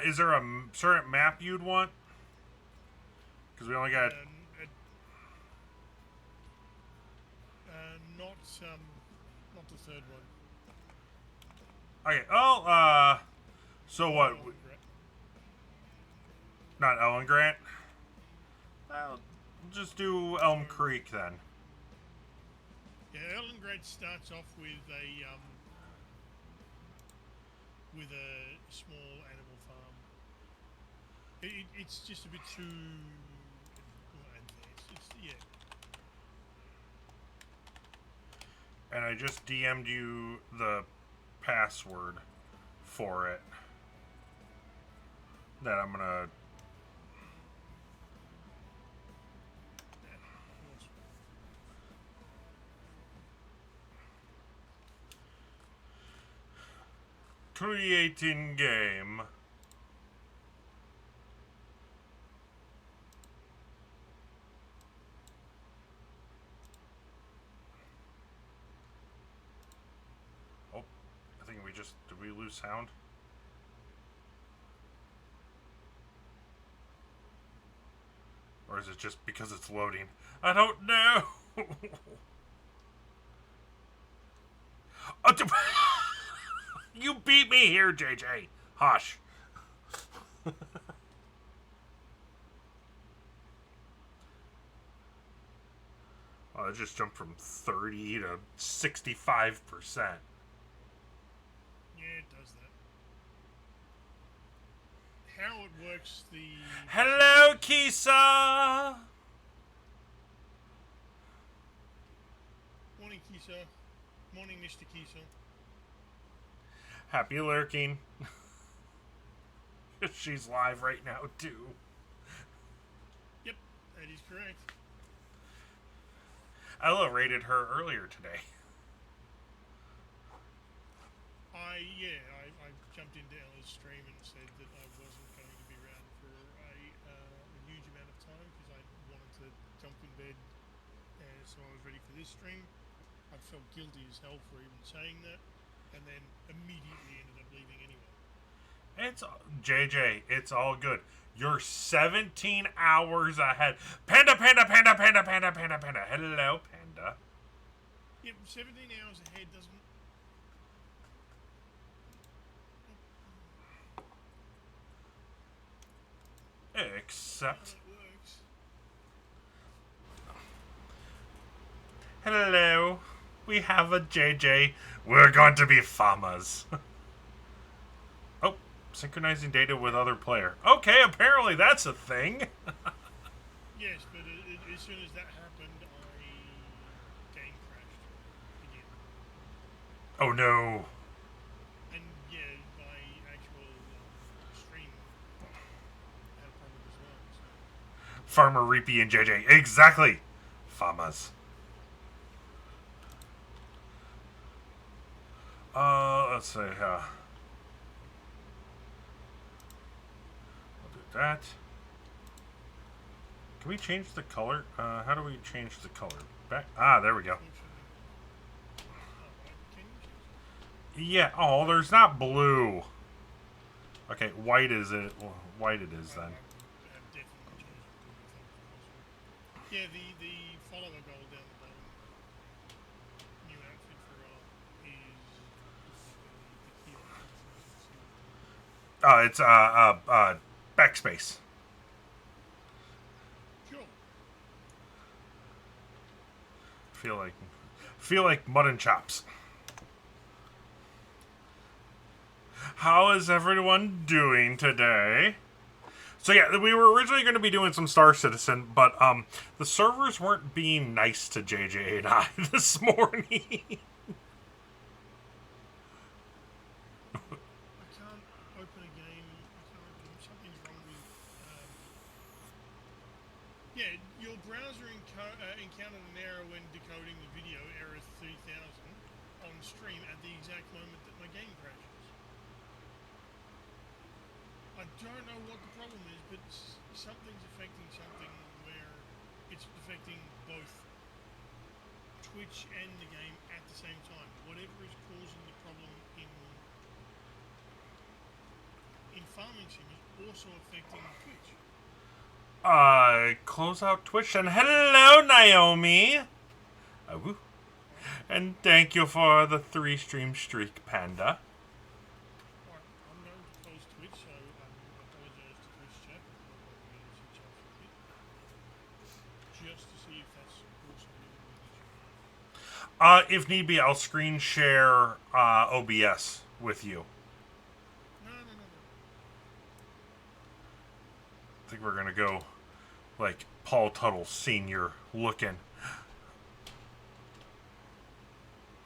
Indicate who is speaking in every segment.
Speaker 1: is there a certain map you'd want? Because we only got...
Speaker 2: not the third one.
Speaker 1: Okay, so what? Not Ellen Grant? Well, just do Elm Creek then.
Speaker 2: Yeah, Ellen Grant starts off with a small animal farm. It's just a bit too advanced. Yeah.
Speaker 1: And I just DM'd you the password for it. That I'm gonna... 2018 game. Oh, I think did we lose sound? Or is it just because it's loading? I don't know. You beat me here, JJ. Hush. Oh, it just jumped from 30 to 65%.
Speaker 2: Yeah, it does that. How it works,
Speaker 1: Hello, Kisa!
Speaker 2: Morning, Kisa. Morning, Mr. Kisa.
Speaker 1: Happy lurking. She's live right now, too.
Speaker 2: Yep, that is correct.
Speaker 1: Ella rated her earlier today.
Speaker 2: I jumped into Ella's stream and said that I wasn't going to be around for a huge amount of time because I wanted to jump in bed, so I was ready for this stream. I felt guilty as hell for even saying that, and then immediately ended up leaving anyway.
Speaker 1: It's JJ. It's all good. You're 17 hours ahead. Panda, panda, panda, panda, panda, panda, panda. Hello, panda.
Speaker 2: Yep, 17 hours ahead doesn't.
Speaker 1: Except.
Speaker 2: How it works.
Speaker 1: Hello. We have a JJ. We're going to be farmers. Oh, synchronizing data with other player. Okay, apparently that's a thing.
Speaker 2: Yes, but as soon as that happened, game crashed again.
Speaker 1: Oh no.
Speaker 2: And yeah, my actual stream had a problem as well. So.
Speaker 1: Farmer Reapy and JJ. Exactly. Farmers. Let's see. We'll do that. Can we change the color? How do we change the color? Back. Ah, there we go. Yeah. Oh, there's not blue. Okay, white is it? Well, white it is then.
Speaker 2: Yeah, the follower goal down the bottom. New outfit for is
Speaker 1: It's backspace.
Speaker 2: Sure.
Speaker 1: Feel like mutton chops. How is everyone doing today? So yeah, we were originally going to be doing some Star Citizen, but the servers weren't being nice to JJ and I this morning.
Speaker 2: I can't open a game. Something's wrong with. Yeah, your browser encountered an error when decoding the video, error 3000, on stream at the exact moment that my game crashes. I don't know what the problem is, but something's affecting something where it's affecting both Twitch and the game at the same time. Whatever is causing the problem in farming sim is also affecting Twitch.
Speaker 1: Close out Twitch and hello, Naomi. Woo.
Speaker 2: Alright,
Speaker 1: And thank you for the 3-stream streak, Panda.
Speaker 2: alright. I'm going to close Twitch, so I apologise to Twitch chat. I'm not going to be able to switch off for a bit. Just to see if that's also doing the issue.
Speaker 1: If need be, I'll screen share OBS with you.
Speaker 2: No.
Speaker 1: I think we're gonna go like Paul Tuttle Sr. looking.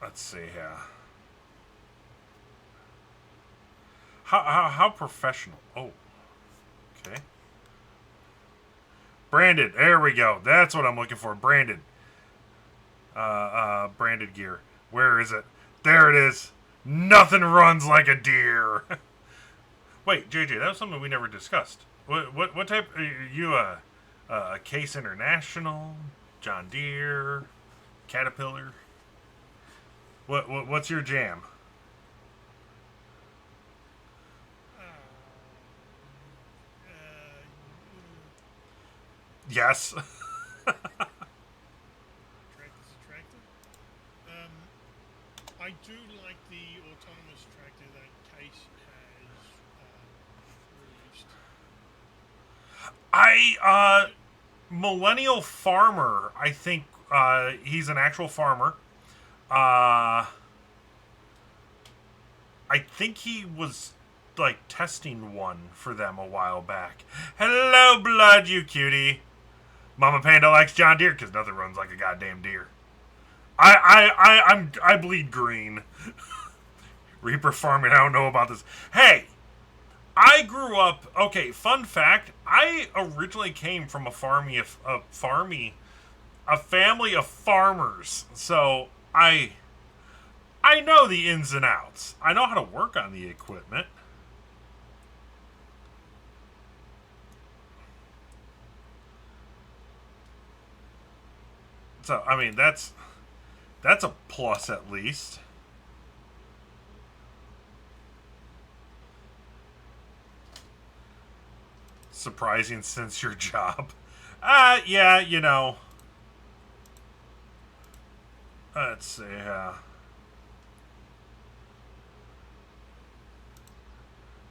Speaker 1: Let's see here. How professional? Oh, okay. Branded. There we go. That's what I'm looking for. Branded. Branded gear. Where is it? There it is. Nothing runs like a deer. Wait, JJ, that was something we never discussed. What type? Are you a Case International, John Deere, Caterpillar? What's your jam? Yes.
Speaker 2: Tractor's a tractor. I do like the autonomous tractor that Case has released.
Speaker 1: Millennial Farmer. I think he's an actual farmer. I think he was like testing one for them a while back. Hello, Blood, you cutie. Mama Panda likes John Deere because nothing runs like a goddamn deer. I bleed green. Reaper farming. I don't know about this. Hey, I grew up. Okay, fun fact. I originally came from a family of farmers. So I know the ins and outs. I know how to work on the equipment. So I mean that's a plus at least. Surprising since your job. Yeah, you know. Let's see.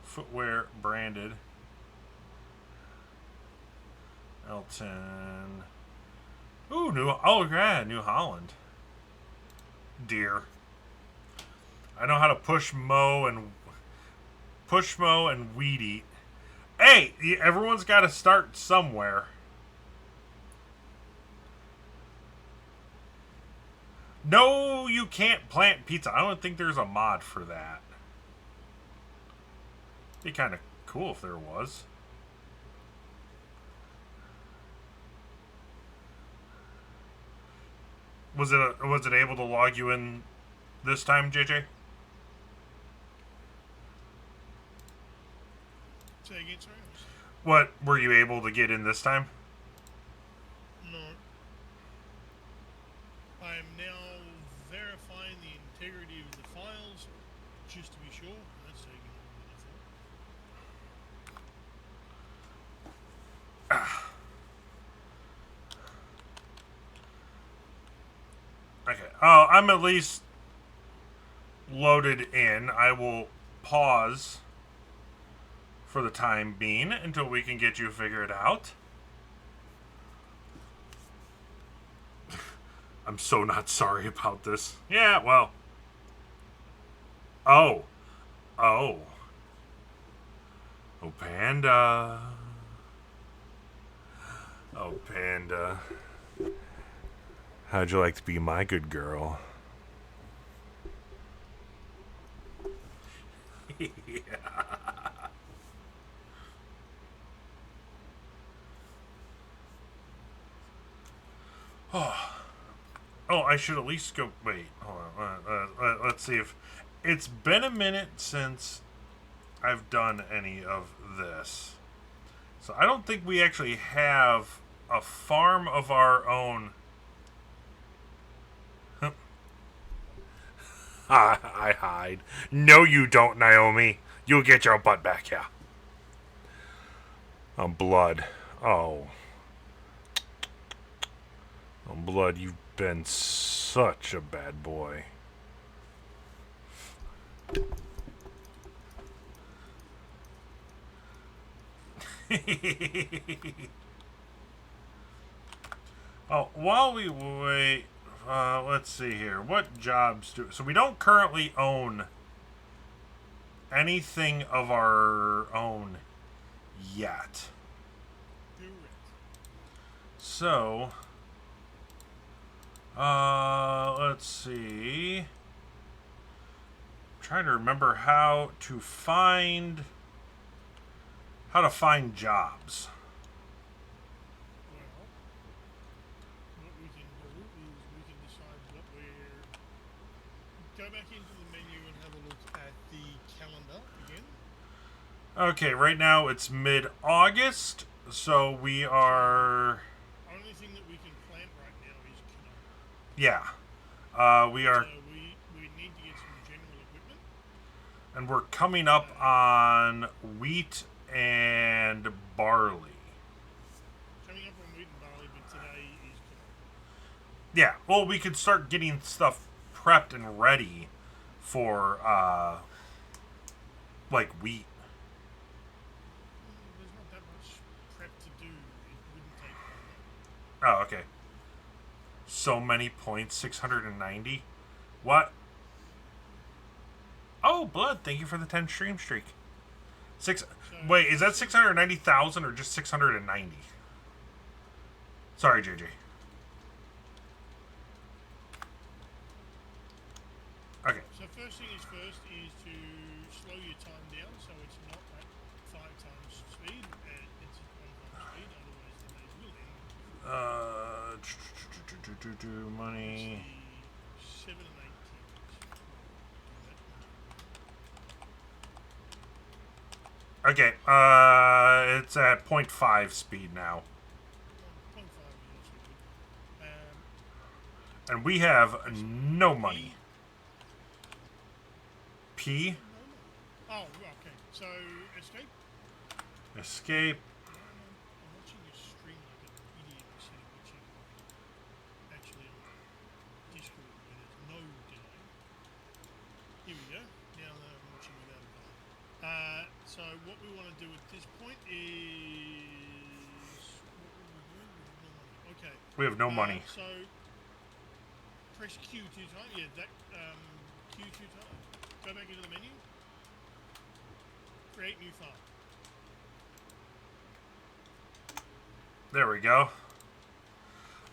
Speaker 1: Footwear branded. Elton. Ooh, New Holland. Deer. I know how to push mow and weed eat. Hey, everyone's got to start somewhere. No, you can't plant pizza. I don't think there's a mod for that. Be kind of cool if there was. Was it able to log you in this time, JJ?
Speaker 2: Say again, sorry?
Speaker 1: What were you able to get in this time?
Speaker 2: No. I am now verifying the integrity of the files, just to be sure. That's taking longer than I thought.
Speaker 1: Okay. Oh, I'm at least loaded in. I will pause for the time being until we can get you figured out. I'm so not sorry about this. Yeah, well. Oh. Oh, Panda. Oh, Panda. How'd you like to be my good girl? Yeah. Oh, I should at least go. Wait, hold on. Let's see if it's been a minute since I've done any of this. So I don't think we actually have a farm of our own. I hide. No, you don't, Naomi. You'll get your butt back here. Blood. Oh. Oh, Blood, you've been such a bad boy. Oh, while we wait, let's see here. What jobs do... So we don't currently own anything of our own yet. So, let's see. I'm trying to remember how to find jobs.
Speaker 2: Well, what we can do is we can decide what we're... Go back into the menu and have a look at the calendar again.
Speaker 1: Okay, right now it's mid-August, so we are...
Speaker 2: Only thing that we can plant right now is canola.
Speaker 1: Yeah. We are...
Speaker 2: So we need to get some general equipment.
Speaker 1: And we're coming up on wheat and barley.
Speaker 2: Coming up on wheat and barley, but today is canola.
Speaker 1: Yeah, well, we could start getting stuff prepped and ready for, like wheat.
Speaker 2: There's not that much prep to do. It wouldn't take long.
Speaker 1: Oh, okay. So many points, 690. What? Oh, Blood, thank you for the 10 stream streak. Wait, is that 690,000 or just 690? Sorry, JJ. Okay.
Speaker 2: So first thing is first is to slow your time down so it's not at 5 times speed and it's at 1 times speed, otherwise the days will end.
Speaker 1: Money.
Speaker 2: 7 and 8
Speaker 1: Okay, it's at 0.5 speed now.
Speaker 2: 0.5 is also good.
Speaker 1: And we have no money. P?
Speaker 2: Oh, okay. So, escape?
Speaker 1: Escape.
Speaker 2: I'm watching your stream like an idiot instead of watching actually on Discord where there's no delay. Here we go. Now that I'm watching without a delay. So what we want to do at this point is... Okay.
Speaker 1: We have no money.
Speaker 2: So, press Q 2 times. Yeah, that Q 2 times. Go back into the menu. Create new farm.
Speaker 1: There we go.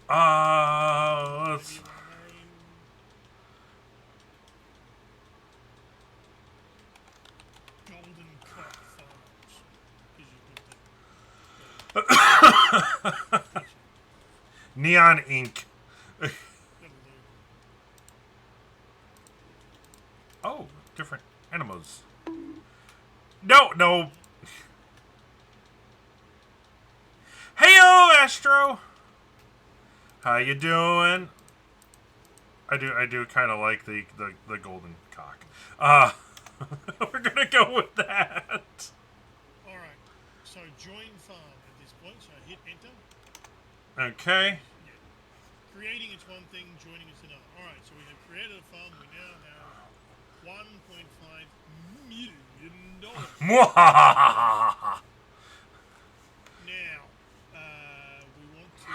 Speaker 1: Let's...
Speaker 2: Golden Cock Farms.
Speaker 1: Neon ink. Oh, different animals. No. Heyo, Astro. How you doing? I do kind of like the golden cock. We're gonna go with that.
Speaker 2: All right. So join farm at this point. So hit enter.
Speaker 1: Okay.
Speaker 2: Yeah. Creating is one thing. Joining is another. All right. So we have created a farm. We now have $1.5 million.
Speaker 1: Mwahahaha.
Speaker 2: Now, we want to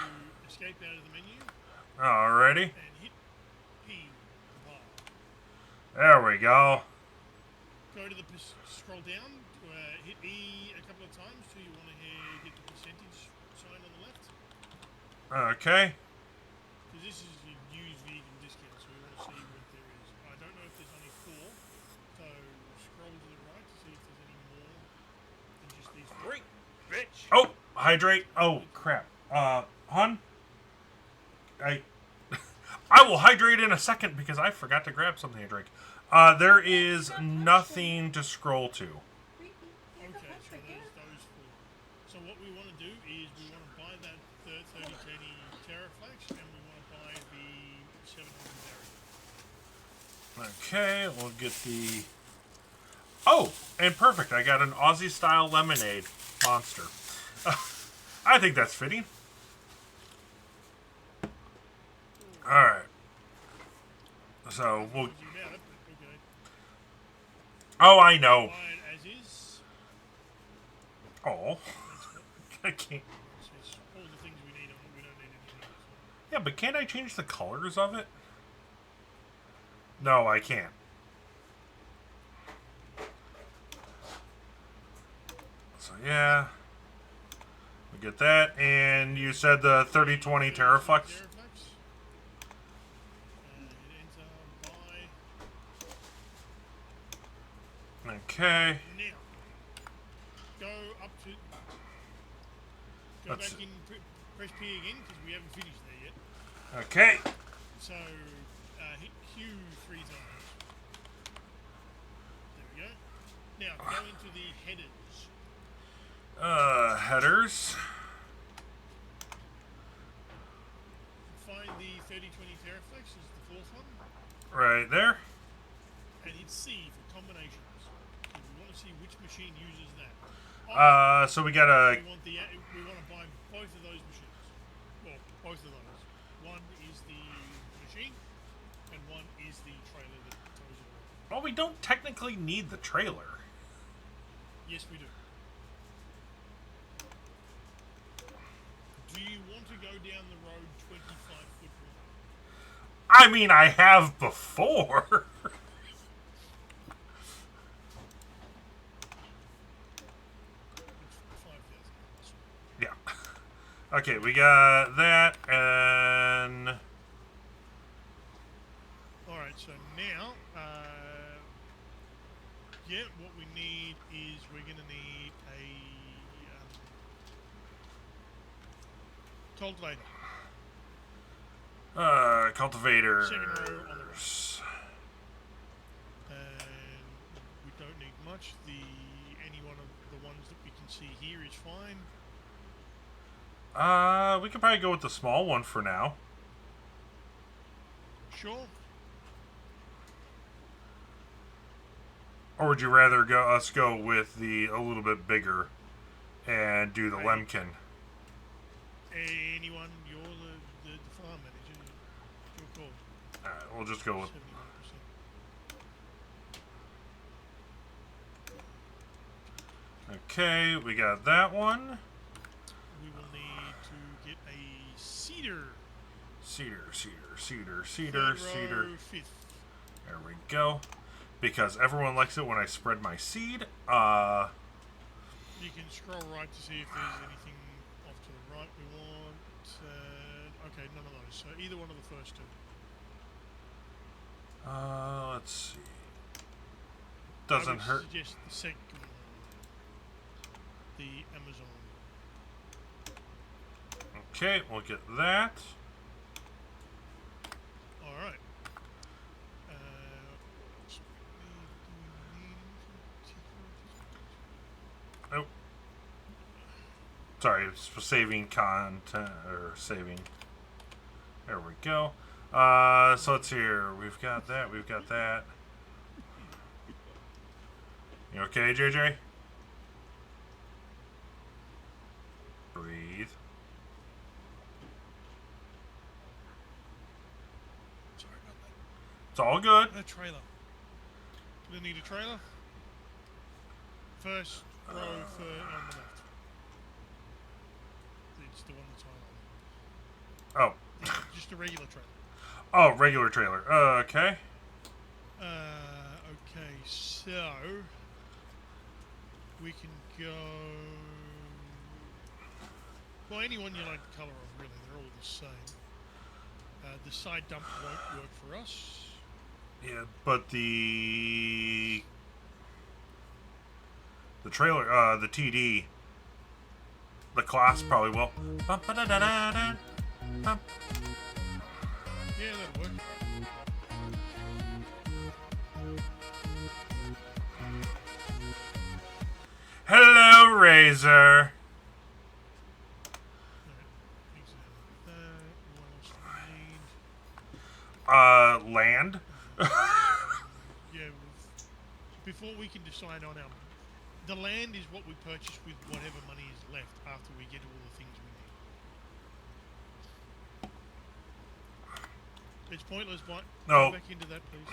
Speaker 2: escape out of the menu
Speaker 1: Alrighty.
Speaker 2: and hit P.
Speaker 1: There we go.
Speaker 2: Go to the scroll down, hit E a couple of times till you want to hit the percentage sign on the left.
Speaker 1: Okay.
Speaker 2: Because this is a used vegan discount, so we want to see what there is. I don't know if there's only 4, so scroll to the right to see if there's any more than just these 4.
Speaker 3: Great, bitch.
Speaker 1: Oh, hydrate. Oh, crap. Hun? I will hydrate in a second because I forgot to grab something to drink. There is nothing to scroll to.
Speaker 2: Okay, so there's those 4. So what we want to do is we want to buy that 3010 Terraflex and we want to buy the 700 berry.
Speaker 1: Okay, we'll get the... Oh, and perfect. I got an Aussie-style lemonade monster. I think that's fitting. Alright. So, we'll...
Speaker 2: Told you about it, but okay.
Speaker 1: Oh, I know.
Speaker 2: Buy it as is.
Speaker 1: Oh.
Speaker 2: That's what.
Speaker 1: I can't...
Speaker 2: It's all the things we need on it. We don't need anything else.
Speaker 1: Yeah, but can't I change the colors of it? No, I can't. So, yeah. We get that. And you said the 3020 Teraflex?
Speaker 2: Teraflex. Enter buy.
Speaker 1: Okay.
Speaker 2: Now, go up to. Go
Speaker 1: Let's-
Speaker 2: back in. Press P again because we haven't finished there yet.
Speaker 1: Okay.
Speaker 2: So hit Q 3 times. There we go. Now go into the headers.
Speaker 1: Headers.
Speaker 2: Find the 3020 Teraflex is the fourth one,
Speaker 1: Right there.
Speaker 2: and hit C for combinations. So we want to see which machine uses that.
Speaker 1: So we got a...
Speaker 2: We want to buy both of those machines. Well, both of those. One is the machine, and one is the trailer that tows it around.
Speaker 1: Well, we don't technically need the trailer.
Speaker 2: Yes, we do. Do you want to go down the road 25-foot wide?
Speaker 1: I mean, I have before.
Speaker 2: It's 5,000.
Speaker 1: Yeah. Okay, we got that, and...
Speaker 2: Alright, so now, yeah, what we need is we're going to need a cultivator.
Speaker 1: Cultivators.
Speaker 2: Second row on the right. And we don't need much. Any one of the ones that we can see here is fine.
Speaker 1: We could probably go with the small one for now.
Speaker 2: Sure.
Speaker 1: Or would you rather go with the a little bit bigger and do the Lemkin?
Speaker 2: Anyone, you're the farm manager. It's your call.
Speaker 1: Alright, we'll just go with...
Speaker 2: 71%.
Speaker 1: Okay, we got that one.
Speaker 2: We will need to get a cedar.
Speaker 1: Cedar.
Speaker 2: Third row, fifth.
Speaker 1: There we go. Because everyone likes it when I spread my seed.
Speaker 2: You can scroll right to see if there's anything off to the right we want. Okay, none of those. So either one of the first two.
Speaker 1: Let's see. Doesn't
Speaker 2: I
Speaker 1: hurt.
Speaker 2: would suggest the second one. The Amazon.
Speaker 1: Okay, we'll get that.
Speaker 2: Alright. What else do we need?
Speaker 1: Oh. Sorry, it's for saving content, or saving. There we go. So let's hear. We've got that. We've got that. You okay, JJ? Breathe.
Speaker 2: Sorry about that.
Speaker 1: It's all good.
Speaker 2: A trailer. Gonna need a trailer. First row for on the left. It's the one that's highlighted.
Speaker 1: Oh.
Speaker 2: Just a regular trailer.
Speaker 1: Oh, regular trailer. Okay.
Speaker 2: Okay, so we can go. Well, anyone you like the colour of, really, they're all the same. The side dump won't work for us.
Speaker 1: Yeah, but the trailer, the TD, the class probably will.
Speaker 2: Yeah, that'll work.
Speaker 1: Hello, Razor.
Speaker 2: Alright, examine that. What else do we need?
Speaker 1: Land.
Speaker 2: Yeah, before we can decide on our... the land is what we purchase with whatever money is left after we get all the things we need. It's pointless, but
Speaker 1: No.
Speaker 2: go back into that, please.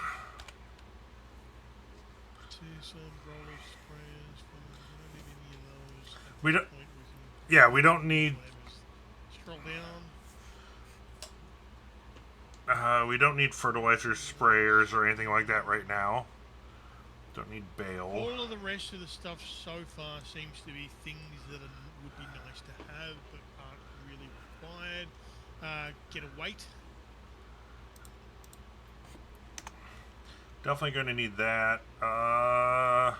Speaker 2: Some roller sprayers. We don't need any of those. At
Speaker 1: We
Speaker 2: this
Speaker 1: don't.
Speaker 2: point, we can
Speaker 1: Yeah, we don't need.
Speaker 2: whatever's- Scroll down.
Speaker 1: We don't need fertilizer sprayers or anything like that right now. Don't need bale.
Speaker 2: All of the rest of the stuff so far seems to be things that would be nice to have but aren't really required. Get a weight.
Speaker 1: Definitely going to need that.
Speaker 2: The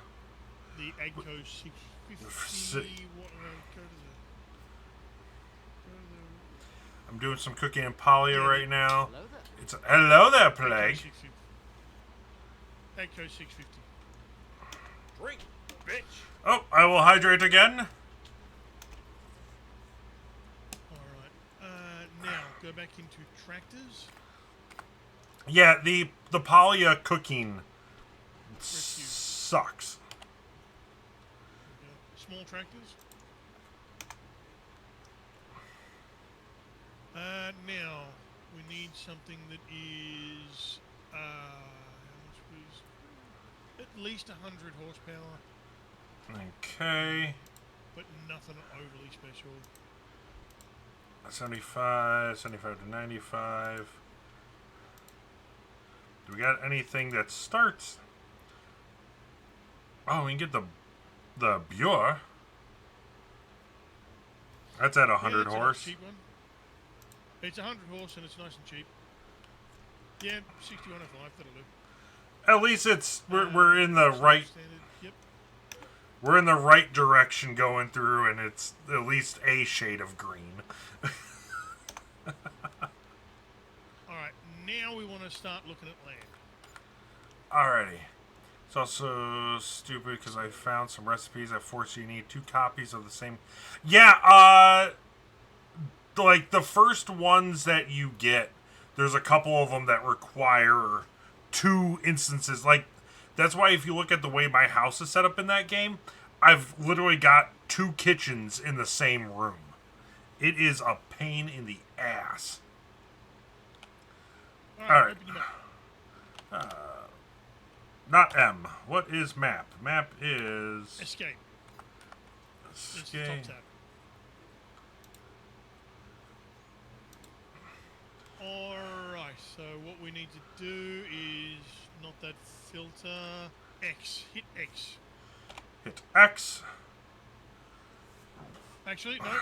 Speaker 2: Agco 650. What? Go to the.
Speaker 1: I'm doing some cooking in Polya right now.
Speaker 3: Hello there.
Speaker 1: It's hello there,
Speaker 2: Agco
Speaker 1: Plague.
Speaker 2: 650. Agco 650.
Speaker 3: Drink, bitch.
Speaker 1: Oh, I will hydrate again.
Speaker 2: Alright. Now, go back into tractors.
Speaker 1: Yeah, the Polya cooking sucks.
Speaker 2: Small tractors. Now, we need something that is, how much was, at least 100 horsepower,
Speaker 1: Okay.
Speaker 2: but nothing overly special.
Speaker 1: 75 to 95. Do we got anything that starts? Oh, we can get the Bure. That's at 100
Speaker 2: it's
Speaker 1: horse.
Speaker 2: A cheap one. It's 100 horse and it's nice and cheap. Yeah, 6105, that'll do.
Speaker 1: At least it's we're in the right
Speaker 2: Standard. Yep.
Speaker 1: we're in the right direction going through, and it's at least a shade of green.
Speaker 2: Alright, now we want to start looking at land.
Speaker 1: Alrighty. It's also stupid because I found some recipes that force you to need 2 copies of the same. Yeah, like the first ones that you get, there's a couple of them that require 2 instances. Like, that's why if you look at the way my house is set up in that game, I've literally got 2 kitchens in the same room. It is a pain in the ass.
Speaker 2: Alright, open your map.
Speaker 1: Not M. What is map? Map is...
Speaker 2: Escape. It's the top
Speaker 1: Escape.
Speaker 2: tab. Alright, so what we need to do is not that filter. X. Hit X.
Speaker 1: Hit X.
Speaker 2: Actually, no.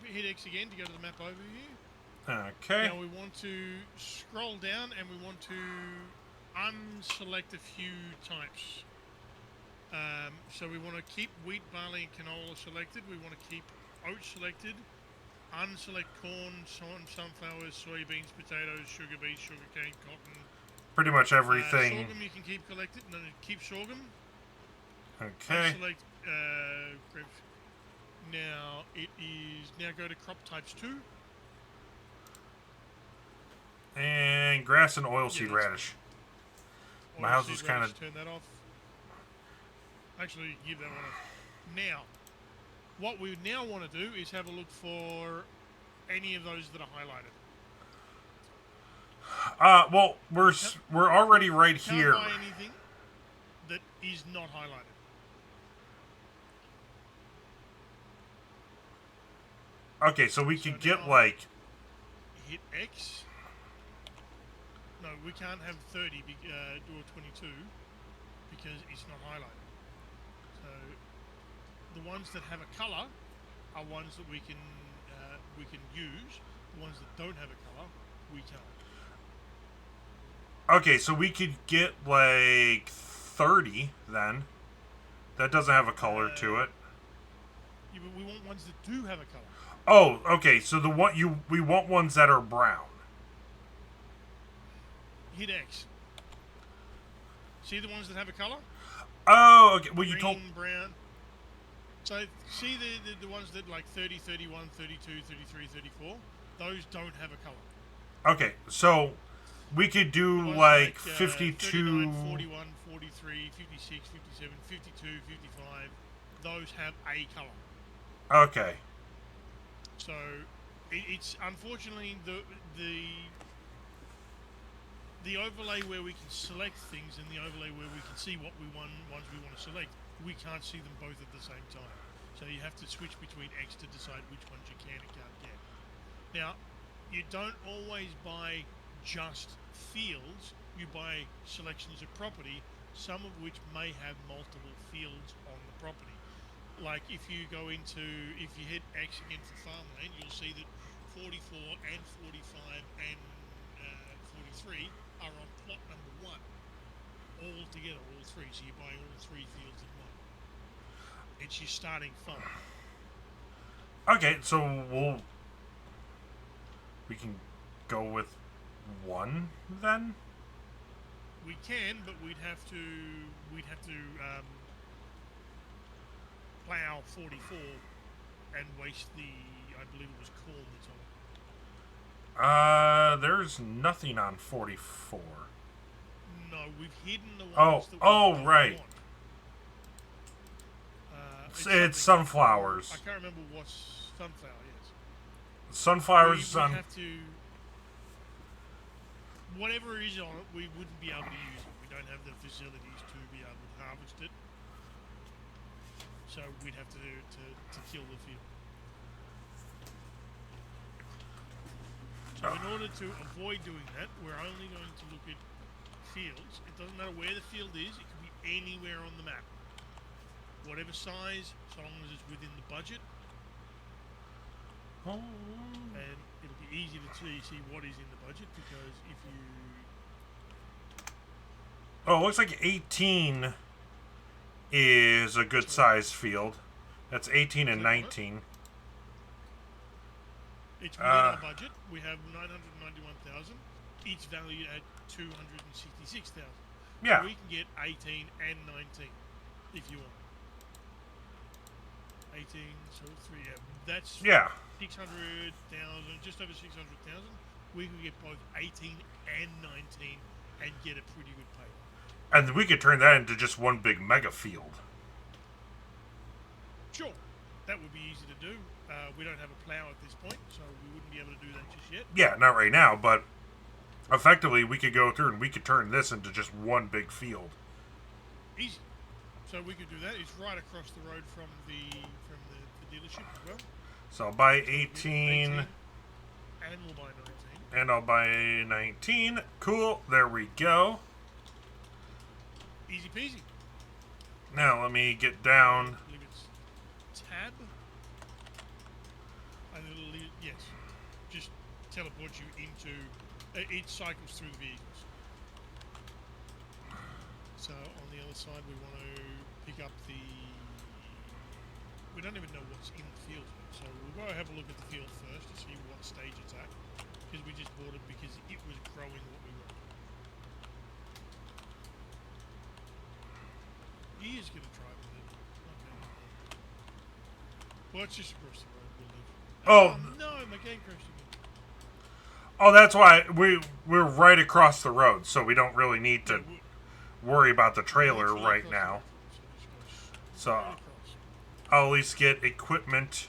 Speaker 2: Hit X again to go to the map overview.
Speaker 1: Okay.
Speaker 2: Now we want to scroll down and we want to unselect a few types. So we want to keep wheat, barley, and canola selected. We want to keep oat selected. Unselect corn, sunflowers, soybeans, potatoes, sugar beets, sugarcane, cotton.
Speaker 1: Pretty much everything.
Speaker 2: Sorghum you can keep collected. No, keep sorghum.
Speaker 1: Okay.
Speaker 2: Unselect grapes. Now it is. Now go to crop types 2.
Speaker 1: And grass and oilseed
Speaker 2: that's
Speaker 1: radish. My house is
Speaker 2: Oilseed
Speaker 1: kind
Speaker 2: radish,
Speaker 1: of...
Speaker 2: turn that off. Actually, give that one off. Now, what we now want to do is have a look for any of those that are highlighted.
Speaker 1: Well, we're already right
Speaker 2: Can't
Speaker 1: here.
Speaker 2: buy anything that is not highlighted.
Speaker 1: Okay, so we
Speaker 2: So
Speaker 1: could get
Speaker 2: now-
Speaker 1: like...
Speaker 2: Hit X. No, we can't have 30 or 22 because it's not highlighted. So the ones that have a color are ones that we can use. The ones that don't have a color, we can't.
Speaker 1: Okay, so we could get like 30 then. That doesn't have a color to it.
Speaker 2: Yeah, but we want ones that do have a color.
Speaker 1: Oh, okay. So we want ones that are brown.
Speaker 2: Hit X. See the ones that have a color?
Speaker 1: Oh, okay. Well,
Speaker 2: Green,
Speaker 1: you told...
Speaker 2: brown. So see the ones that like 30, 31, 32, 33, 34? Those don't have a color.
Speaker 1: Okay, so We could do
Speaker 2: Was
Speaker 1: like
Speaker 2: 39,
Speaker 1: 52.
Speaker 2: 41, 43, 56, 57, 52, 55. Those have a colour.
Speaker 1: Okay.
Speaker 2: So it's unfortunately the overlay where we can select things and the overlay where we can see what ones we want to select. We can't see them both at the same time. So you have to switch between X to decide which ones you can and can't get. Now, you don't always buy just fields. You buy selections of property, some of which may have multiple fields on the property. Like if you hit X against the farmland, you'll see that 44 and 45 and 43 are on plot number 1. All together, all three. So you buy all 3 fields in one. It's your starting farm.
Speaker 1: Okay, so we can go with 1 then?
Speaker 2: We can, but we'd have to plow 44 and waste I believe it was corn that's on it.
Speaker 1: There's nothing on 44.
Speaker 2: No, we've hidden the ones that we don't
Speaker 1: right.
Speaker 2: want.
Speaker 1: It's sunflowers.
Speaker 2: I can't remember what's sunflower, yes.
Speaker 1: Sunflowers
Speaker 2: we
Speaker 1: on.
Speaker 2: have to... Whatever is on it, we wouldn't be able to use it. We don't have the facilities to be able to harvest it. So we'd have to kill the field. So in order to avoid doing that, we're only going to look at fields. It doesn't matter where the field is. It can be anywhere on the map. Whatever size, so long as it's within the budget.
Speaker 1: Oh.
Speaker 2: And it'll be easy to see what is in the budget, because if you...
Speaker 1: Oh, it looks like 18 is a good size field. That's 18 and 19.
Speaker 2: It's within our budget. We have 991,000. It's valued at 266,000.
Speaker 1: Yeah.
Speaker 2: So we can get 18 and 19 if you want. 18, so 3, yeah. That's 600,000, just over 600,000. We could get both 18 and 19 and get a pretty good pay.
Speaker 1: And we could turn that into just one big mega field.
Speaker 2: Sure, that would be easy to do. We don't have a plow at this point, so we wouldn't be able to do that just yet.
Speaker 1: Yeah, not right now, but effectively we could go through and we could turn this into just one big field.
Speaker 2: Easy. So we could do that. It's right across the road from the dealership as well.
Speaker 1: So I'll buy
Speaker 2: So
Speaker 1: 18.
Speaker 2: And we'll buy 19.
Speaker 1: And I'll buy 19. Cool. There we go.
Speaker 2: Easy peasy.
Speaker 1: Now let me get down.
Speaker 2: I believe it's tab. And it'll lead, yes. Just teleports you into... It cycles through the vehicles. So on the other side we want to pick up the... We don't even know what's in the field yet. So we'll go have a look at the field first to see what stage it's at. Because we just bought it because it was growing what we wanted. He is going to try with it. Okay. Well, it's just across the road. We'll leave.
Speaker 1: Oh.
Speaker 2: No, my game crashed again.
Speaker 1: Oh, that's why we're right across the road, so we don't really need to worry about the trailer right now. So I'll at least get equipment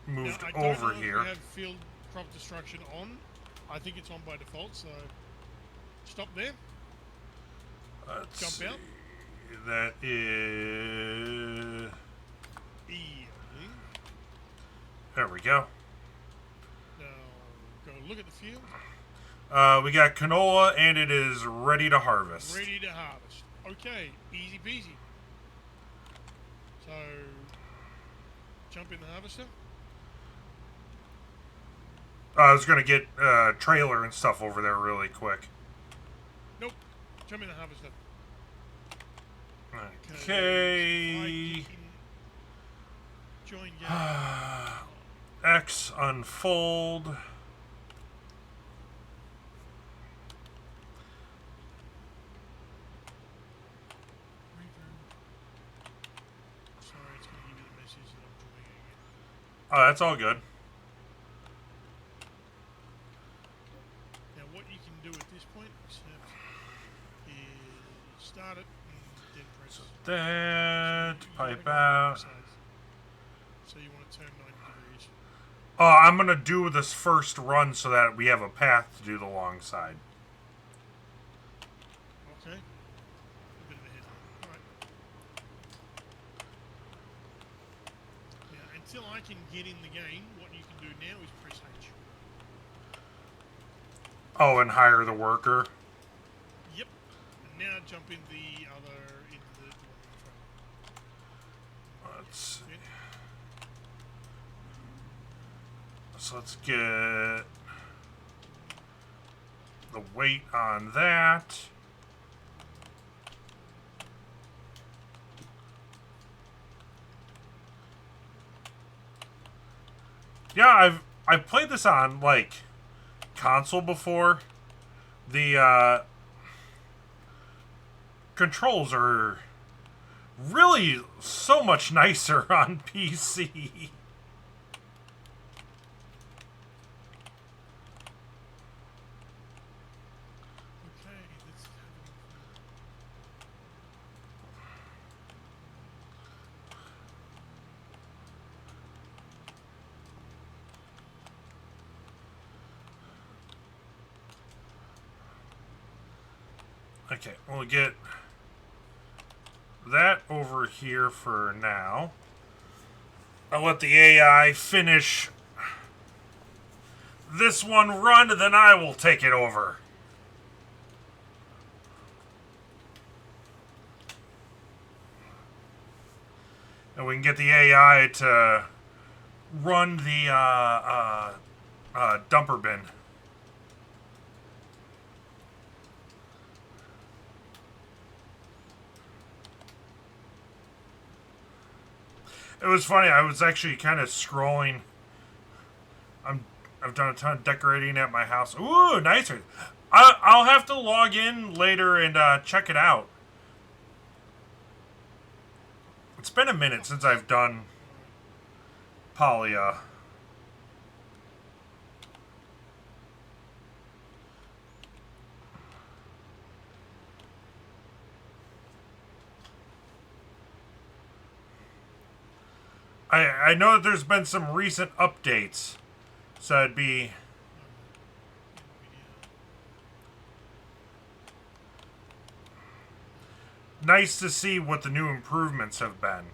Speaker 1: moved over here.
Speaker 2: We have field crop destruction on. I think it's on by default, so stop there.
Speaker 1: Let's
Speaker 2: Jump
Speaker 1: see.
Speaker 2: out.
Speaker 1: That is... There we go.
Speaker 2: Now, go look at the field.
Speaker 1: We got canola, and it is ready to harvest.
Speaker 2: Ready to harvest. Okay, easy peasy. So, jump in the harvester.
Speaker 1: I was going to get trailer and stuff over there really quick.
Speaker 2: Nope, jump in the harvester.
Speaker 1: Okay.
Speaker 2: Join game.
Speaker 1: X unfold.
Speaker 2: Sorry, it's going to give you the message that I'm joining again.
Speaker 1: Oh, that's all good.
Speaker 2: do at this point, except is start it and then press.
Speaker 1: That
Speaker 2: You
Speaker 1: pipe
Speaker 2: gotta go on the wrong
Speaker 1: out.
Speaker 2: side. So you want to turn 90 degrees.
Speaker 1: Oh, I'm gonna do this first run so that we have a path to do the long side.
Speaker 2: Okay. A bit of a headline. Alright. Now, until I can get in the game, what you can do now is press H.
Speaker 1: Oh, and hire the worker.
Speaker 2: Yep. And now jump in the other, into the one in front of you.
Speaker 1: Let's see.
Speaker 2: Fit.
Speaker 1: So let's get the weight on that. Yeah, I've played this on like console before. The controls are really so much nicer on PC.
Speaker 2: Okay, let's have a look.
Speaker 1: Okay, we'll get that over here for now. I'll let the AI finish this one run, then I will take it over. And we can get the AI to run the dumper bin. It was funny. I was actually kind of scrolling. I've done a ton of decorating at my house. Ooh, nicer. I'll have to log in later and check it out. It's been a minute since I've done Polya. I know that there's been some recent updates, so it'd be nice to see what the new improvements have been.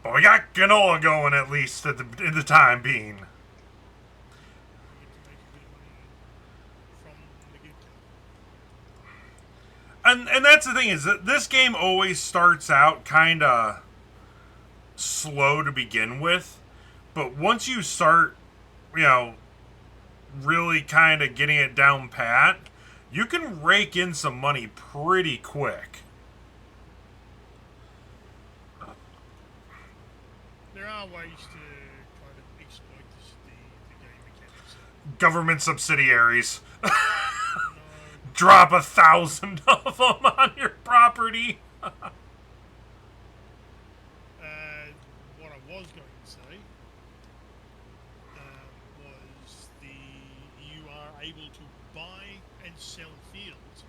Speaker 1: But we got canola going at least at in the time being.
Speaker 2: We get to make a bit of money from the get-go.
Speaker 1: And that's the thing is that this game always starts out kind of slow to begin with, but once you start, really kind of getting it down pat, you can rake in some money pretty quick.
Speaker 2: There are ways to kind of exploit the game mechanics.
Speaker 1: Government subsidiaries.
Speaker 2: No,
Speaker 1: Drop 1,000 of them on your property.
Speaker 2: what I was going to say was you are able to buy and sell fields.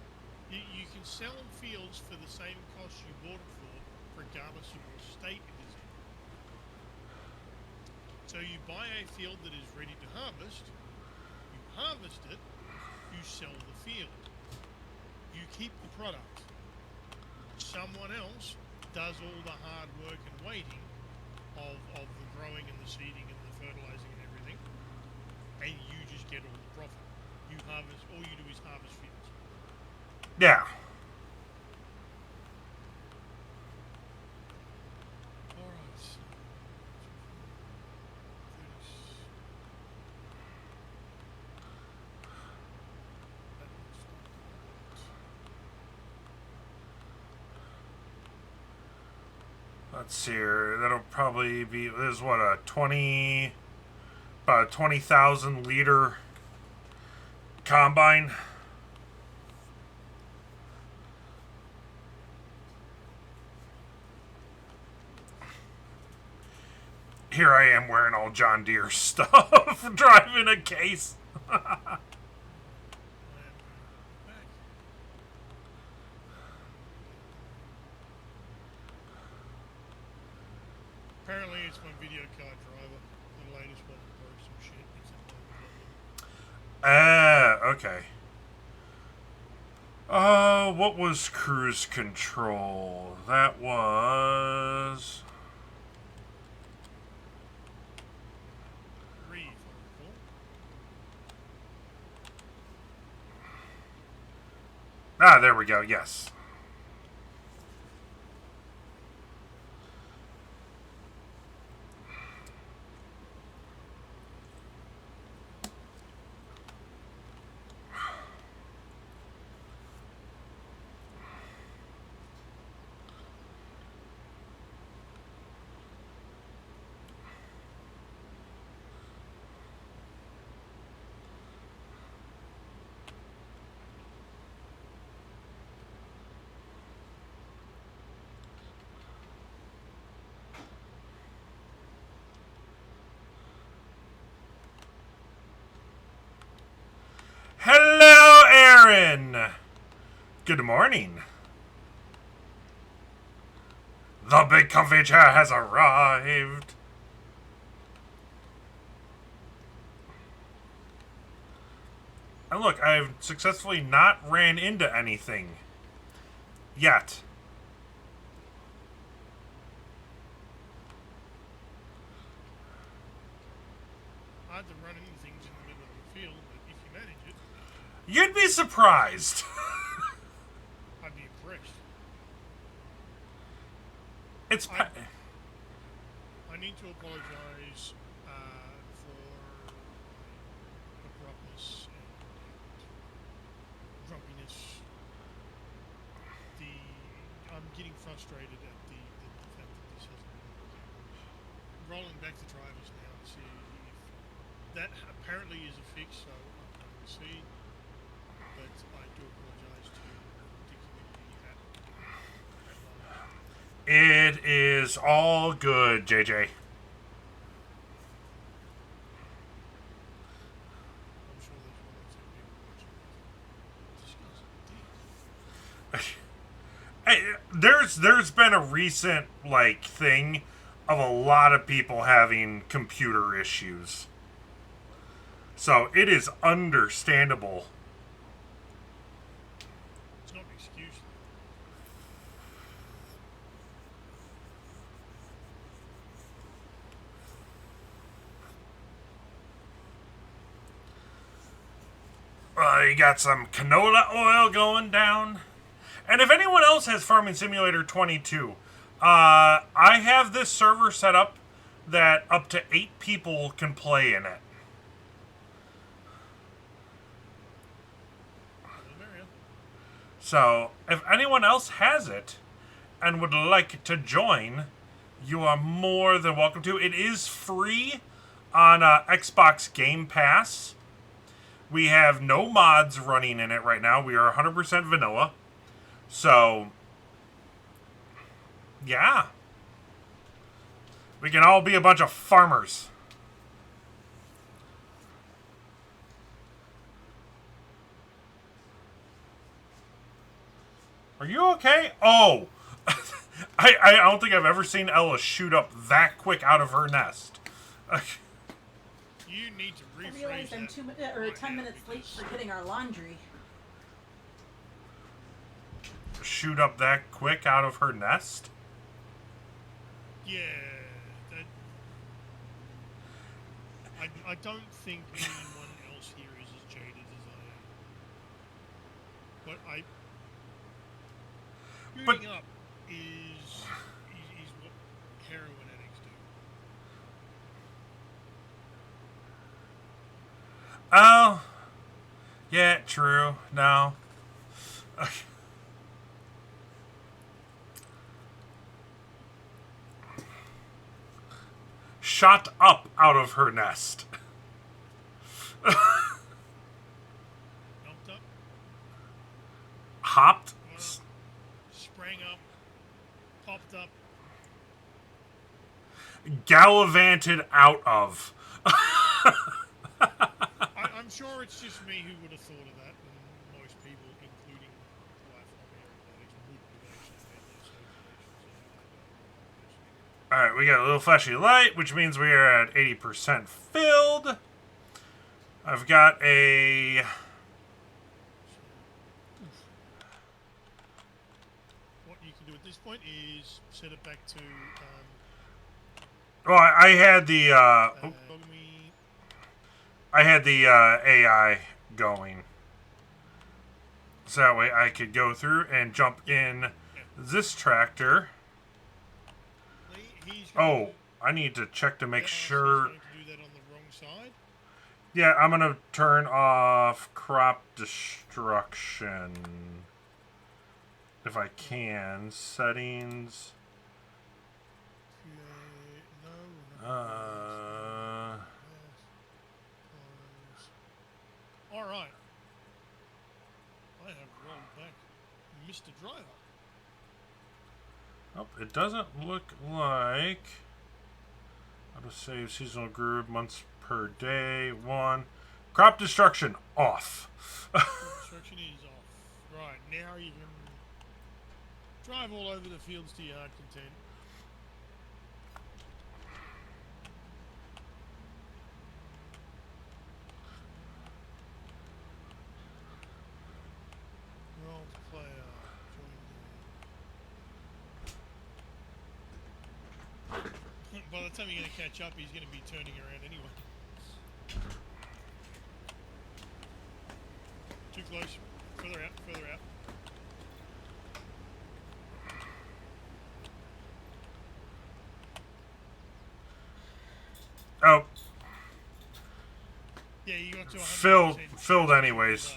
Speaker 2: You can sell fields for the same cost you bought it for, regardless of what state it is in. So you buy a field that is ready to harvest, you harvest it, you sell the field. You keep the product. Someone else does all the hard work and waiting of the growing and the seeding and the fertilizing and everything, and you just get all the profit. You harvest, all you do is harvest fields.
Speaker 1: Yeah.
Speaker 2: Alright.
Speaker 1: Let's see here. That'll probably be, this is what, a 20, about a 20,000 liter combine. Here I am wearing all John Deere stuff, driving a case.
Speaker 2: I am back. Apparently, it's my video card driver. The latest one broke some shit. It's a
Speaker 1: Okay. What was cruise control? That was...
Speaker 2: 3, if I recall.
Speaker 1: Ah, there we go, yes. Hello, Aaron! Good morning. The big comfy chair has arrived. And look, I've successfully not ran into anything. Yet.
Speaker 2: Hard to run into things in the middle of the field, but if you manage it,
Speaker 1: You'd be surprised.
Speaker 2: I'd be impressed.
Speaker 1: It's...
Speaker 2: I need to apologise for abruptness and grumpiness. I'm getting frustrated at the fact that this hasn't been rolling back the drivers now to see if that apparently is a fix, so I'm going to see. But I do apologise to the community at large.
Speaker 1: It is all good, JJ.
Speaker 2: I'm sure there's one or two people watching this. Discuss.
Speaker 1: There's been a recent thing of a lot of people having computer issues. So it is understandable.
Speaker 2: It's not an excuse.
Speaker 1: You got some canola oil going down. And if anyone else has Farming Simulator 22, I have this server set up that up to 8 people can play in it. So, if anyone else has it and would like to join, you are more than welcome to. It is free on Xbox Game Pass. We have no mods running in it right now. We are 100% vanilla. So, yeah. We can all be a bunch of farmers. Are you okay? Oh! I don't think I've ever seen Ella shoot up that quick out of her nest.
Speaker 2: You need to
Speaker 4: I
Speaker 2: rephrase
Speaker 4: realize I'm
Speaker 2: that.
Speaker 4: 10 minutes late for getting our laundry.
Speaker 1: Shoot up that quick out of her nest?
Speaker 2: Yeah, that. I don't think anyone else here is as jaded as I am. But shooting up is what heroin addicts do.
Speaker 1: Oh. Yeah, true. No. shot up out of her nest.
Speaker 2: Jumped up,
Speaker 1: Hopped.
Speaker 2: got up, sprang up, popped up.
Speaker 1: Gallivanted out of.
Speaker 2: I'm sure it's just me who would have thought of that, and most people, including lifelong aeronauts, wouldn't have actually made those calculations.
Speaker 1: Alright, we got a little flashy light, which means we are at 80% filled. I've got a...
Speaker 2: What you can do at this point is set it back to
Speaker 1: Oh, I had the,
Speaker 2: monogamy.
Speaker 1: I had the AI going. So that way I could go through and jump in this tractor.
Speaker 2: He's
Speaker 1: Oh,
Speaker 2: going
Speaker 1: I need to check to make
Speaker 2: He's
Speaker 1: sure.
Speaker 2: going to do that on the wrong side.
Speaker 1: Yeah, I'm going to turn off crop destruction. If I can. Settings.
Speaker 2: No. All right. I have rolled back, Mr. Driver.
Speaker 1: Oh, it doesn't look like. Auto save seasonal group months per day 1. Crop destruction off.
Speaker 2: Construction is off. Right, now you can drive all over the fields to your heart content. Role player. Join the... By the time you're going to catch up, he's going to be turning around anyway. Too close. Further out, further out.
Speaker 1: Oh,
Speaker 2: Yeah, you got to 100%.
Speaker 1: filled anyways.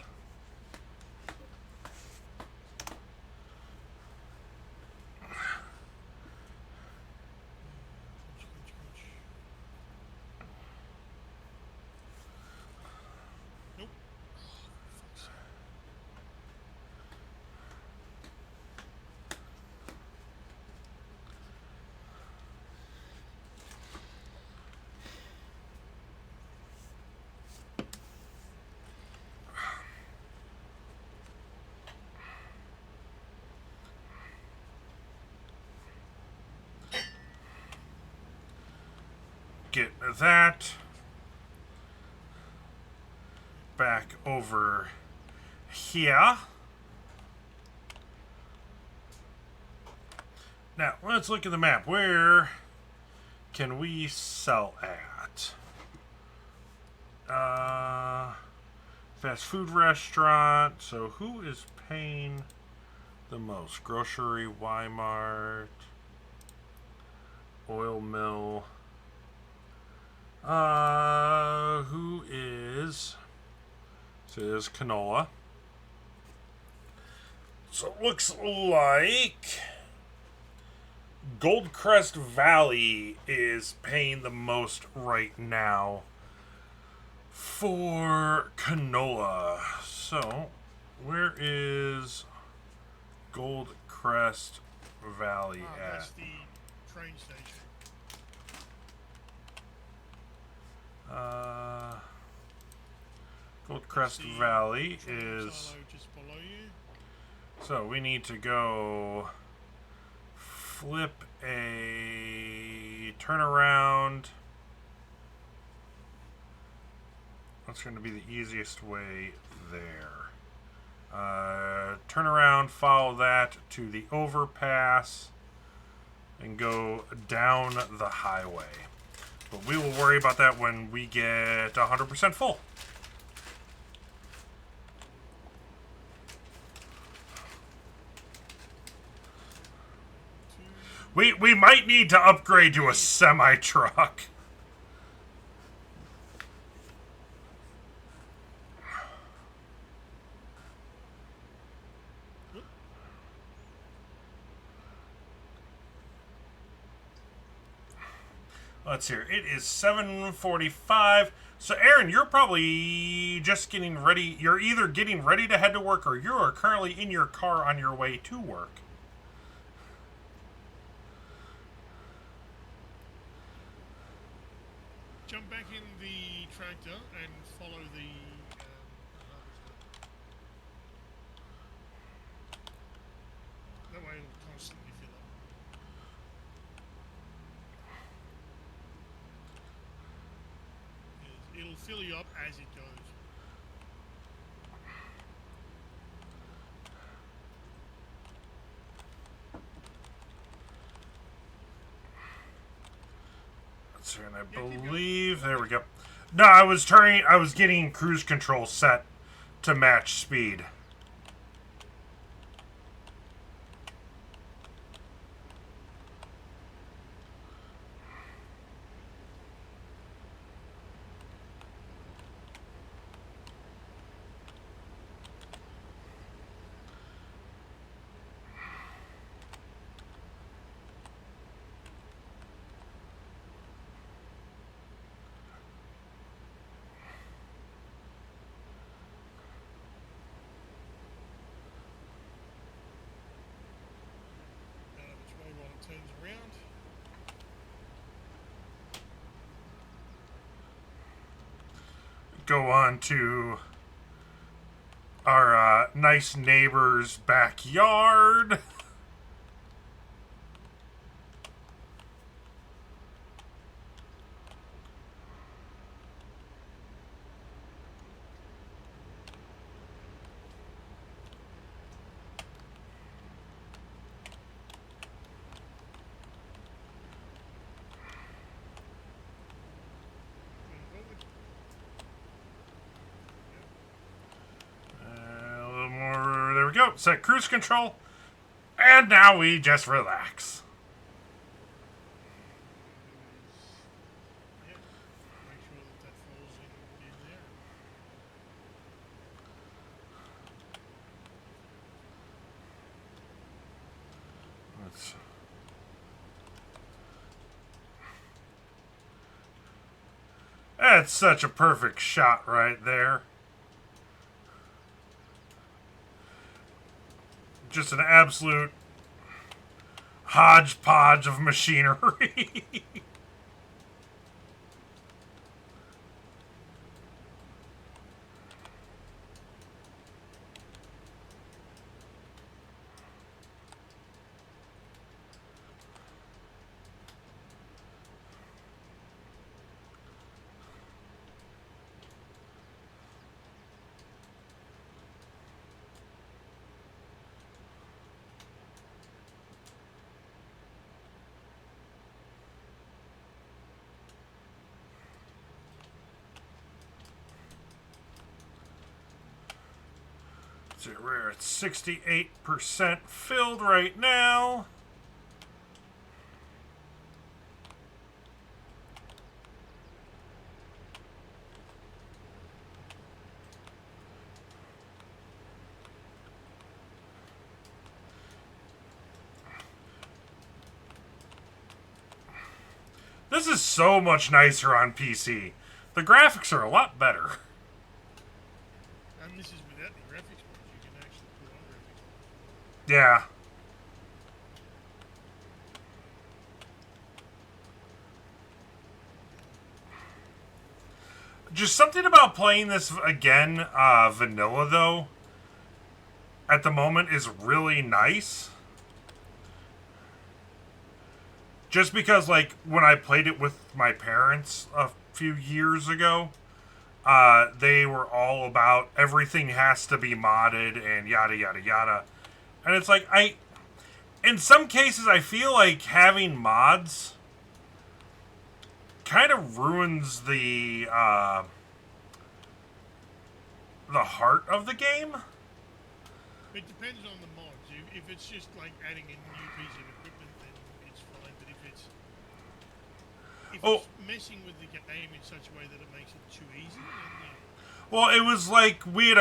Speaker 2: Nope.
Speaker 1: Get that back over here. Now, let's look at the map. Where can we sell at? Fast food restaurant. So who is paying the most? Grocery, Walmart, oil mill. Who is... So there's canola. So it looks like Goldcrest Valley is paying the most right now for canola. So, where is Goldcrest Valley at?
Speaker 2: That's the train station.
Speaker 1: Goldcrest
Speaker 2: The
Speaker 1: Valley
Speaker 2: train
Speaker 1: is...
Speaker 2: silo just below you.
Speaker 1: So we need to go flip a turnaround. That's going to be the easiest way there. Turn around, follow that to the overpass, and go down the highway. But we will worry about that when we get 100% full. We might need to upgrade to a semi-truck. Let's see. It is 7:45. So, Aaron, you're probably just getting ready. You're either getting ready to head to work or you are currently in your car on your way to work.
Speaker 2: Jump back in the tractor and follow the harvester. That way it'll constantly fill up. It'll fill you up as it goes.
Speaker 1: So, and I believe there we go. No, I was getting cruise control set to match speed.
Speaker 2: Which way while it turns around.
Speaker 1: Go on to our nice neighbor's backyard. A little more. There we go. Set cruise control. And now we just relax.
Speaker 2: Yeah. Make sure that falls in there.
Speaker 1: Let's. That's such a perfect shot right there. Just an absolute hodgepodge of machinery. So we're at 68% filled right now. This is so much nicer on PC. The graphics are a lot better.
Speaker 2: And this is without the graphics mods. You can actually put on graphics mods.
Speaker 1: Yeah. Just something about playing this again, vanilla though, at the moment is really nice. Just because, like, when I played it with my parents a few years ago, they were all about everything has to be modded and yada yada yada. And it's like, in some cases, I feel like having mods kind of ruins the heart of the game.
Speaker 2: It depends on the mods. If it's just like adding a new piece of equipment, then it's fine. But if it's messing with the game in such a way that it makes it too easy, then yeah.
Speaker 1: Well, it was like we had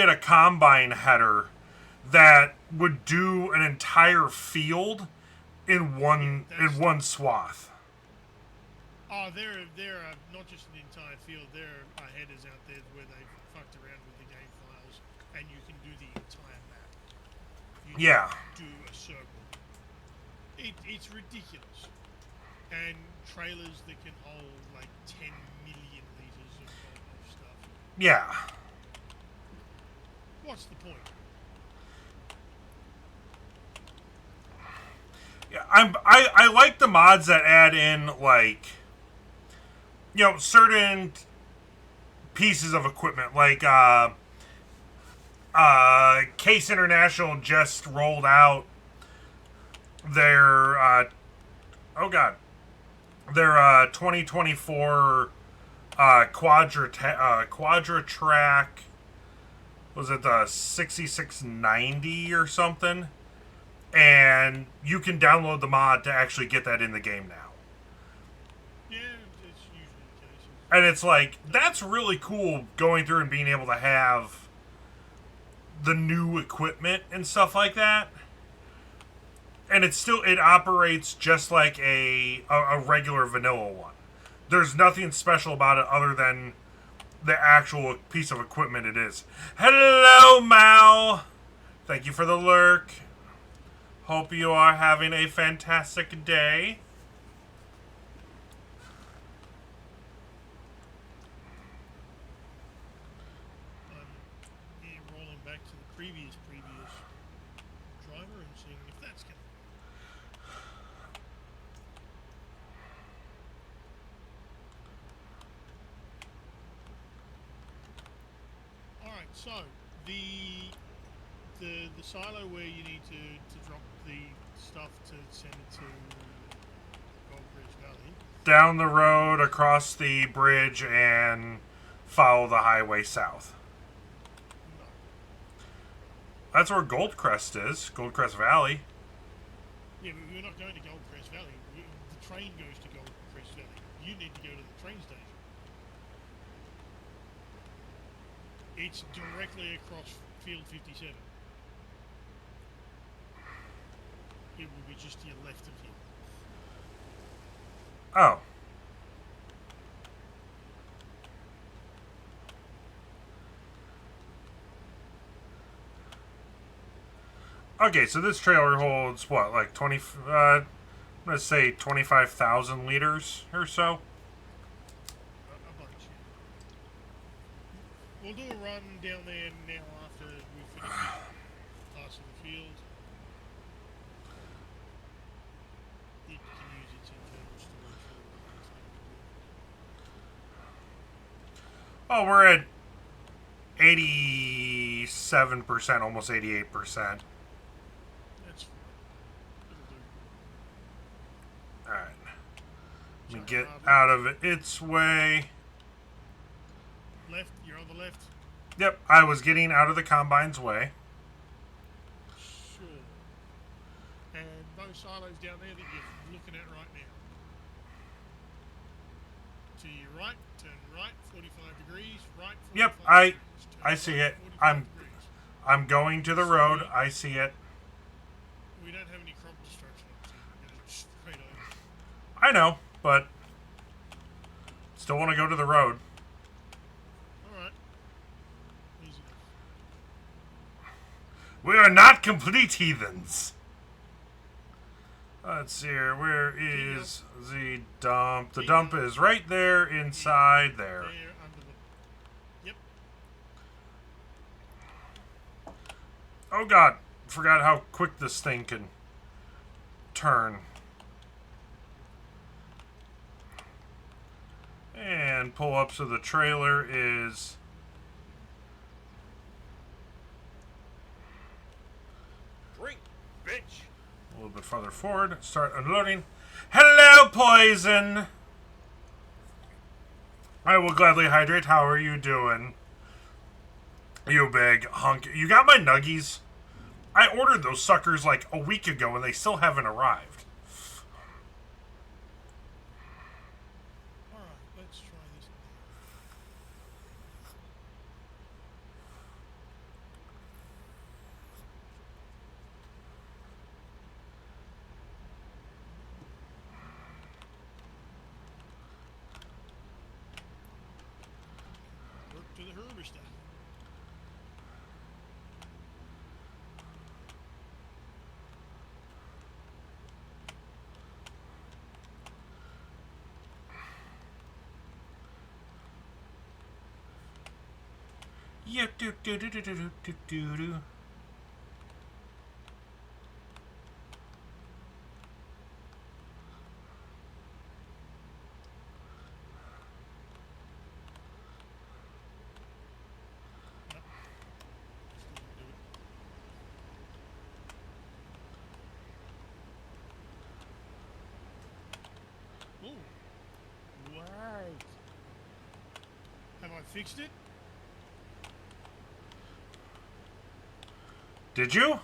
Speaker 1: a combine header that would do an entire field in one swath.
Speaker 2: Oh, there are not just an entire field. There are headers out there where they've fucked around with the game files, and you can do the entire map. You
Speaker 1: Yeah.
Speaker 2: do a circle. It's ridiculous. And trailers that can hold like 10 million liters of stuff.
Speaker 1: Yeah.
Speaker 2: What's the point?
Speaker 1: Yeah, I like the mods that add in, like, certain pieces of equipment, like Case International just rolled out their oh god, their 2024 Quadra Track. Was it the 6690 or something? And you can download the mod to actually get that in the game now.
Speaker 2: Yeah, it's usually the case.
Speaker 1: And it's like, that's really cool, going through and being able to have the new equipment and stuff like that. And it operates just like a regular vanilla one. There's nothing special about it other than the actual piece of equipment it is. Hello, Mao! Thank you for the lurk. Hope you are having a fantastic day.
Speaker 2: I'm rolling back to the previous driver and seeing if that's going to work. Alright, so the silo where you need to drop the stuff to send it to Gold Bridge Valley.
Speaker 1: Down the road, across the bridge, and follow the highway south.
Speaker 2: No.
Speaker 1: That's where Goldcrest is. Goldcrest Valley.
Speaker 2: Yeah, but we're not going to Goldcrest Valley. The train goes to Goldcrest Valley. You need to go to the train station. It's directly across Field 57. It will be just to your left of you.
Speaker 1: Oh. Okay, so this trailer holds, what, like 20, I'm going to say 25,000 liters or so?
Speaker 2: A bunch. We'll do a run down there now after we finish passing the field. It can use its internal storage for
Speaker 1: Oh, we're at 87%, almost 88%.
Speaker 2: That's fine. It'll do.
Speaker 1: Alright. Let me get out of its way.
Speaker 2: Left, you're on the left.
Speaker 1: Yep, I was getting out of the combine's way.
Speaker 2: Sure. And those silos down there that you're looking at right now. To your right, turn right, 45 degrees, right, 45
Speaker 1: Yep,
Speaker 2: degrees, turn
Speaker 1: I see
Speaker 2: right,
Speaker 1: it.
Speaker 2: 45 degrees.
Speaker 1: I'm going to the road. I see it.
Speaker 2: We don't have any crop destruction on, so we're going straight over.
Speaker 1: I know, but still want to go to the road.
Speaker 2: Alright. Easy enough.
Speaker 1: We are not complete heathens. Let's see here. Where is the dump? The dump is right there inside there.
Speaker 2: There, under the... Yep.
Speaker 1: Oh god. Forgot how quick this thing can turn. And pull up so the trailer is...
Speaker 3: Drink, bitch.
Speaker 1: a little bit farther forward. Start unloading. Hello, Poison! I will gladly hydrate. How are you doing? You big hunk. You got my nuggies? I ordered those suckers like a week ago and they still haven't arrived.
Speaker 2: Alright, let's try this. Restart.
Speaker 1: Yeah, do do do do do do do do.
Speaker 2: Nope. Still didn't do it. Ooh. Wow. Have I fixed it?
Speaker 1: Did you?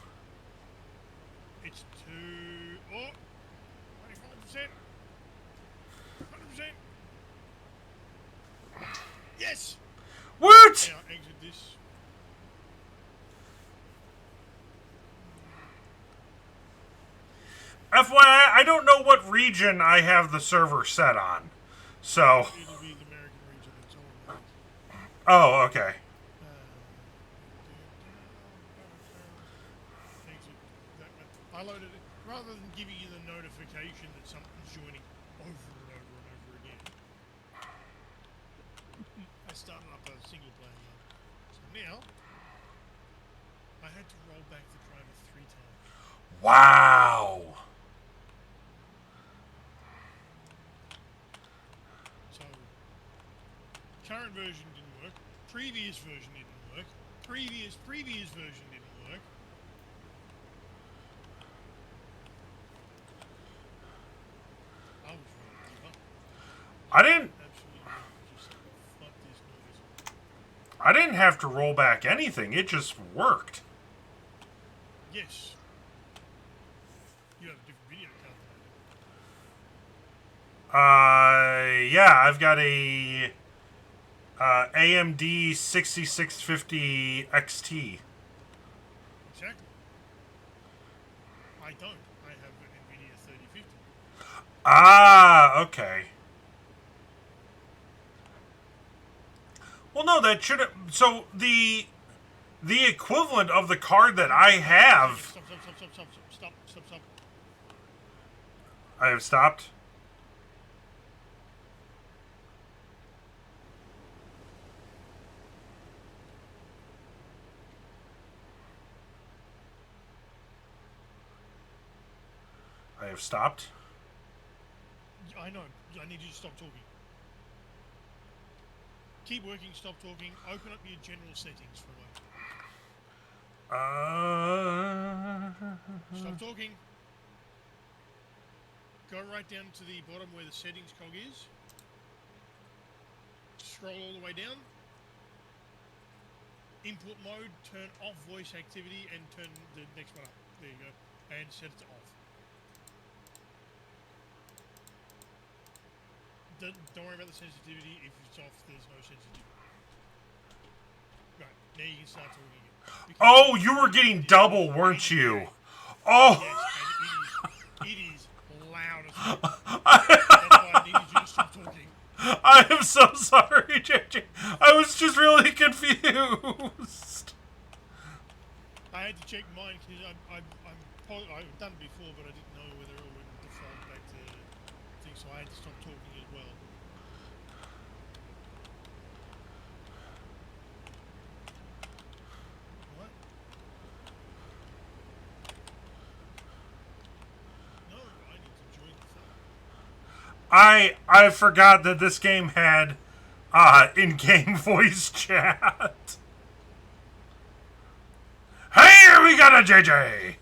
Speaker 2: It's too... Oh! 25%! 100%! Yes!
Speaker 1: What?
Speaker 2: Now exit this.
Speaker 1: FYI, I don't know what region I have the server set on. So,
Speaker 2: It'll be the American region that's on that.
Speaker 1: oh, okay.
Speaker 2: Exit that one. I loaded it rather than giving you the notification that something's joining over and over and over again. I started up a single player game. So now I had to roll back the driver 3 times.
Speaker 1: Wow.
Speaker 2: So current version didn't work. Previous version didn't work. Previous version didn't work. I was ready to give up.
Speaker 1: I didn't
Speaker 2: Absolutely just like, fuck this noise.
Speaker 1: I didn't have to roll back anything. It just worked.
Speaker 2: Yes. You have a different video card than I do.
Speaker 1: Yeah, I've got a AMD 6650 XT.
Speaker 2: Exactly. I don't. I have an NVIDIA 3050.
Speaker 1: Ah, okay. Well, no, that should have. So the equivalent of the card that I have.
Speaker 2: Stop.
Speaker 1: I have stopped. I have stopped.
Speaker 2: I know. I need you to stop talking. Keep working, stop talking. Open up your general settings for a moment. Stop talking. Go right down to the bottom where the settings cog is. Scroll all the way down. Input mode, turn off voice activity and turn the next one up. There you go. And set it to off. Don't worry about the sensitivity. If it's off, there's no sensitivity. Right, now you can start talking again. Because
Speaker 1: Oh, you were getting double, weren't you? Oh.
Speaker 2: yes, and it is loud as fuck. That's why I needed you to stop talking.
Speaker 1: I am so sorry, JJ. I was just really confused.
Speaker 2: I had to check mine because I've done it before, but I didn't know whether it would default back to things, so I had to stop talking as well. What? No, I need to join the phone.
Speaker 1: I forgot that this game had in-game voice chat. Hey, we got a JJ.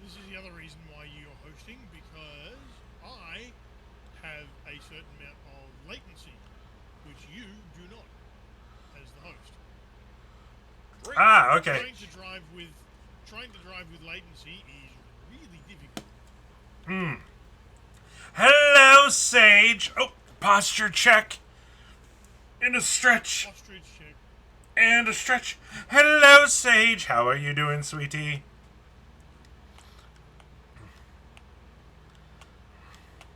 Speaker 2: This is the other reason why you're hosting, because I have a certain amount of latency, which you do not, as the host.
Speaker 1: Ah, okay.
Speaker 2: Trying to drive with latency is really difficult.
Speaker 1: Hello, Sage. Oh, posture check. And a stretch.
Speaker 2: Ostrich check.
Speaker 1: And a stretch. Hello, Sage. How are you doing, sweetie?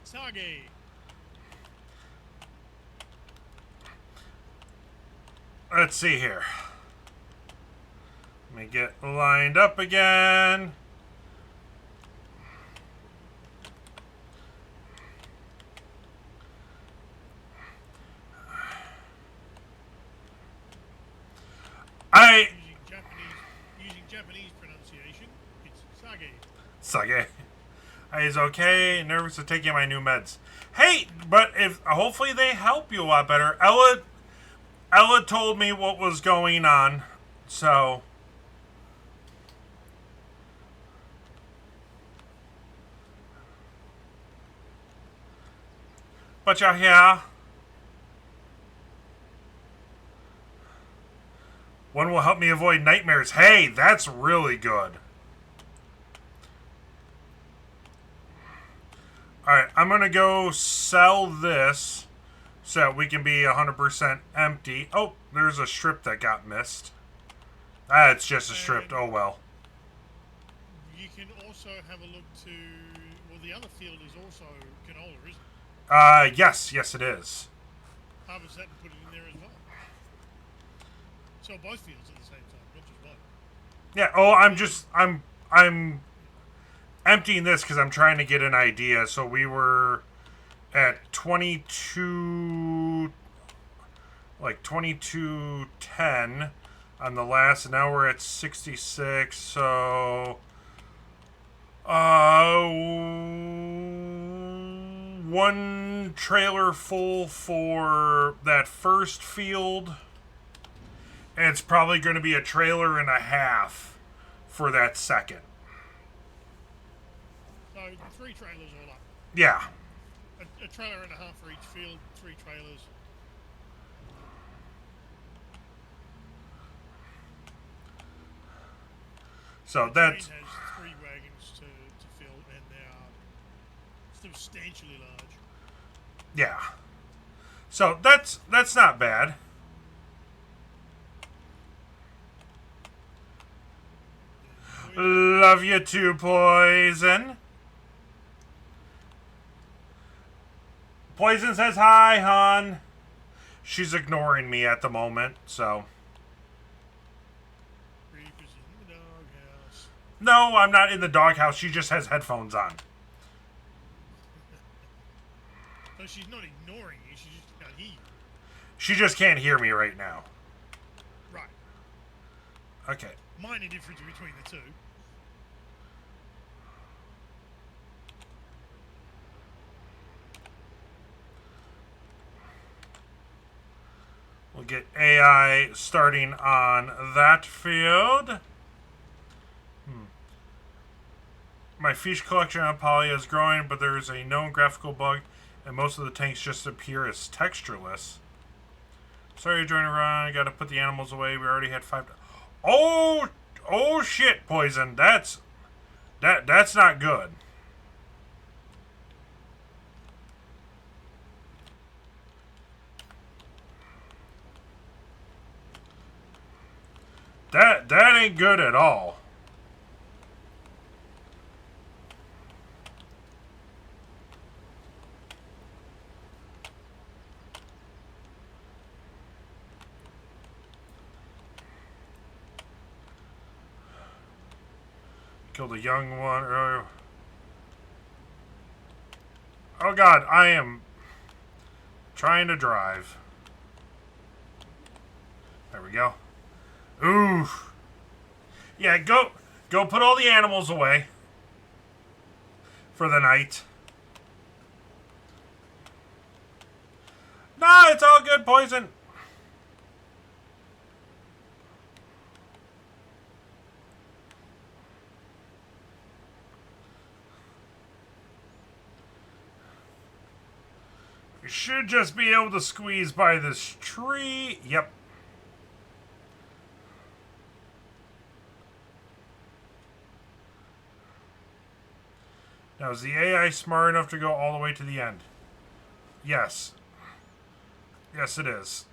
Speaker 2: Sage.
Speaker 1: Let's see here. Let me get lined up again.
Speaker 2: Using Japanese pronunciation, it's Sage.
Speaker 1: Sage. He's okay. Nervous to taking my new meds. Hey, but if hopefully they help you a lot better. Ella told me what was going on, so. But you're here. One will help me avoid nightmares. Hey, that's really good. Alright, I'm going to go sell this so that we can be 100% empty. Oh, there's a strip that got missed. Ah, it's just a strip. Oh, well.
Speaker 2: You can also have a look to... Well, the other field is also canola, isn't it?
Speaker 1: Yes it is.
Speaker 2: Harvest that and put it in there as well. Sell both fields at the same time, not just one.
Speaker 1: Yeah, I'm emptying this because I'm trying to get an idea. So we were at 22, like 2210 on the last, and now we're at 66. So, one trailer full for that first field, and it's probably going to be a trailer and a half for that second.
Speaker 2: So 3 trailers all up.
Speaker 1: Yeah.
Speaker 2: A trailer and a half for each field, 3 trailers.
Speaker 1: So
Speaker 2: The
Speaker 1: that's...
Speaker 2: train has 3 wagons to fill, and they are substantially large.
Speaker 1: Yeah. So that's not bad. Love you too, Poison. Poison says hi, hon. She's ignoring me at the moment, so...
Speaker 2: Creepers in the doghouse.
Speaker 1: No, I'm not in the doghouse. She just has headphones on.
Speaker 2: So she's not ignoring you, she just can't hear you.
Speaker 1: She just can't hear me right now.
Speaker 2: Right.
Speaker 1: Okay.
Speaker 2: Minor difference between the two.
Speaker 1: We'll get AI starting on that field. My fish collection on Poly is growing, but there is a known graphical bug, and most of the tanks just appear as textureless. Sorry to join a run. I gotta put the animals away. We already had 5. Oh shit, Poison. That's not good. That ain't good at all. Killed a young one earlier. Oh god, I am trying to drive. There we go. Ooh. Yeah, go put all the animals away for the night. Nah, it's all good, Poison. You should just be able to squeeze by this tree. Yep. Now, is the AI smart enough to go all the way to the end? Yes. Yes, it is.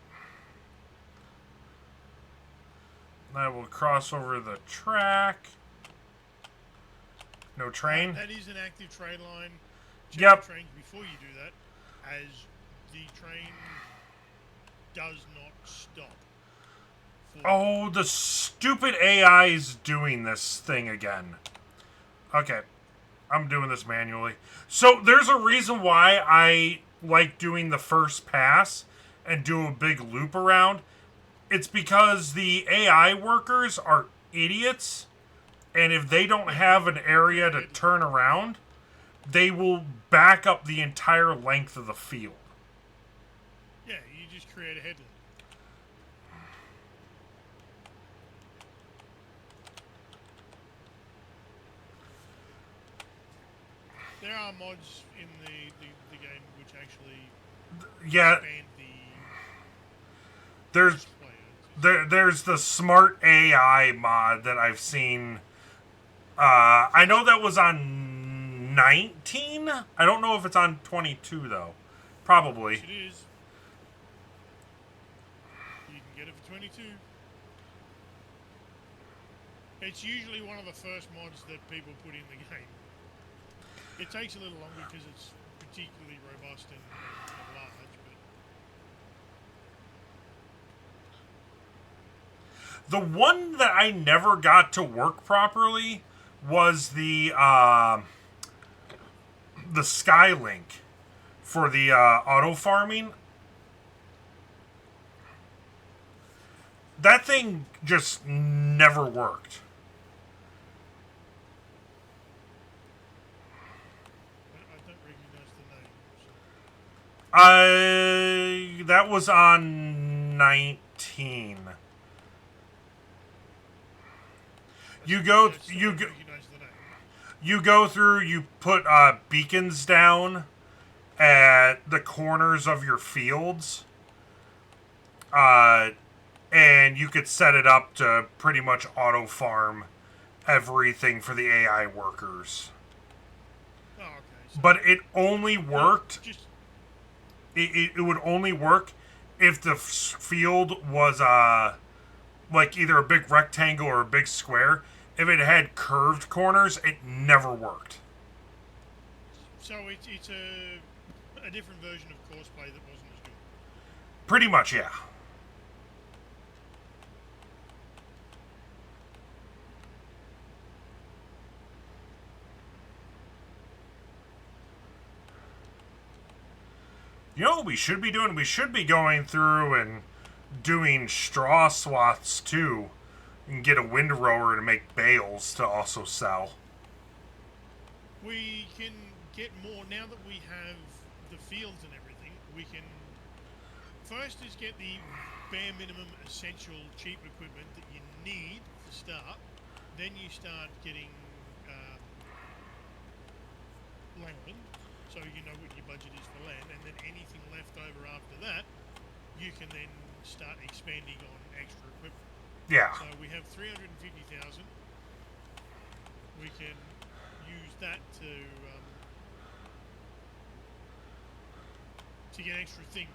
Speaker 1: I will cross over the track. No train.
Speaker 2: That is an active train line. Check
Speaker 1: Yep.
Speaker 2: the trains before you do that, as the train does not stop.
Speaker 1: Oh, the stupid AI is doing this thing again. Okay. I'm doing this manually. So there's a reason why I like doing the first pass and do a big loop around. It's because the AI workers are idiots, and if they don't have an area to turn around, they will back up the entire length of the field.
Speaker 2: Yeah, you just create a headland. There are mods in the game which actually
Speaker 1: Yeah,
Speaker 2: expand the
Speaker 1: there's
Speaker 2: player.
Speaker 1: there's the smart AI mod that I've seen. I know that was on 19. I don't know if it's on 22 though. Probably.
Speaker 2: It is. You can get it for 22. It's usually one of the first mods that people put in the game. It takes a little longer because it's particularly robust and large, but
Speaker 1: The one that I never got to work properly was the Skylink for the auto farming. That thing just never worked.
Speaker 2: I don't recognize the name. So.
Speaker 1: That was on 19. You go
Speaker 2: I still
Speaker 1: you
Speaker 2: don't
Speaker 1: go
Speaker 2: recognize the name.
Speaker 1: you go through. You put beacons down at the corners of your fields. And you could set it up to pretty much auto farm everything for the AI workers.
Speaker 2: Oh, okay. So
Speaker 1: But it only worked.
Speaker 2: just
Speaker 1: It would only work if the field was like either a big rectangle or a big square. If it had curved corners, it never worked.
Speaker 2: so it's a different version of Courseplay that wasn't as good.
Speaker 1: Pretty much, yeah. You know what we should be doing? We should be going through and doing straw swaths too. You can get a windrower to make bales to also sell.
Speaker 2: We can get more now that we have the fields and everything. We can first is get the bare minimum essential cheap equipment that you need to start. Then you start getting land, so you know what your budget is for land, and then anything left over after that, you can then start expanding on extra equipment.
Speaker 1: Yeah.
Speaker 2: So we have 350,000. We can use that to get extra things.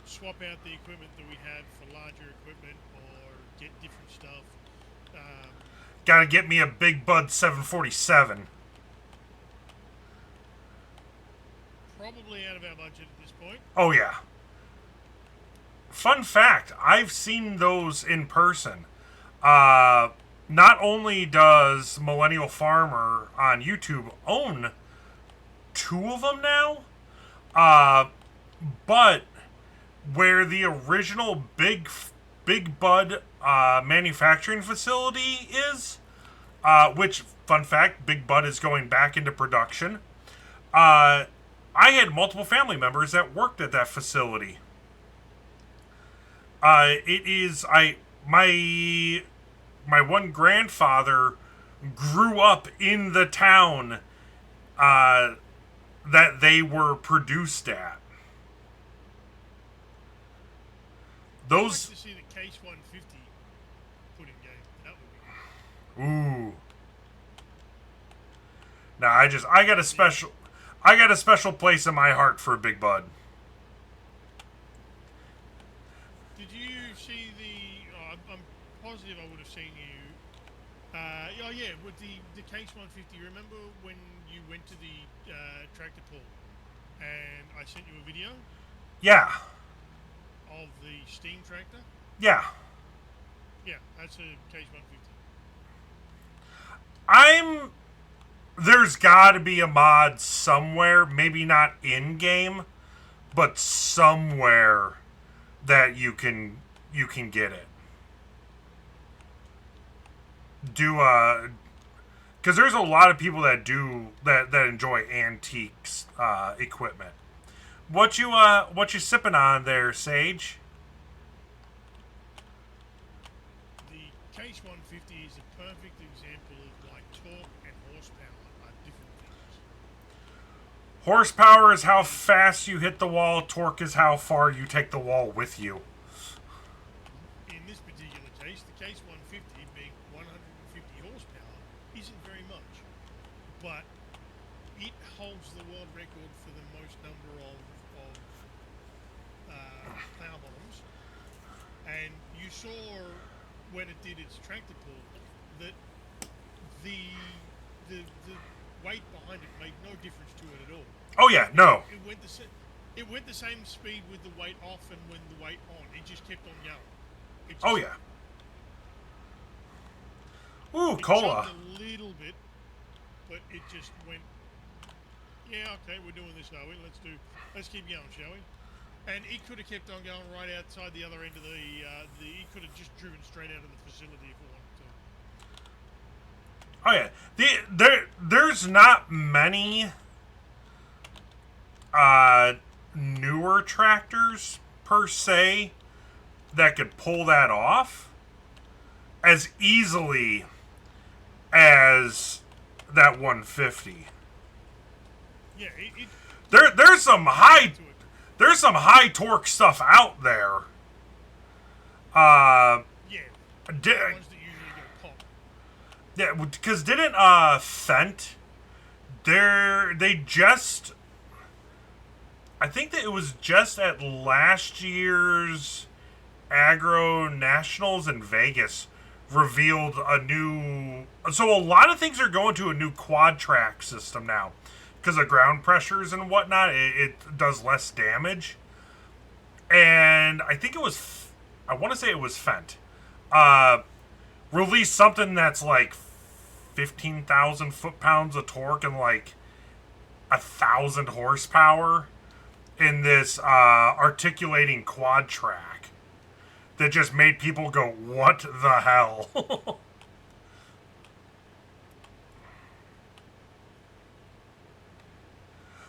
Speaker 2: Swap out the equipment that we have for larger equipment, or get different stuff.
Speaker 1: Gotta get me a Big Bud 747.
Speaker 2: Probably out of our budget at this point.
Speaker 1: Oh, yeah. Fun fact, I've seen those in person. Not only does Millennial Farmer on YouTube own 2 of them now, but where the original Big Bud manufacturing facility is, which, fun fact, Big Bud is going back into production. I had multiple family members that worked at that facility. My one grandfather grew up in the town that they were produced at.
Speaker 2: I'd
Speaker 1: Those,
Speaker 2: like to see the Case 150 put in game. That would be good.
Speaker 1: ooh. Nah, I got a special place in my heart for Big Bud.
Speaker 2: Did you see the? I'm positive I would have seen you. Oh yeah, with the Case 150. Remember when you went to the tractor pull, and I sent you a video
Speaker 1: Yeah.
Speaker 2: of the steam tractor?
Speaker 1: Yeah.
Speaker 2: Yeah, that's a Case 150.
Speaker 1: There's gotta be a mod somewhere, maybe not in game, but somewhere that you can get it. Do because there's a lot of people that that enjoy antiques equipment. What you sipping on there, Sage?
Speaker 2: The Case 150 is a perfect example of why torque and horsepower are different things.
Speaker 1: Horsepower is how fast you hit the wall. Torque is how far you take the wall with you.
Speaker 2: In this particular case, the Case 150 being 150 horsepower isn't very much, but it holds the world record for the most number of plow bottoms. And you saw when it did its tractor pull that the weight behind it made no difference to it at all.
Speaker 1: Oh yeah, no.
Speaker 2: It went the same speed with the weight off and when the weight on. It just kept on going.
Speaker 1: Oh yeah. Ooh,
Speaker 2: it
Speaker 1: cola.
Speaker 2: jumped a little bit, but it just went. Yeah, okay, we're doing this, are we? Let's keep going, shall we? And it could have kept on going right outside the other end of it could have just driven straight out of the facility if it wanted to.
Speaker 1: Oh yeah. There's not many newer tractors per se that could pull that off as easily as that 150.
Speaker 2: Yeah,
Speaker 1: There's some high torque stuff out there.
Speaker 2: Yeah, the ones that usually go pop.
Speaker 1: Yeah, because didn't Fent? They just, I think that it was just at last year's Agro Nationals in Vegas revealed a new. So a lot of things are going to a new quad track system now because of ground pressures and whatnot. It does less damage, and I think it was. I want to say it was Fent. Released something that's like 15,000 foot-pounds of torque and like 1,000 horsepower in this articulating quad track that just made people go, what the hell?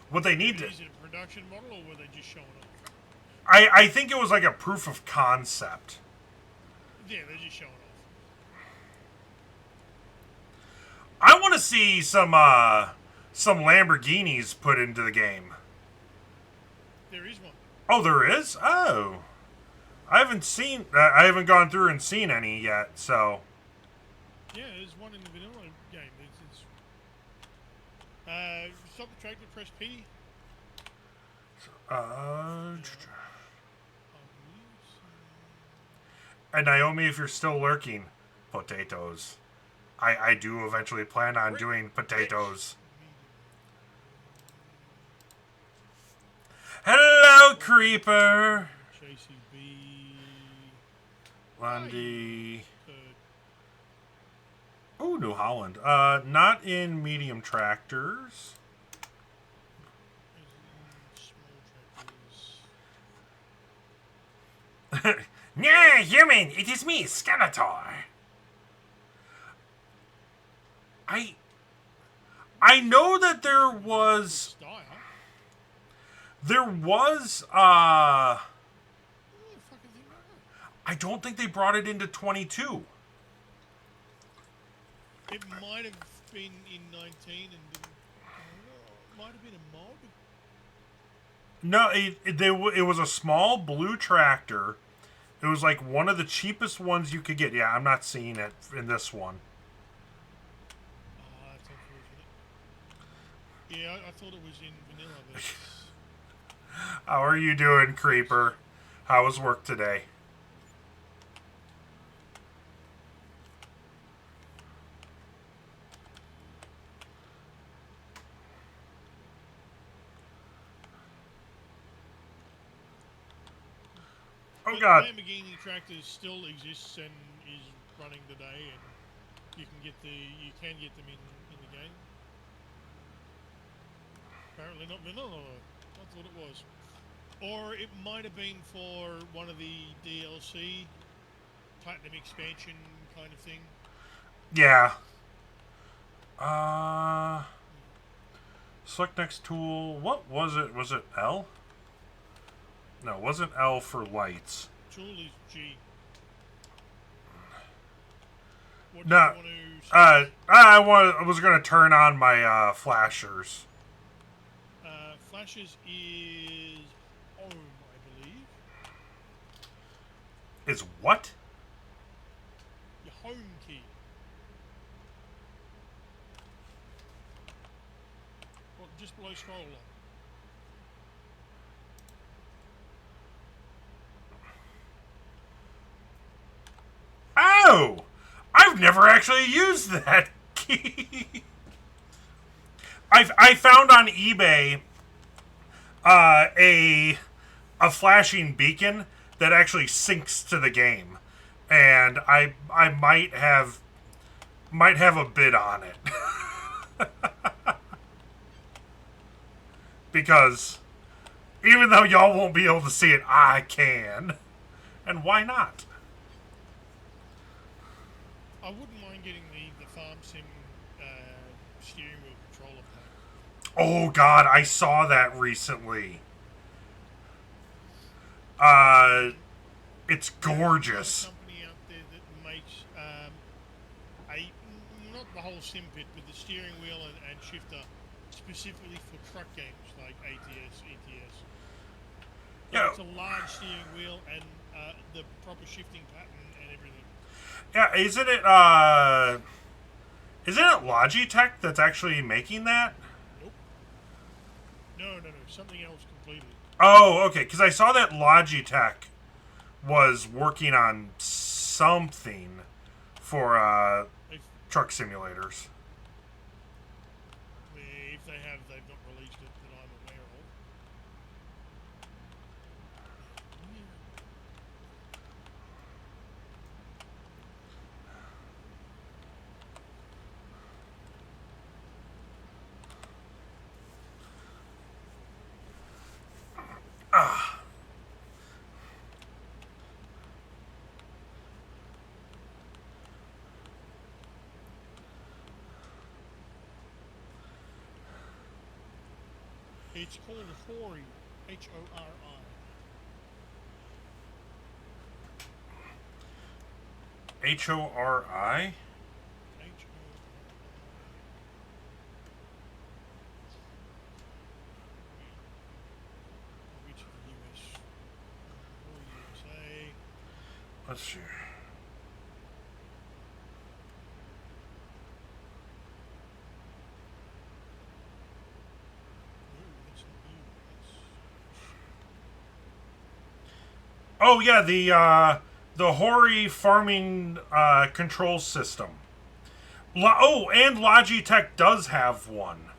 Speaker 1: What they need to...
Speaker 2: Is it a production model or were they just showing off?
Speaker 1: I think it was like a proof of concept.
Speaker 2: Yeah, they're just showing off.
Speaker 1: I want to see some Lamborghinis put into the game.
Speaker 2: There is one.
Speaker 1: Oh, there is? Oh. I haven't gone through and seen any yet, so.
Speaker 2: Yeah, there's one in the vanilla game. Stop the tractor, press P.
Speaker 1: And Naomi, if you're still lurking, potatoes. I do eventually plan on doing potatoes. Hello, Creeper.
Speaker 2: Chasey B.
Speaker 1: Lundy. Oh, New Holland. Not in medium tractors.
Speaker 2: Small tractors.
Speaker 1: Yeah, human, it is me, Skeletor. I know that there was I don't think they brought it into 22.
Speaker 2: It might have been in 19 and might have been a mod.
Speaker 1: No, it was a small blue tractor. It was like one of the cheapest ones you could get. Yeah, I'm not seeing it in this one.
Speaker 2: That's unfortunate. Yeah, I thought it was in vanilla, but
Speaker 1: How are you doing, Creeper? How was work today? Oh
Speaker 2: But
Speaker 1: god.
Speaker 2: Lamborghini Tractors still exists and is running today, and you can get them in the game. Apparently not vanilla. I thought it was, or it might have been for one of the DLC Platinum expansion kind of thing.
Speaker 1: Yeah. Select next tool. What was it? Was it L? No, it wasn't L for lights.
Speaker 2: Tool is G. What do
Speaker 1: No.
Speaker 2: you want to select?
Speaker 1: I was gonna turn on my flashers.
Speaker 2: Flashes is home, I believe.
Speaker 1: Is what?
Speaker 2: Your home key. Well, just below scroll line.
Speaker 1: Oh! I've never actually used that key. I found on eBay a flashing beacon that actually syncs to the game, and I might have a bid on it. Because even though y'all won't be able to see it, I can. And why not?
Speaker 2: I wouldn't mind getting the Farm Sim steering wheel controller pack.
Speaker 1: Oh god, I saw that recently. It's gorgeous.
Speaker 2: There's a company out there that makes not the whole sim pit, but the steering wheel and shifter specifically for truck games like ATS, ETS.
Speaker 1: Yeah.
Speaker 2: It's a large steering wheel and the proper shifting pattern and everything.
Speaker 1: Yeah, isn't it Logitech that's actually making that?
Speaker 2: Nope. No. Something else completely.
Speaker 1: Oh, okay, because I saw that Logitech was working on something for truck simulators.
Speaker 2: If they have, they've not released it that I'm aware of. It's called Hori, H-O-R-I.
Speaker 1: HORI?
Speaker 2: Which of the US? Or USA?
Speaker 1: Let's see.
Speaker 2: No, that's not you.
Speaker 1: Oh yeah, the Hori farming control system. And Logitech does have one.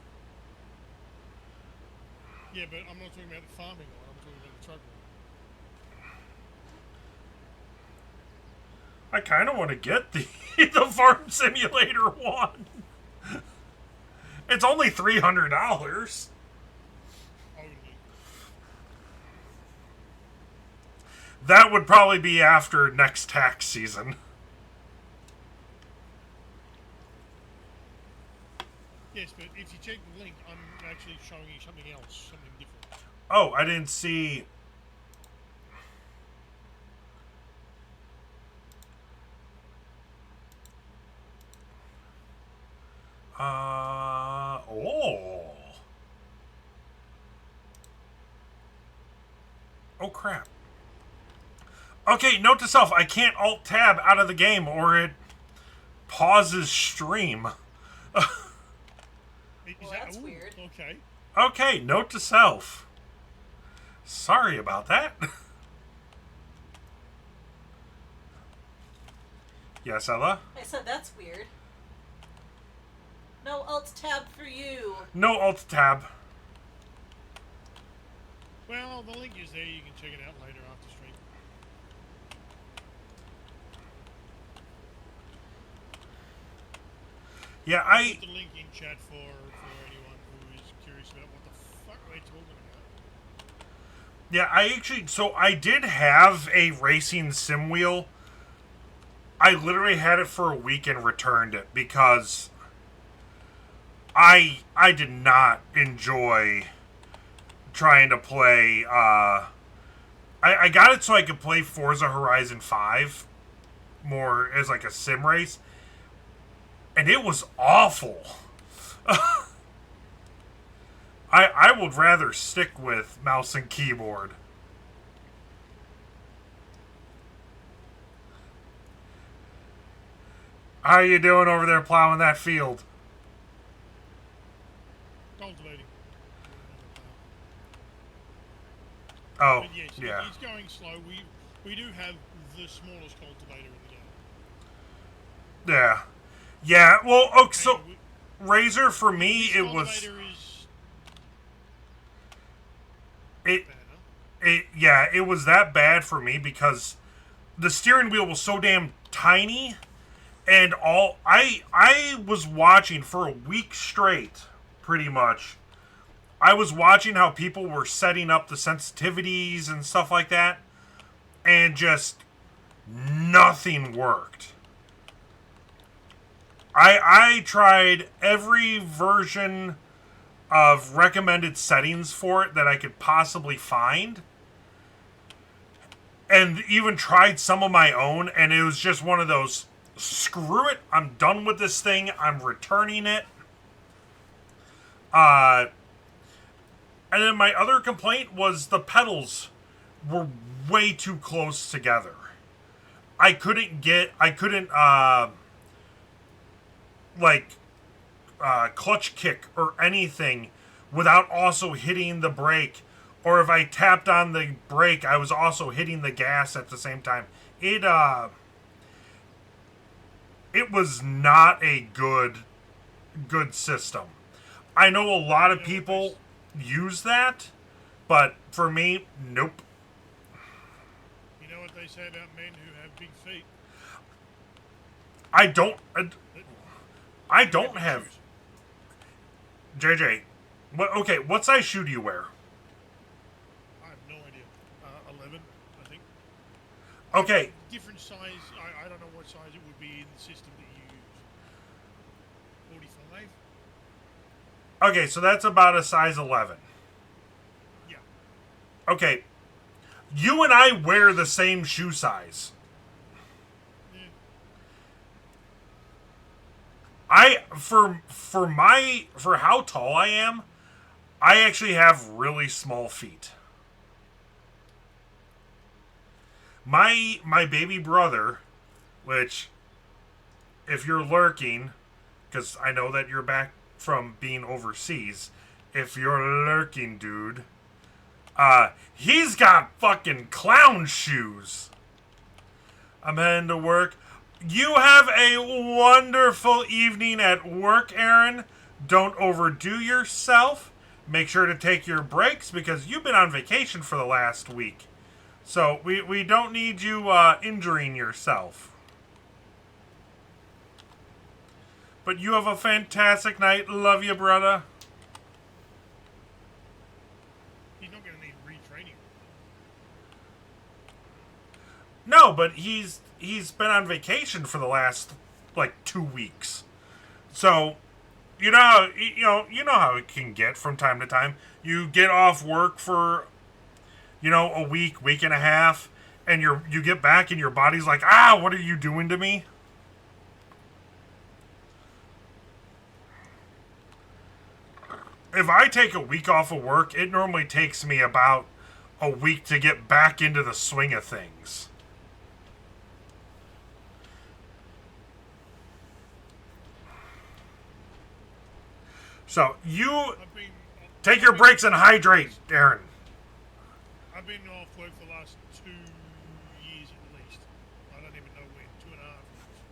Speaker 2: Yeah, but I'm not talking about the farming one. I'm talking about the truck one.
Speaker 1: I kind of want to get the the farm simulator one. It's only $300.
Speaker 2: Only.
Speaker 1: That would probably be after next tax season.
Speaker 2: Yes, but if you check the link, I'm actually showing you something else, something different.
Speaker 1: Oh, I didn't see. Oh. Oh, crap. Okay, note to self, I can't Alt-Tab out of the game or it pauses stream.
Speaker 2: Is
Speaker 4: Well,
Speaker 2: that
Speaker 4: that's
Speaker 2: ooh,
Speaker 4: weird.
Speaker 2: Okay.
Speaker 1: Okay, note to self. Sorry about that. Yes, Ella?
Speaker 4: I said that's weird. No alt tab for you.
Speaker 1: No Alt-Tab.
Speaker 2: Well, the link is there. You can check it out later after stream.
Speaker 1: Yeah,
Speaker 2: I'll
Speaker 1: I
Speaker 2: put the link in chat for anyone who is curious about what the fuck we're talking about.
Speaker 1: yeah, I actually so I did have a racing sim wheel. I literally had it for a week and returned it because I did not enjoy trying to play I got it so I could play Forza Horizon 5 more as like a sim race, and it was awful. I would rather stick with mouse and keyboard. How you doing over there plowing that field?
Speaker 2: Cultivating.
Speaker 1: Oh,
Speaker 2: But yes,
Speaker 1: yeah.
Speaker 2: it's going slow. We do have the smallest cultivator in the game.
Speaker 1: Yeah. Yeah, well, okay, so
Speaker 2: And
Speaker 1: Razor for me
Speaker 2: this
Speaker 1: it was
Speaker 2: cultivator is
Speaker 1: it
Speaker 2: bad, huh?
Speaker 1: it was that bad for me because the steering wheel was so damn tiny, and all I was watching for a week straight pretty much. I was watching how people were setting up the sensitivities and stuff like that, and just nothing worked. I tried every version of recommended settings for it that I could possibly find, and even tried some of my own, and it was just one of those, screw it, I'm done with this thing, I'm returning it. And then my other complaint was the pedals were way too close together. I couldn't like clutch kick or anything without also hitting the brake, or if I tapped on the brake I was also hitting the gas at the same time. It was not a good system. I know a lot of people use that, but for me, nope.
Speaker 2: You know what they say about men who have big feet?
Speaker 1: I don't
Speaker 2: That
Speaker 1: I
Speaker 2: they
Speaker 1: don't
Speaker 2: big
Speaker 1: have
Speaker 2: shoes.
Speaker 1: JJ. What? Okay, what size shoe do you wear?
Speaker 2: I have no idea. 11, I think.
Speaker 1: Okay,
Speaker 2: Different size. I don't know what size it would be in the system that you use. 45?
Speaker 1: okay, so that's about a size 11.
Speaker 2: Yeah.
Speaker 1: Okay, you and I wear the same shoe size.
Speaker 2: Yeah.
Speaker 1: I for how tall I am, I actually have really small feet. My baby brother, which if you're lurking, because I know that you're back from being overseas, if you're lurking, dude, he's got fucking clown shoes. I'm heading to work. You have a wonderful evening at work, Aaron. Don't overdo yourself. Make sure to take your breaks because you've been on vacation for the last week. So we don't need you injuring yourself. But you have a fantastic night. Love you, brother.
Speaker 2: He's not going to need retraining.
Speaker 1: No, but he's been on vacation for the last like 2 weeks. So you know how you know how it can get from time to time. You get off work for a week and a half, and you get back and your body's like, what are you doing to me? If I take a week off of work, it normally takes me about a week to get back into the swing of things. So you
Speaker 2: I've been
Speaker 1: take your breaks and hydrate, Aaron.
Speaker 2: I've been off work for the last 2 years at least. I don't even know when. 2.5 years.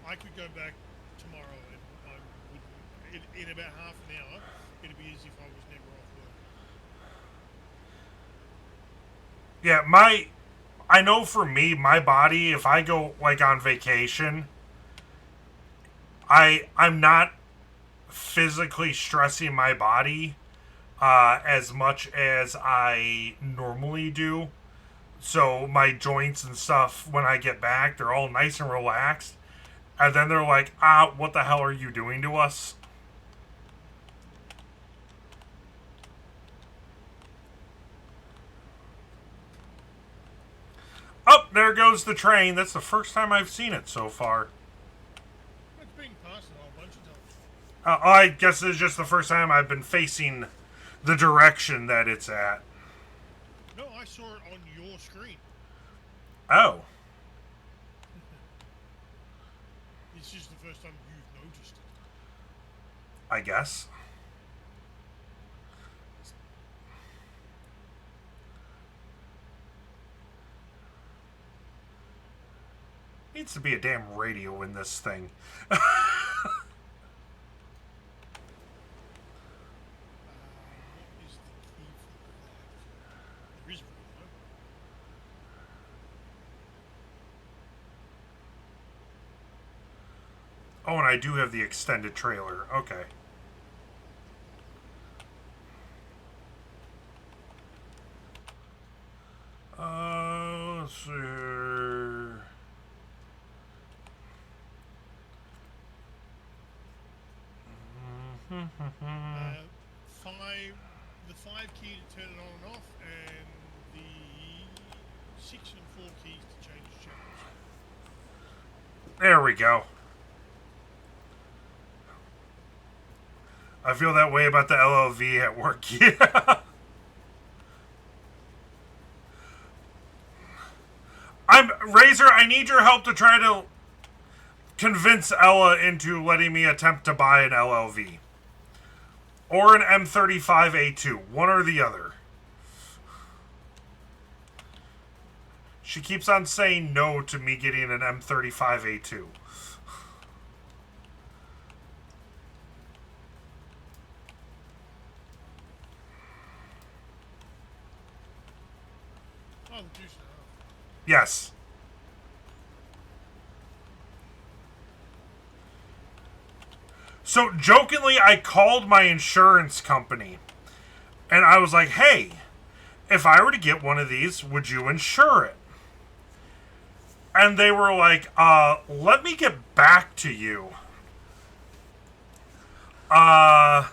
Speaker 2: I could go back tomorrow and I would, in about half an hour, it'd be as if I was never off work.
Speaker 1: Yeah, I know for me, my body, if I go like on vacation, I'm not physically stressing my body as much as I normally do. So my joints and stuff, when I get back, they're all nice and relaxed. And then they're like, what the hell are you doing to us? Oh, there goes the train. That's the first time I've seen it so far.
Speaker 2: It's been passed a whole bunch of times.
Speaker 1: I guess it's just the first time I've been facing the direction that it's at.
Speaker 2: No, I saw it on your screen.
Speaker 1: Oh.
Speaker 2: It's just the first time you've noticed it.
Speaker 1: I guess. Needs to be a damn radio in this thing.
Speaker 2: What is the key for that? There is one,
Speaker 1: Oh, and I do have the extended trailer. Okay. Let's see.
Speaker 2: the 5 key to turn it on and off, and the 6 and 4 keys to change channels.
Speaker 1: There we go. I feel that way about the LLV at work. Yeah. Razor, I need your help to try to convince Ella into letting me attempt to buy an LLV. Or an M35A2. One or the other. She keeps on saying no to me getting an M35A2.
Speaker 2: Oh, the juice now.
Speaker 1: Yes. So, jokingly, I called my insurance company. And I was like, hey, if I were to get one of these, would you insure it? And they were like, let me get back to you.
Speaker 2: There'll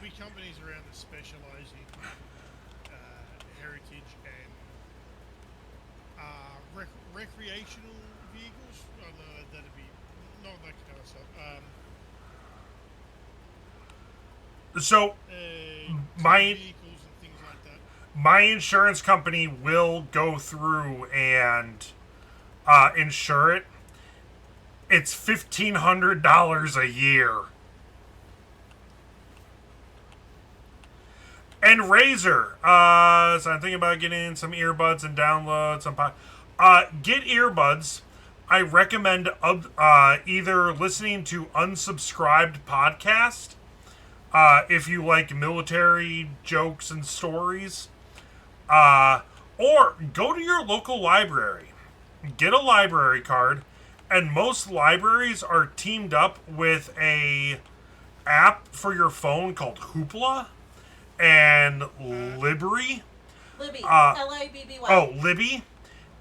Speaker 2: be companies around that specialise in heritage and recreational vehicles. Oh, no, that'd be not that kind of stuff.
Speaker 1: So, my
Speaker 2: vehicles and things like that.
Speaker 1: my insurance company will go through and insure it. It's $1,500 a year. And Razor, so I'm thinking about getting some earbuds and download some. Get earbuds. I recommend either listening to Unsubscribed podcast if you like military jokes and stories, or go to your local library. Get a library card, and most libraries are teamed up with a app for your phone called Hoopla and Libby.
Speaker 4: Libby.
Speaker 1: Uh,
Speaker 4: Libby.
Speaker 1: Oh, Libby.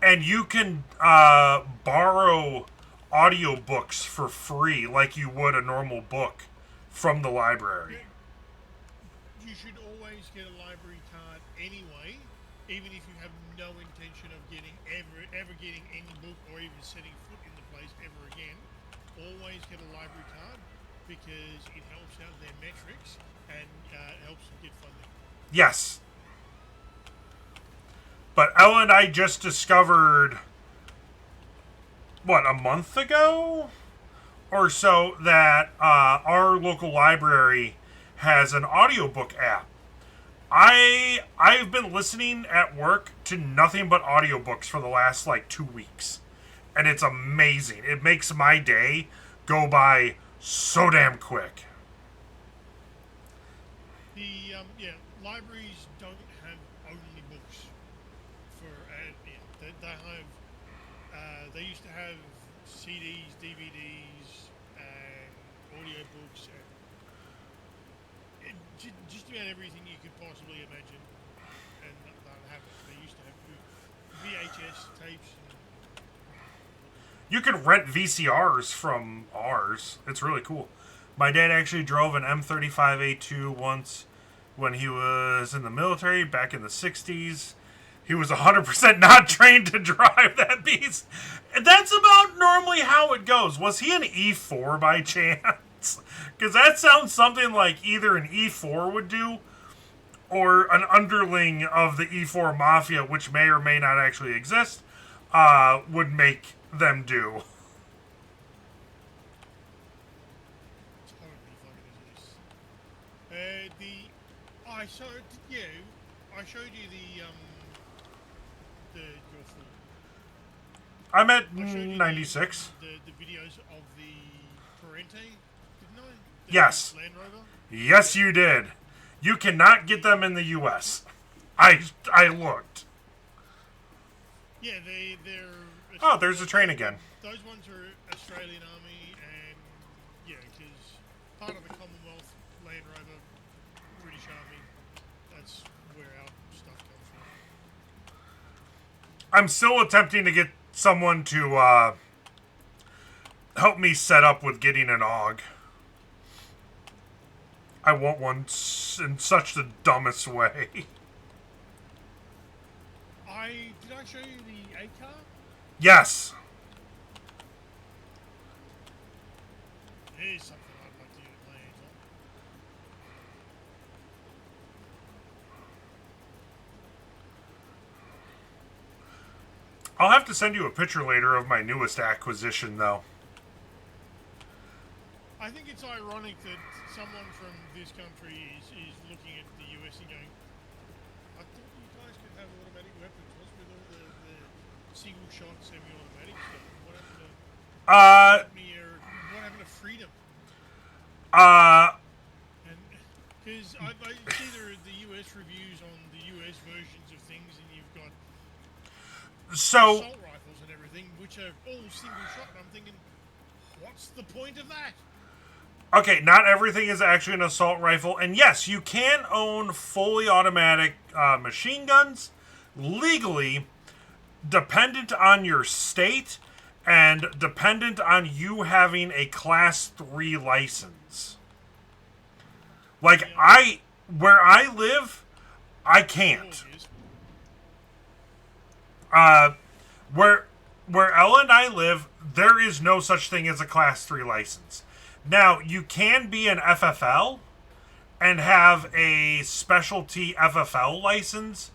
Speaker 1: And you can borrow audiobooks for free like you would a normal book from the library.
Speaker 2: You should always get a library card anyway, even if you have no intention of getting ever getting any book or even setting foot in the place ever again. Always get a library card because it helps out their metrics and it helps them get funding.
Speaker 1: Yes. But Ella and I just discovered, a month ago or so, that our local library has an audiobook app. I've been listening at work to nothing but audiobooks for the last 2 weeks. And it's amazing. It makes my day go by so damn quick.
Speaker 2: Libraries don't have only books for they have they used to have CDs, DVDs, books, and just about everything you could possibly imagine, and that happened. They used to have VHS tapes.
Speaker 1: You can rent VCRs from ours. It's really cool. My dad actually drove an M35A2 once when he was in the military back in the 60s. He was 100% not trained to drive that beast. And that's about normally how it goes. Was he an E4 by chance? Because that sounds something like either an E4 would do or an underling of the E4 Mafia, which may or may not actually exist, would make them do.
Speaker 2: Totally fucking is. I showed you your full.
Speaker 1: I'm at
Speaker 2: I showed you
Speaker 1: 96.
Speaker 2: the videos of the Parente, didn't I? The
Speaker 1: Yes.
Speaker 2: Land Rover.
Speaker 1: Yes, you did. You cannot get them in the U.S. I looked.
Speaker 2: Yeah, they're.
Speaker 1: Oh, there's the train again.
Speaker 2: Those ones are Australian Army, and yeah, because part of the Commonwealth, Land Rover, British Army. That's where our stuff comes from.
Speaker 1: I'm still attempting to get someone to help me set up with getting an AUG. I want one in such the dumbest way.
Speaker 2: Did I show you the A car?
Speaker 1: Yes.
Speaker 2: Here's something I'd like to get my hands on.
Speaker 1: I'll have to send you a picture later of my newest acquisition, though.
Speaker 2: I think it's ironic that someone from this country is looking at the US and going, I thought you guys could have automatic weapons. What's with all the single shot semi-automatic stuff? What happened to freedom? And because I see the US reviews on the US versions of things, and you've got
Speaker 1: So,
Speaker 2: assault rifles and everything, which are all single shot. And I'm thinking, what's the point of that?
Speaker 1: okay, not everything is actually an assault rifle. And yes, you can own fully automatic machine guns legally, dependent on your state and dependent on you having a Class 3 license. Like, where I live, I can't. Where Ella and I live, there is no such thing as a Class 3 license. Now, you can be an FFL and have a specialty FFL license.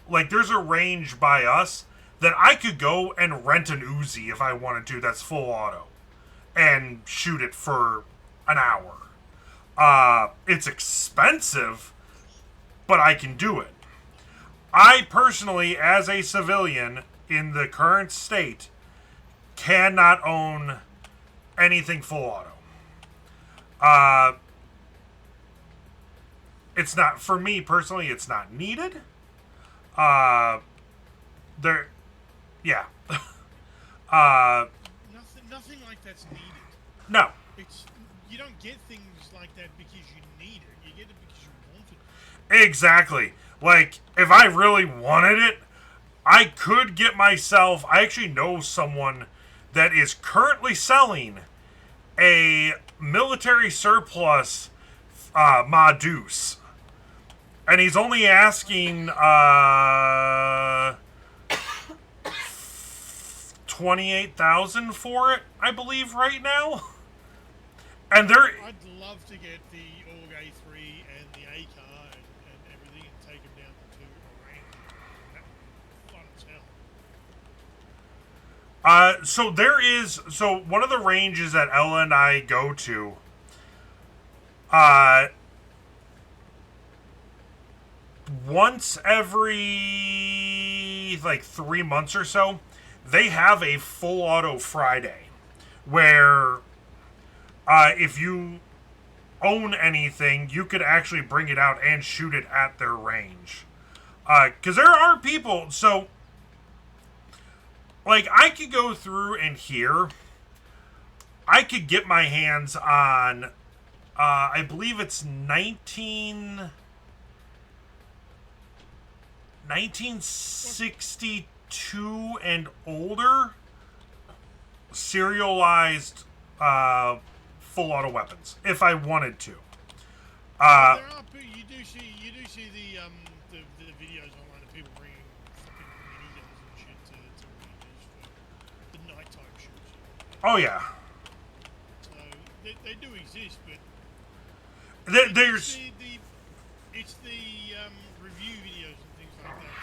Speaker 1: Like, there's a range by us that I could go and rent an Uzi if I wanted to that's full auto and shoot it for an hour. It's expensive, but I can do it. I personally, as a civilian in the current state, cannot own anything full auto. It's not, for me personally, it's not needed. Yeah.
Speaker 2: Nothing like that's needed.
Speaker 1: No.
Speaker 2: You don't get things like that because you need it. You get it because you want it.
Speaker 1: Exactly. Like, if I really wanted it, I could get myself... I actually know someone that is currently selling a military surplus Modus. And he's only asking 28,000 for it, I believe, right now. And
Speaker 2: I'd love to get the AUG A3 and the A car and everything and take them down to a range. That would be fun as hell.
Speaker 1: So one of the ranges that Ella and I go to, once every like 3 months or so, they have a full auto Friday where if you own anything, you could actually bring it out and shoot it at their range. Because there are people, so like, I could go through and here, I could get my hands on I believe it's 1962 and older serialized full auto weapons if I wanted to.
Speaker 2: Well, there are. You do see the videos online of people bringing fucking miniguns and shit to ranges for the nighttime shoots.
Speaker 1: Oh yeah.
Speaker 2: So they do exist, but
Speaker 1: There's
Speaker 2: it's the review videos and things like that.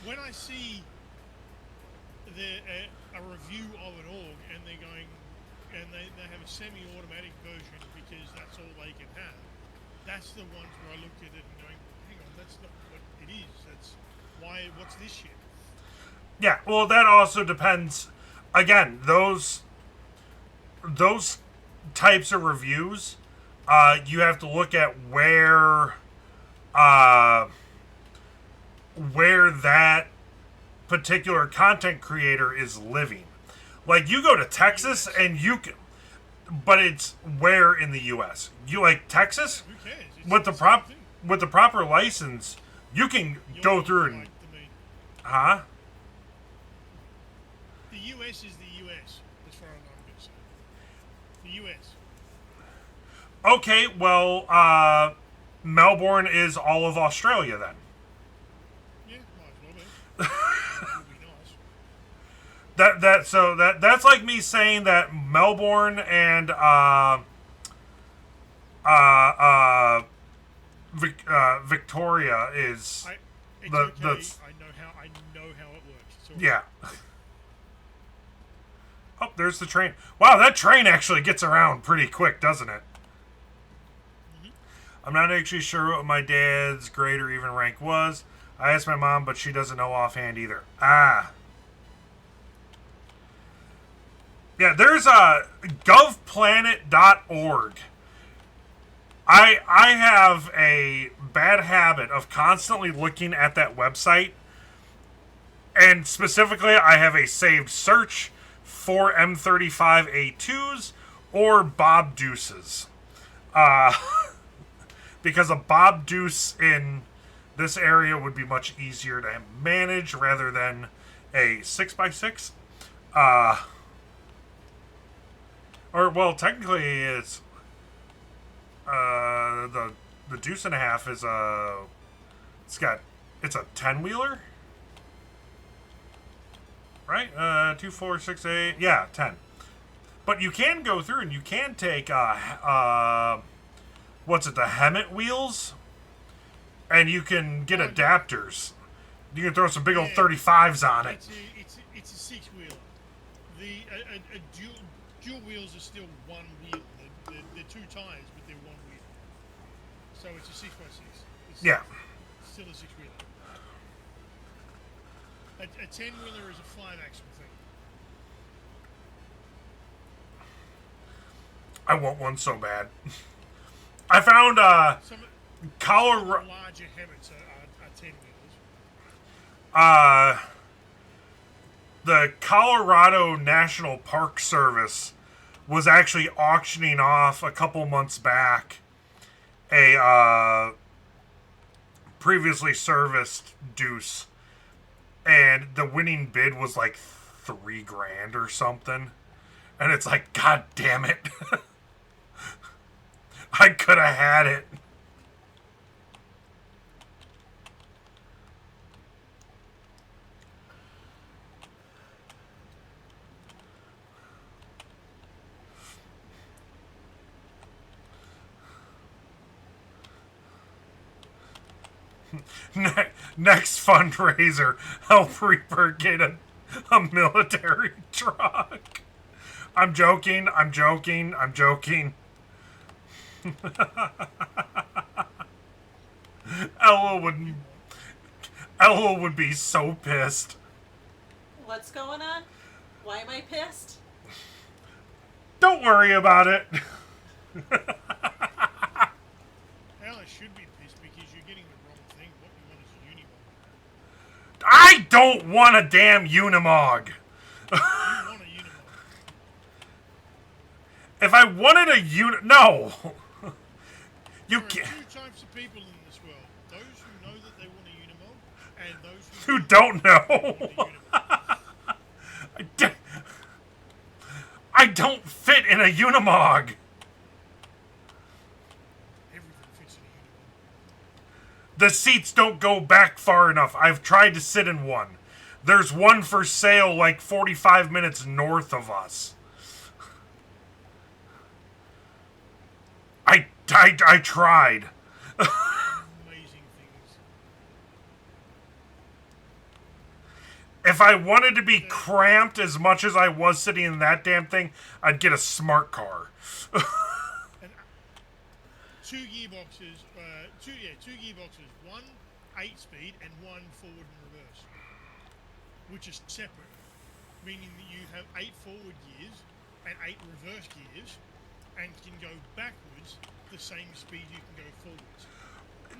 Speaker 2: When I see a review of an org and they're going and they have a semi-automatic version because that's all they can have. That's the ones where I looked at it and going, hang on, that's not what it is. What's this shit?
Speaker 1: yeah. Well, that also depends. Again, those types of reviews, you have to look at where that particular content creator is living. Like, you go to Texas and you can, but it's where in the U.S. You like Texas
Speaker 2: Who cares?
Speaker 1: with the proper license, you can go through and huh?
Speaker 2: The U.S. is the U.S. as far as I'm concerned. The U.S.
Speaker 1: Okay, well, Melbourne is all of Australia then.
Speaker 2: Yeah, might as well be. Would be nice.
Speaker 1: That's like me saying that Melbourne and Victoria is
Speaker 2: It's
Speaker 1: the
Speaker 2: okay.
Speaker 1: that's
Speaker 2: I know how it works. It's all
Speaker 1: yeah. Oh, there's the train. Wow, that train actually gets around pretty quick, doesn't it? I'm not actually sure what my dad's grade or even rank was. I asked my mom, but she doesn't know offhand either. Ah. Yeah, there's govplanet.org. I have a bad habit of constantly looking at that website. And specifically, I have a saved search for M35A2s or Bob Deuces. Because a Bob Deuce in this area would be much easier to manage rather than a 6x6. Or, well, technically it's the Deuce and a half is it's a 10-wheeler, right? 2, 4, 6, 8, yeah, 10. But you can go through and you can take what's it, the Hemet wheels, and you can get adapters. You can throw some big old 35s on it.
Speaker 2: It's a six-wheeler. A dual wheels are still one wheel. They're two tires, but they're one wheel. So it's a 6x6.
Speaker 1: Yeah.
Speaker 2: Still a six-wheeler. A 10-wheeler is a 5-axle thing.
Speaker 1: I want one so bad. I found Colorado.
Speaker 2: Larger Hemmets are 10-wheelers.
Speaker 1: The Colorado National Park Service was actually auctioning off a couple months back a previously serviced Deuce, and the winning bid was like $3,000 or something, and it's like, God damn it. I could have had it. Next fundraiser, help Reaper get a military truck. I'm joking. Ella would be so pissed.
Speaker 4: What's going on? Why am I pissed?
Speaker 1: Don't worry about it.
Speaker 2: Ella should be pissed because you're getting the wrong thing. What you want is a Unimog.
Speaker 1: I don't want a damn Unimog.
Speaker 2: You want a Unimog.
Speaker 1: If I wanted a unit, no. You
Speaker 2: There are
Speaker 1: can't.
Speaker 2: two types of people in this world: those who know that they want a Unimog, and those
Speaker 1: Who
Speaker 2: know
Speaker 1: don't
Speaker 2: that they want a
Speaker 1: know.
Speaker 2: Unimog.
Speaker 1: I don't fit in a Unimog.
Speaker 2: Everything fits in a Unimog.
Speaker 1: The seats don't go back far enough. I've tried to sit in one. There's one for sale like 45 minutes north of us. I tried.
Speaker 2: Amazing things.
Speaker 1: If I wanted to be cramped as much as I was sitting in that damn thing, I'd get a smart car.
Speaker 2: And two gearboxes, two gearboxes. One 8-speed and one forward and reverse, which is separate, meaning that you have 8 forward gears and 8 reverse gears, and can go backwards the same speed you can go forwards.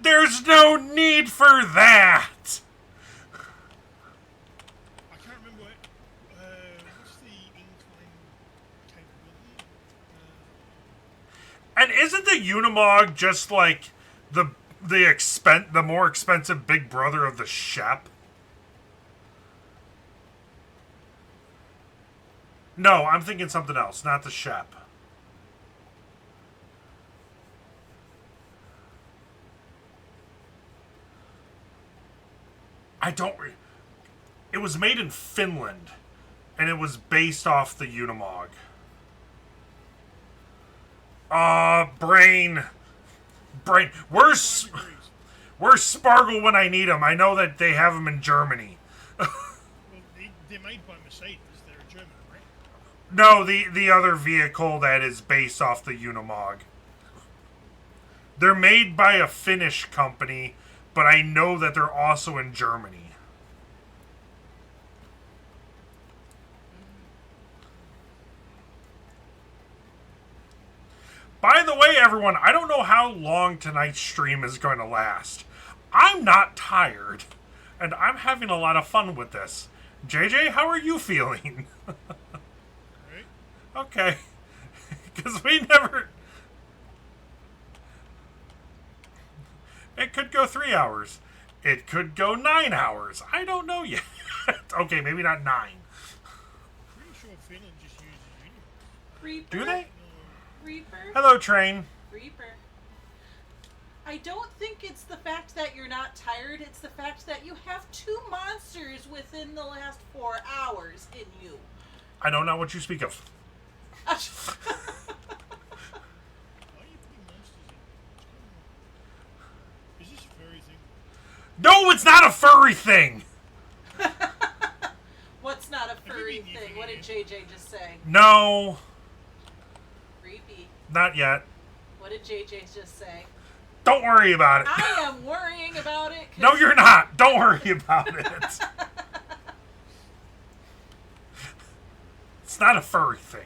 Speaker 1: There's no need for that.
Speaker 2: I can't remember what's the incline capability.
Speaker 1: And isn't the Unimog just like the more expensive big brother of the Shep? No, I'm thinking something else, not the Shep. It was made in Finland, and it was based off the Unimog. Brain. Where's Spargle when I need him? I know that they have them in Germany.
Speaker 2: Well, they're made by Mercedes. They're a German brand.
Speaker 1: No, the other vehicle that is based off the Unimog. They're made by a Finnish company, but I know that they're also in Germany. By the way, everyone, I don't know how long tonight's stream is going to last. I'm not tired, and I'm having a lot of fun with this. JJ, how are you feeling?
Speaker 2: Right?
Speaker 1: Okay. Because we never... It could go 3 hours. It could go 9 hours. I don't know yet. Okay, maybe not 9.
Speaker 2: Pretty sure Finland just uses Unimog.
Speaker 4: Reaper.
Speaker 1: Do they?
Speaker 4: Reaper.
Speaker 1: Hello, train.
Speaker 4: Reaper. I don't think it's the fact that you're not tired. It's the fact that you have 2 monsters within the last 4 hours in you.
Speaker 1: I don't know what you speak of.
Speaker 2: Why are you putting monsters in? What's going on? Is this a furry thing?
Speaker 1: No, it's not a furry thing.
Speaker 4: What's not a furry
Speaker 2: been
Speaker 4: thing?
Speaker 2: using
Speaker 4: What did
Speaker 2: it?
Speaker 4: JJ just say?
Speaker 1: No,
Speaker 4: Creepy.
Speaker 1: not yet.
Speaker 4: What did JJ just say?
Speaker 1: Don't worry about it.
Speaker 4: I am worrying about it.
Speaker 1: No, you're not. Don't worry about it. It's not a furry thing.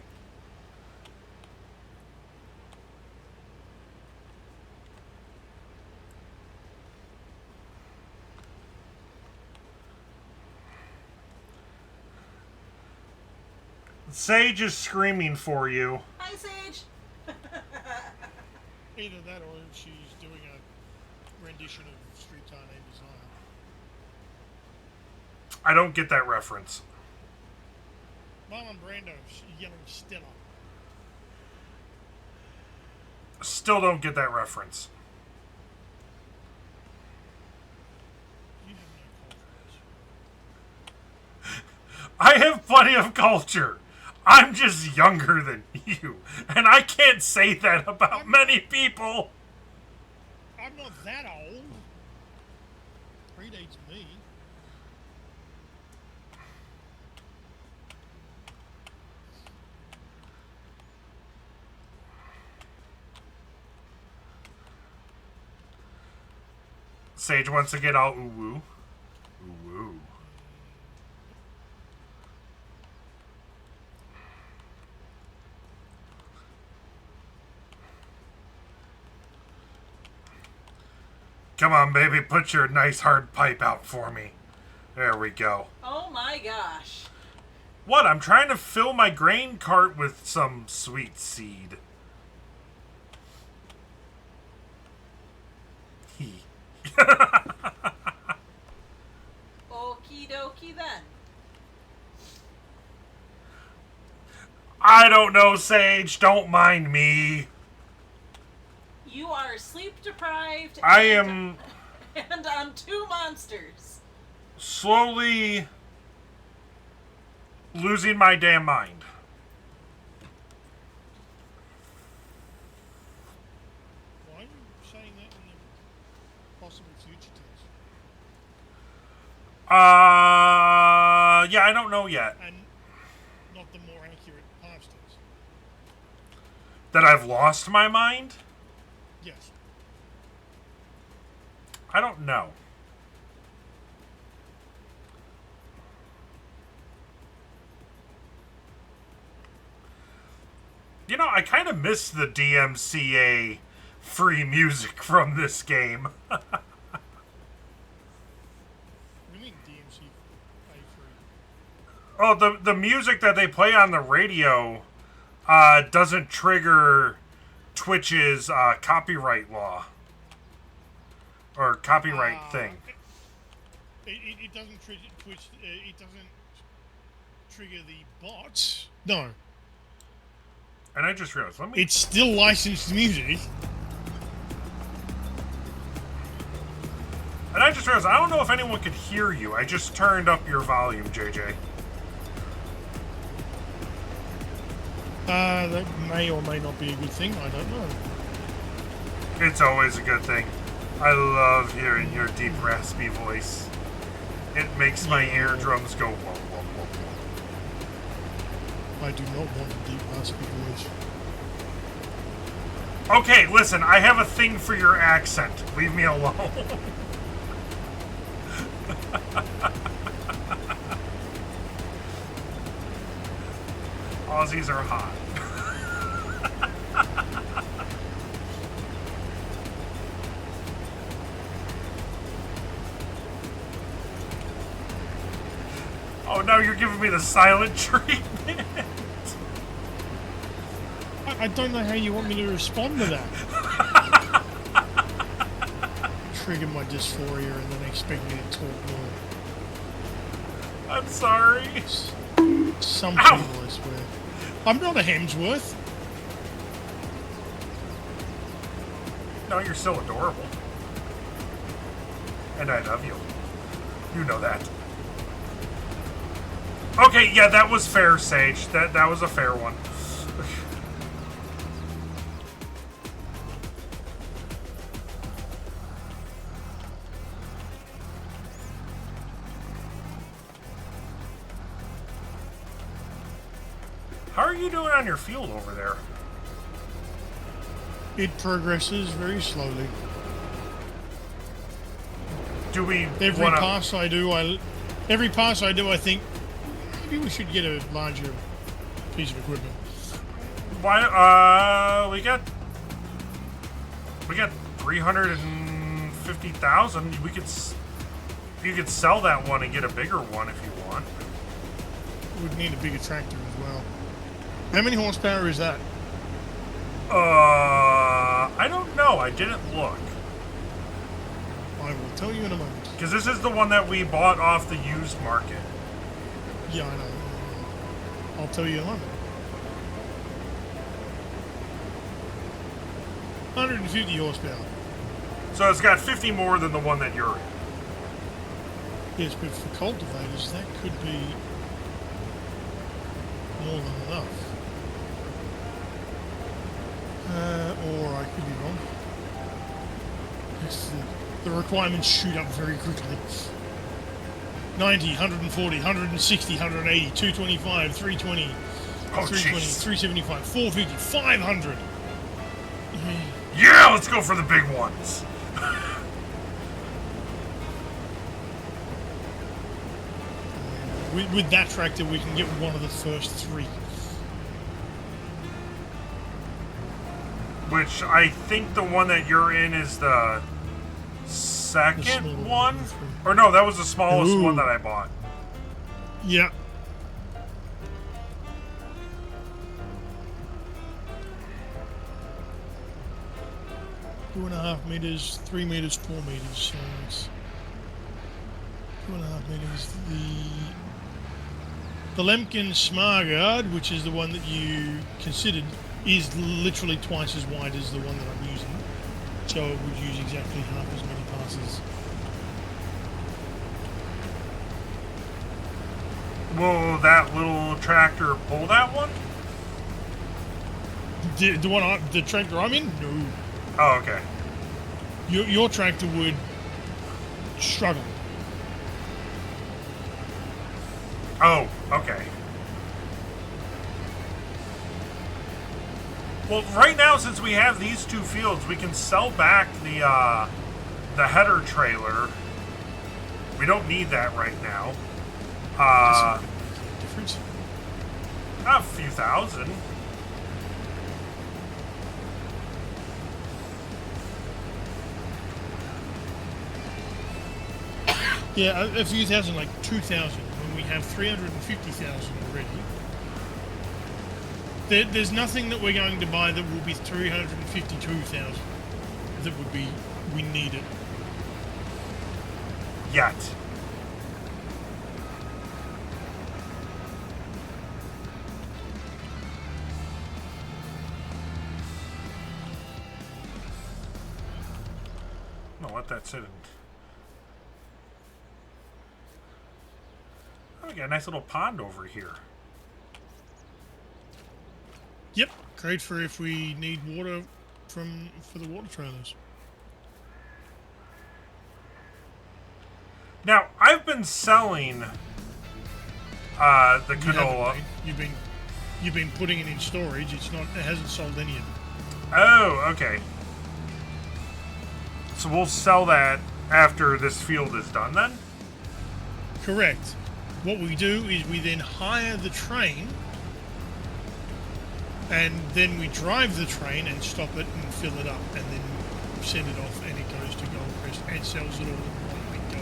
Speaker 1: Sage is screaming for you.
Speaker 4: Hi, Sage.
Speaker 2: Either that or she's doing a rendition of Streetcar Named Desire.
Speaker 1: I don't get that reference.
Speaker 2: Marlon Brando yelling Stella.
Speaker 1: Still don't get that reference.
Speaker 2: You have no culture.
Speaker 1: I have plenty of culture. I'm just younger than you. And I can't say that about many people.
Speaker 2: I'm not that old. Predates me.
Speaker 1: Sage wants to get all ooh-woo. Ooh-woo. Come on, baby, put your nice hard pipe out for me. There we go.
Speaker 4: Oh my gosh.
Speaker 1: What? I'm trying to fill my grain cart with some sweet seed.
Speaker 4: Okie dokie then.
Speaker 1: I don't know, Sage. Don't mind me.
Speaker 4: You are sleep deprived.
Speaker 1: I am
Speaker 4: And on 2 monsters.
Speaker 1: slowly losing my damn mind.
Speaker 2: Why are you saying that in the possible future tense?
Speaker 1: Yeah, I don't know yet.
Speaker 2: And not the more accurate past tense.
Speaker 1: That I've lost my mind?
Speaker 2: Yes.
Speaker 1: I don't know. You know, I kind of miss the DMCA free music from this game.
Speaker 2: What do you mean DMC A3?
Speaker 1: Oh, the music that they play on the radio doesn't trigger Twitch's copyright law. Or copyright thing.
Speaker 2: It doesn't trigger Twitch. It doesn't trigger the bots. No.
Speaker 1: And I just realized,
Speaker 2: It's still licensed music.
Speaker 1: I don't know if anyone could hear you. I just turned up your volume, JJ.
Speaker 2: That may or may not be a good thing. I don't know.
Speaker 1: It's always a good thing. I love hearing your deep, raspy voice. It makes my eardrums go whoa, whoa, whoa, whoa.
Speaker 2: I do not want a deep raspy voice.
Speaker 1: Okay, listen, I have a thing for your accent. Leave me alone. Aussies are hot. Oh, now you're giving me the silent treatment.
Speaker 2: I don't know how you want me to respond to that. Trigger my dysphoria and then expect me to talk more.
Speaker 1: I'm sorry.
Speaker 2: Some
Speaker 1: Ow!
Speaker 2: people, I swear. I'm not a Hemsworth.
Speaker 1: No, you're still adorable. And I love you. You know that. Okay, yeah, that was fair, Sage. That was a fair one. How are you doing on your field over there?
Speaker 2: It progresses very slowly.
Speaker 1: Do we
Speaker 2: Every
Speaker 1: wanna...
Speaker 2: pass I do, I think maybe we should get a larger piece of equipment.
Speaker 1: Why? We got 350,000. You could sell that one and get a bigger one if you want.
Speaker 2: We'd need a bigger tractor as well. How many horsepower is that?
Speaker 1: I don't know. I didn't look.
Speaker 2: I will tell you in a moment.
Speaker 1: Because this is the one that we bought off the used market.
Speaker 2: Yeah, I know. I'll tell you in a moment. 150 horsepower.
Speaker 1: So it's got 50 more than the one that you're in.
Speaker 2: Yes, but for cultivators, that could be more than enough. Or I could be wrong. Yes, the requirements shoot up very quickly. 90, 140, 160, 180, 225, 320,
Speaker 1: Oh,
Speaker 2: 320,
Speaker 1: jeez.
Speaker 2: 375, 450, 500.
Speaker 1: Yeah, let's go for the big ones.
Speaker 2: With that tractor, we can get one of the first three.
Speaker 1: Which I think the one that you're in is the second
Speaker 2: smaller
Speaker 1: one.
Speaker 2: one.
Speaker 1: Or no, that was the smallest
Speaker 2: Ooh.
Speaker 1: one that I bought.
Speaker 2: Yeah. 2.5 meters, 3 meters, 4 meters. So it's 2.5 meters. The Lemken Smargard, which is the one that you considered, is literally twice as wide as the one that I'm using. So it would use exactly half as many passes.
Speaker 1: Will that little tractor pull that one?
Speaker 2: The tractor I'm in? No.
Speaker 1: Oh, okay.
Speaker 2: Your tractor would struggle.
Speaker 1: Oh, okay. Well, right now, since we have these two fields, we can sell back the header trailer. We don't need that right now.
Speaker 2: Difference?
Speaker 1: A few thousand.
Speaker 2: Yeah, a few thousand, like 2,000. When we have 350,000 already. There's nothing that we're going to buy that will be 352,000. That would be, we need it.
Speaker 1: Yet. I'm gonna let that sit in. Oh, we got a nice little pond over here.
Speaker 2: Yep, great for if we need water for the water trailers.
Speaker 1: Now, I've been selling the
Speaker 2: You
Speaker 1: canola.
Speaker 2: haven't, mate. You've been putting it in storage. It hasn't sold any of it.
Speaker 1: Oh, okay. So we'll sell that after this field is done then?
Speaker 2: Correct. What we do is we then hire the train, and then we drive the train and stop it and fill it up, and then send it off, and it goes to Goldcrest and sells it all in one big go.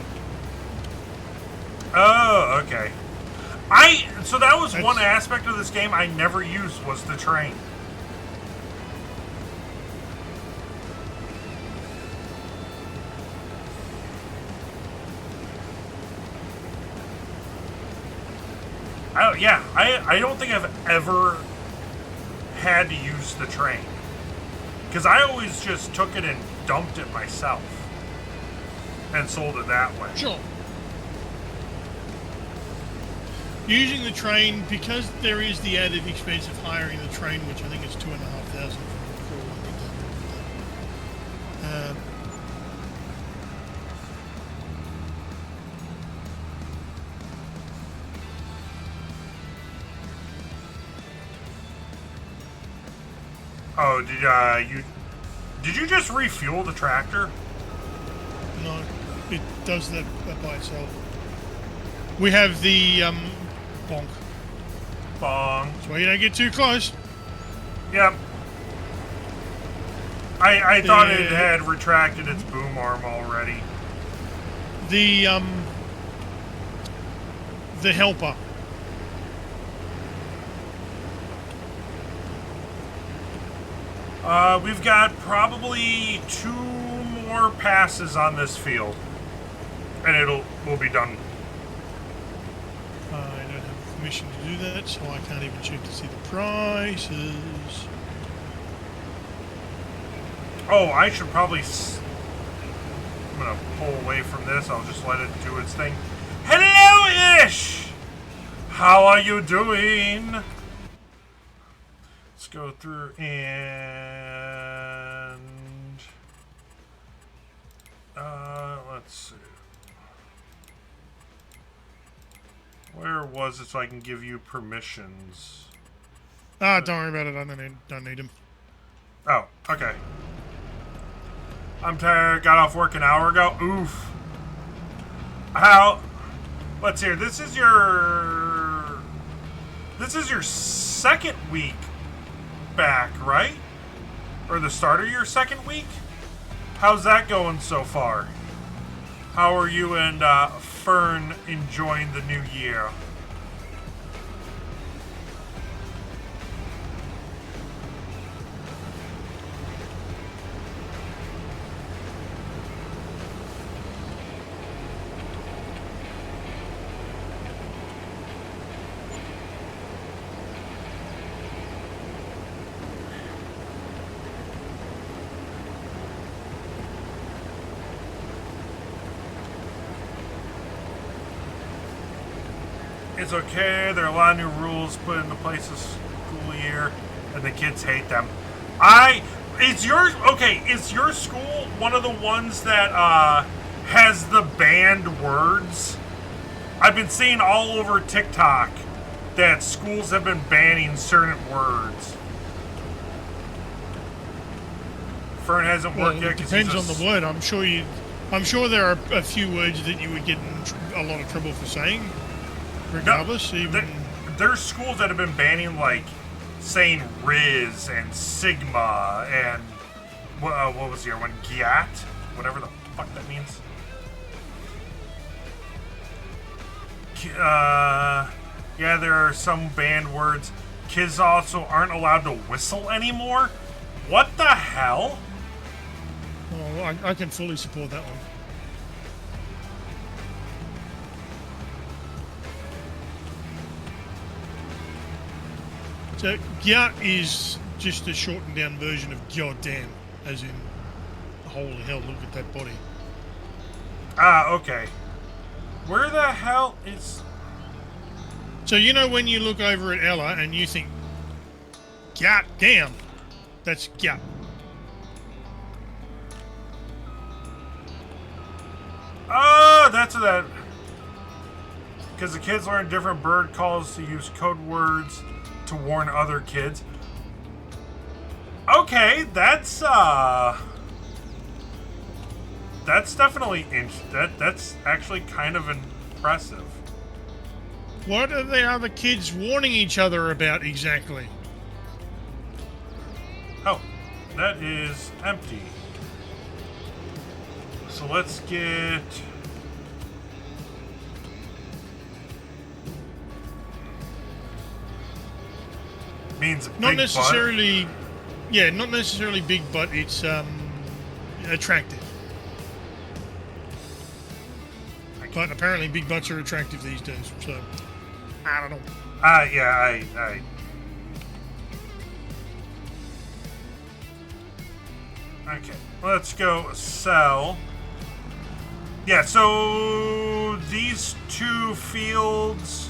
Speaker 1: Oh, okay. So that was one aspect of this game I never used, was the train. Oh, yeah, I don't think I've ever had to use the train. Because I always just took it and dumped it myself. And sold it that way.
Speaker 2: Sure. Using the train, because there is the added expense of hiring the train, which I think is $2,500 for
Speaker 1: Oh, did you just refuel the tractor?
Speaker 2: No, it does that by itself. We have the bonk.
Speaker 1: Bong.
Speaker 2: That's why you don't get too close.
Speaker 1: Yep. I thought it had retracted its boom arm already.
Speaker 2: The helper.
Speaker 1: We've got probably 2 more passes on this field, and we'll be done.
Speaker 2: I don't have permission to do that, so I can't even check to see the prices.
Speaker 1: Oh, I should probably. I'm gonna pull away from this. I'll just let it do its thing. Hello, Ish. How are you doing? Let's go through and let's see. Where was it so I can give you permissions?
Speaker 2: Don't worry about it. I don't need them.
Speaker 1: Oh, okay. I'm tired. Got off work an hour ago. Oof. How? Let's hear. This is your second week back, right? Or the start of your second week? How's that going so far? How are you and Fern enjoying the new year? It's okay. There are a lot of new rules put into place this school year, and the kids hate them. Is your school one of the ones that has the banned words? I've been seeing all over TikTok that schools have been banning certain words. Fern hasn't worked yet.
Speaker 2: It depends on the word. I'm sure there are a few words that you would get in a lot of trouble for saying, regardless.
Speaker 1: There's schools that have been banning, like, saying Riz and Sigma and what was the other one? Giat? Whatever the fuck that means. Yeah, there are some banned words. Kids also aren't allowed to whistle anymore. What the hell?
Speaker 2: Well, I can fully support that one. So, Gyat is just a shortened down version of goddamn, as in, holy hell, look at that body.
Speaker 1: Okay. Where the hell is...
Speaker 2: So, you know when you look over at Ella and you think, God damn, that's Gyat.
Speaker 1: Oh, that's that. Because the kids learn different bird calls to use code words to warn other kids. Okay, that's definitely that's actually kind of impressive.
Speaker 2: What are the other kids warning each other about exactly?
Speaker 1: Oh, that is empty. So let's get... Means
Speaker 2: Not
Speaker 1: big
Speaker 2: necessarily...
Speaker 1: butt.
Speaker 2: Yeah, not necessarily big butt, it's attractive. But apparently big butts are attractive these days, so... I don't know.
Speaker 1: Yeah, I... Okay, let's go sell. Yeah, so these 2 fields,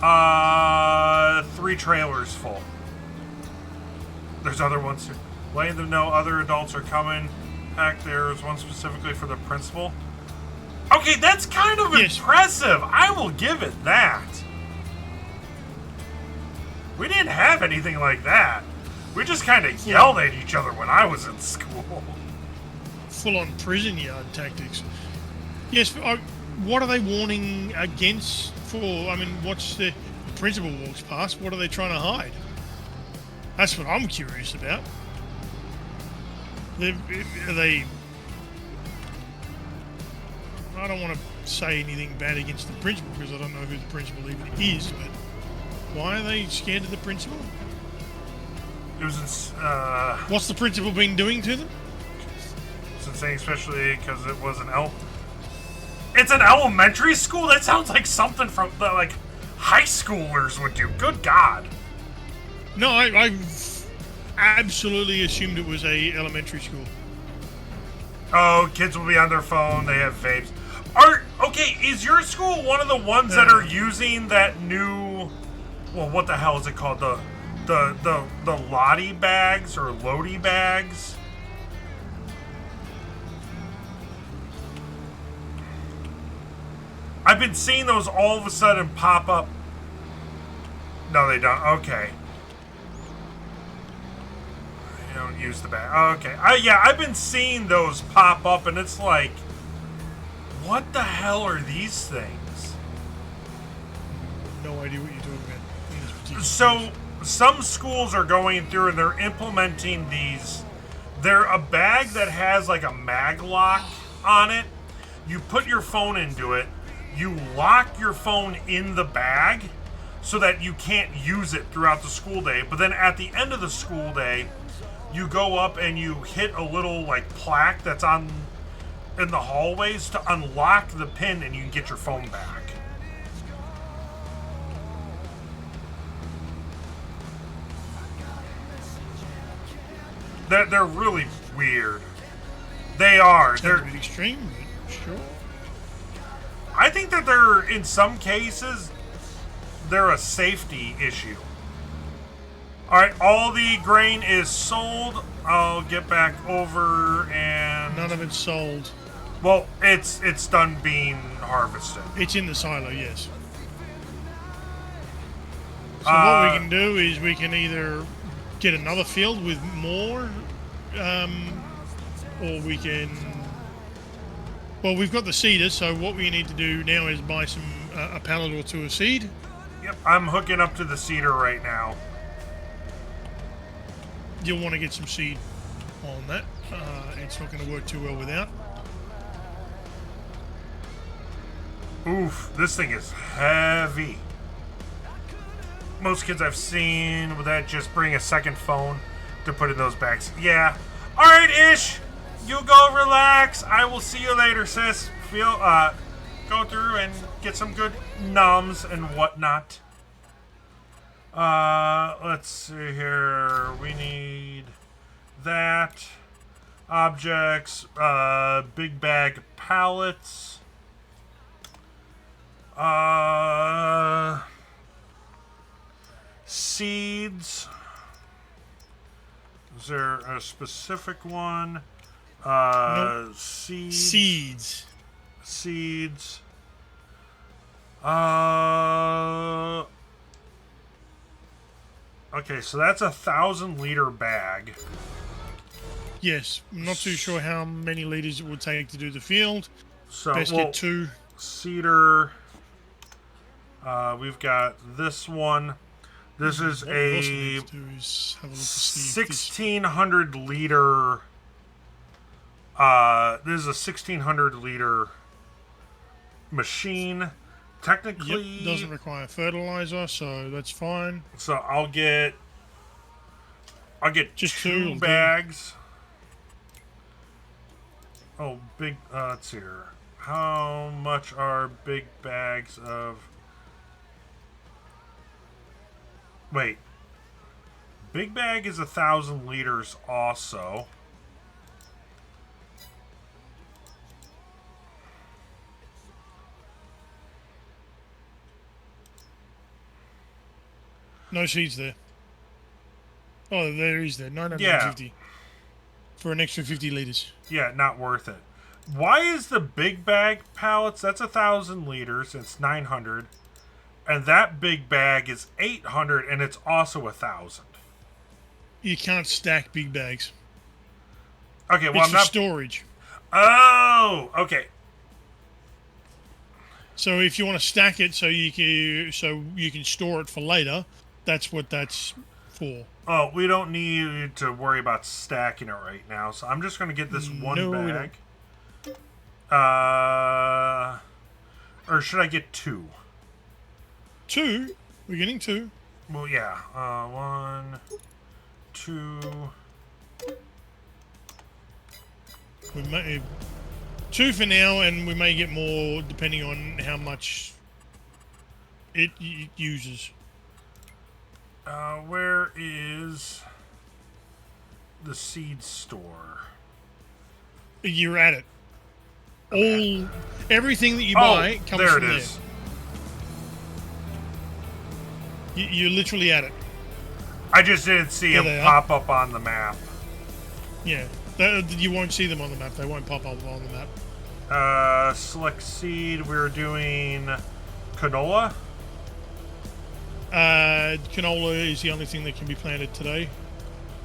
Speaker 1: 3 trailers full. There's other ones too. Letting them know other adults are coming. Heck, there's one specifically for the principal. Okay, that's kind of impressive. I will give it that. We didn't have anything like that. We just kind of yelled at each other when I was in school.
Speaker 2: Full-on prison yard tactics. Yes, what are they warning against for? I mean, what's the principal walks past? What are they trying to hide? That's what I'm curious about. Are they... I don't want to say anything bad against the principal because I don't know who the principal even is, but why are they scared of the principal?
Speaker 1: It was
Speaker 2: What's the principal been doing to them?
Speaker 1: It's insane, especially because it was It's an elementary school? That sounds like something from the, like, high schoolers would do. Good God.
Speaker 2: No, I absolutely assumed it was a elementary school.
Speaker 1: Oh, kids will be on their phone. They have vapes. Okay, is your school one of the ones that are using that new... Well, what the hell is it called? The Lottie bags or Lodi bags? I've been seeing those all of a sudden pop up. No, they don't. Okay. They don't use the bag. Okay. Yeah, I've been seeing those pop up, and it's like, what the hell are these things?
Speaker 2: No idea what you're talking about in this particular
Speaker 1: So,
Speaker 2: case.
Speaker 1: some schools are going through and they're implementing these. They're a bag that has like a mag lock on it. You put your phone into it. You lock your phone in the bag so that you can't use it throughout the school day. But then at the end of the school day, you go up and you hit a little like plaque that's on in the hallways to unlock the pin and you can get your phone back. They're really weird. They are.
Speaker 2: Sounds
Speaker 1: They're.
Speaker 2: a bit extreme, but sure.
Speaker 1: I think that they're, in some cases, they're a safety issue. Alright, all the grain is sold. I'll get back over and...
Speaker 2: None of it's sold.
Speaker 1: Well, it's done being harvested.
Speaker 2: It's in the silo, yes. So what we can do is we can either get another field with more, or we can... Well, we've got the seeder, so what we need to do now is buy some a pallet or two of seed.
Speaker 1: Yep, I'm hooking up to the cedar right now.
Speaker 2: You'll want to get some seed on that. It's not going to work too well without.
Speaker 1: Oof, this thing is heavy. Most kids I've seen with that just bring a second phone to put in those bags. Yeah. Alright, Ish. You go relax. I will see you later, sis. Go through and get some good nums and whatnot. Let's see here. We need that. Objects. Big bag pallets. Seeds. Is there a specific one?
Speaker 2: Nope.
Speaker 1: Seeds.
Speaker 2: Seeds.
Speaker 1: Okay, so that's 1,000-liter bag.
Speaker 2: Yes, I'm not too sure how many liters it would take to do the field.
Speaker 1: So
Speaker 2: Best get 2.
Speaker 1: Cedar. We've got this one. This is
Speaker 2: What we also
Speaker 1: a
Speaker 2: need to do is have a look to see if this-
Speaker 1: 1,600-liter. This is a 1,600-liter machine. Technically,
Speaker 2: Yep, doesn't require fertilizer, so that's fine.
Speaker 1: So I'll get
Speaker 2: Just
Speaker 1: two
Speaker 2: two
Speaker 1: bags. Oh, big. Let's see here. How much are big bags of? Wait. Big bag is 1,000 liters also.
Speaker 2: No seeds there. Oh, there is there. 950. For an extra 50 liters.
Speaker 1: Yeah, not worth it. Why is the big bag pallets? That's 1,000 liters. It's 900, and that big bag is 800, and it's also 1,000.
Speaker 2: You can't stack big bags.
Speaker 1: Okay, well
Speaker 2: It's
Speaker 1: I'm
Speaker 2: for
Speaker 1: not.
Speaker 2: storage.
Speaker 1: Oh, okay.
Speaker 2: So if you want to stack it so you can store it for later, that's what that's for.
Speaker 1: Oh, we don't need to worry about stacking it right now, so I'm just going to get this one
Speaker 2: No, we
Speaker 1: bag. Or should I get 2?
Speaker 2: 2? We're getting 2.
Speaker 1: Well, yeah. 1, 2.
Speaker 2: We may 2 for now, and we may get more depending on how much it uses.
Speaker 1: Where is the seed store?
Speaker 2: You're at it. Everything that you buy comes
Speaker 1: there
Speaker 2: from
Speaker 1: it
Speaker 2: there.
Speaker 1: is.
Speaker 2: You're literally at it.
Speaker 1: I just didn't see
Speaker 2: There
Speaker 1: them
Speaker 2: they are.
Speaker 1: pop up on the map.
Speaker 2: Yeah, you won't see them on the map. They won't pop up on the map.
Speaker 1: Select seed. We're doing canola.
Speaker 2: Canola is the only thing that can be planted today.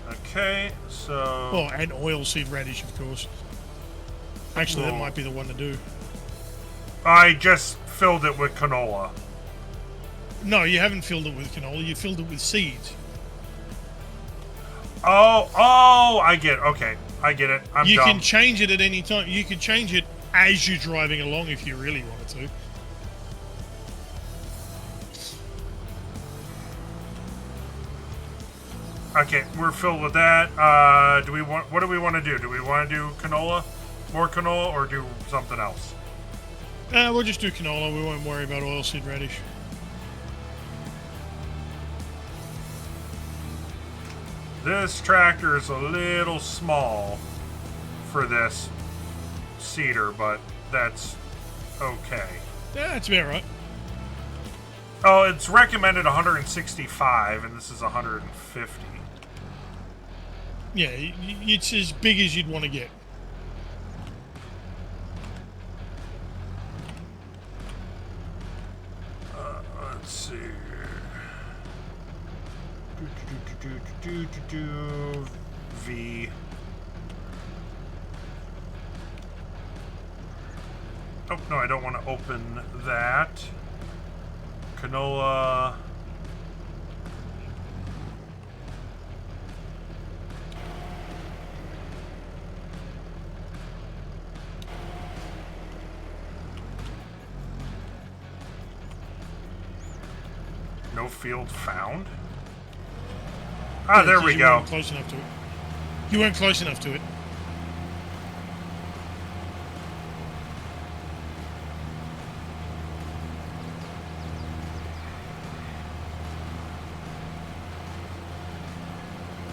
Speaker 1: Okay, so.
Speaker 2: Oh, and oilseed radish, of course. Actually, that
Speaker 1: Cool.
Speaker 2: might be the one to do.
Speaker 1: I just filled it with canola.
Speaker 2: No, you haven't filled it with canola. You filled it with seeds.
Speaker 1: Oh, I get it. Okay, I get it. I'm
Speaker 2: You
Speaker 1: dumb.
Speaker 2: can change it at any time. You can change it as you're driving along if you really wanted to.
Speaker 1: Okay, we're filled with that. Do we want? What do we want to do? Do we want to do canola, more canola, or do something else?
Speaker 2: We'll just do canola. We won't worry about oilseed radish.
Speaker 1: This tractor is a little small for this cedar, but that's okay.
Speaker 2: Yeah, that's about right.
Speaker 1: Oh, it's recommended 165, and this is 150.
Speaker 2: Yeah, it's as big as you'd want to get.
Speaker 1: Let's see. V. Oh, no, I don't want to open that. Canola. No field found? Ah,
Speaker 2: Yeah,
Speaker 1: there
Speaker 2: 'cause
Speaker 1: we
Speaker 2: you
Speaker 1: go.
Speaker 2: weren't close enough to it. You weren't close enough to it.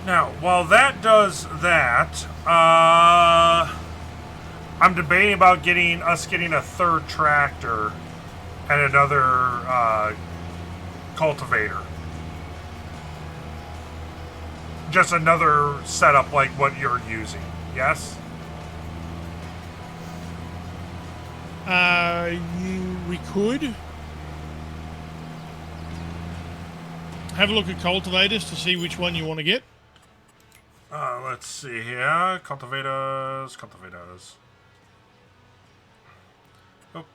Speaker 1: Now, while that does that, I'm debating about getting a third tractor and another cultivator. Just another setup like what you're using. Yes?
Speaker 2: We could have a look at cultivators to see which one you want to get.
Speaker 1: Let's see here. Cultivators. Oh,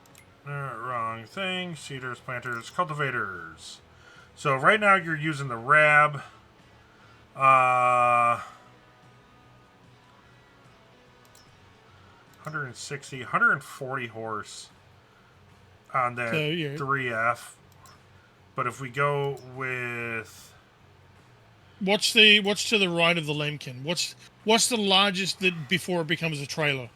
Speaker 1: wrong thing. Seeders, planters, cultivators. So right now you're using the Rab. 160, 140 horse on that
Speaker 2: So, yeah.
Speaker 1: 3F. But if we go with
Speaker 2: What's to the right of the Lemkin? What's the largest that before it becomes a trailer?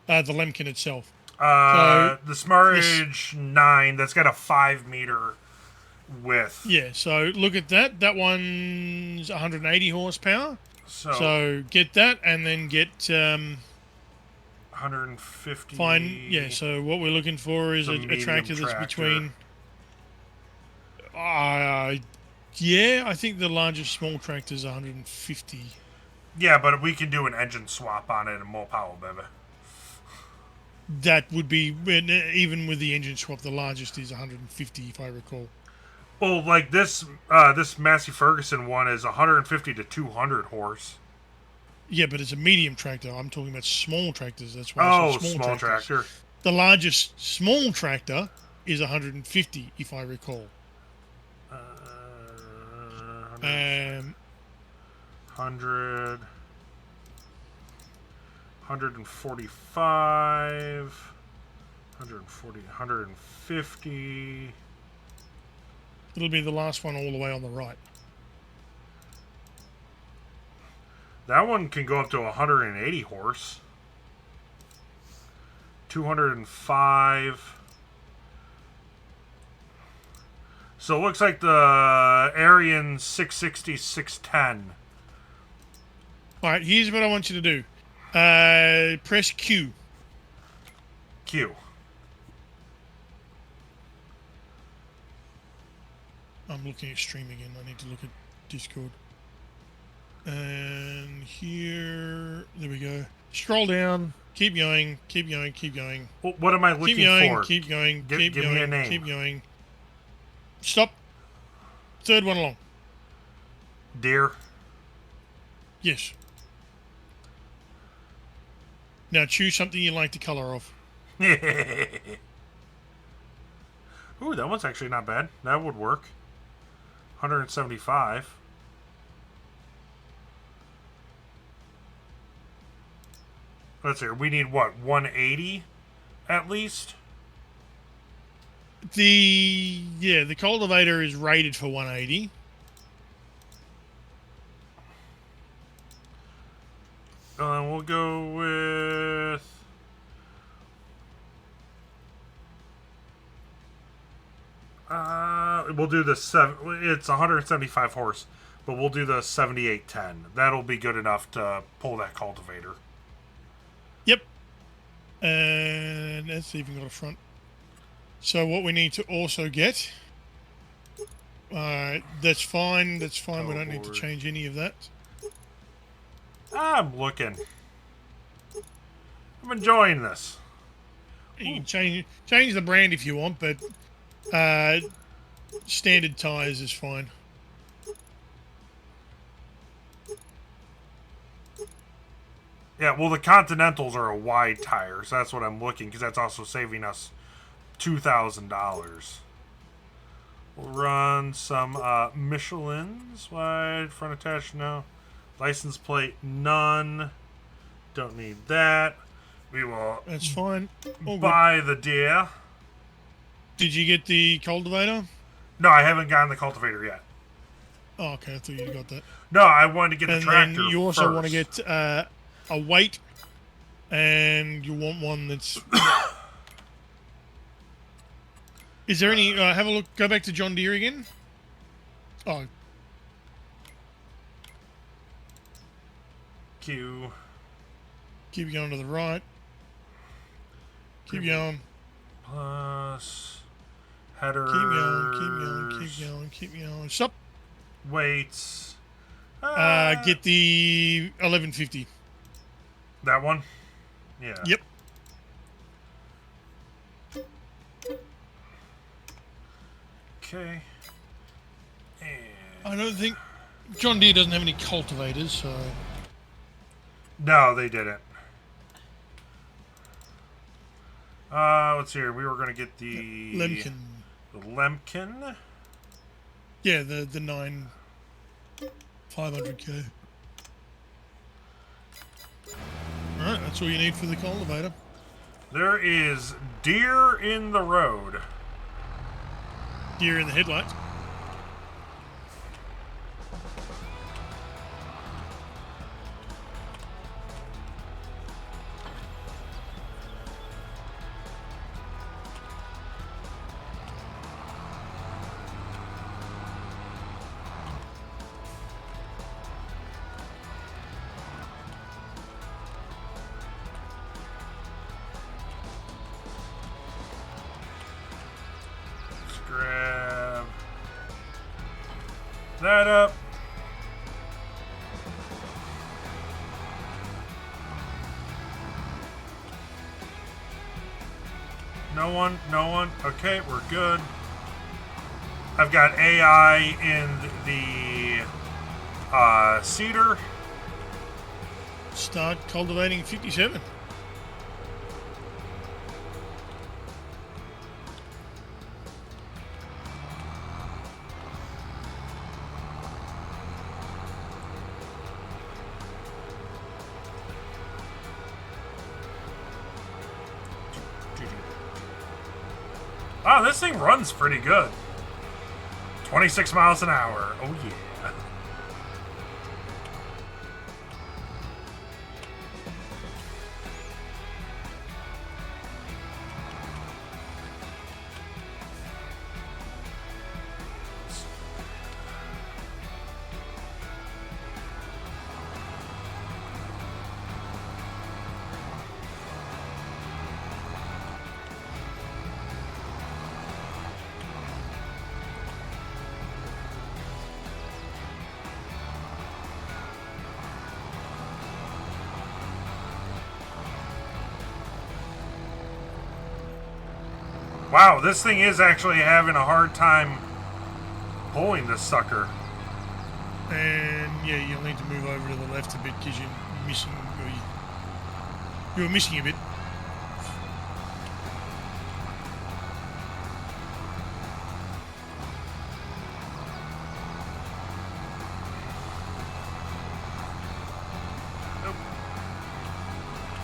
Speaker 2: The Lemkin itself.
Speaker 1: the Smart Age 9, that's got a 5 meter width.
Speaker 2: Yeah, so look at that. That one's 180 horsepower. So get that, and then get
Speaker 1: 150.
Speaker 2: Yeah. So what we're looking for is a tractor that's between. Yeah, I think the largest small tractor is 150.
Speaker 1: Yeah, but we can do an engine swap on it and more power, baby.
Speaker 2: That would be, even with the engine swap, the largest is 150, if I recall.
Speaker 1: Well, like this Massey Ferguson one is 150 to 200 horse.
Speaker 2: Yeah, but it's a medium tractor. I'm talking about small tractors. That's why.
Speaker 1: Oh, small tractor.
Speaker 2: The largest small tractor is 150, if I recall.
Speaker 1: 100, 145, 140, 150.
Speaker 2: It'll be the last one all the way on the right.
Speaker 1: That one can go up to 180 horse. 205. So it looks like the Arian 660, 610.
Speaker 2: All right, here's what I want you to do. Press Q.
Speaker 1: Q.
Speaker 2: I'm looking at stream again. I need to look at Discord. And here, there we go. Scroll down. Keep going. Keep going. Keep going.
Speaker 1: Well, what am I looking
Speaker 2: keep going,
Speaker 1: for?
Speaker 2: Keep going.
Speaker 1: Give
Speaker 2: Keep going.
Speaker 1: me a name.
Speaker 2: Keep going. Stop. Third one along.
Speaker 1: Deer.
Speaker 2: Yes. Now choose something you like the color of.
Speaker 1: Ooh, that one's actually not bad. That would work. 175. Let's see. We need what? 180 at least?
Speaker 2: The cultivator is rated for 180.
Speaker 1: We'll go with we'll do the it's 175 horse, but we'll do the 7810. That'll be good enough to pull that cultivator.
Speaker 2: Yep. And that's even got a front. So what we need to also get That's fine. That's fine. We
Speaker 1: Oh,
Speaker 2: don't need to
Speaker 1: Lord.
Speaker 2: change any of that.
Speaker 1: I'm looking. I'm enjoying this.
Speaker 2: You can change the brand if you want, but standard tires is fine.
Speaker 1: Yeah, well, the Continentals are a wide tire, so that's what I'm looking, because that's also saving us $2,000. We'll run some Michelin's wide front attached. No. License plate, none. Don't need that. We will
Speaker 2: That's fine. All good.
Speaker 1: buy the deer.
Speaker 2: Did you get the cultivator?
Speaker 1: No, I haven't gotten the cultivator yet.
Speaker 2: Oh, okay. I thought you got that.
Speaker 1: No, I wanted to get the
Speaker 2: And
Speaker 1: tractor
Speaker 2: then you also want to
Speaker 1: first.
Speaker 2: get a weight, and you want one that's. Is there any? Have a look. Go back to John Deere again. Oh,
Speaker 1: Q.
Speaker 2: keep going to the right. Keep going.
Speaker 1: Plus headers.
Speaker 2: Keep going. Keep going. Keep going. Keep going. Stop.
Speaker 1: Weights.
Speaker 2: Get the 1150.
Speaker 1: That one? Yeah.
Speaker 2: Yep.
Speaker 1: Okay. And
Speaker 2: I don't think John Deere doesn't have any cultivators, so
Speaker 1: no, they didn't. Let's see here. We were gonna get the
Speaker 2: Lemkin.
Speaker 1: The Lemkin.
Speaker 2: Yeah, the 500K. All right, that's all you need for the cultivator.
Speaker 1: There is deer in the road.
Speaker 2: Deer in the headlights.
Speaker 1: Let's grab that up. No one, no one. Okay, we're good. I've got AI in the cedar.
Speaker 2: Start cultivating 57.
Speaker 1: Wow, this thing runs pretty good. 26 miles an hour. Oh, yeah. Wow, this thing is actually having a hard time pulling this sucker.
Speaker 2: And yeah, you'll need to move over to the left a bit because you're missing. You're missing a bit.
Speaker 1: Nope.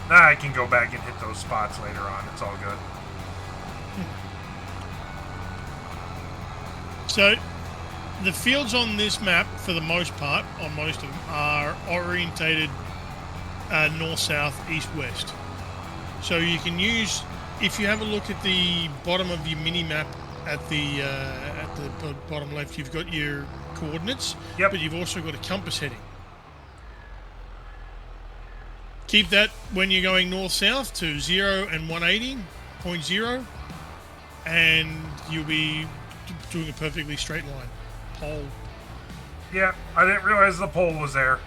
Speaker 1: Nah, I can go back and hit those spots later on. It's all good.
Speaker 2: So, the fields on this map, for the most part, on most of them, are orientated north, south, east, west. So you can use, if you have a look at the bottom of your mini map at the bottom left, you've got your coordinates,
Speaker 1: Yep.
Speaker 2: but you've also got a compass heading. Keep that when you're going north-south to 0 and 180.0, and you'll be doing a perfectly straight line. pole.
Speaker 1: Yeah, I didn't realize the pole was there.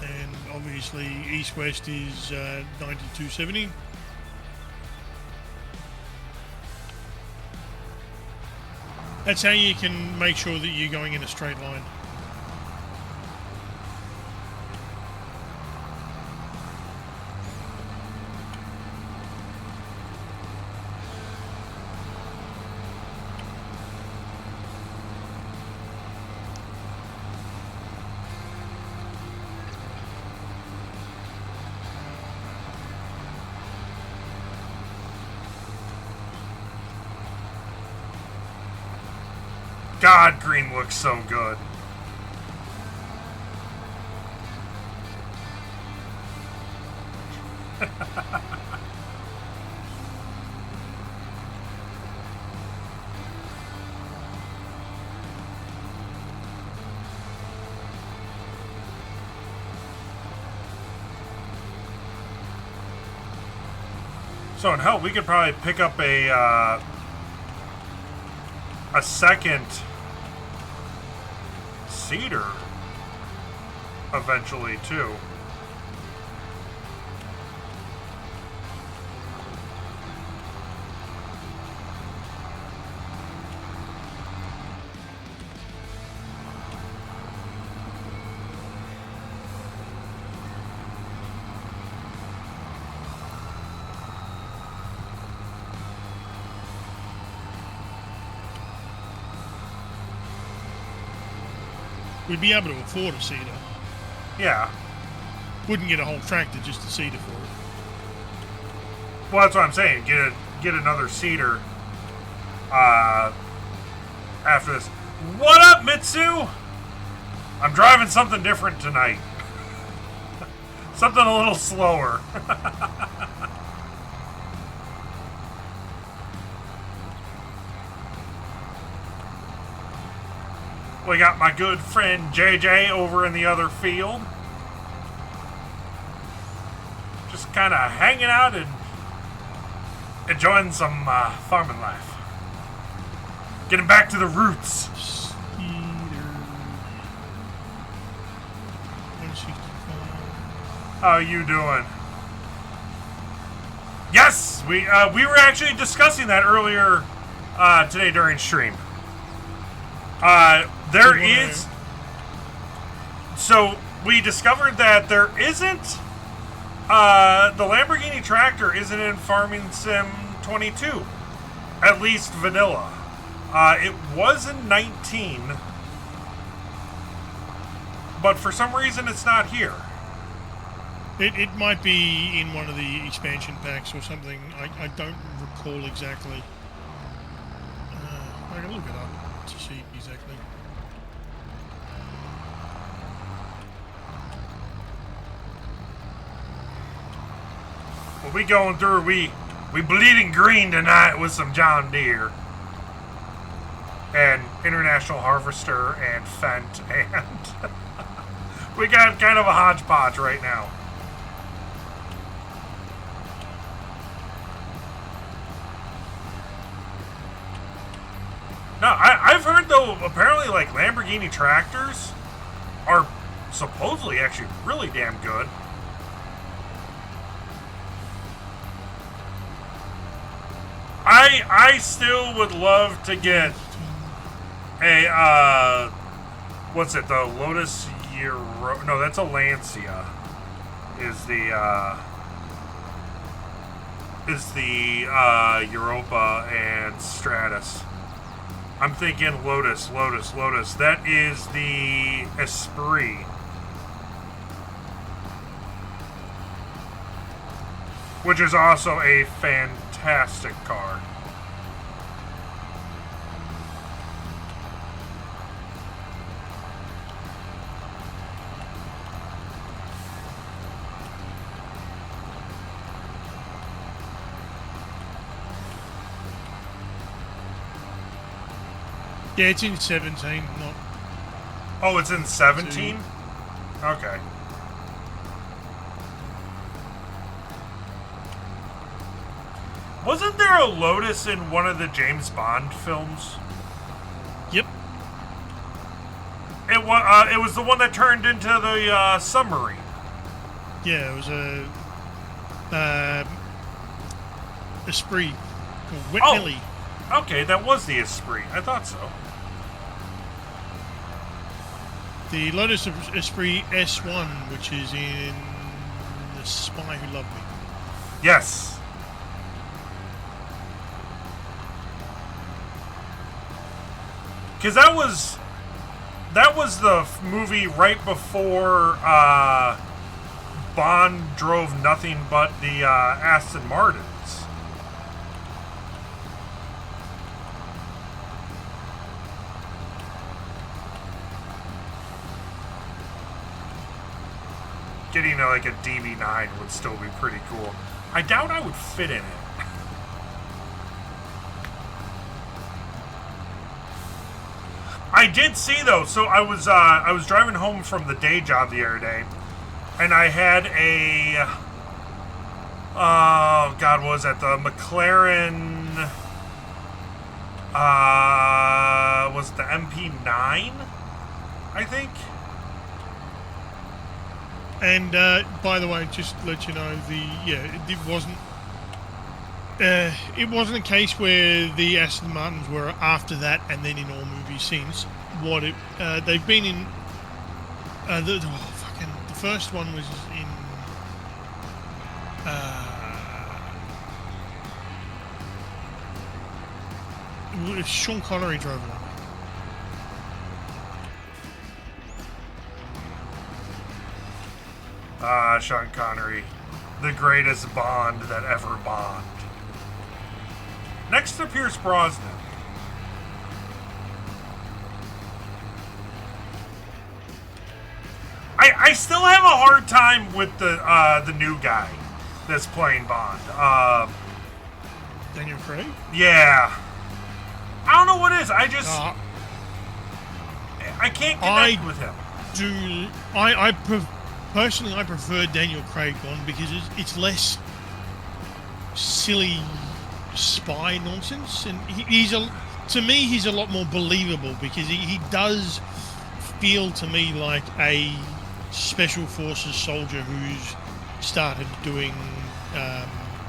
Speaker 2: And obviously east-west is 9270. That's how you can make sure that you're going in a straight line.
Speaker 1: God, green looks so good. So in hell, we could probably pick up a second cedar eventually too.
Speaker 2: We'd be able to afford a cedar.
Speaker 1: Yeah.
Speaker 2: Wouldn't get a whole tractor just a cedar for it.
Speaker 1: Well, that's what I'm saying. Get another cedar after this. What up, Mitsu? I'm driving something different tonight. Something a little slower. We got my good friend JJ over in the other field. Just kind of hanging out and enjoying some farming life. Getting back to the roots.
Speaker 2: Cedar. 165.
Speaker 1: How are you doing? Yes, we were actually discussing that earlier today during stream. There is. So we discovered that there isn't. The Lamborghini tractor isn't in Farming Sim 22, at least vanilla. It was in 19, but for some reason it's not here.
Speaker 2: It might be in one of the expansion packs or something. I don't recall exactly. I can look it up to see exactly.
Speaker 1: Well, we going through. We bleeding green tonight with some John Deere and International Harvester and Fendt, and we got kind of a hodgepodge right now. Now, I've heard, though, apparently, like, Lamborghini tractors are supposedly actually really damn good. I still would love to get a, what's it, the Lotus Euro... No, that's a Lancia. Is the Europa and Stratus. I'm thinking Lotus. That is the Esprit. Which is also a fantastic car.
Speaker 2: Yeah, it's in 17, not...
Speaker 1: Oh, it's in 17? Okay. Wasn't there a Lotus in one of the James Bond films? it was the one that turned into the submarine.
Speaker 2: Yeah, it was a Esprit called Wet
Speaker 1: Oh.
Speaker 2: Willy.
Speaker 1: Okay, that was the Esprit. I thought so.
Speaker 2: The Lotus Esprit S1, which is in The Spy Who Loved Me.
Speaker 1: Yes. Because that was the movie right before Bond drove nothing but the Aston Martins. Getting like a DB9 would still be pretty cool. I doubt I would fit in it. I did see though. So I was driving home from the day job the other day, and I had a oh god, what was that, the McLaren? Was it the MP9? I think.
Speaker 2: And by the way, just to let you know, it wasn't a case where the Aston Martins were after that and then in all movies since. They've been in the first one was in Sean Connery drove one.
Speaker 1: Sean Connery, the greatest Bond that ever Bond. Next to Pierce Brosnan. I still have a hard time with the new guy that's playing Bond.
Speaker 2: Daniel Craig?
Speaker 1: Yeah. I don't know what it is. I just I can't connect with him.
Speaker 2: Personally, I prefer Daniel Craig Bond because it's less silly spy nonsense, and to me he's a lot more believable because he does feel to me like a special forces soldier who's started doing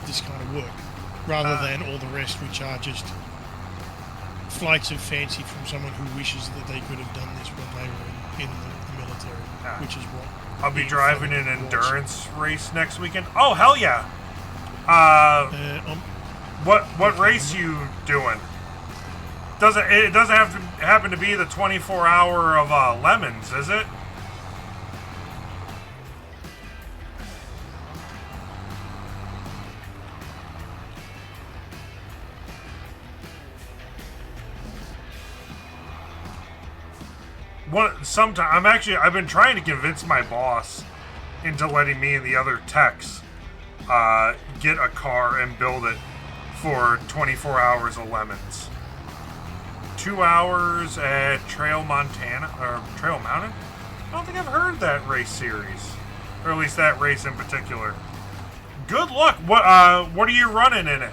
Speaker 2: this kind of work, rather than all the rest, which are just flights of fancy from someone who wishes that they could have done this when they were in the military, which is what
Speaker 1: I'll be driving an endurance race next weekend. Oh, hell yeah. What race you doing? It doesn't have to happen to be the 24-hour of Lemons, is it? I've been trying to convince my boss into letting me and the other techs get a car and build it for 24 hours of Lemons. 2 hours at Trail Mountain. I don't think I've heard that race series, or at least that race in particular. Good luck. What are you running in it?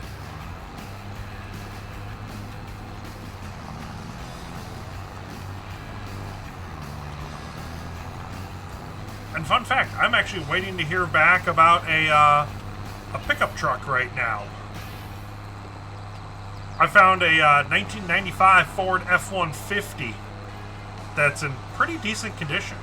Speaker 1: And fun fact, I'm actually waiting to hear back about a pickup truck right now. I found a 1995 Ford F-150 that's in pretty decent condition.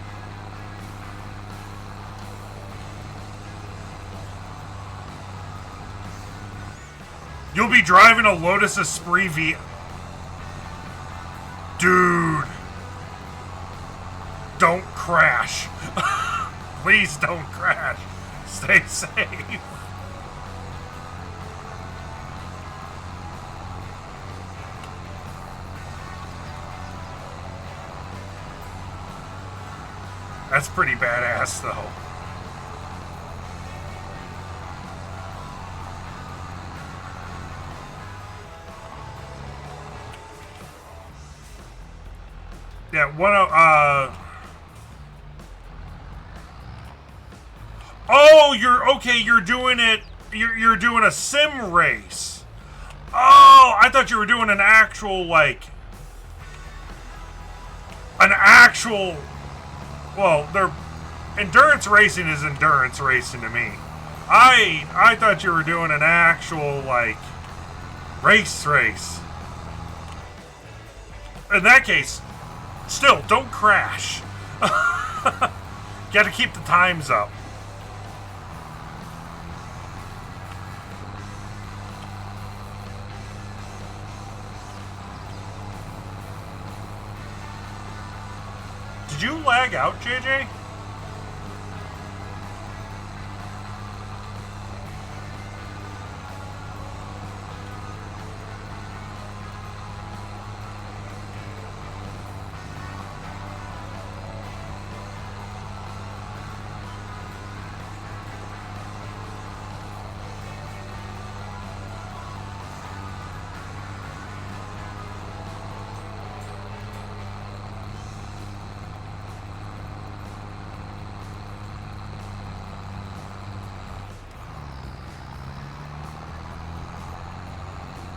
Speaker 1: You'll be driving a Lotus Esprit V. Dude. Don't crash. Please don't crash. Stay safe. That's pretty badass, though. Yeah, oh, you're doing it. You're doing a sim race. Oh, I thought you were doing an actual, like, an actual... Well, endurance racing is endurance racing to me. I thought you were doing an actual, like, race. In that case, still, don't crash. Gotta keep the times up. Did you lag out, JJ?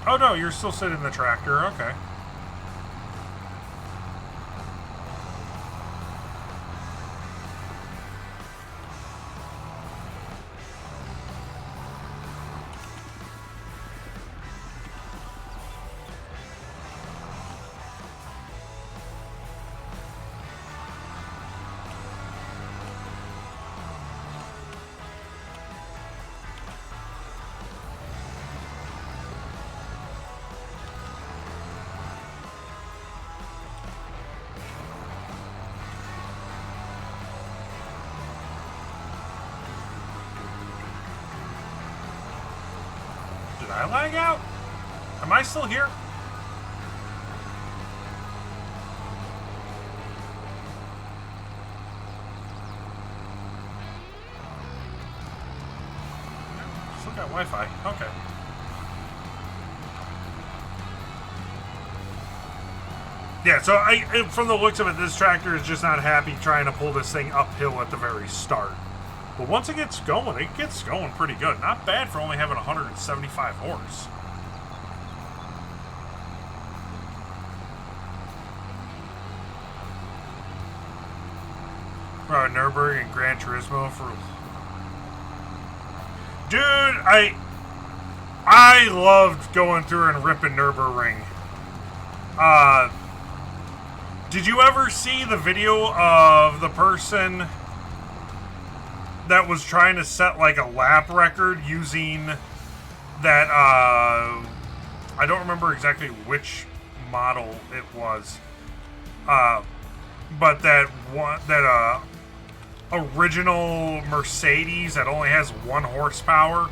Speaker 1: Oh no, you're still sitting in the tractor, okay. Did I lag out? Am I still here? Still got Wi-Fi. Okay. Yeah, so from the looks of it, this tractor is just not happy trying to pull this thing uphill at the very start. But once it gets going pretty good. Not bad for only having 175 horse. Nürburgring and Gran Turismo for... Dude, I loved going through and ripping Nürburgring. Did you ever see the video of the person that was trying to set like a lap record using that, I don't remember exactly which model it was, but that original Mercedes that only has 1 horsepower?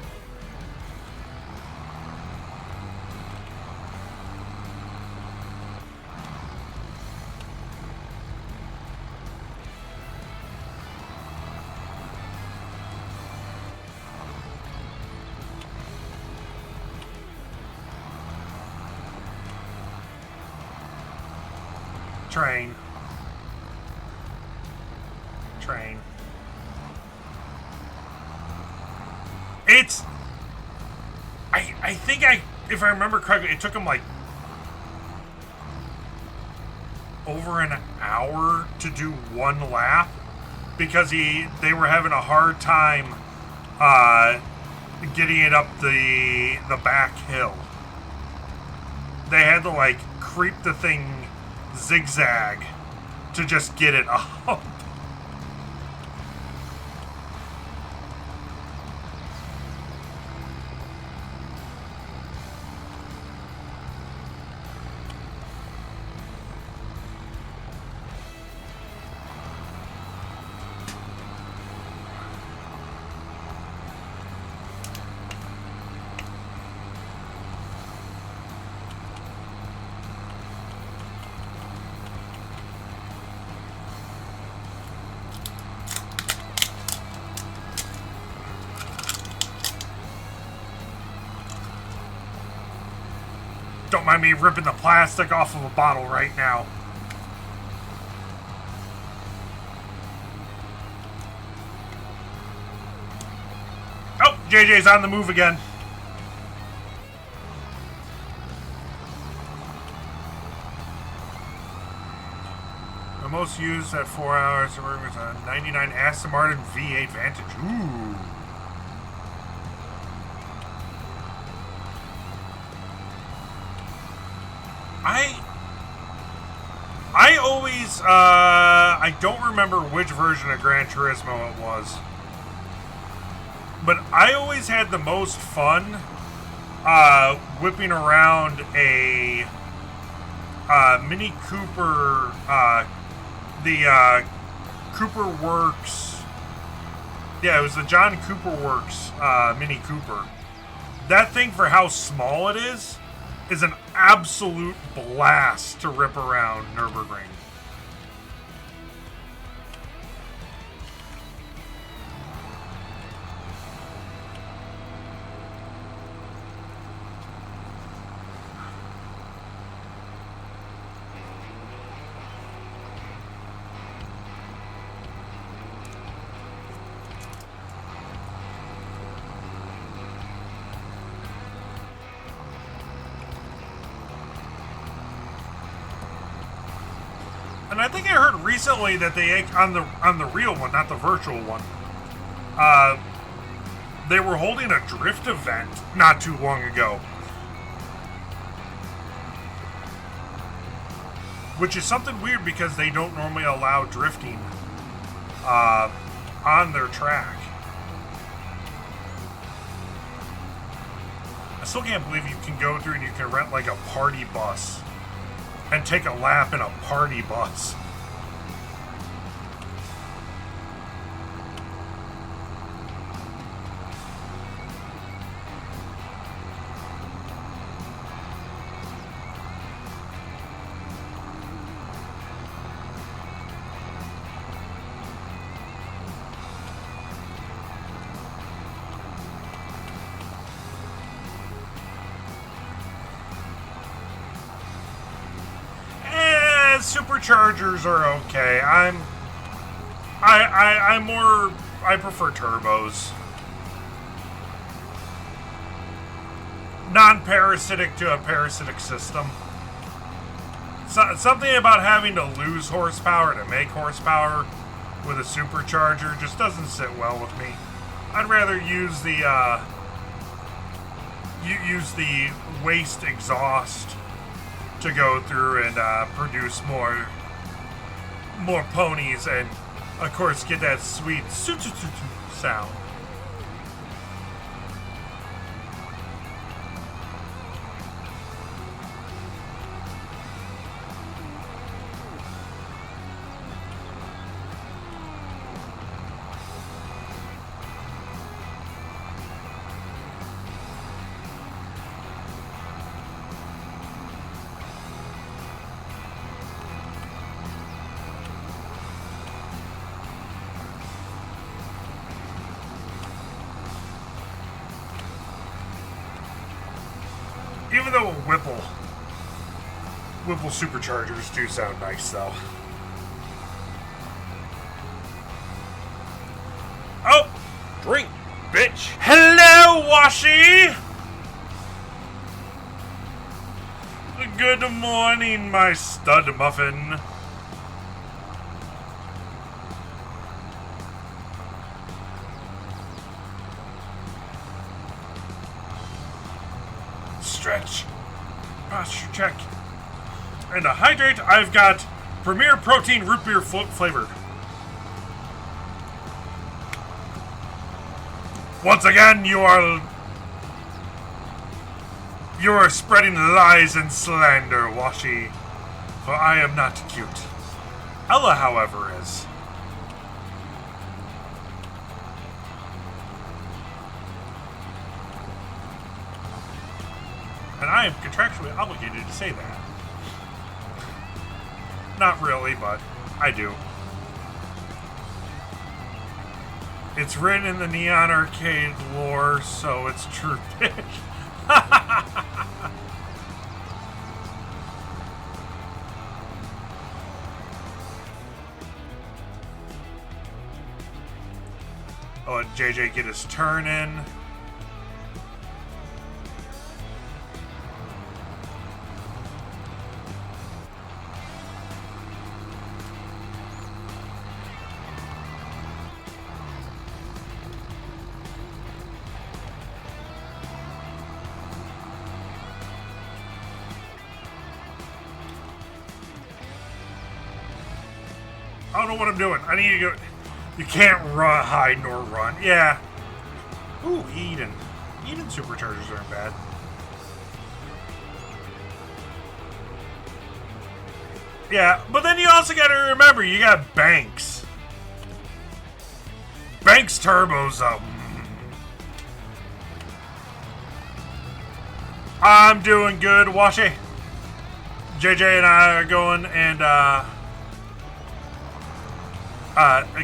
Speaker 1: Train. It's... I think if I remember correctly, it took him like over an hour to do 1 lap because they were having a hard time getting it up the back hill. They had to like creep the thing zigzag to just get it up. Don't mind me ripping the plastic off of a bottle right now. Oh, JJ's on the move again. most used at 4 hours. We're with a 99 Aston Martin V8 Vantage. Ooh. I always, I don't remember which version of Gran Turismo it was, but I always had the most fun whipping around a Mini Cooper, the Cooper Works. Yeah, it was the John Cooper Works Mini Cooper. That thing, for how small it is an absolute blast to rip around Nürburgring. And I think I heard recently that they, on the real one, not the virtual one, they were holding a drift event not too long ago, which is something weird because they don't normally allow drifting on their track. I still can't believe you can go through and you can rent like a party bus and take a lap in a party bus. Superchargers are okay. I prefer turbos. Non-parasitic to a parasitic system. Something about having to lose horsepower to make horsepower with a supercharger just doesn't sit well with me. I'd rather use the waste exhaust to go through and produce more ponies and, of course, get that sweet sound. Even though Whipple superchargers do sound nice, though. Oh!
Speaker 3: Drink, bitch!
Speaker 1: Hello, Washi! Good morning, my stud muffin. Stretch. Posture check. And to hydrate, I've got Premier Protein Root Beer flavored. Once again, you are spreading lies and slander, Washi. For I am not cute. Ella, however, is. And I am contractually obligated to say that. Not really, but I do. It's written in the Neon Arcade lore, so it's true, bitch. I'll let JJ get his turn in. I don't know what I'm doing. I need to go. You can't run, hide, nor run. Yeah. Ooh, Eden. Eden superchargers aren't bad. Yeah, but then you also got to remember, you got Banks. Banks turbos up. I'm doing good, Washy. JJ and I are going and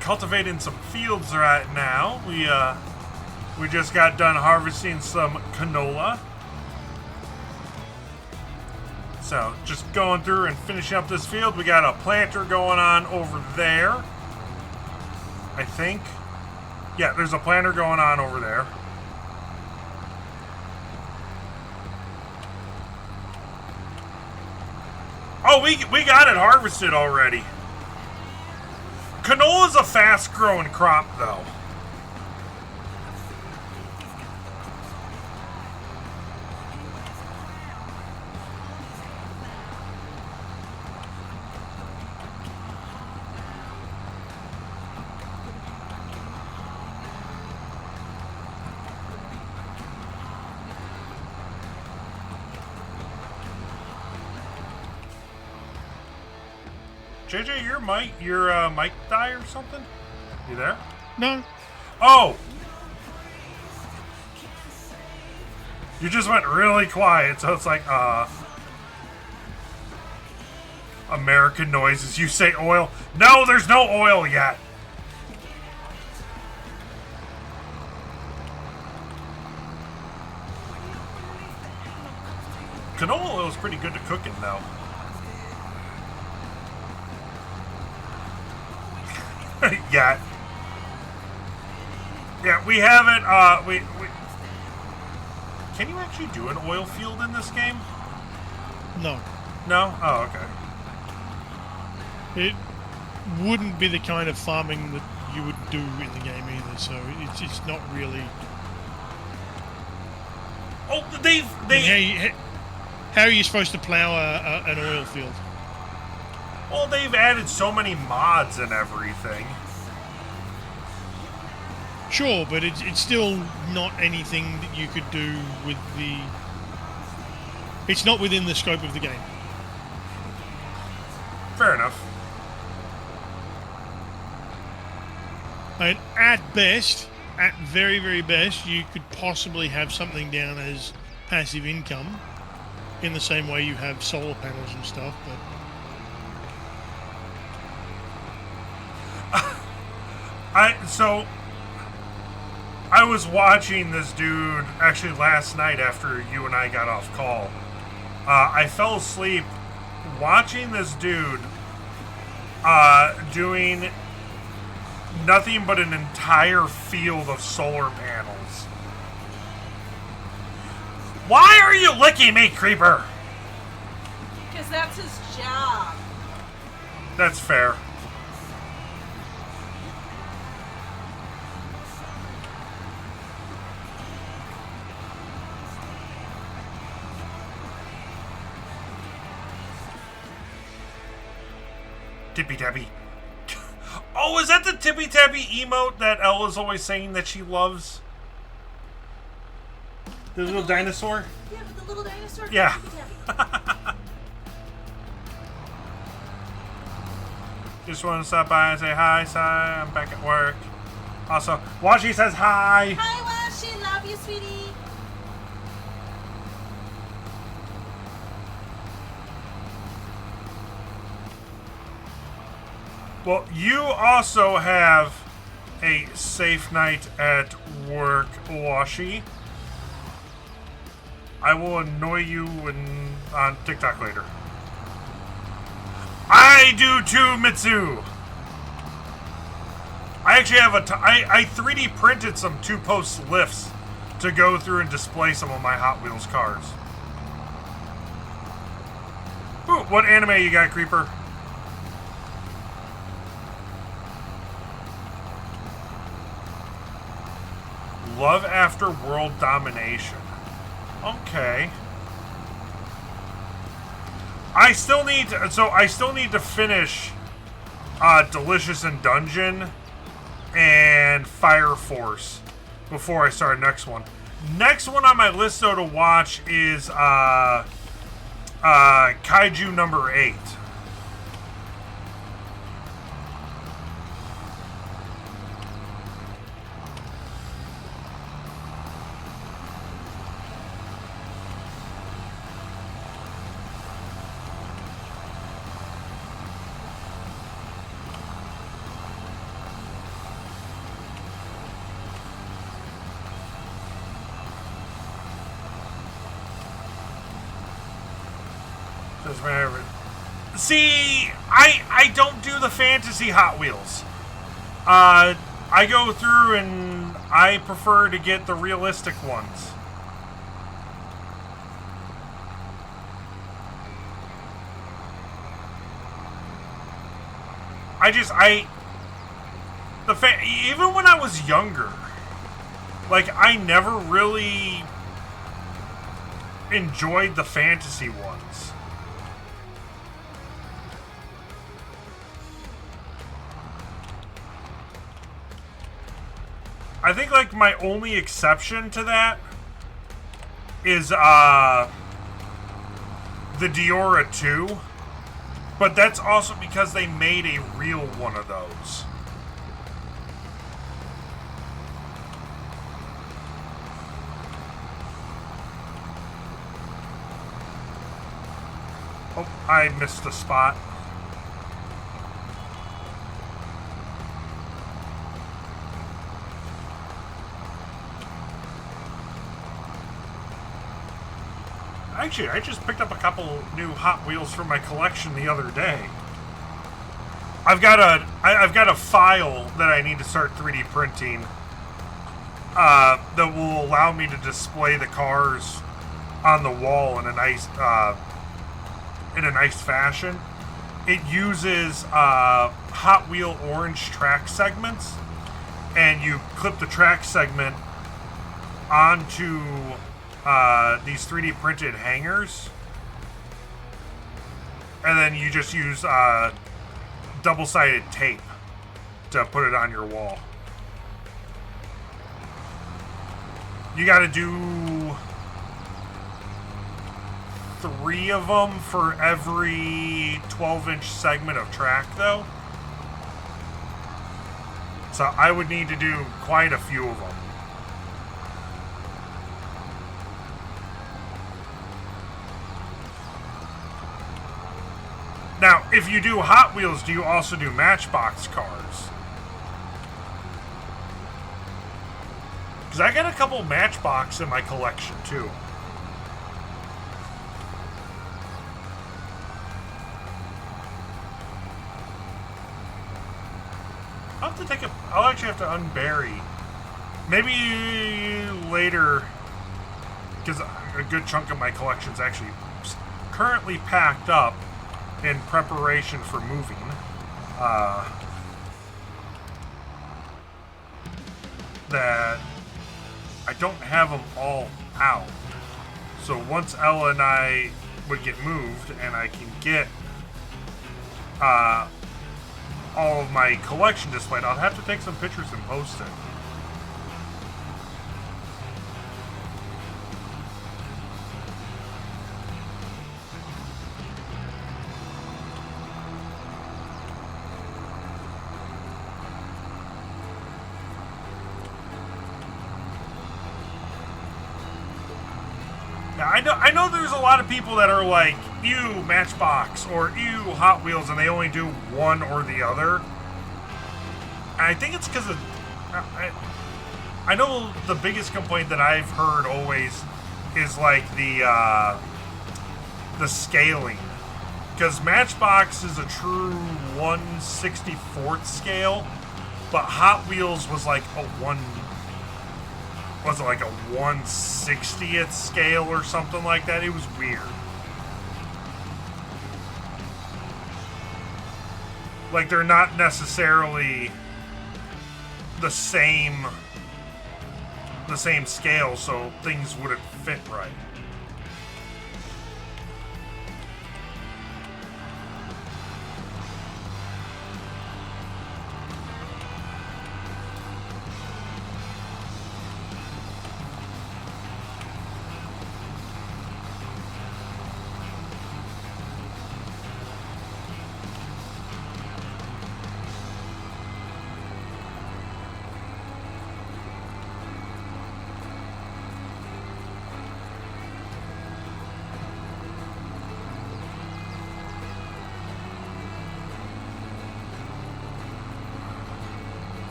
Speaker 1: cultivating some fields right now. We just got done harvesting some canola. So, just going through and finishing up this field. We got a planter going on over there. I think. Yeah, there's a planter going on over there. Oh, we got it harvested already. Canola's a fast-growing crop, though. JJ, your mic die or something? You there?
Speaker 2: No.
Speaker 1: Oh! You just went really quiet, so it's like, American noises. You say oil. No, there's no oil yet. Canola oil is pretty good to cooking, though. Yeah. Yeah, we haven't, we... Can you actually do an oil field in this game?
Speaker 2: No.
Speaker 1: No? Oh, okay.
Speaker 2: It wouldn't be the kind of farming that you would do in the game either, so it's not really...
Speaker 1: Oh,
Speaker 2: How are you supposed to plow an oil field?
Speaker 1: Well, they've added so many mods and everything.
Speaker 2: Sure, but it's still not anything that you could do with the... It's not within the scope of the game.
Speaker 1: Fair enough.
Speaker 2: And at best, at very, very best, you could possibly have something down as passive income in the same way you have solar panels and stuff, but...
Speaker 1: I was watching this dude actually last night after you and I got off call. I fell asleep watching this dude doing nothing but an entire field of solar panels. Why are you licking me, creeper?
Speaker 4: Because that's his job.
Speaker 1: That's fair. Tippy Tappy. Oh, is that the Tippy Tappy emote that Ella's always saying that she loves? The little dinosaur?
Speaker 4: Yeah, with the little dinosaur.
Speaker 1: Yeah. Just want to stop by and say hi, Si. I'm back at work. Also, Washi says hi.
Speaker 4: Hi, Washi. Love you, sweetie.
Speaker 1: Well, you also have a safe night at work, Washi. I will annoy you on TikTok later. I do too, Mitsu. I actually have I 3D printed some two-post lifts to go through and display some of my Hot Wheels cars. Ooh, what anime you got, Creeper? Love After World Domination. Okay. I still need to finish Delicious in Dungeon and Fire Force before I start next one. Next one on my list, though, to watch is Kaiju number 8. See, I don't do the fantasy Hot Wheels. I go through and I prefer to get the realistic ones. Even when I was younger, like, I never really enjoyed the fantasy ones. I think, like, my only exception to that is, the Diora 2. But that's also because they made a real one of those. Oh, I missed the spot. Actually, I just picked up a couple new Hot Wheels for my collection the other day. I've got a file that I need to start 3D printing that will allow me to display the cars on the wall in a nice fashion. It uses Hot Wheel orange track segments, and you clip the track segment onto these 3D printed hangers, and then you just use double-sided tape to put it on your wall. You got to do 3 of them for every 12-inch segment of track, though. So I would need to do quite a few of them. Now, if you do Hot Wheels, do you also do Matchbox cars? Because I got a couple Matchbox in my collection, too. I'll actually have to unbury. Maybe later, because a good chunk of my collection is actually currently packed up in preparation for moving. That I don't have them all out. So once Ella and I would get moved and I can get all of my collection displayed, I'll have to take some pictures and post it. I know there's a lot of people that are like, ew, Matchbox, or ew, Hot Wheels, and they only do one or the other. And I think it's because of... I know the biggest complaint that I've heard always is like the scaling. Because Matchbox is a true 1/64th scale, but Hot Wheels was like a 1/60th scale or something like that? It was weird. Like, they're not necessarily the same scale, so things wouldn't fit right.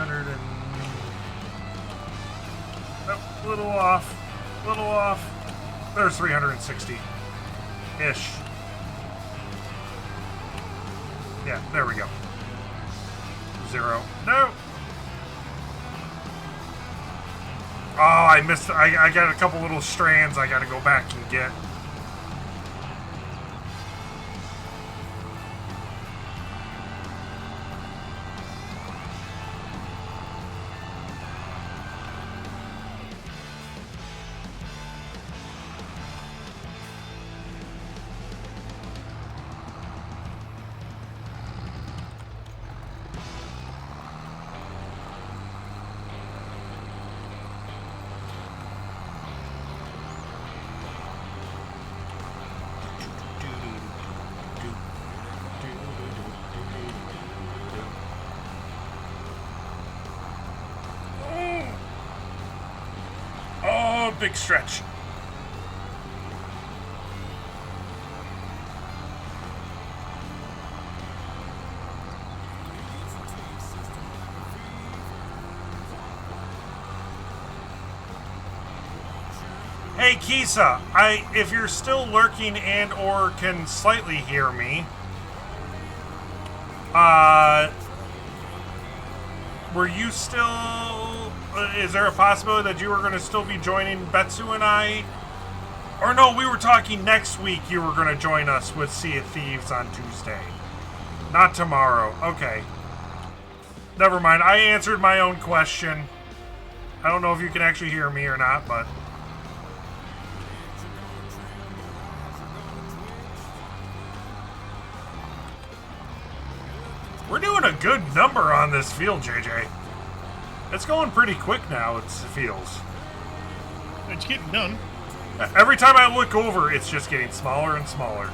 Speaker 1: 300 and... Oh, little off. Little off. There's 360-ish. Yeah, there we go. 0. No! Oh, I missed... I got a couple little strands I gotta go back and get. Big stretch. Hey Kisa, if you're still lurking and or can slightly hear me, were you still, is there a possibility that you were going to still be joining Betsu and I? Or no, we were talking next week you were going to join us with Sea of Thieves on Tuesday. Not tomorrow. Okay. Never mind. I answered my own question. I don't know if you can actually hear me or not, but... We're doing a good number on this field, JJ. It's going pretty quick now, it feels.
Speaker 2: It's getting done.
Speaker 1: Every time I look over, it's just getting smaller and smaller.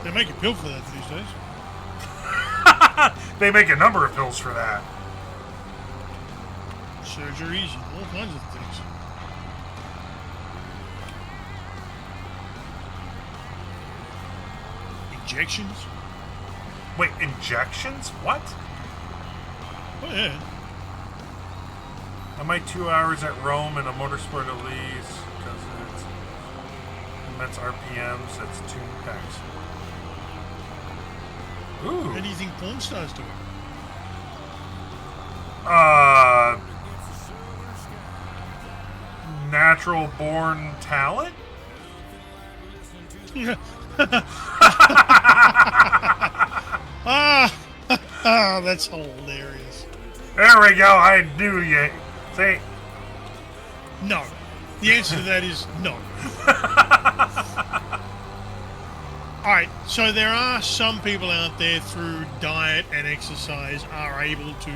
Speaker 2: They make a pill for that these days.
Speaker 1: They make a number of pills for that.
Speaker 2: Surgeries and all kinds of things. Injections?
Speaker 1: Wait, injections? What?
Speaker 2: Oh, yeah.
Speaker 1: I might 2 hours at Rome and a motorsport Elise because it's immense RPMs. That's 2 packs. Ooh.
Speaker 2: How do you think porn stars do it?
Speaker 1: Natural born talent?
Speaker 2: That's hilarious.
Speaker 1: There we go. I knew you. See?
Speaker 2: No. The answer to that is no. Alright, so there are some people out there through diet and exercise are able to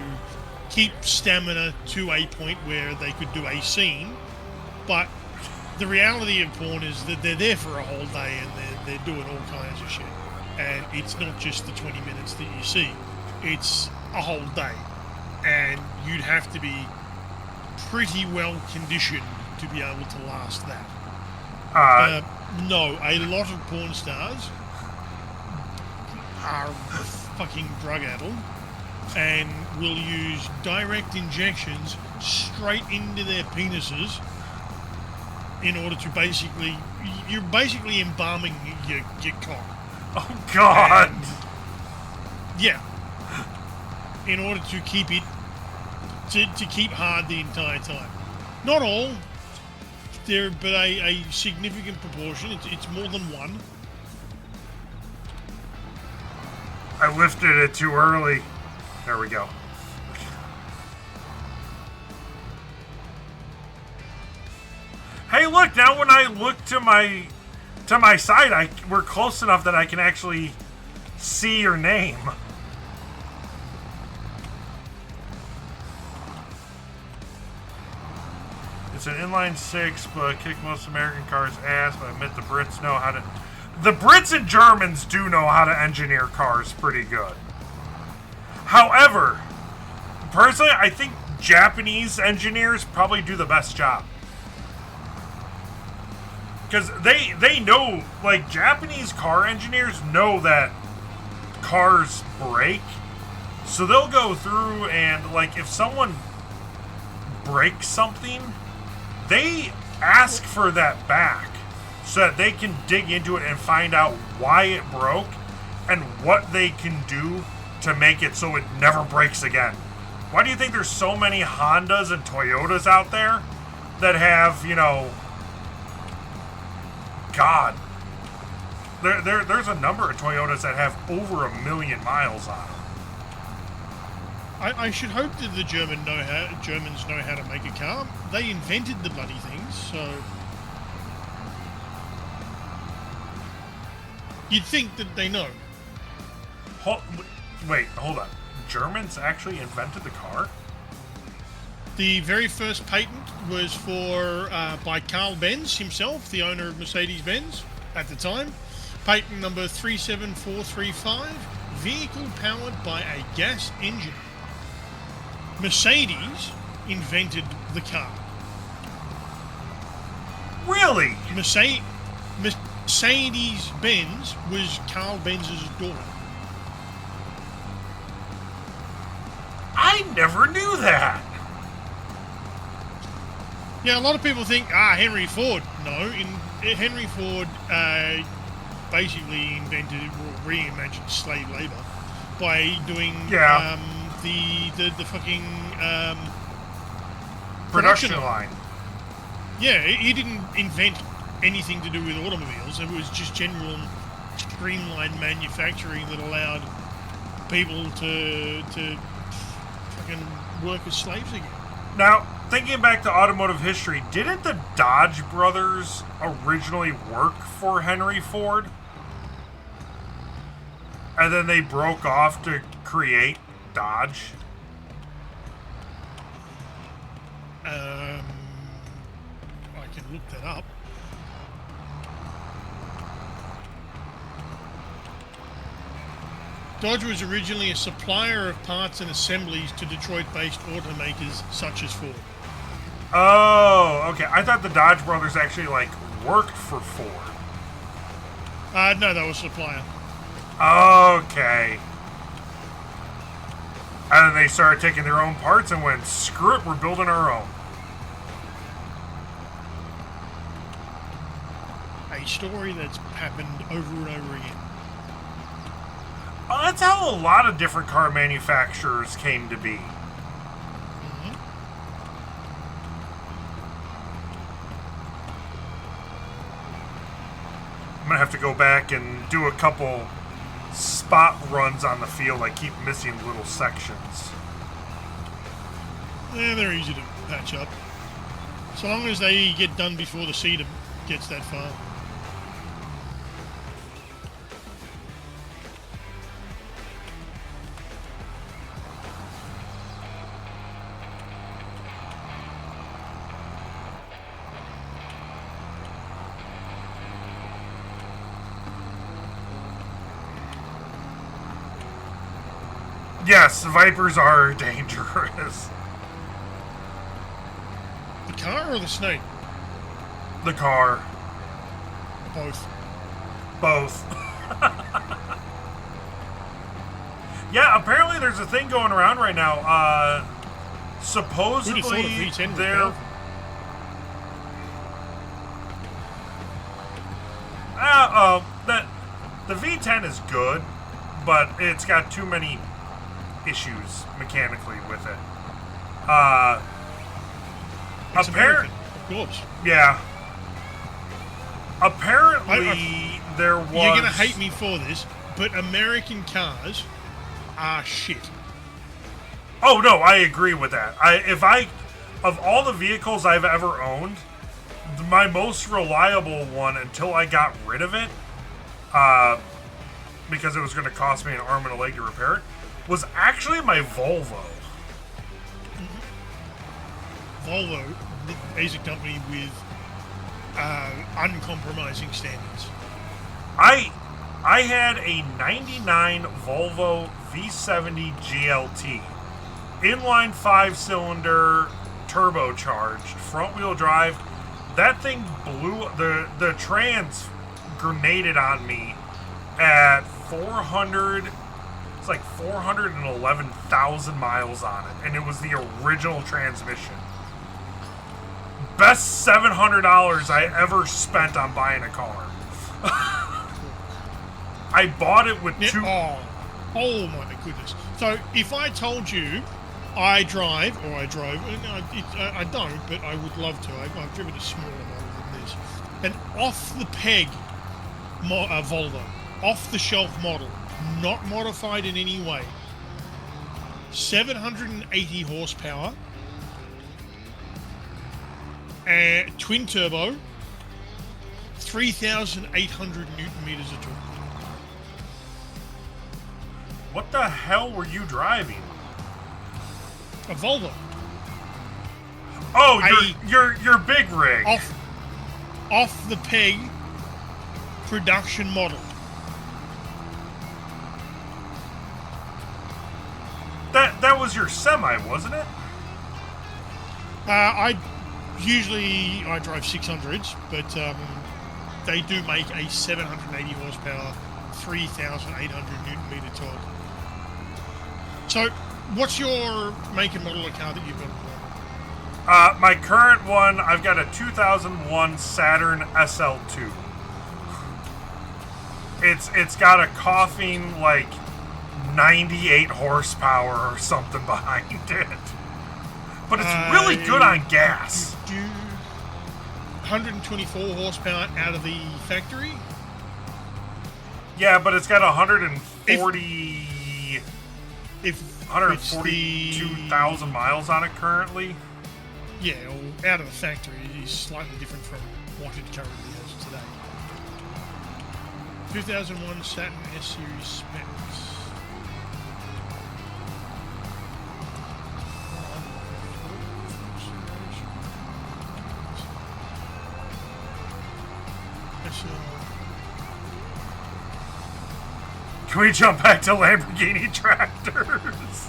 Speaker 2: keep stamina to a point where they could do a scene, but the reality of porn is that they're there for a whole day and they're doing all kinds of shit. And it's not just the 20 minutes that you see, it's a whole day. And you'd have to be pretty well conditioned to be able to last that. No, a lot of porn stars are fucking drug-addled and will use direct injections straight into their penises in order to basically... You're basically embalming your cock.
Speaker 1: Oh, God!
Speaker 2: And, yeah. In order to keep it... To keep hard the entire time. Not all. But a significant proportion. It's more than one.
Speaker 1: I lifted it too early. There we go. Hey, look! Now when I look to my side, we're close enough that I can actually see your name. It's an inline 6, but kick most American cars' ass. But I admit the Brits know how to. The Brits and Germans do know how to engineer cars pretty good. However, personally, I think Japanese engineers probably do the best job. Because they know, like, Japanese car engineers know that cars break. So they'll go through and, like, if someone breaks something, they ask for that back so that they can dig into it and find out why it broke and what they can do to make it so it never breaks again. Why do you think there's so many Hondas and Toyotas out there that have, you know, God, there's a number of Toyotas that have over 1 million miles on them.
Speaker 2: I should hope that the Germans know how to make a car. They invented the bloody things, so you'd think that they know.
Speaker 1: Wait, hold on. Germans actually invented the car?
Speaker 2: The very first patent was by Carl Benz himself, the owner of Mercedes-Benz at the time. Patent number 37435, vehicle powered by a gas engine. Mercedes invented the car.
Speaker 1: Really?
Speaker 2: Mercedes-Benz was Carl Benz's daughter.
Speaker 1: I never knew that.
Speaker 2: Yeah, a lot of people think, Henry Ford. No, Henry Ford basically reimagined slave labor by doing the fucking
Speaker 1: production line.
Speaker 2: Yeah, he didn't invent anything to do with automobiles. It was just general streamlined manufacturing that allowed people to fucking work as slaves again.
Speaker 1: Now, thinking back to automotive history, didn't the Dodge brothers originally work for Henry Ford? And then they broke off to create Dodge?
Speaker 2: I can look that up. Dodge was originally a supplier of parts and assemblies to Detroit-based automakers such as Ford.
Speaker 1: Oh, okay. I thought the Dodge brothers actually, like, worked for Ford.
Speaker 2: No, that was a supplier.
Speaker 1: Okay. And then they started taking their own parts and went, screw it, we're building our own.
Speaker 2: A story that's happened over and over again.
Speaker 1: Well, that's how a lot of different car manufacturers came to be.
Speaker 2: Mm-hmm.
Speaker 1: I'm going to have to go back and do a couple spot runs on the field. I keep missing little sections.
Speaker 2: Yeah, they're easy to patch up. So long as they get done before the seed gets that far.
Speaker 1: Yes, Vipers are dangerous.
Speaker 2: The car or the snake?
Speaker 1: The car.
Speaker 2: Both.
Speaker 1: Both. Yeah, apparently there's a thing going around right now. Supposedly they're... The V10 is good, but it's got too many issues mechanically with it.
Speaker 2: It's American, of course.
Speaker 1: Yeah. Apparently, there was...
Speaker 2: You're going to hate me for this, but American cars are shit.
Speaker 1: Oh, no, I agree with that. Of all the vehicles I've ever owned, my most reliable one until I got rid of it, because it was going to cost me an arm and a leg to repair it, was actually my Volvo.
Speaker 2: Volvo is a company with uncompromising standards.
Speaker 1: I had a 99 Volvo V70 GLT. Inline 5-cylinder, turbocharged, front-wheel drive. That thing blew... The trans grenaded on me at 400... It's like 411,000 miles on it, and it was the original transmission. Best $700 I ever spent on buying a car. I bought it with two.
Speaker 2: Oh my goodness! So if I told you I drove, no, I don't, but I would love to. I've driven a smaller model than this, an off-the-peg Volvo, off-the-shelf model, not modified in any way. 780 horsepower, twin turbo, 3,800 newton meters of torque.
Speaker 1: What the hell were you driving?
Speaker 2: A Volvo.
Speaker 1: Oh, your big rig.
Speaker 2: Off the peg production model.
Speaker 1: That was your semi, wasn't it?
Speaker 2: I drive 600s, but they do make a 780 horsepower, 3,800 newton meter torque. So, what's your make and model of car that you've got?
Speaker 1: My current one, I've got a 2001 Saturn SL2. It's got a coughing like 98 horsepower or something behind it, but it's really good on gas.
Speaker 2: 124 horsepower out of the factory.
Speaker 1: Yeah, but it's got 142,000 miles on it currently.
Speaker 2: Yeah, well, out of the factory is slightly different from what it currently has today. 2001 Saturn S-Series specs.
Speaker 1: Can we jump back to Lamborghini tractors?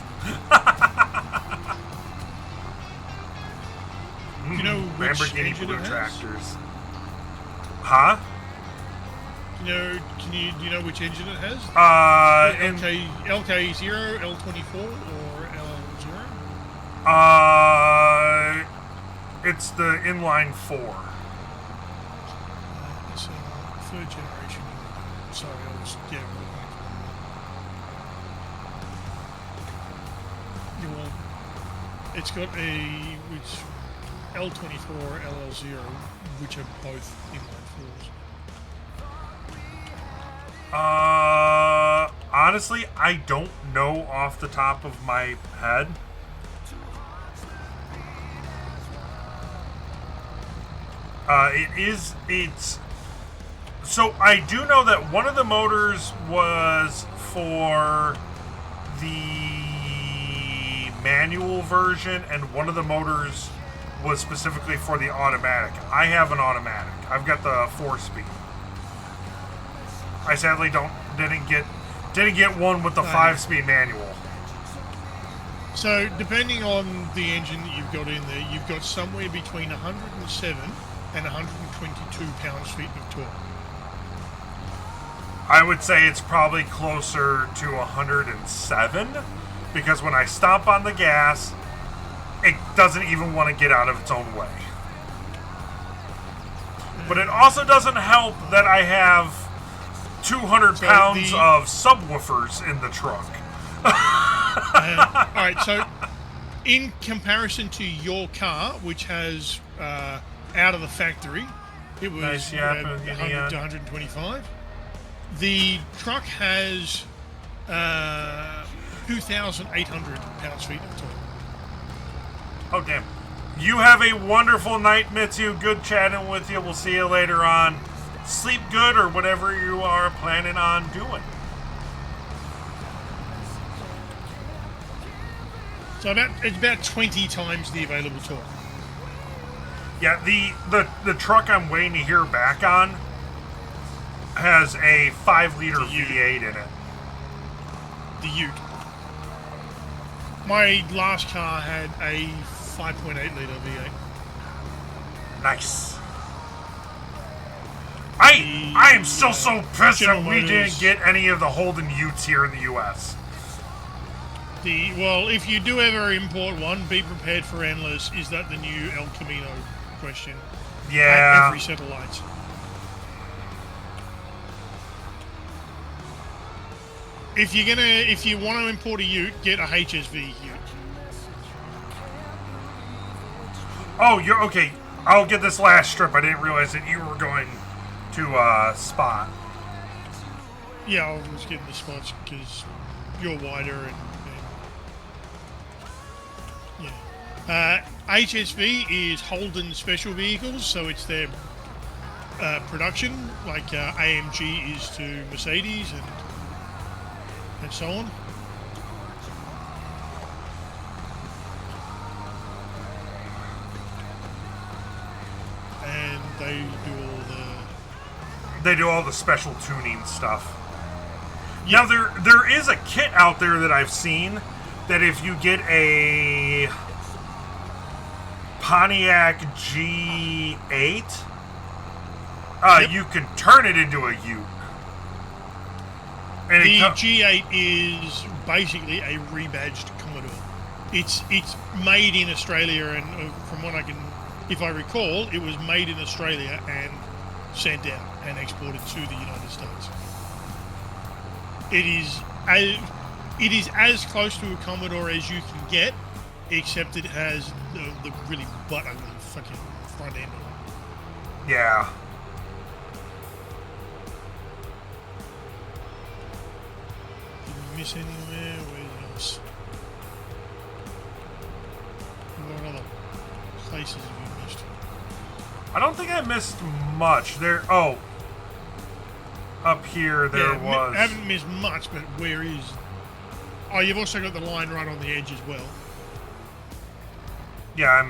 Speaker 2: You know which
Speaker 1: Lamborghini
Speaker 2: engine
Speaker 1: blue
Speaker 2: it has?
Speaker 1: tractors. Huh?
Speaker 2: Do you know which engine it has? LK0, L24, or L0?
Speaker 1: It's the inline 4.
Speaker 2: It's third generation. Sorry, I was it's got which L24, LL0, which are both inline 4s.
Speaker 1: Honestly, I don't know off the top of my head. So I do know that one of the motors was for the manual version, and one of the motors was specifically for the automatic. I have an automatic. I've got the 4-speed. I sadly didn't get one with the 5-speed manual.
Speaker 2: So depending on the engine that you've got in there, you've got somewhere between 107 and 122 pounds-feet of torque.
Speaker 1: I would say it's probably closer to 107, because when I stomp on the gas, it doesn't even want to get out of its own way. But it also doesn't help that I have 200 pounds of subwoofers in the trunk.
Speaker 2: Alright, so in comparison to your car, which has out of the factory, it was
Speaker 1: nice,
Speaker 2: 100 to 125. The truck has 2,800 pounds-feet of torque.
Speaker 1: Oh, damn. You have a wonderful night, Mitsu. Good chatting with you. We'll see you later on. Sleep good or whatever you are planning on doing.
Speaker 2: So it's about 20 times the available torque.
Speaker 1: Yeah, the truck I'm waiting to hear back on has a 5-liter V8 in it.
Speaker 2: The Ute. My last car had a 5.8 litre V8.
Speaker 1: Nice. I am still so pissed that we didn't get any of the Holden Utes here in the U.S.
Speaker 2: Well, if you do ever import one, be prepared for endless. Is that the new El Camino question? At
Speaker 1: Yeah.
Speaker 2: every satellite. If you want to import a Ute, get a HSV Ute.
Speaker 1: Oh, you're okay. I'll get this last strip. I didn't realize that you were going to spot.
Speaker 2: Yeah, I was getting the spots because you're wider and yeah. HSV is Holden Special Vehicles, so it's their production, like AMG is to Mercedes and so on. And
Speaker 1: They do all the special tuning stuff. Now there is a kit out there that I've seen that if you get a Pontiac G8, you can turn it into a Ute. And
Speaker 2: the G8 is basically a rebadged Commodore. It's made in Australia, and from what if I recall, it was made in Australia and sent out and exported to the United States. It is as close to a Commodore as you can get, except it has the really butt ugly fucking front end on it.
Speaker 1: Yeah.
Speaker 2: Did we miss anywhere? Where else? What other places have we missed?
Speaker 1: I don't think I missed much. Up here there was.
Speaker 2: I haven't missed much, but where is? Oh, you've also got the line right on the edge as well.
Speaker 1: Yeah,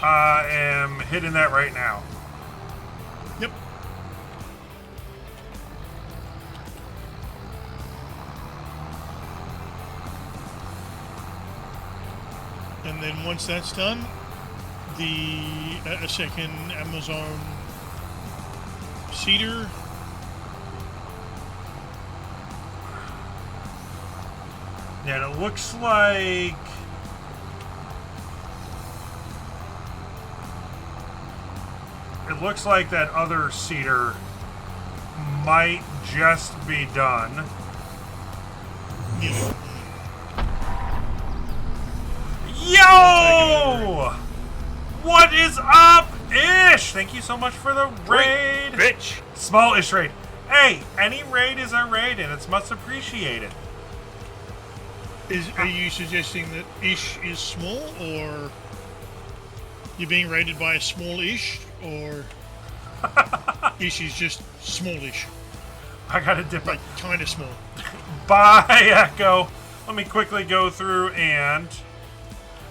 Speaker 1: I am hitting that right now.
Speaker 2: Yep. And then once that's done, a second Amazon Cedar.
Speaker 1: Yeah, and it looks like that other cedar might just be done.
Speaker 2: Yeah.
Speaker 1: Yo! What is up, Ish? Thank you so much for the raid.
Speaker 3: Bitch.
Speaker 1: Small Ish raid. Hey, any raid is a raid and it's much appreciated.
Speaker 2: Are you suggesting that Ish is small, or you're being raided by a small Ish, or Ish is just smallish?
Speaker 1: I gotta dip
Speaker 2: Like, kind of small.
Speaker 1: Bye, Echo. Let me quickly go through and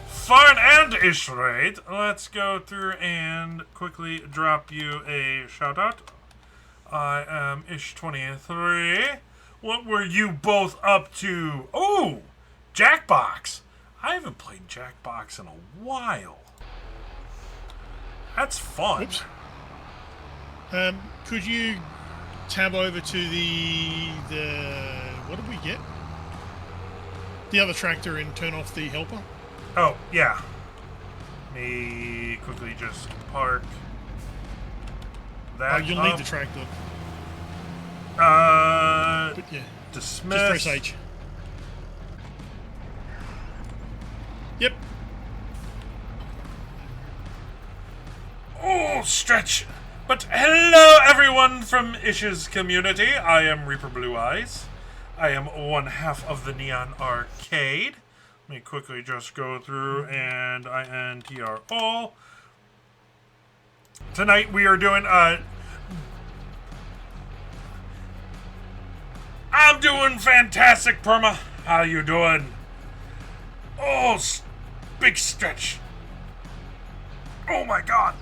Speaker 1: Fun and Ish raid. Let's go through and quickly drop you a shout out. I am Ish23. What were you both up to? Oh, Jackbox. I haven't played Jackbox in a while. That's fun.
Speaker 2: Oops. Could you tab over to the what did we get? The other tractor and turn off the helper.
Speaker 1: Oh, yeah. Me quickly just park that.
Speaker 2: Oh, you'll need the tractor. But yeah,
Speaker 1: Dismiss.
Speaker 2: just press H. Yep.
Speaker 1: Oh, stretch. But hello, everyone from Ish's community. I am Reaper Blue Eyes. I am one half of the Neon Arcade. Let me quickly just go through and INTR all. Tonight we are doing I'm doing fantastic, Perma. How you doing? Oh, big stretch. Oh my god.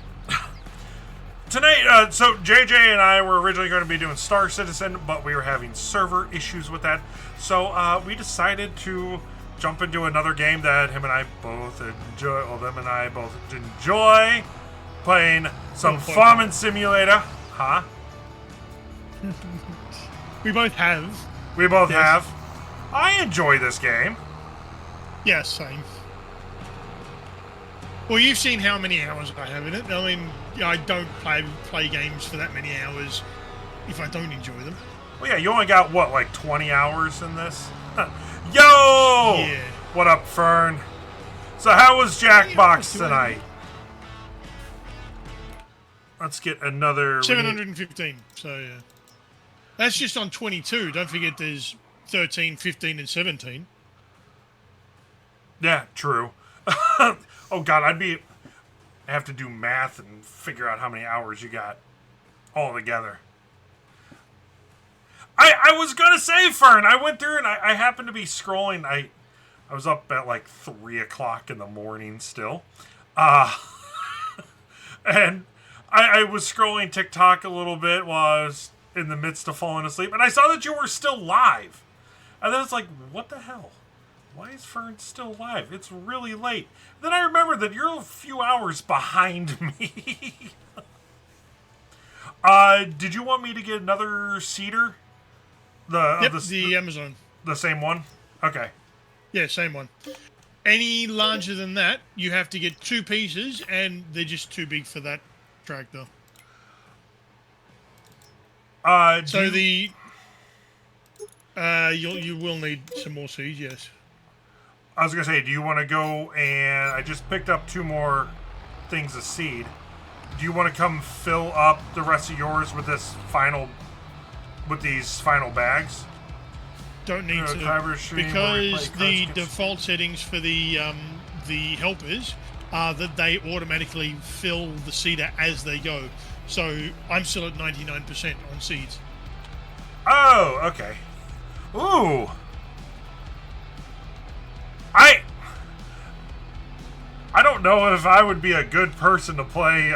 Speaker 1: Tonight, so JJ and I were originally going to be doing Star Citizen, but we were having server issues with that. So we decided to jump into another game that him and I both enjoy playing some Farming Simulator. Huh?
Speaker 2: We both have.
Speaker 1: We both
Speaker 2: Yes.
Speaker 1: have. I enjoy this game.
Speaker 2: Yeah, same. Well, you've seen how many hours I have in it. I mean, I don't play games for that many hours if I don't enjoy them.
Speaker 1: Well, yeah, you only got, what, like 20 hours in this? Yo!
Speaker 2: Yeah.
Speaker 1: What up, Fern? So how was Jackbox tonight? Let's get another...
Speaker 2: 715, so yeah. That's just on 22. Don't forget there's 13, 15, and 17.
Speaker 1: Yeah, true. Oh, God, I have to do math and figure out how many hours you got all together. I was going to say, Fern, I went through and I happened to be scrolling. I was up at like 3 o'clock in the morning still. And I was scrolling TikTok a little bit while I was in the midst of falling asleep. And I saw that you were still live. And then it's like, what the hell? Why is Fern still live? It's really late. Then I remember that you're a few hours behind me. Did you want me to get another cedar?
Speaker 2: The Amazon.
Speaker 1: The same one? Okay.
Speaker 2: Yeah, same one. Any larger than that, you have to get 2 pieces, and they're just too big for that tractor. So you will need some more seeds, yes.
Speaker 1: I was going to say, do you want to go and... I just picked up 2 more things of seed. Do you want to come fill up the rest of yours with these final bags?
Speaker 2: Don't need to, because the default settings for the helpers are that they automatically fill the cedar as they go. So I'm still at 99% on seeds.
Speaker 1: Oh, okay. Ooh. I don't know if I would be a good person to play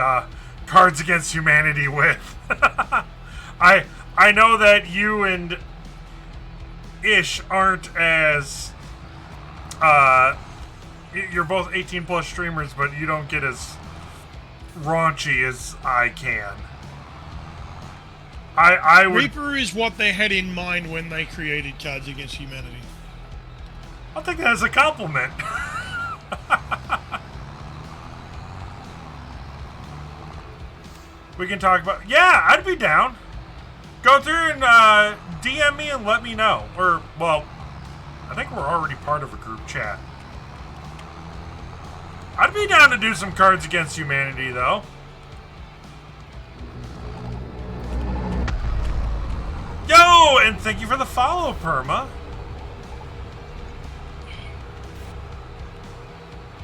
Speaker 1: Cards Against Humanity with. I know that you and Ish aren't as you're both 18 plus streamers, but you don't get as raunchy as I can. I would...
Speaker 2: Reaper is what they had in mind when they created Cards Against Humanity.
Speaker 1: I'll take that as a compliment. We can talk about... Yeah, I'd be down. Go through and DM me and let me know. Or, well, I think we're already part of a group chat. I'd be down to do some Cards Against Humanity, though. Yo, and thank you for the follow, Perma.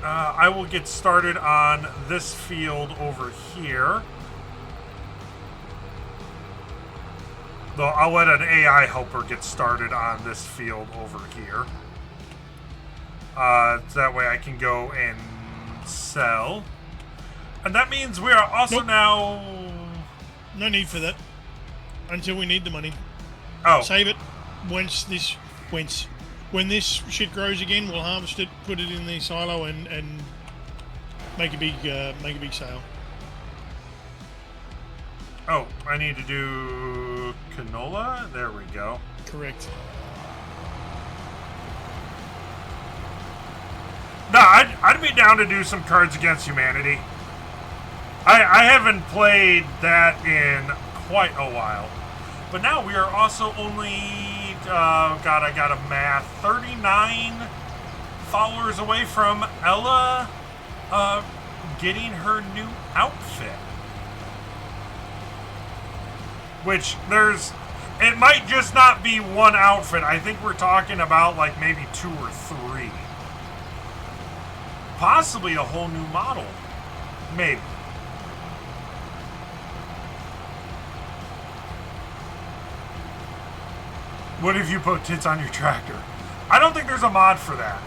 Speaker 1: I will get started on this field over here. Though I'll let an AI helper get started on this field over here. So that way I can go and sell. And that means we are also now...
Speaker 2: No need for that. Until we need the money.
Speaker 1: Oh.
Speaker 2: Save it. When this shit grows again, we'll harvest it, put it in the silo, and make a big sale.
Speaker 1: Oh, I need to do canola? There we go.
Speaker 2: Correct.
Speaker 1: No, I'd be down to do some Cards Against Humanity. I haven't played that in quite a while. But now we are also only, God, I got a math, 39 followers away from Ella getting her new outfit. Which it might just not be one outfit. I think we're talking about like maybe 2 or 3. Possibly a whole new model. Maybe. What if you put tits on your tractor? I don't think there's a mod for that.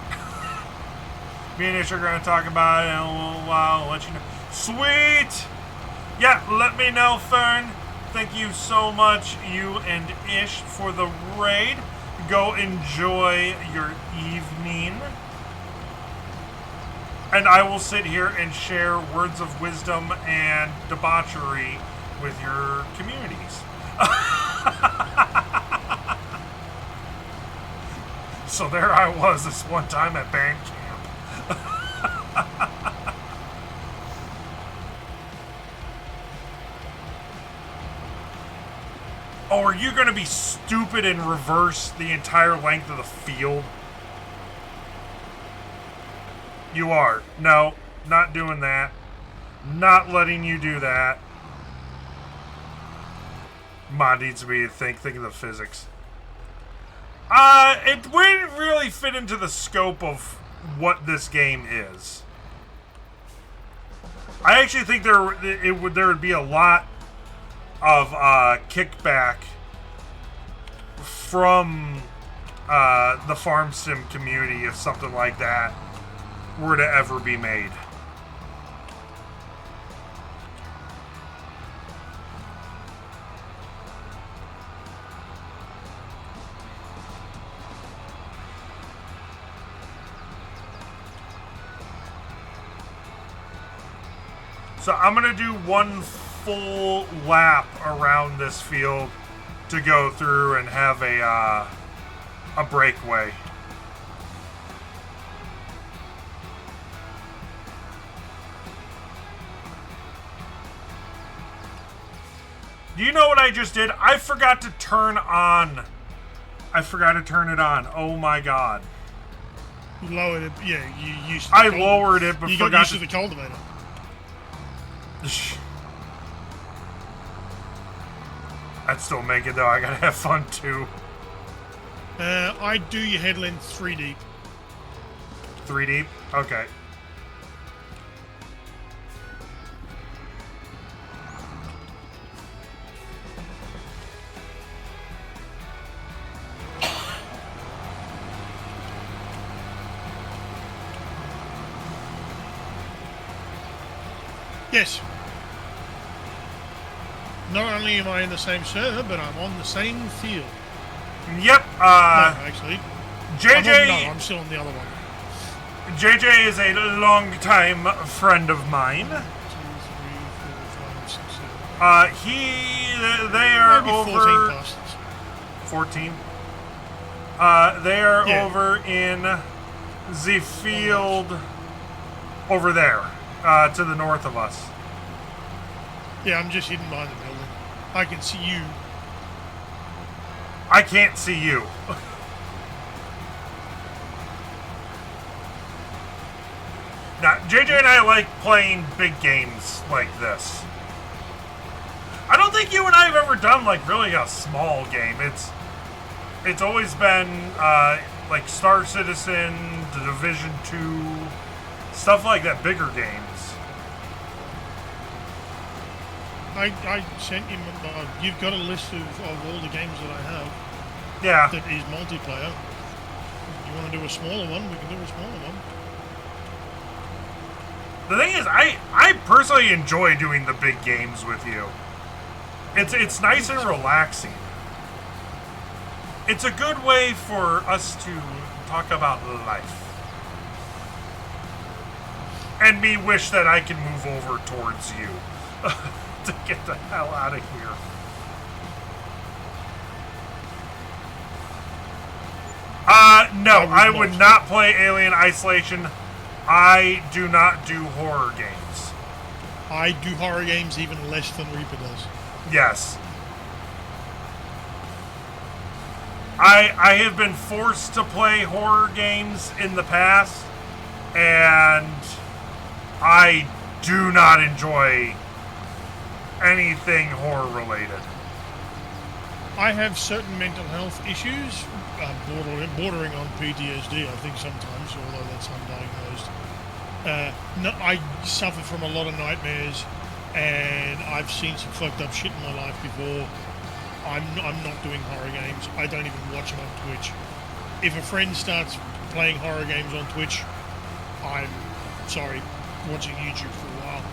Speaker 1: Me and Ish are going to talk about it in a little while. I'll let you know. Sweet! Yeah, let me know, Fern. Thank you so much, you and Ish, for the raid. Go enjoy your evening. And I will sit here and share words of wisdom and debauchery with your communities. So there I was this one time at band camp. Oh, are you going to be stupid and reverse the entire length of the field? You are. No, not doing that. Not letting you do that. Mod needs to be think of the physics. It wouldn't really fit into the scope of what this game is. I actually think there would be a lot of kickback from the farm sim community if something like that were to ever be made. So I'm going to do one full lap around this field to go through and have a breakaway. Do you know what I just did? I forgot to turn on. I forgot to turn it on. Oh my god.
Speaker 2: You lowered it. Yeah, you used.
Speaker 1: I lowered it, but
Speaker 2: you
Speaker 1: forgot
Speaker 2: got used to the cultivator.
Speaker 1: I'd still make it though. I gotta have fun too.
Speaker 2: I do your headland 3 deep.
Speaker 1: 3 deep? Okay.
Speaker 2: Yes. Not only am I in the same server, but I'm on the same field.
Speaker 1: Yep.
Speaker 2: No, actually.
Speaker 1: JJ.
Speaker 2: I'm still on the other one.
Speaker 1: JJ is a long-time friend of mine.
Speaker 2: 1, 2, 3, 4, 5, 6, 7.
Speaker 1: They are
Speaker 2: Maybe 14
Speaker 1: over
Speaker 2: passes.
Speaker 1: 14. They are
Speaker 2: Yeah.
Speaker 1: over in the field over there, to the north of us.
Speaker 2: Yeah, I'm just hidden behind the building. I can see you.
Speaker 1: I can't see you. Now, JJ and I like playing big games like this. I don't think you and I have ever done like really a small game. It's always been like Star Citizen, The Division 2, stuff like that, bigger games.
Speaker 2: I sent him. You've got a list of all the games that I have
Speaker 1: Yeah.
Speaker 2: that is multiplayer. You want to do a smaller one? We can do a smaller one.
Speaker 1: The thing is, I personally enjoy doing the big games with you. It's nice and relaxing. It's a good way for us to talk about life. And me wish that I can move over towards you to get the hell out of here. No, I would not play Alien Isolation. I do not do horror games.
Speaker 2: I do horror games even less than Reaper does.
Speaker 1: Yes. I have been forced to play horror games in the past, and I do not enjoy anything horror related.
Speaker 2: I have certain mental health issues, bordering on PTSD, I think sometimes, although that's undiagnosed. No, I suffer from a lot of nightmares, and I've seen some fucked up shit in my life before. I'm not doing horror games. I don't even watch them on Twitch. If a friend starts playing horror games on Twitch, I'm sorry, watching YouTube for a while.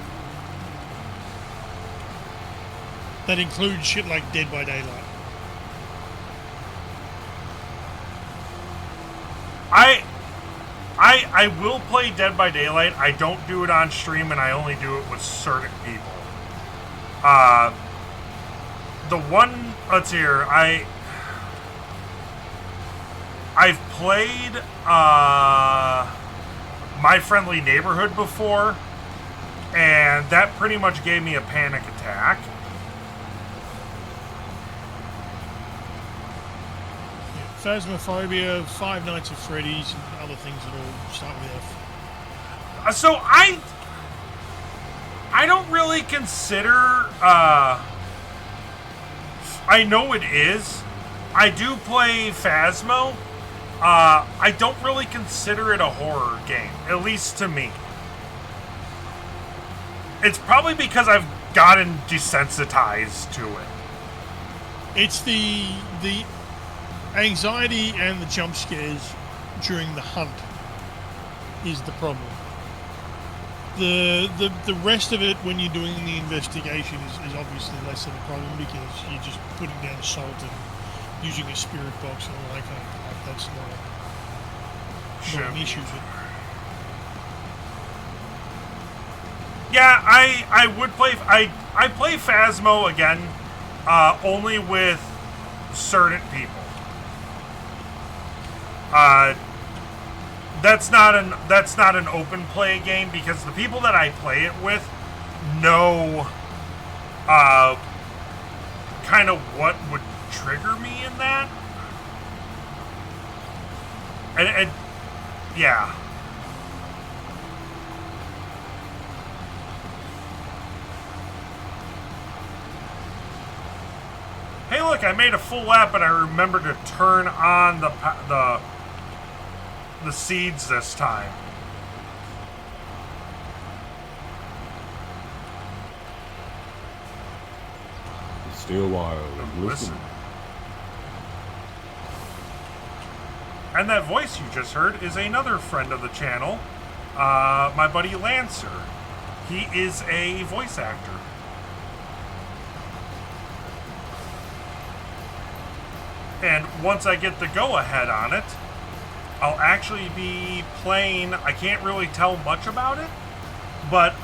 Speaker 2: That includes shit like Dead by Daylight.
Speaker 1: I will play Dead by Daylight. I don't do it on stream, and I only do it with certain people. The one let's hear. I've played My Friendly Neighborhood before, and that pretty much gave me a panic attack.
Speaker 2: Phasmophobia, Five Nights at Freddy's, and other things that all start with F.
Speaker 1: So I don't really consider. I know it is. I do play Phasmo. I don't really consider it a horror game, at least to me. It's probably because I've gotten desensitized to it.
Speaker 2: It's the anxiety and the jump scares during the hunt is the problem. The rest of it, when you're doing the investigation, is obviously less of a problem because you're just putting down salt and using a spirit box and all that kind of stuff. That's not an issue.
Speaker 1: Yeah, I would play. I play Phasmo again, only with certain people. That's not an open play game because the people that I play it with know kind of what would trigger me in that. And yeah. Hey, look! I made a full lap, and I remembered to turn on the seeds this time.
Speaker 5: Still wild. Listen.
Speaker 1: And that voice you just heard is another friend of the channel, my buddy Lancer. He is a voice actor. And once I get the go-ahead on it, I'll actually be playing. I can't really tell much about it, but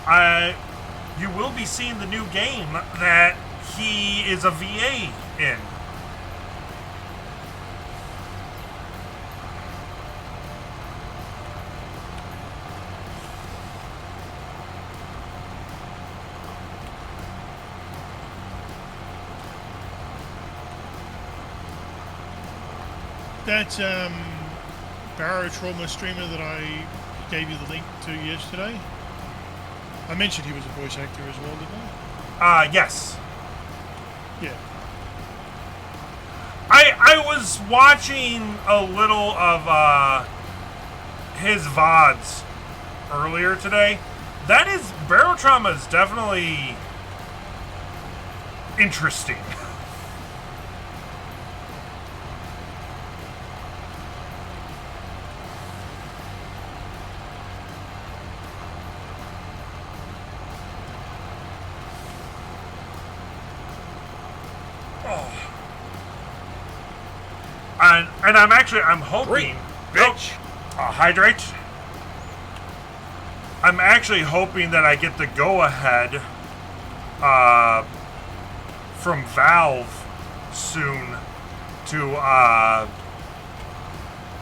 Speaker 1: you will be seeing the new game that he is a VA in.
Speaker 2: That Barotrauma streamer that I gave you the link to yesterday, I mentioned he was a voice actor as well, didn't I?
Speaker 1: Yes.
Speaker 2: Yeah.
Speaker 1: I was watching a little of his VODs earlier today. That is, Barotrauma is definitely interesting. And I'm hoping...
Speaker 3: Bitch!
Speaker 1: Hydrate. I'm actually hoping that I get the go-ahead from Valve soon to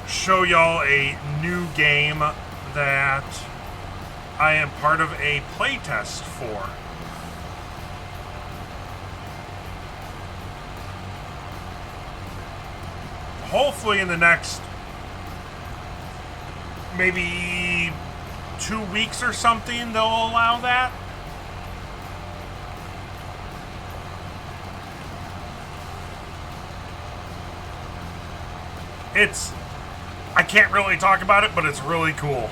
Speaker 1: show y'all a new game that I am part of a playtest for. Hopefully in the next maybe 2 weeks or something they'll allow that. I can't really talk about it, but it's really cool.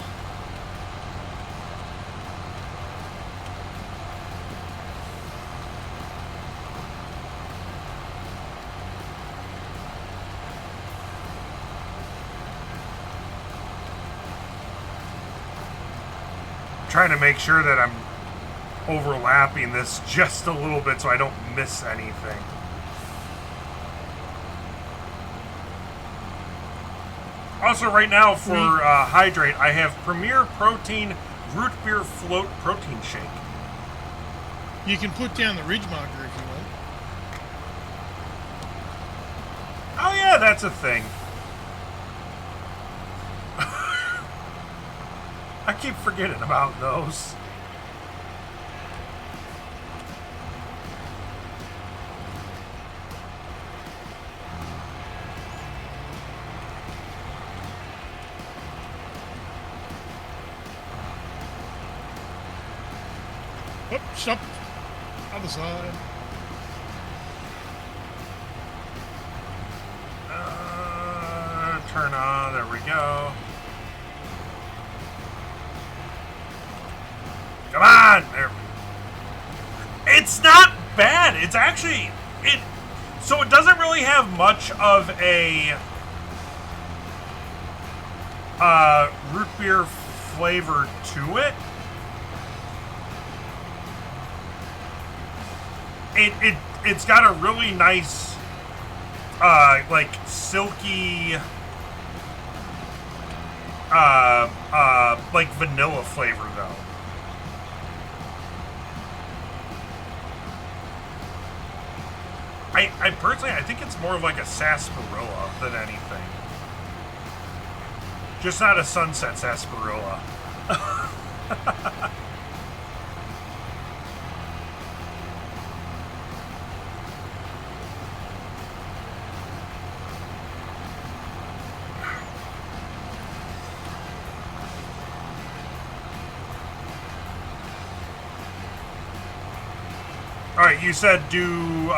Speaker 1: Trying to make sure that I'm overlapping this just a little bit so I don't miss anything. Also, right now for Hydrate, I have Premier Protein Root Beer Float Protein Shake.
Speaker 2: You can put down the ridge marker if you want.
Speaker 1: that's a thing. I keep forgetting about those.
Speaker 2: Oh, stop. Other side.
Speaker 1: Turn on. There we go. Come on! There. It's not bad. It's actually so it doesn't really have much of a root beer flavor to it. It's got a really nice like silky like vanilla flavor though. I personally, I think it's more of like a sarsaparilla than anything. Just not a sunset sarsaparilla. Alright, you said do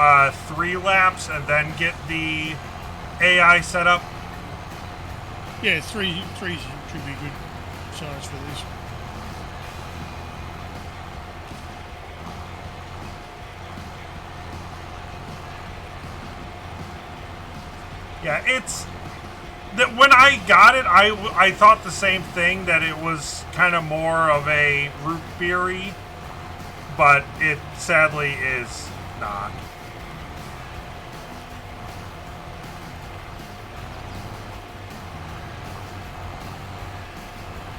Speaker 1: 3 laps and then get the AI set up?
Speaker 2: Yeah, three should be good size for this.
Speaker 1: Yeah, it's... that when I got it, I thought the same thing, that it was kind of more of a root beery, but it sadly is not.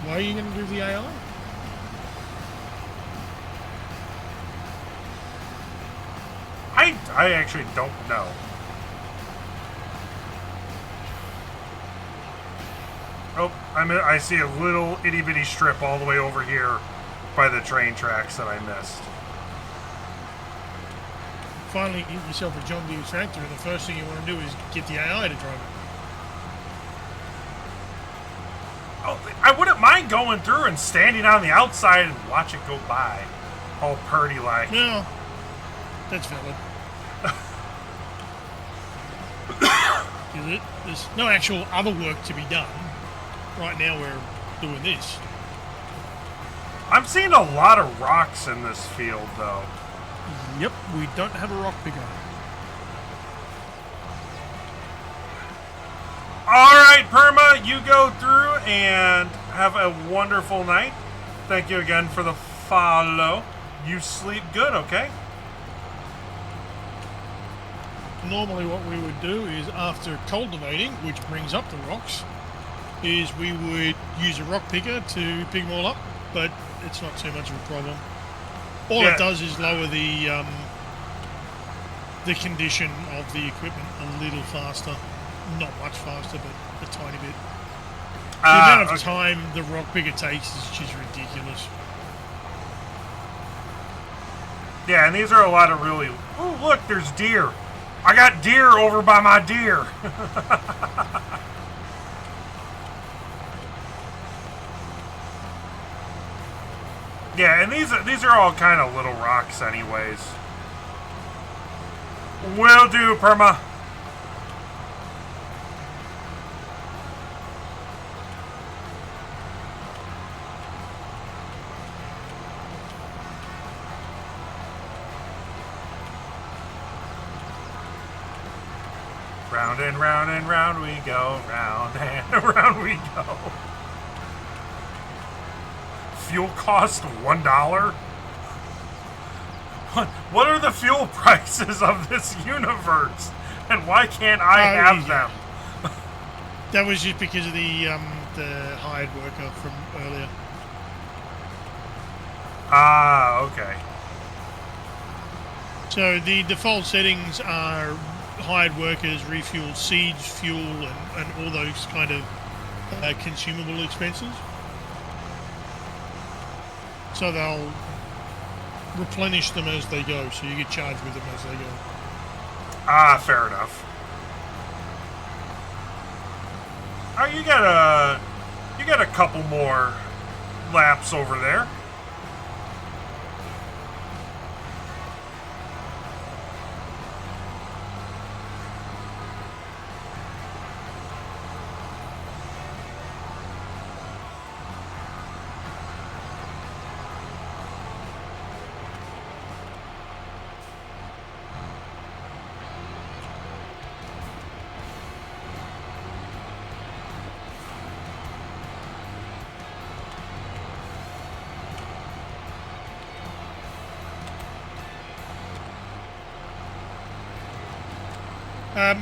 Speaker 2: Why are you going to do the AI?
Speaker 1: I actually don't know. Oh, I see a little itty bitty strip all the way over here by the train tracks that I missed.
Speaker 2: Finally get yourself a John Deere tractor, and the first thing you want to do is get the AI to drive it.
Speaker 1: Oh, I wouldn't mind going through and standing on the outside and watch it go by, all purdy like.
Speaker 2: No, that's valid. There's no actual other work to be done. Right now we're doing this.
Speaker 1: I'm seeing a lot of rocks in this field, though.
Speaker 2: Yep, we don't have a rock picker.
Speaker 1: Alright, Perma, you go through and have a wonderful night. Thank you again for the follow. You sleep good, okay?
Speaker 2: Normally what we would do is, after cultivating, which brings up the rocks, is we would use a rock picker to pick them all up, but it's not too much of a problem. All it does is lower the condition of the equipment a little faster. Not much faster, but a tiny bit. The amount of time the rock picker takes is just ridiculous.
Speaker 1: Yeah, and these are a lot of really... Oh, look, there's deer. I got deer over by my deer. Yeah, and these are all kind of little rocks anyways. Will do, Perma. Round and round we go, round and round we go. Fuel cost $1? What are the fuel prices of this universe? And why can't I have them?
Speaker 2: That was just because of the hired worker from earlier.
Speaker 1: Ah, okay.
Speaker 2: So the default settings are hired workers refuel siege fuel and all those kind of consumable expenses. So they'll replenish them as they go, so you get charged with them as they go.
Speaker 1: Ah, fair enough. Oh, you got a couple more laps over there.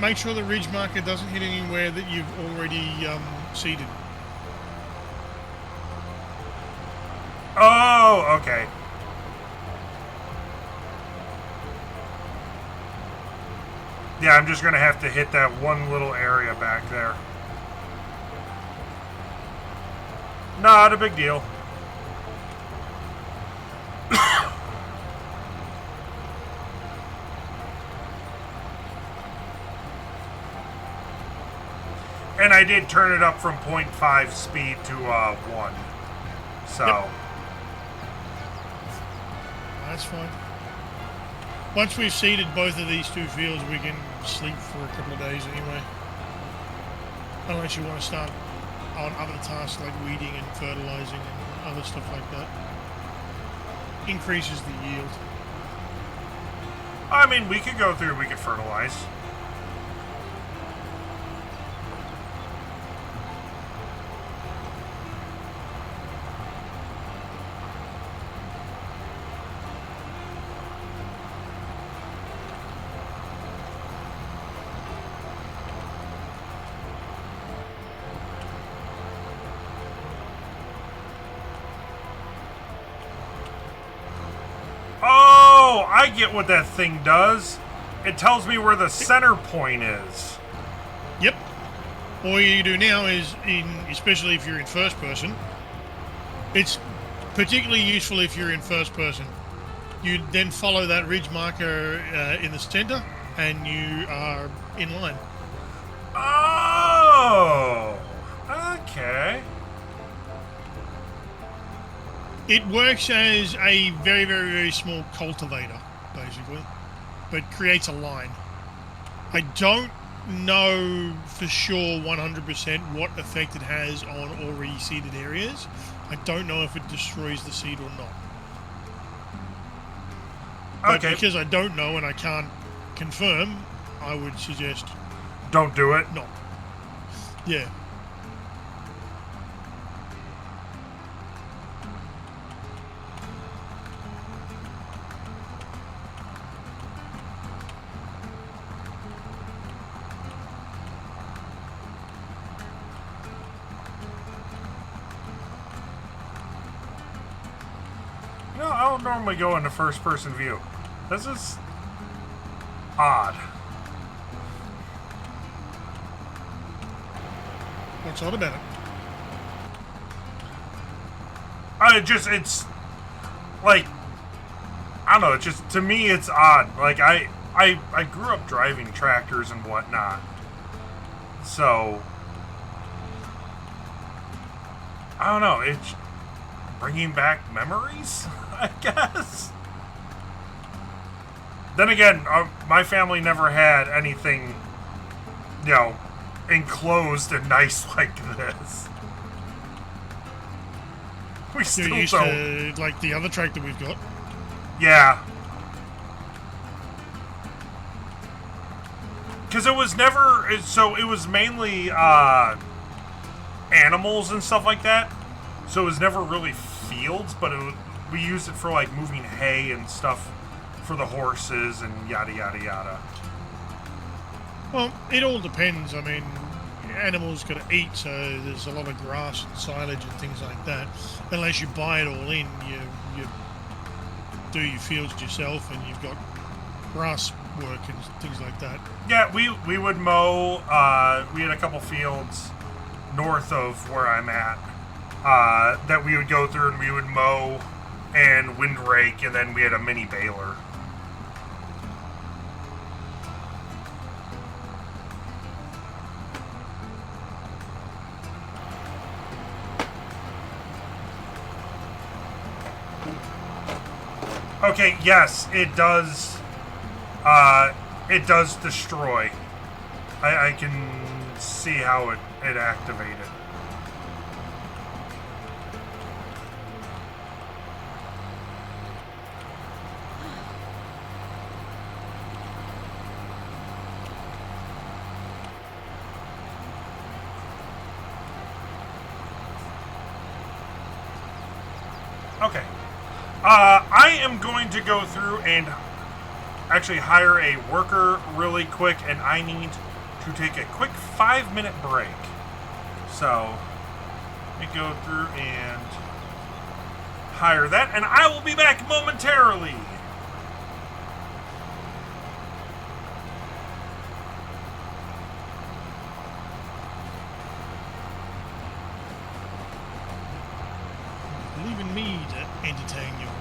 Speaker 2: Make sure the ridge marker doesn't hit anywhere that you've already seeded.
Speaker 1: Oh, okay. Yeah, I'm just gonna have to hit that one little area back there. Not a big deal. And I did turn it up from 0.5 speed to 1. So.
Speaker 2: Yep. That's fine. Once we've seeded both of these two fields, we can sleep for a couple of days anyway. Unless you want to start on other tasks like weeding and fertilizing and other stuff like that. Increases the yield.
Speaker 1: I mean, we could go through, we could fertilize. Oh, I get what that thing does. It tells me where the center point is.
Speaker 2: Yep. All you do now is, especially if you're in first person, it's particularly useful if you're in first person. You then follow that ridge marker in the center, and you are in line.
Speaker 1: Oh, okay.
Speaker 2: It works as a very, very, very small cultivator, basically, but creates a line. I don't know for sure 100% what effect it has on already seeded areas. I don't know if it destroys the seed or not. But
Speaker 1: Okay.
Speaker 2: because I don't know and I can't confirm, I would suggest
Speaker 1: Don't do it.
Speaker 2: not. Yeah.
Speaker 1: You know, I don't normally go into first person view. This is odd.
Speaker 2: What's odd about it?
Speaker 1: It's like, I don't know, it's just, to me, it's odd. Like, I grew up driving tractors and whatnot. So, I don't know, it's bringing back memories, I guess. Then again, my family never had anything, you know, enclosed and nice like this. We
Speaker 2: You're
Speaker 1: still
Speaker 2: used
Speaker 1: don't.
Speaker 2: to, like, the other tractor we've got.
Speaker 1: Yeah. Because it was never... So it was mainly animals and stuff like that. So it was never really fields, but we used it for, like, moving hay and stuff for the horses and yada, yada, yada.
Speaker 2: Well, it all depends. I mean, animals got to eat, so there's a lot of grass and silage and things like that. Unless you buy it all in, you do your fields yourself, and you've got grass work and things like that.
Speaker 1: Yeah, we would mow. We had a couple fields north of where I'm at that we would go through, and we would mow and wind rake, and then we had a mini baler. Okay, yes, it does. It does destroy. I can see how it activated. Okay. I am going to go through and actually hire a worker really quick, and I need to take a quick 5-minute break. So, let me go through and hire that, and I will be back momentarily.
Speaker 2: Leaving me to entertain you all.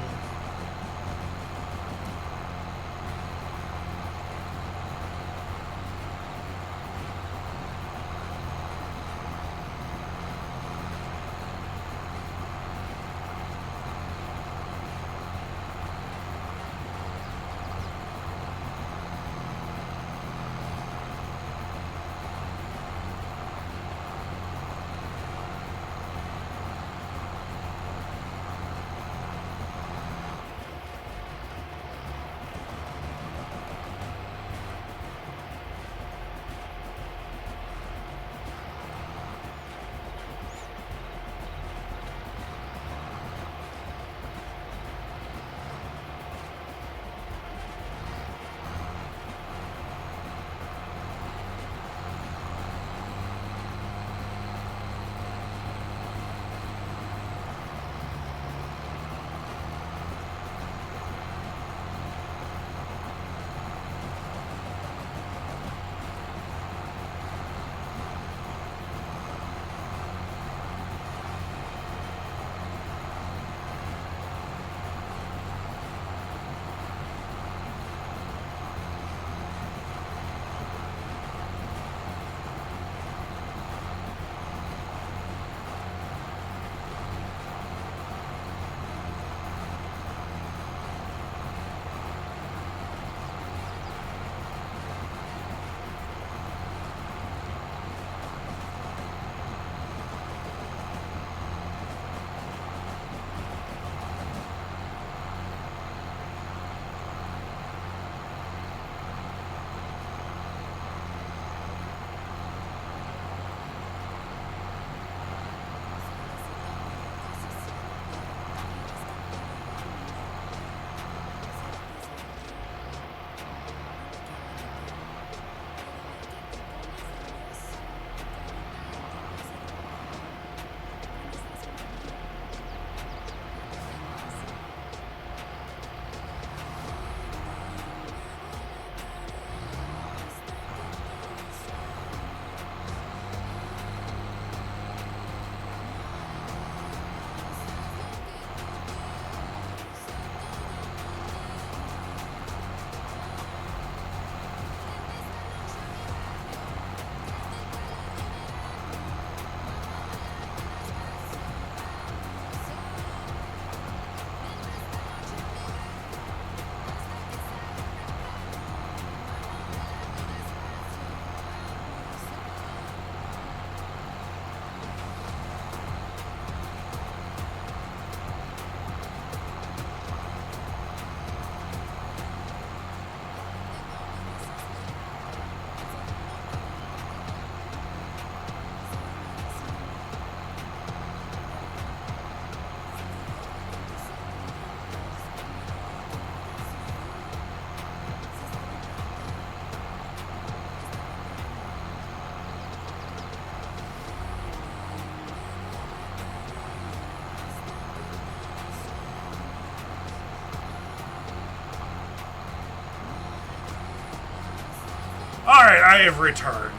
Speaker 1: Alright, I have returned.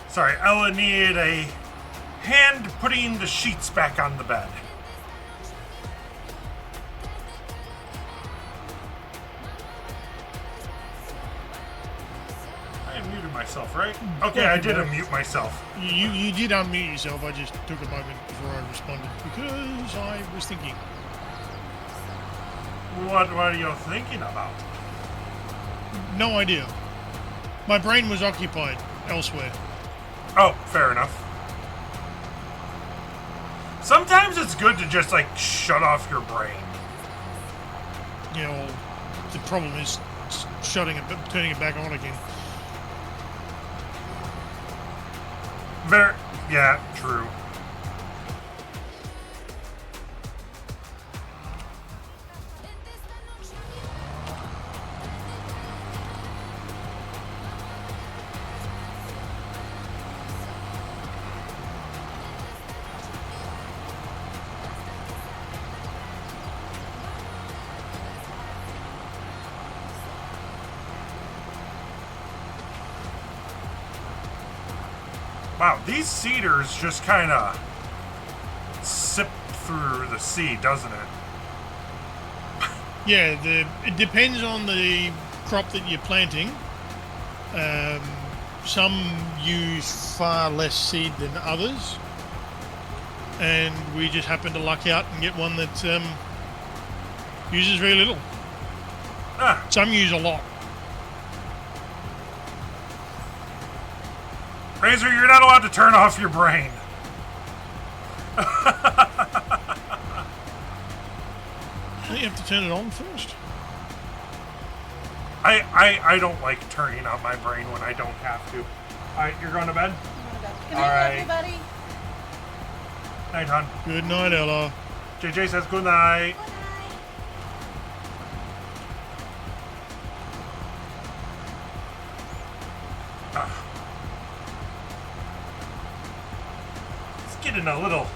Speaker 1: Sorry, Ella needed a hand putting the sheets back on the bed. I unmuted myself, right? Okay, I did unmute myself.
Speaker 2: You did unmute yourself. I just took a moment before I responded because I was thinking.
Speaker 1: What are you thinking about?
Speaker 2: No idea. My brain was occupied elsewhere.
Speaker 1: Oh, fair enough. Sometimes it's good to just, like, shut off your brain.
Speaker 2: You know, the problem is turning it back on again.
Speaker 1: Yeah, true. Wow, these cedars just kind of sip through the sea, doesn't it?
Speaker 2: Yeah, it depends on the crop that you're planting. Some use far less seed than others, and we just happen to luck out and get one that uses very little.
Speaker 1: Ah,
Speaker 2: Some use a lot.
Speaker 1: Razor, you're not allowed to turn off your brain.
Speaker 2: Don't you have to turn it on first?
Speaker 1: I don't like turning on my brain when I don't have to. Alright, you're going to bed?
Speaker 4: Good
Speaker 1: All
Speaker 4: night,
Speaker 1: right.
Speaker 4: everybody.
Speaker 1: Night, hon.
Speaker 2: Good night, Ella.
Speaker 1: JJ says good night.
Speaker 4: Good night.
Speaker 1: It's getting a little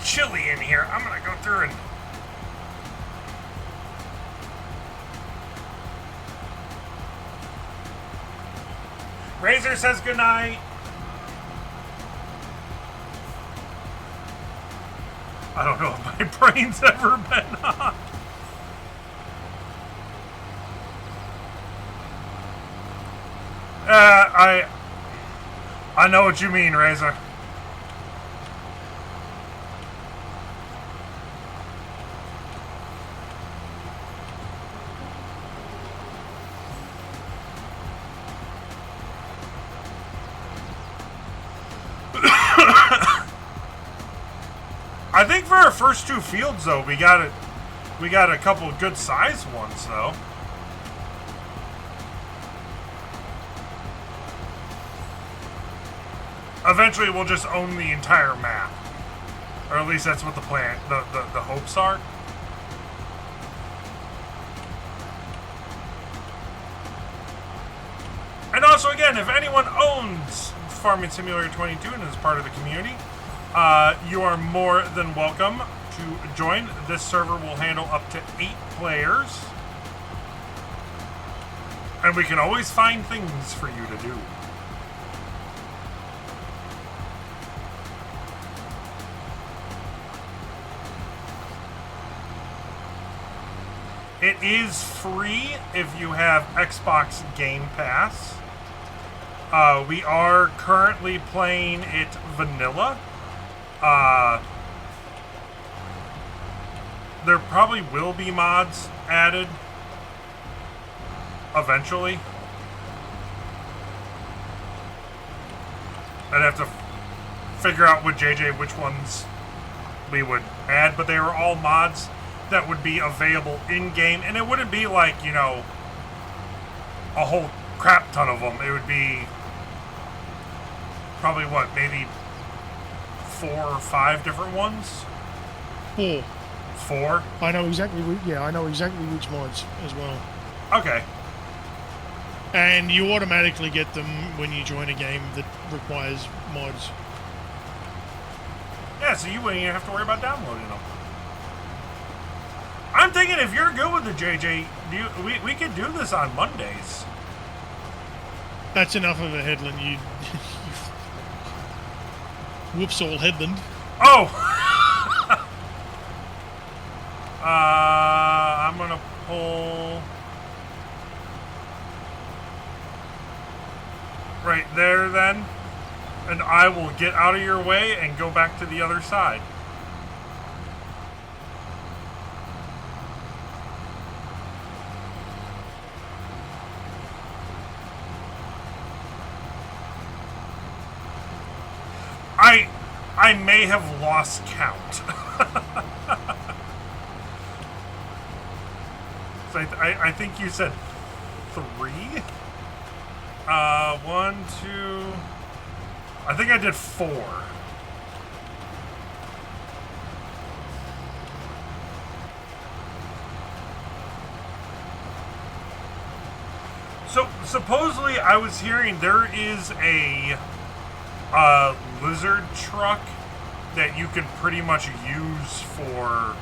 Speaker 1: chilly in here. I'm gonna go through and Razor says goodnight. I don't know if my brain's ever been on. I know what you mean, Razor. I think for our first two fields, though, we got a couple of good sized ones, though. Eventually, we'll just own the entire map, or at least that's what the plan, the hopes are. And also, again, if anyone owns Farming Simulator 22 and is part of the community, you are more than welcome to join. This server will handle up to 8 players. And we can always find things for you to do. It is free if you have Xbox Game Pass. We are currently playing it vanilla. There probably will be mods added eventually. I'd have to figure out with JJ which ones we would add, but they were all mods that would be available in-game, and it wouldn't be like, you know, a whole crap ton of them. It would be probably, what, maybe 4 or 5 different ones?
Speaker 2: 4.
Speaker 1: 4?
Speaker 2: I know exactly which mods as well.
Speaker 1: Okay.
Speaker 2: And you automatically get them when you join a game that requires mods.
Speaker 1: Yeah, so you wouldn't even have to worry about downloading them. I'm thinking if you're good with the JJ, we could do this on Mondays.
Speaker 2: That's enough of a headland, you whoops all headland.
Speaker 1: Oh! I'm gonna pull right there then, and I will get out of your way and go back to the other side. I may have lost count. So I think you said 3? 1, 2... I think I did 4. So, supposedly I was hearing there is a lizard truck that you can pretty much use for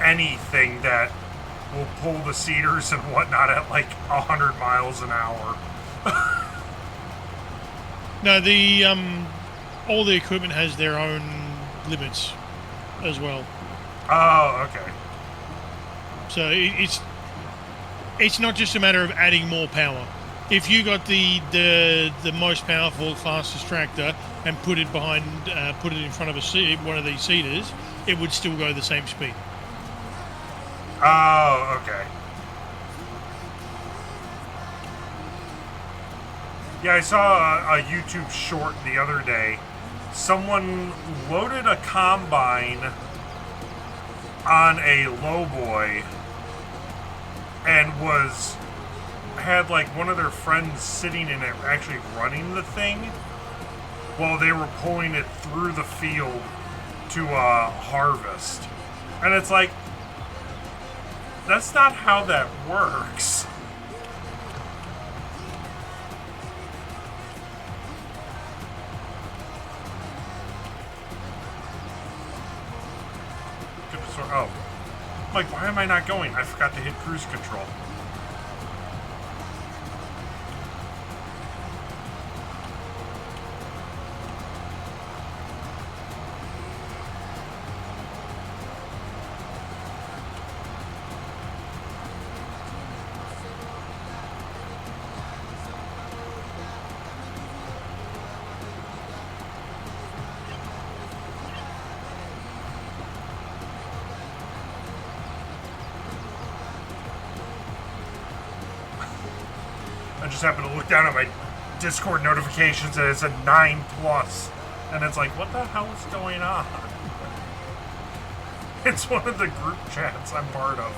Speaker 1: anything that will pull the cedars and whatnot at like 100 miles an hour.
Speaker 2: No, the all the equipment has their own limits as well.
Speaker 1: Oh, okay.
Speaker 2: So it's not just a matter of adding more power. If you got the most powerful, fastest tractor and put it behind, put it in front of one of these cedars, it would still go the same speed.
Speaker 1: Oh, okay. Yeah, I saw a YouTube short the other day. Someone loaded a combine on a lowboy and had like one of their friends sitting in it actually running the thing while they were pulling it through the field to harvest. And it's like, that's not how that works. Oh. Like, why am I not going? I forgot to hit cruise control. I just happened to look down at my Discord notifications and it said 9+. And it's like, what the hell is going on? It's one of the group chats I'm part of.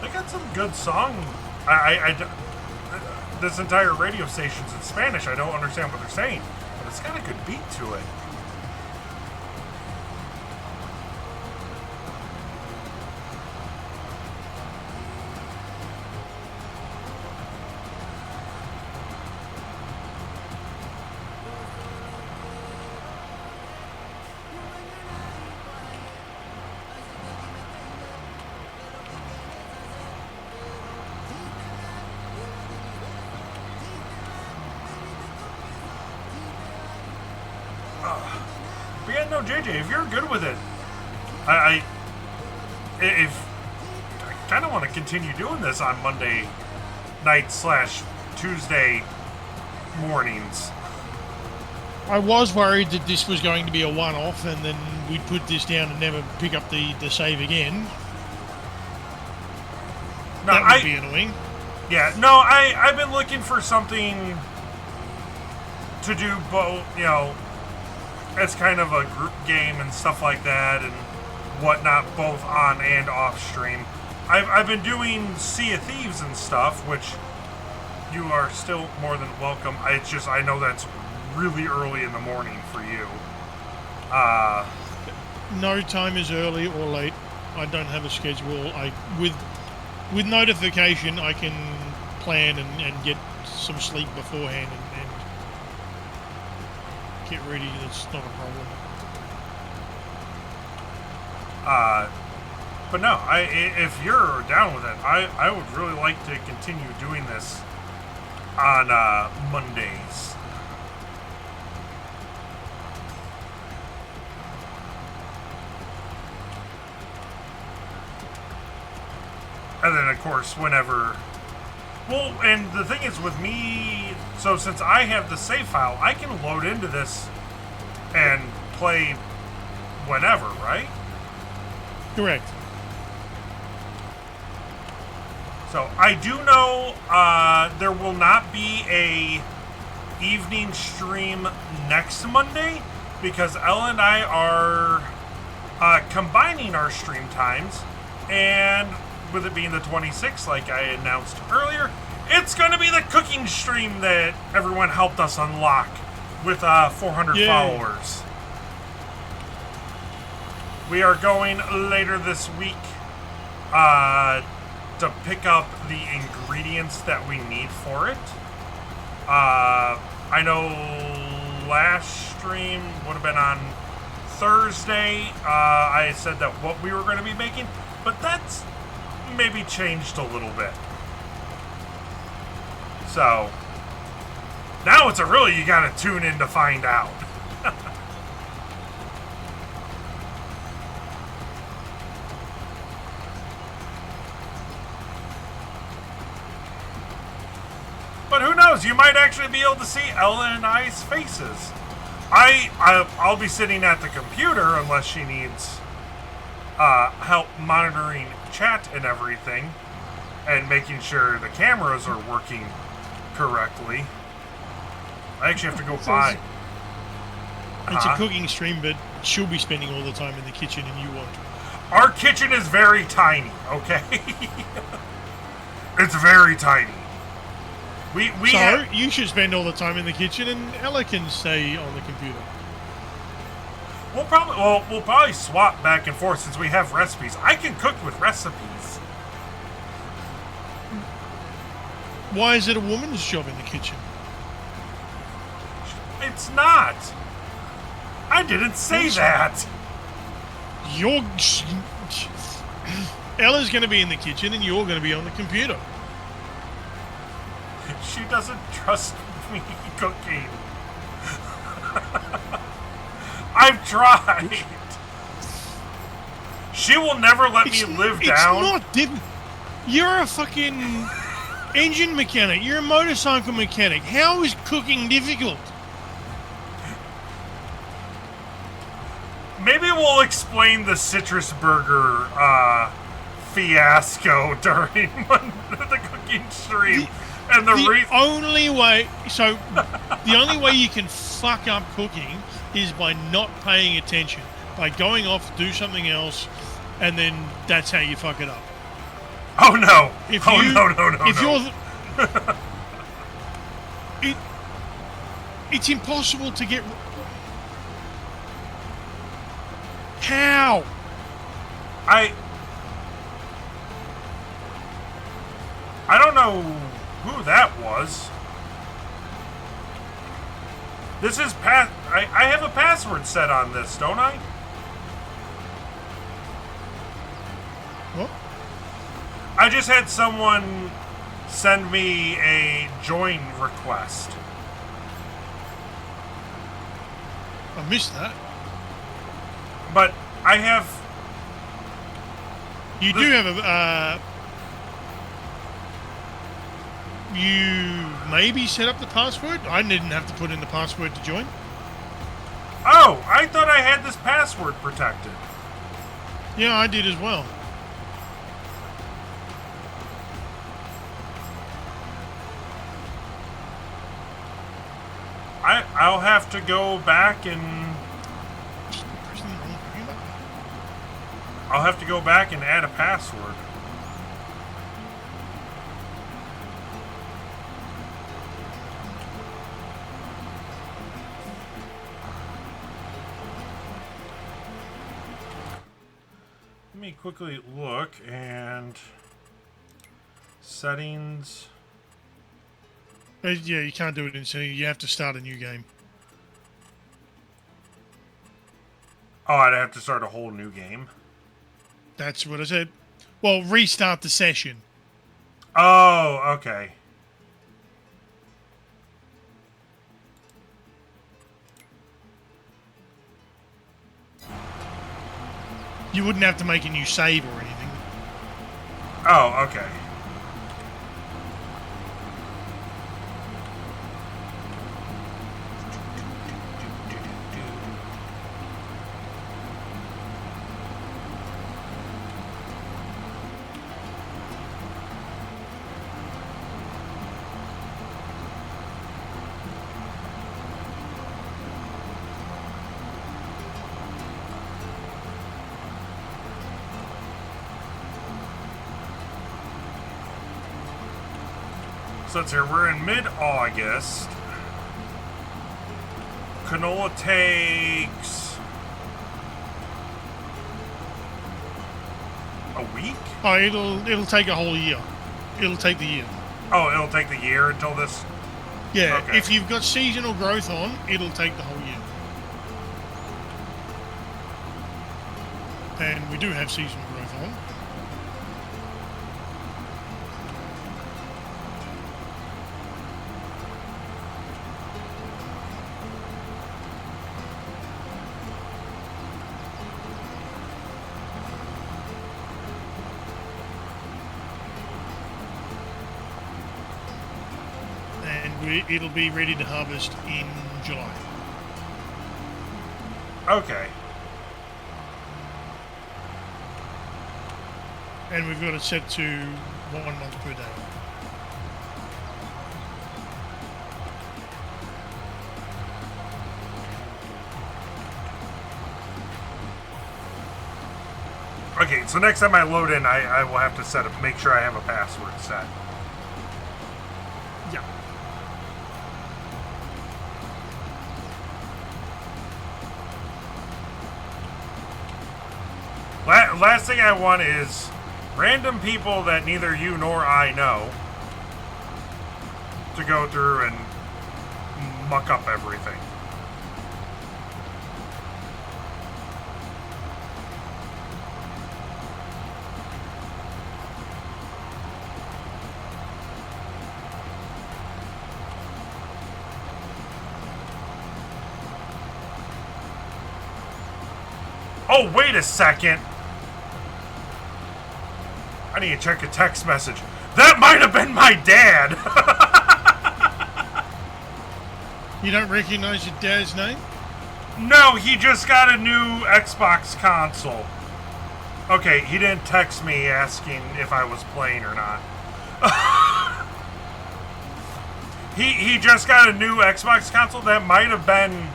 Speaker 1: They got some good song. This entire radio station's in Spanish. I don't understand what they're saying, but it's got a good beat to it. But yeah, no, JJ, if you're good with it, I kind of want to continue doing this on Monday night / Tuesday mornings.
Speaker 2: I was worried that this was going to be a one-off and then we'd put this down and never pick up the save again.
Speaker 1: No,
Speaker 2: that would be annoying.
Speaker 1: Yeah, no, I've been looking for something to do both, you know, as kind of a group game and stuff like that and whatnot, both on and off stream. I've been doing Sea of Thieves and stuff, which you are still more than welcome. I know that's really early in the morning for you.
Speaker 2: No time is early or late. I don't have a schedule. With notification, I can plan and get some sleep beforehand and get ready. That's not a problem.
Speaker 1: But no, if you're down with it, I would really like to continue doing this on Mondays. And then, of course, whenever... Well, and the thing is with me... So since I have the save file, I can load into this and play whenever, right?
Speaker 2: Correct.
Speaker 1: So I do know there will not be a evening stream next Monday because Ella and I are combining our stream times, and with it being the 26th, like I announced earlier, it's going to be the cooking stream that everyone helped us unlock with 400
Speaker 2: Yay.
Speaker 1: followers. We are going later this week to pick up the ingredients that we need for it. I know last stream would have been on Thursday. I said that what we were going to be making, but that's maybe changed a little bit. So now it's a really you got to tune in to find out. But who knows? You might actually be able to see Ella and I's faces. I'll be sitting at the computer unless she needs help monitoring chat and everything and making sure the cameras are working correctly. I actually have to go buy.
Speaker 2: It's a cooking stream, but she'll be spending all the time in the kitchen and you won't.
Speaker 1: Our kitchen is very tiny, okay? It's very tiny.
Speaker 2: You should spend all the time in the kitchen, and Ella can stay on the computer.
Speaker 1: We'll probably swap back and forth since we have recipes. I can cook with recipes.
Speaker 2: Why is it a woman's job in the kitchen?
Speaker 1: It's not. I didn't say that.
Speaker 2: Ella's going to be in the kitchen, and you're going to be on the computer.
Speaker 1: She doesn't trust me cooking. I've tried. She will never let me live down.
Speaker 2: It's not different. You're a fucking engine mechanic. You're a motorcycle mechanic. How is cooking difficult?
Speaker 1: Maybe we'll explain the citrus burger fiasco during the cooking stream. And the
Speaker 2: only way you can fuck up cooking is by not paying attention, by going off to do something else, and then that's how you fuck it up.
Speaker 1: Oh no!
Speaker 2: No! It's impossible to get. How?
Speaker 1: I don't know who that was. This is I have a password set on this, don't I?
Speaker 2: What?
Speaker 1: I just had someone send me a join request.
Speaker 2: I missed that.
Speaker 1: But I have...
Speaker 2: You do have a... You maybe set up the password? I didn't have to put in the password to join.
Speaker 1: Oh, I thought I had this password protected.
Speaker 2: Yeah, I did as well.
Speaker 1: I'll have to go back and... I'll have to go back and add a password. Let me quickly look and settings.
Speaker 2: Yeah, you can't do it in settings. You have to start a new game.
Speaker 1: Oh, I'd have to start a whole new game.
Speaker 2: That's what I said. Well, restart the session.
Speaker 1: Oh, okay.
Speaker 2: You wouldn't have to make a new save or anything.
Speaker 1: Oh, okay. So let's see, we're in mid-August. Canola takes a week?
Speaker 2: Oh, it'll take a whole year. It'll take the year.
Speaker 1: Oh, it'll take the year until this?
Speaker 2: Yeah,
Speaker 1: Okay.
Speaker 2: if you've got seasonal growth on, it'll take the whole year. And we do have seasonal growth on. It'll be ready to harvest in July.
Speaker 1: Okay.
Speaker 2: And we've got it set to 1 month per day.
Speaker 1: Okay, so next time I load in, I will have to make sure I have a password set.
Speaker 2: Yeah.
Speaker 1: Last thing I want is random people that neither you nor I know to go through and muck up everything. Oh, wait a second. I need to check a text message. That might have been my dad.
Speaker 2: You don't recognize your dad's name?
Speaker 1: No, he just got a new Xbox console. Okay, he didn't text me asking if I was playing or not. He just got a new Xbox console. That might have been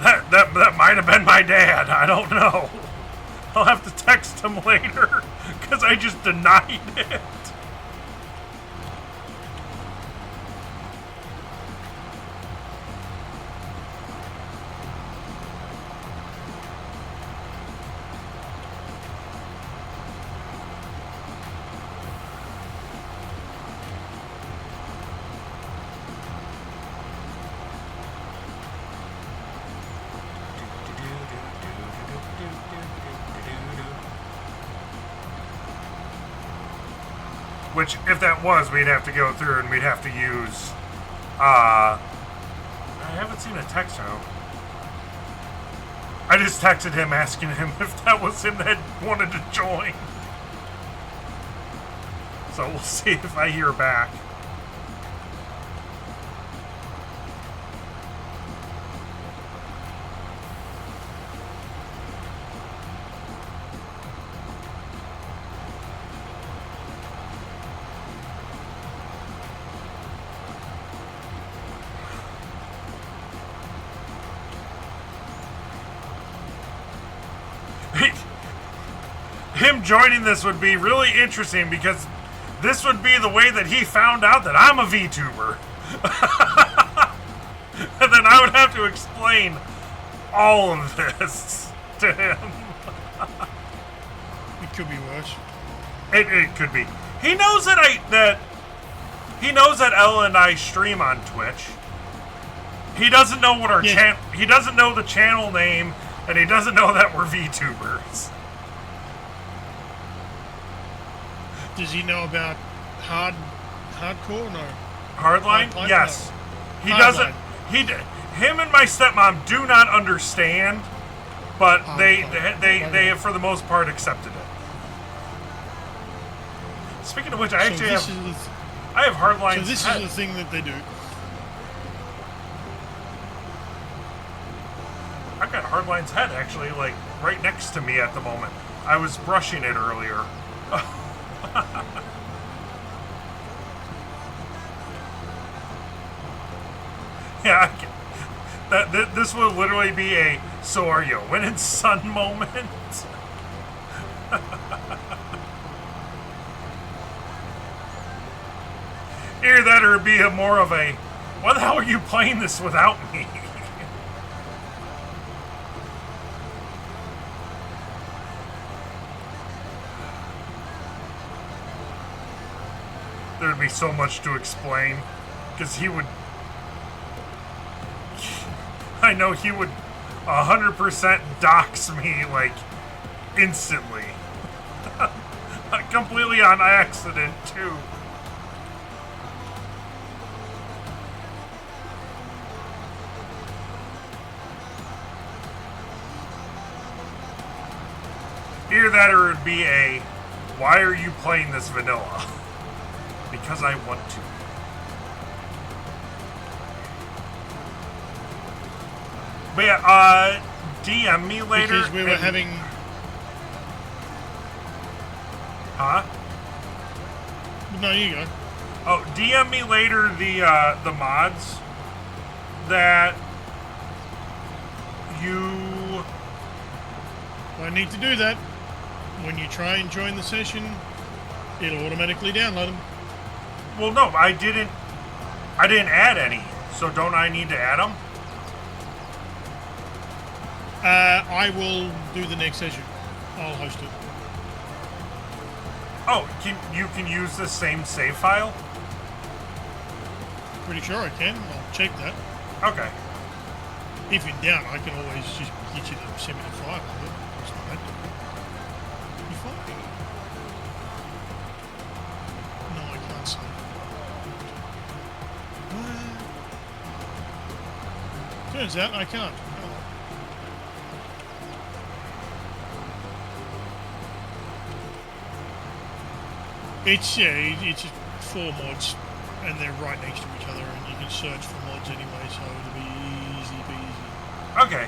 Speaker 1: that might have been my dad. I don't know. I'll have to text him later because I just denied it. Which, if that was, we'd have to go through and we'd have to use, I haven't seen a text now. I just texted him asking him if that was him that wanted to join. So we'll see if I hear back. Him joining this would be really interesting because this would be the way that he found out that I'm a VTuber. And then I would have to explain all of this to him.
Speaker 2: It could be worse.
Speaker 1: It could be. He knows he knows that Ella and I stream on Twitch. He doesn't know what our
Speaker 2: Yeah.
Speaker 1: he doesn't know the channel name, And he doesn't know that we're VTubers.
Speaker 2: Does he know about hardcore? No.
Speaker 1: Hardline?
Speaker 2: Hardline?
Speaker 1: Yes.
Speaker 2: No.
Speaker 1: He
Speaker 2: Hardline.
Speaker 1: doesn't. Him and my stepmom do not understand, but they have for the most part accepted it. Speaking of which, I actually have Hardline's
Speaker 2: So this
Speaker 1: head.
Speaker 2: is the thing that they do.
Speaker 1: I've got Hardline's head actually, like, right next to me at the moment. I was brushing it earlier. Yeah, this will literally be a "so are you winning, son" moment. Either that or it'd be a more of a "why the hell are you playing this without me?" There'd be so much to explain, because he would... I know he would 100% dox me, like, instantly. Completely on accident, too. Either that or it'd be a, "why are you playing this vanilla?" Because I want to. But yeah, DM me later.
Speaker 2: Because we were having...
Speaker 1: Huh?
Speaker 2: No, you go.
Speaker 1: Oh, DM me later the mods that you...
Speaker 2: I need to do that. When you try and join the session, it'll automatically download them.
Speaker 1: Well, no, I didn't add any, so don't I need to add them?
Speaker 2: I will do the next session. I'll host it.
Speaker 1: Oh, you can use the same save file?
Speaker 2: Pretty sure I can. I'll check that.
Speaker 1: Okay.
Speaker 2: If in doubt, I can always just get you to send me the file. It's not that difficult. You fine? No, I can't say. Turns out I can't. Oh. It's just 4 mods, and they're right next to each other, and you can search for mods anyway, so it'll be easy peasy.
Speaker 1: Okay.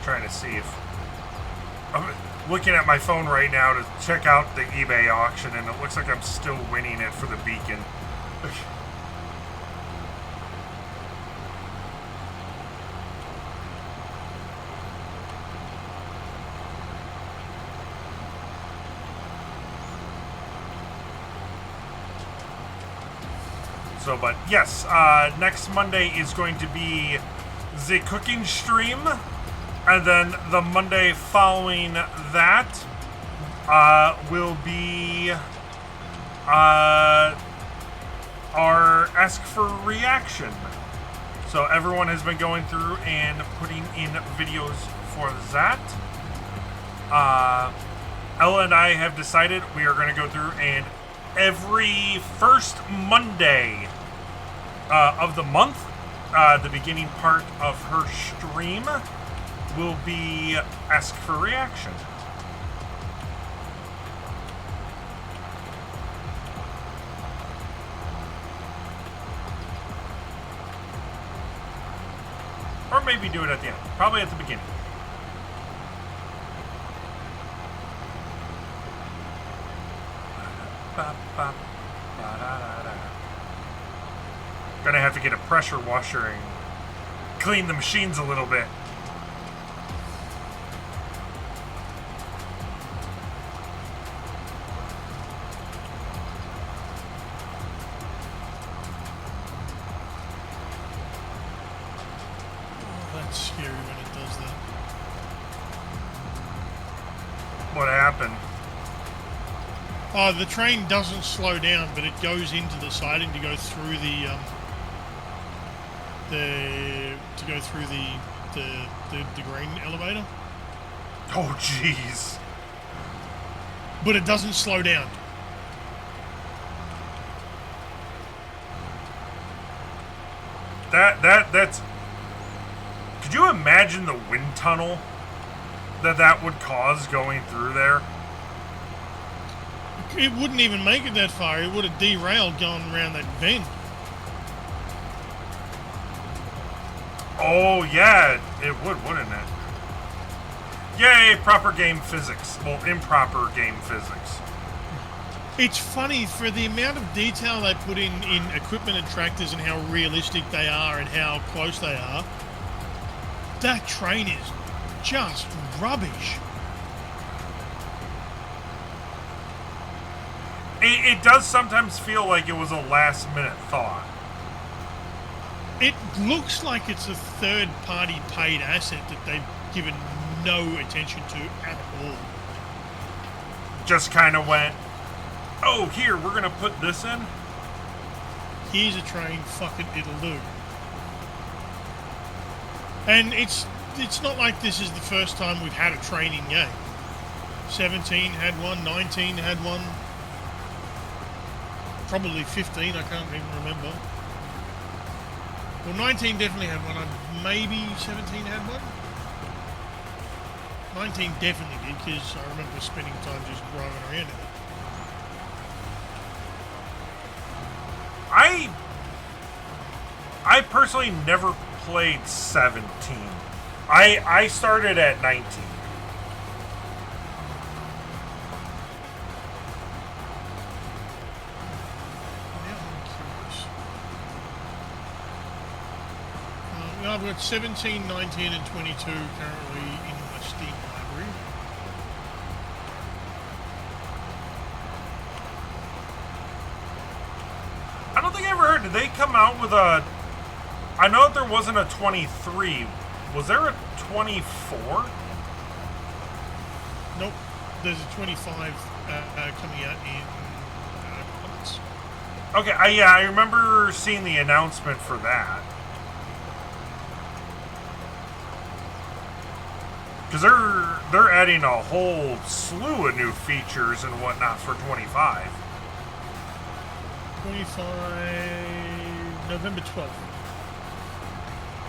Speaker 1: Trying to see if... I'm looking at my phone right now to check out the eBay auction, and it looks like I'm still winning it for the beacon. So, but yes, next Monday is going to be the cooking stream. And then the Monday following that will be our Ask for Reaction. So everyone has been going through and putting in videos for that. Ella and I have decided we are going to go through and every first Monday of the month, the beginning part of her stream will be Ask for Reaction. Or maybe do it at the end. Probably at the beginning. Gonna have to get a pressure washer and clean the machines a little bit.
Speaker 2: Oh, that's scary when it does that.
Speaker 1: What happened?
Speaker 2: Oh, the train doesn't slow down, but it goes into the siding to go through the grain elevator.
Speaker 1: Oh, jeez.
Speaker 2: But it doesn't slow down.
Speaker 1: That's... Could you imagine the wind tunnel that would cause going through there?
Speaker 2: It wouldn't even make it that far. It would have derailed going around that bend.
Speaker 1: Oh, yeah, it would, wouldn't it? Yay, proper game physics. Well, improper game physics.
Speaker 2: It's funny for the amount of detail they put in equipment and tractors and how realistic they are and how close they are. That train is just rubbish.
Speaker 1: It does sometimes feel like it was a last-minute thought.
Speaker 2: It looks like it's a third-party paid asset that they've given no attention to at all.
Speaker 1: Just kind of went, oh, here, we're going to put this in?
Speaker 2: Here's a train, fuck it, it'll do. And it's not like this is the first time we've had a training game. 17 had one, 19 had one. Probably 15, I can't even remember. Well, 19 definitely had one. Maybe 17 had one. 19 definitely did, because I remember spending time just driving around in it.
Speaker 1: I personally never played 17. I started at 19.
Speaker 2: I've got 17, 19, and 22 currently in my Steam library.
Speaker 1: I don't think I ever heard. Did they come out with a... I know that there wasn't a 23. Was there a 24?
Speaker 2: Nope. There's a 25 coming out in months.
Speaker 1: Okay, I remember seeing the announcement for that. Because they're adding a whole slew of new features and whatnot for 25.
Speaker 2: 25... November 12th.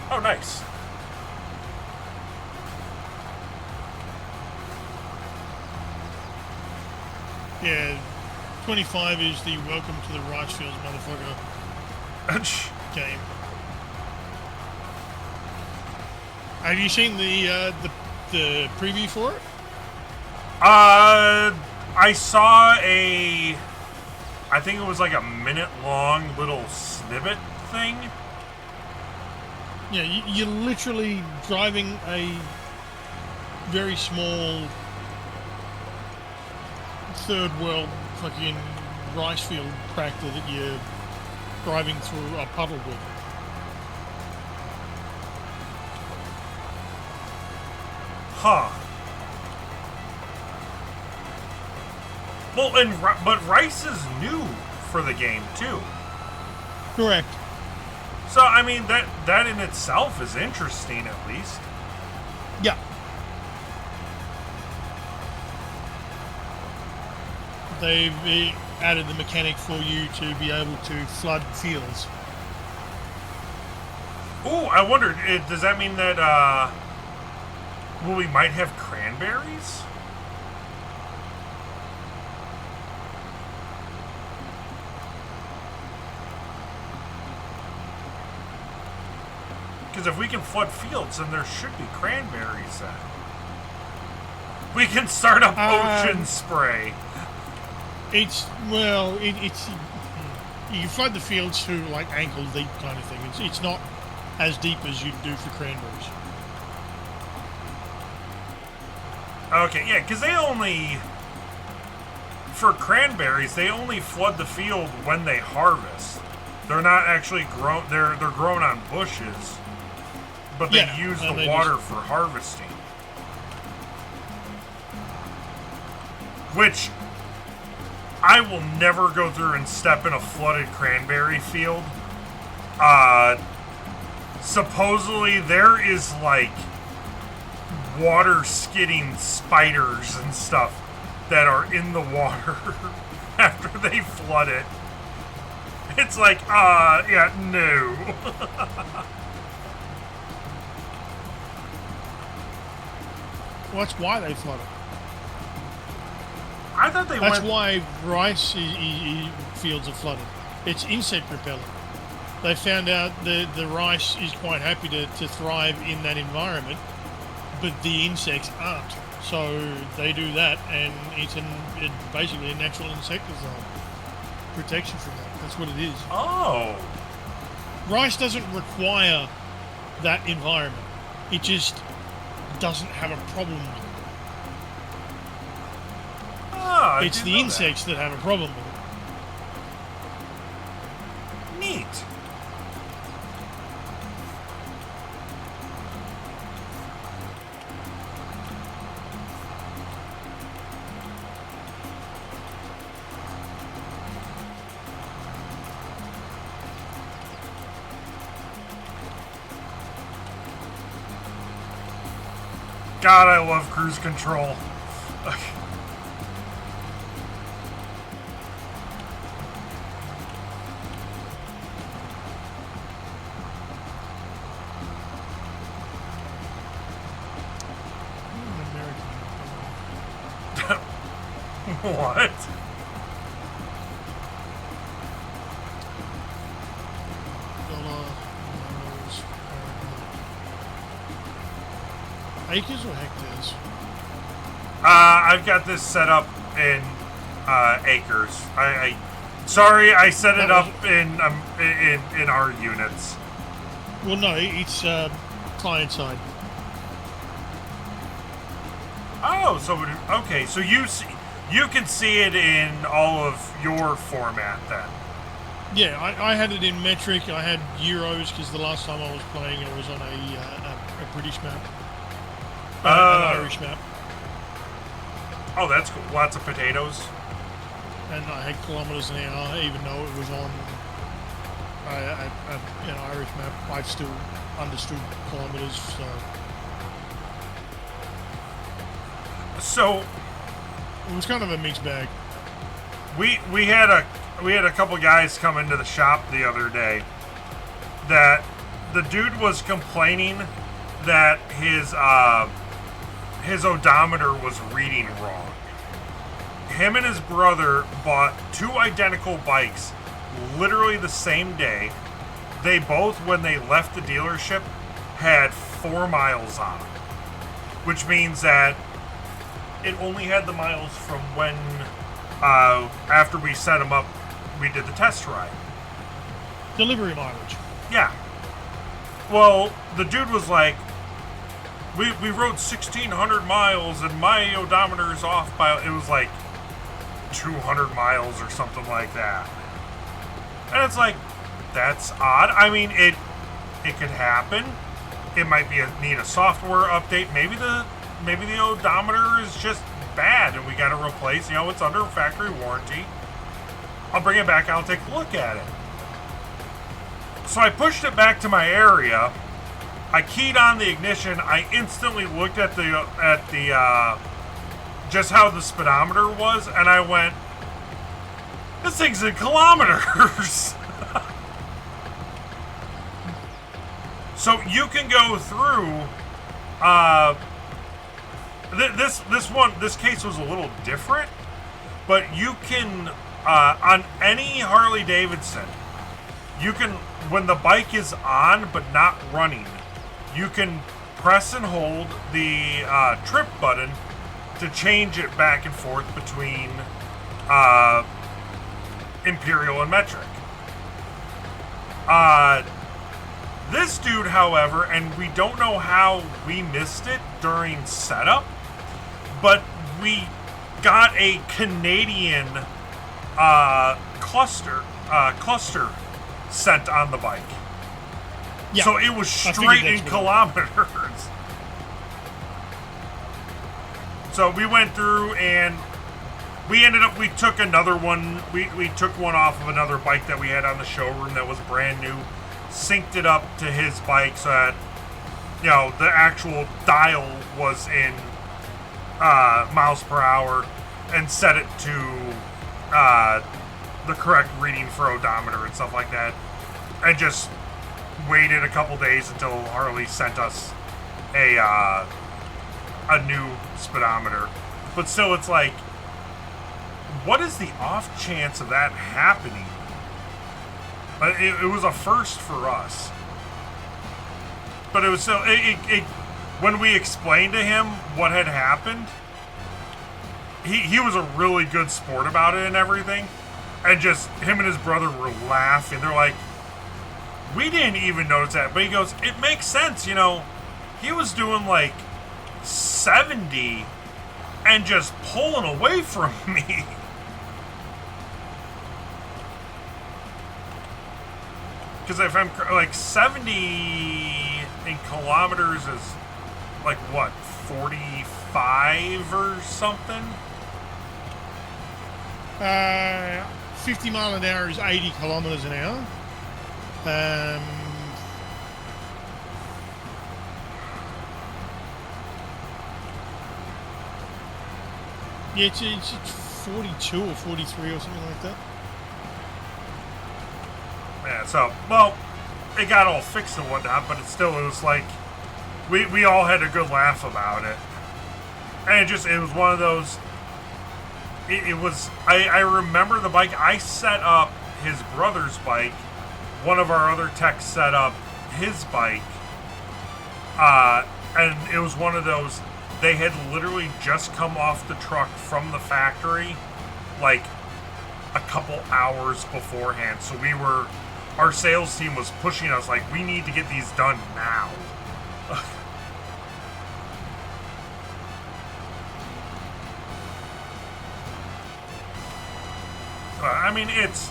Speaker 1: Oh, nice.
Speaker 2: Yeah, 25 is the Welcome to the Rice Fields motherfucker game. Have you seen the preview for it?
Speaker 1: I saw I think it was like a minute-long little snippet thing.
Speaker 2: Yeah, you're literally driving a very small third world fucking rice field tractor that you're driving through a puddle with.
Speaker 1: Huh. Well, but rice is new for the game too.
Speaker 2: Correct.
Speaker 1: So I mean that in itself is interesting, at least.
Speaker 2: Yeah. They've added the mechanic for you to be able to flood fields.
Speaker 1: Oh, I wondered, does that mean that well, we might have cranberries? Because if we can flood fields, then there should be cranberries then. We can start up ocean spray.
Speaker 2: It's you can flood the fields to like ankle deep kind of thing. It's not as deep as you do for cranberries.
Speaker 1: Okay, yeah, because they only, for cranberries, they only flood the field when they harvest. They're not actually grown. They're grown on bushes, but they
Speaker 2: Yeah,
Speaker 1: use
Speaker 2: and
Speaker 1: the
Speaker 2: they
Speaker 1: water
Speaker 2: just-
Speaker 1: for harvesting. Which I will never go through and step in a flooded cranberry field. Supposedly there is like water skidding spiders and stuff that are in the water after they flood it. It's like, yeah, no.
Speaker 2: Well, that's why they flood it.
Speaker 1: I thought they
Speaker 2: That's
Speaker 1: went.
Speaker 2: why rice fields are flooded. It's insect repellent. They found out the rice is quite happy to thrive in that environment, but the insects aren't. So they do that, and it's basically a natural insecticide. Protection from that. That's what it is.
Speaker 1: Oh.
Speaker 2: Rice doesn't require that environment. It just doesn't have a problem with it.
Speaker 1: Ah, I
Speaker 2: It's
Speaker 1: didn't
Speaker 2: the
Speaker 1: know that.
Speaker 2: insects that have a problem with it.
Speaker 1: Neat. God, I love cruise control. What?
Speaker 2: Acres or hectares?
Speaker 1: I've got this set up in acres. Sorry, I set it up in our units.
Speaker 2: Well, no, it's client side.
Speaker 1: Oh, so okay, so you can see it in all of your format then.
Speaker 2: Yeah, I had it in metric. I had euros because the last time I was playing, it was on a British map, an Irish map,
Speaker 1: Oh, that's cool. Lots of potatoes.
Speaker 2: and I had kilometers an hour, even though it was on an Irish map. I still understood kilometers.
Speaker 1: So
Speaker 2: It was kind of a mixed bag.
Speaker 1: we had a couple guys come into the shop the other day that the dude was complaining that his odometer was reading wrong. Him and his brother bought two identical bikes literally the same day. They both, when they left the dealership, had 4 miles on them, which means that it only had the miles from when after we set them up, we did the test ride.
Speaker 2: Delivery mileage.
Speaker 1: Yeah. Well, the dude was like, we rode 1,600 miles and my odometer is off by, it was like 200 miles or something like that. And it's like, that's odd. I mean, it could happen. It might need a software update. Maybe the odometer is just bad and we got to replace. It's under factory warranty. I'll bring it back. I'll take a look at it. So I pushed it back to my area. I keyed on the ignition. I instantly looked at the just how the speedometer was, and I went, "This thing's in kilometers." So you can go through. This case was a little different, but you can on any Harley Davidson, you can, when the bike is on but not running, you can press and hold the trip button to change it back and forth between Imperial and metric. This dude, however, and we don't know how we missed it during setup, but we got a Canadian cluster sent on the bike.
Speaker 2: Yeah.
Speaker 1: So it was
Speaker 2: I figured
Speaker 1: straight
Speaker 2: that's
Speaker 1: in
Speaker 2: what it
Speaker 1: kilometers. So we went through and we took another one. We took one off of another bike that we had on the showroom that was brand new, synced it up to his bike so that, the actual dial was in miles per hour, and set it to the correct reading for odometer and stuff like that, and just waited a couple days until Harley sent us a new speedometer. But still, it's like, what is the off chance of that happening? It was a first for us. But it was so when we explained to him what had happened, he was a really good sport about it and everything. And just him and his brother were laughing. They're like, we didn't even notice that. But he goes, it makes sense, he was doing like 70 and just pulling away from me. Because if I'm like 70 in kilometers is like what, 45 or something?
Speaker 2: 50 mile an hour is 80 kilometers an hour. Yeah, it's 42 or 43 or something like that.
Speaker 1: Yeah, so, well, it got all fixed and whatnot, but it was like, we all had a good laugh about it. And it was one of those, it was, I remember the bike, I set up his brother's bike, one of our other techs set up his bike, and it was one of those, they had literally just come off the truck from the factory, like, a couple hours beforehand, so our sales team was pushing us, like, we need to get these done now. I mean, it's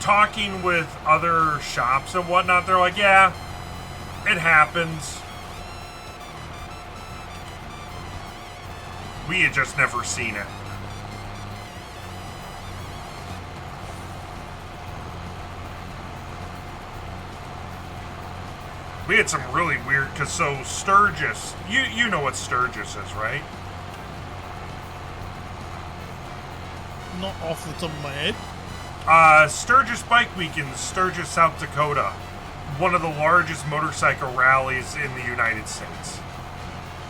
Speaker 1: talking with other shops and whatnot. They're like, yeah, it happens. We had just never seen it. We had some really weird, because so Sturgis, you know what Sturgis is, right?
Speaker 2: Not off the top of my head.
Speaker 1: Sturgis Bike Week in Sturgis, South Dakota. One of the largest motorcycle rallies in the United States.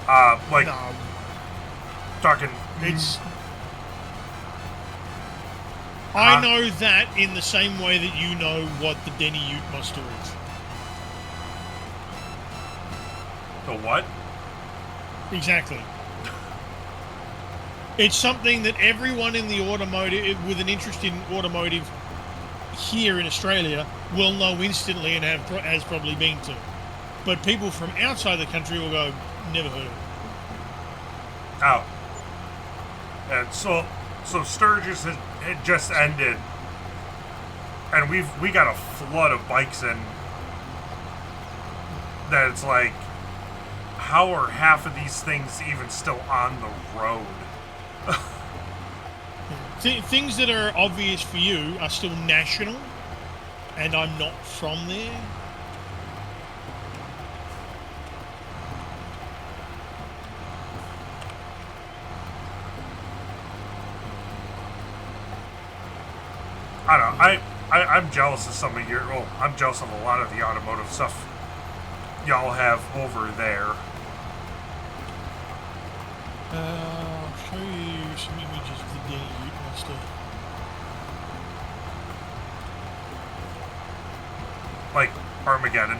Speaker 1: Like,
Speaker 2: No,
Speaker 1: talking...
Speaker 2: it's... I know that in the same way that you know what the Denny Ute Muster is.
Speaker 1: The what?
Speaker 2: Exactly. It's something that everyone in the automotive, with an interest in automotive here in Australia, will know instantly and has probably been to. But people from outside the country will go, never heard of it.
Speaker 1: Oh. And so Sturgis had just ended, and we got a flood of bikes in. That it's like, how are half of these things even still on the road?
Speaker 2: Things that are obvious for you are still national, and I'm not from there.
Speaker 1: I don't know. I'm jealous of some of I'm jealous of a lot of the automotive stuff y'all have over there.
Speaker 2: I'll show you some images of the Denny Ute Muster.
Speaker 1: Like Armageddon.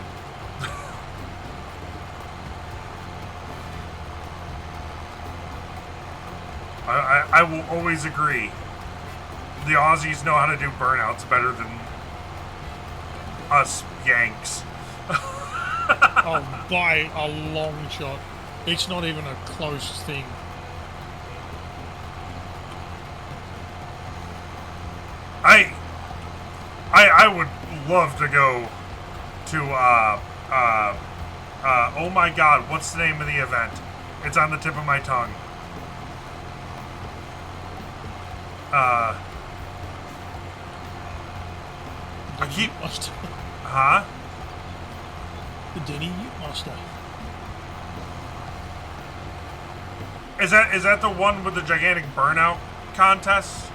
Speaker 1: I will always agree. The Aussies know how to do burnouts better than us Yanks.
Speaker 2: Oh, by a long shot. It's not even a close thing.
Speaker 1: I would love to go to oh my god, what's the name of the event? It's on the tip of my tongue. I keep
Speaker 2: Master.
Speaker 1: huh?
Speaker 2: The Denny Ute Master.
Speaker 1: Is that the one with the gigantic burnout contest?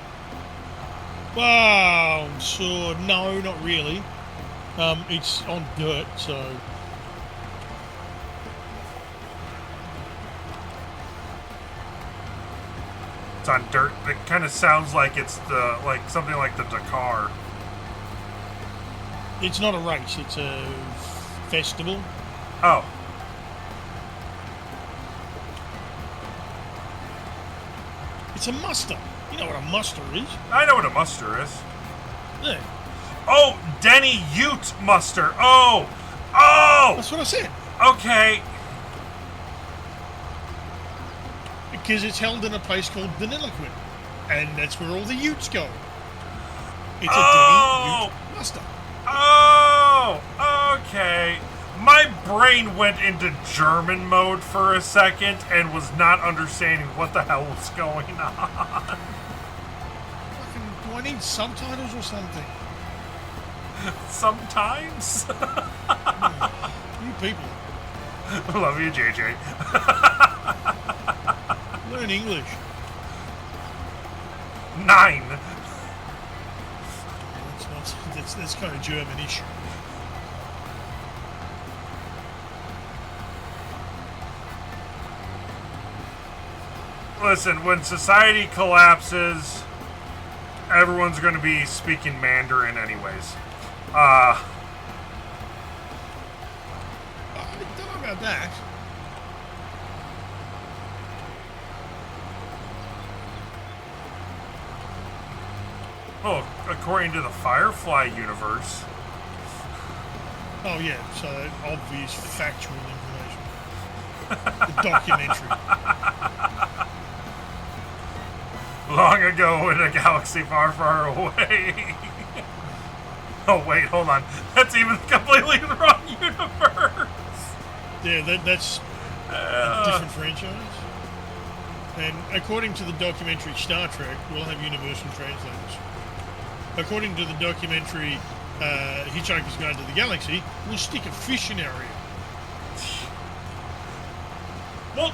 Speaker 2: Well, so no, not really. It's on dirt, so
Speaker 1: It's on dirt. It kind of sounds like it's something like the Dakar.
Speaker 2: it's not a race. It's a festival.
Speaker 1: Oh,
Speaker 2: It's a muster. You know what a muster is?
Speaker 1: I know what a muster is.
Speaker 2: Yeah,
Speaker 1: Oh, Denny Ute muster. Oh,
Speaker 2: that's what I said.
Speaker 1: okay.
Speaker 2: Because it's held in a place called Deniliquin, and that's where all the Utes go. It's a Denny Ute muster.
Speaker 1: Oh, okay. My brain went into German mode for a second and was not understanding what the hell was going on.
Speaker 2: Fucking, do I need subtitles or something?
Speaker 1: Sometimes.
Speaker 2: You people,
Speaker 1: Love you, JJ.
Speaker 2: learn English.
Speaker 1: 9.
Speaker 2: That's kind of Germanish.
Speaker 1: Listen, when society collapses, everyone's going to be speaking Mandarin anyways.
Speaker 2: I don't know about that.
Speaker 1: Oh, according to the Firefly universe.
Speaker 2: Oh yeah, so obvious factual information. The documentary.
Speaker 1: Long ago in a galaxy far, far away. Oh, wait, hold on. That's even completely the wrong universe.
Speaker 2: Yeah, that's a different franchise. And according to the documentary Star Trek, we'll have universal translators. According to the documentary Hitchhiker's Guide to the Galaxy, we'll stick a fish in our ear.
Speaker 1: Well,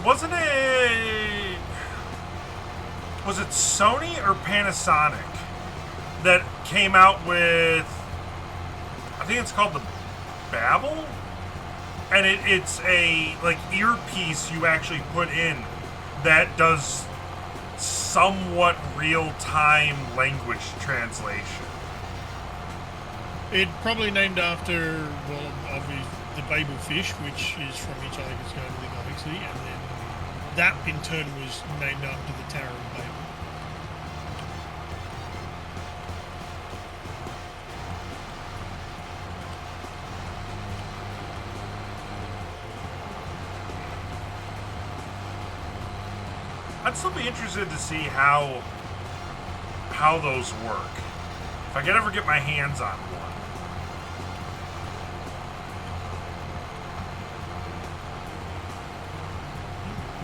Speaker 1: wasn't it... Was it Sony or Panasonic that came out with... I think it's called the Babel? And it's a, like, earpiece you actually put in that does somewhat real-time language translation.
Speaker 2: It probably named after, well, obviously the Babel fish, which is from Hitchhiker's Guide to the Galaxy, and then that in turn was named after the Tower of Babel.
Speaker 1: I'd still be interested to see how those work. If I could ever get my hands on one.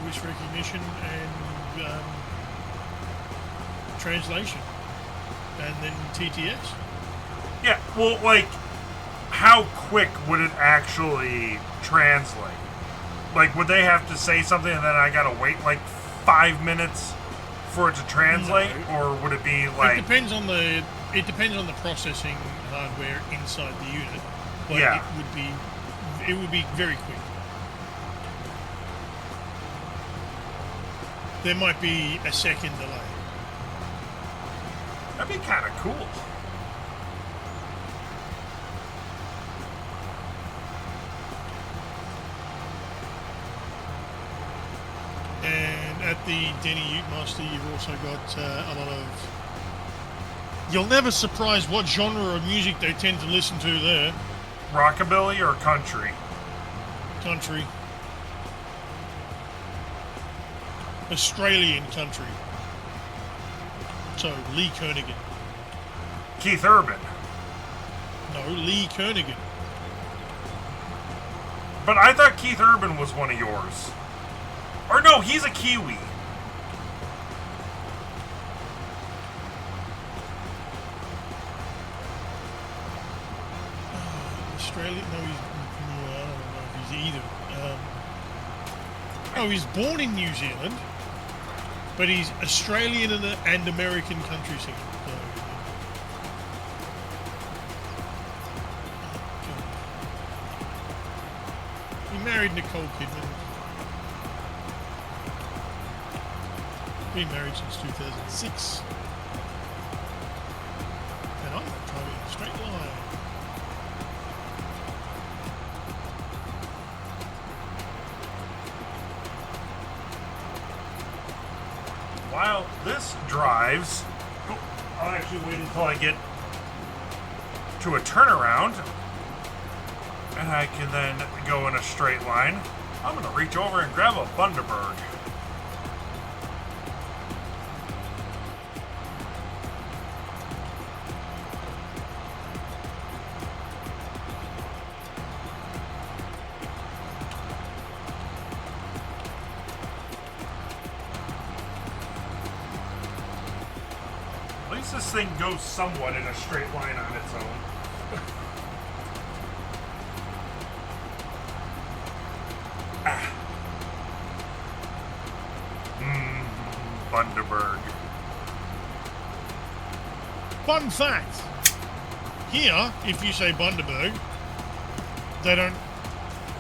Speaker 2: Voice recognition and translation, and then TTS.
Speaker 1: Yeah, well, like, how quick would it actually translate? Like, would they have to say something and then I gotta wait like 5 minutes for it to translate,
Speaker 2: No.
Speaker 1: or would it be like?
Speaker 2: It depends on the processing hardware inside the unit, but
Speaker 1: Yeah.
Speaker 2: it would be very quick. There might be a second delay.
Speaker 1: That'd be kind of cool.
Speaker 2: And at the Denny Ute Master, you've also got a lot of You'll never surprise what genre of music they tend to listen to there.
Speaker 1: Rockabilly or country?
Speaker 2: Country. Australian country. So, Lee Kernaghan.
Speaker 1: Keith Urban.
Speaker 2: No, Lee Kernaghan.
Speaker 1: But I thought Keith Urban was one of yours. Or no, he's a Kiwi.
Speaker 2: Australia? No, I don't know if he's either. No, he's born in New Zealand, but he's Australian and American country singer. So, he married Nicole Kidman. Been married since 2006. And I'm not driving in a straight line.
Speaker 1: While this drives, I'll actually wait until I get to a turnaround, and I can then go in a straight line. I'm going to reach over and grab a Bundaberg. At least this thing goes somewhat in a straight line on its own. Bundaberg.
Speaker 2: Fun fact. Here, if you say Bundaberg, they don't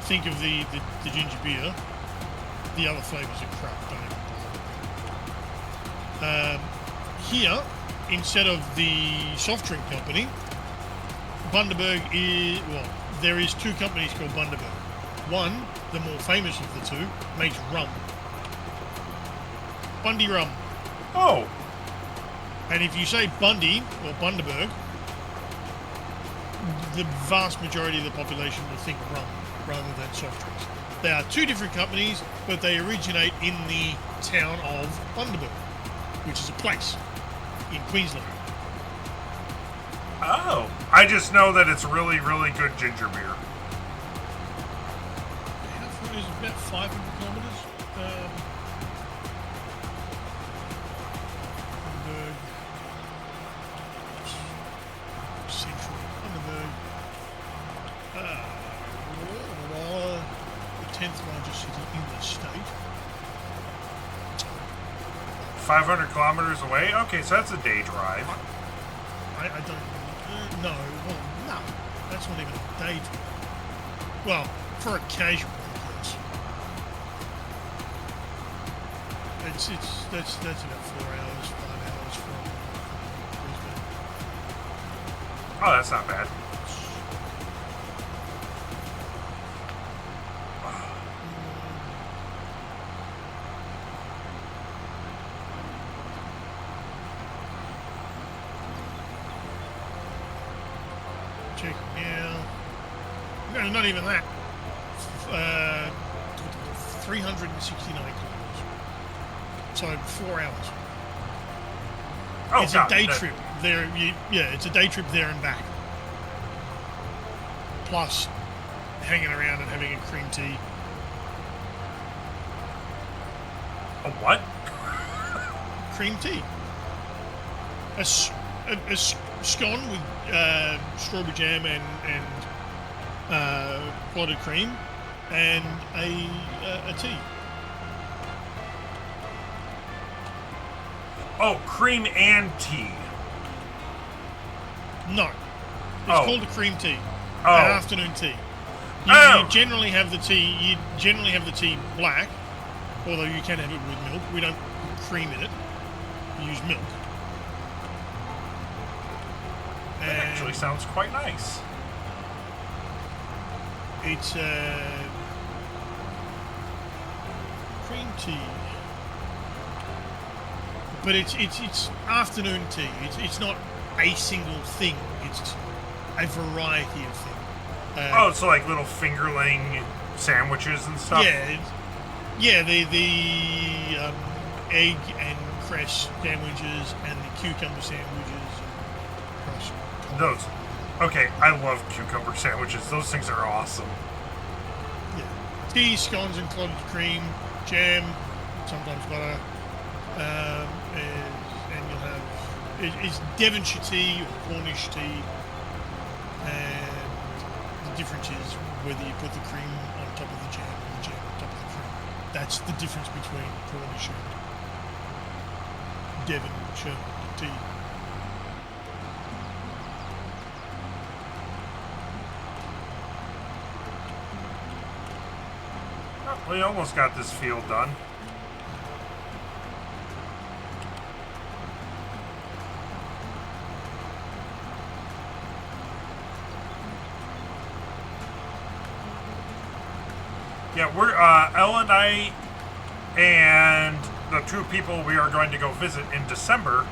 Speaker 2: think of the ginger beer. The other flavours are crap, don't even bother. Here, instead of the soft drink company, Bundaberg is, well, there is two companies called Bundaberg. One, the more famous of the two, makes rum. Bundy rum.
Speaker 1: Oh,
Speaker 2: And if you say Bundy or Bundaberg, the vast majority of the population will think rum rather than soft drinks. They are two different companies, but they originate in the town of Bundaberg, which is a place in Queensland.
Speaker 1: oh. I just know that it's really, really good ginger beer.
Speaker 2: How far is it? About 500 kilometres. Bundaberg. Central Bundaberg. The 10th largest city in the state.
Speaker 1: 500 kilometers away? Okay, so that's a day drive.
Speaker 2: I don't. No, well, no. That's not even a day trip. Well, for a casual, yes. That's about 4 hours, 5 hours from Brisbane.
Speaker 1: Oh, that's not bad.
Speaker 2: Check now. No, not even that. 369 kilometres. So 4 hours.
Speaker 1: Oh,
Speaker 2: It's
Speaker 1: God,
Speaker 2: a day
Speaker 1: that-
Speaker 2: trip there. It's a day trip there and back. Plus hanging around and having a cream tea.
Speaker 1: A what?
Speaker 2: Cream tea. A scone with strawberry jam and clotted cream, and a tea.
Speaker 1: Oh, cream and tea.
Speaker 2: No, it's
Speaker 1: Oh.
Speaker 2: called a cream tea.
Speaker 1: Oh.
Speaker 2: An afternoon tea.
Speaker 1: Oh.
Speaker 2: You generally have the tea. You generally have the tea black, although you can have it with milk. We don't put cream in it. We use milk.
Speaker 1: That actually sounds quite nice.
Speaker 2: It's cream tea, but it's afternoon tea. It's not a single thing. It's a variety of things.
Speaker 1: Oh, so like little fingerling sandwiches and stuff?
Speaker 2: Yeah, the egg and cress sandwiches and the cucumber sandwiches and crushed
Speaker 1: Those. Okay, I love cucumber sandwiches. Those things are awesome.
Speaker 2: Yeah. Tea, scones and clotted cream, jam, sometimes butter, and you'll have it's Devonshire tea or Cornish tea, and the difference is whether you put the cream on top of the jam or the jam on top of the cream. That's the difference between Cornish and Devonshire tea.
Speaker 1: We almost got this field done. Yeah, we're Elle and I and the two people we are going to go visit in December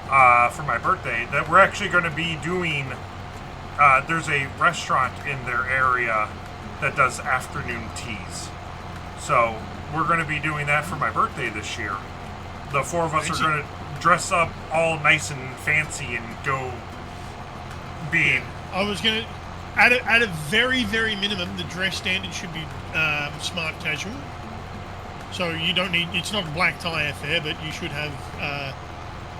Speaker 1: for my birthday. That we're actually going to be doing. There's a restaurant in their area that does afternoon teas. So we're going to be doing that for my birthday this year. The four of us are going to dress up all nice and fancy and go be.
Speaker 2: I was going to, at a very, very minimum, the dress standard should be smart casual. So you don't need, it's not a black tie affair, but you should have,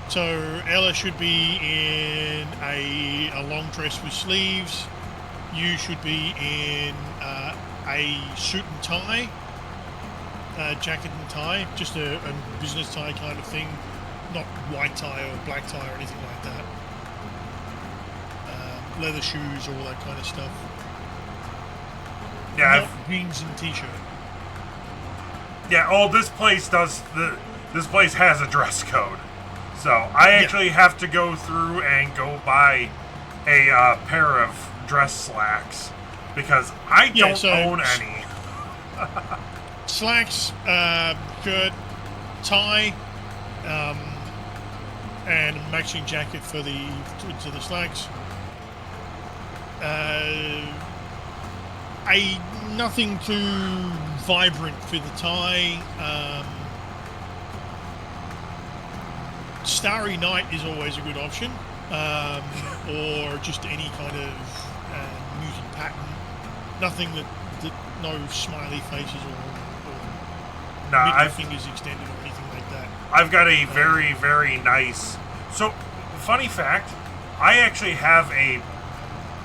Speaker 2: so Ella should be in a long dress with sleeves. You should be in a suit and tie. Jacket and tie, just a business tie kind of thing, not white tie or black tie or anything like that. Leather shoes, all that kind of stuff.
Speaker 1: Yeah,
Speaker 2: not jeans and t-shirt.
Speaker 1: Yeah. Oh, this place does this place has a dress code, so I actually have to go through and go buy a pair of dress slacks because I don't own any.
Speaker 2: Slacks, shirt, tie, and a matching jacket for the slacks. Nothing too vibrant for the tie. Starry Night is always a good option, or just any kind of muted pattern. Nothing that no smiley faces or middle fingers extended or anything like that.
Speaker 1: I've got a very, very nice. So, funny fact, I actually have a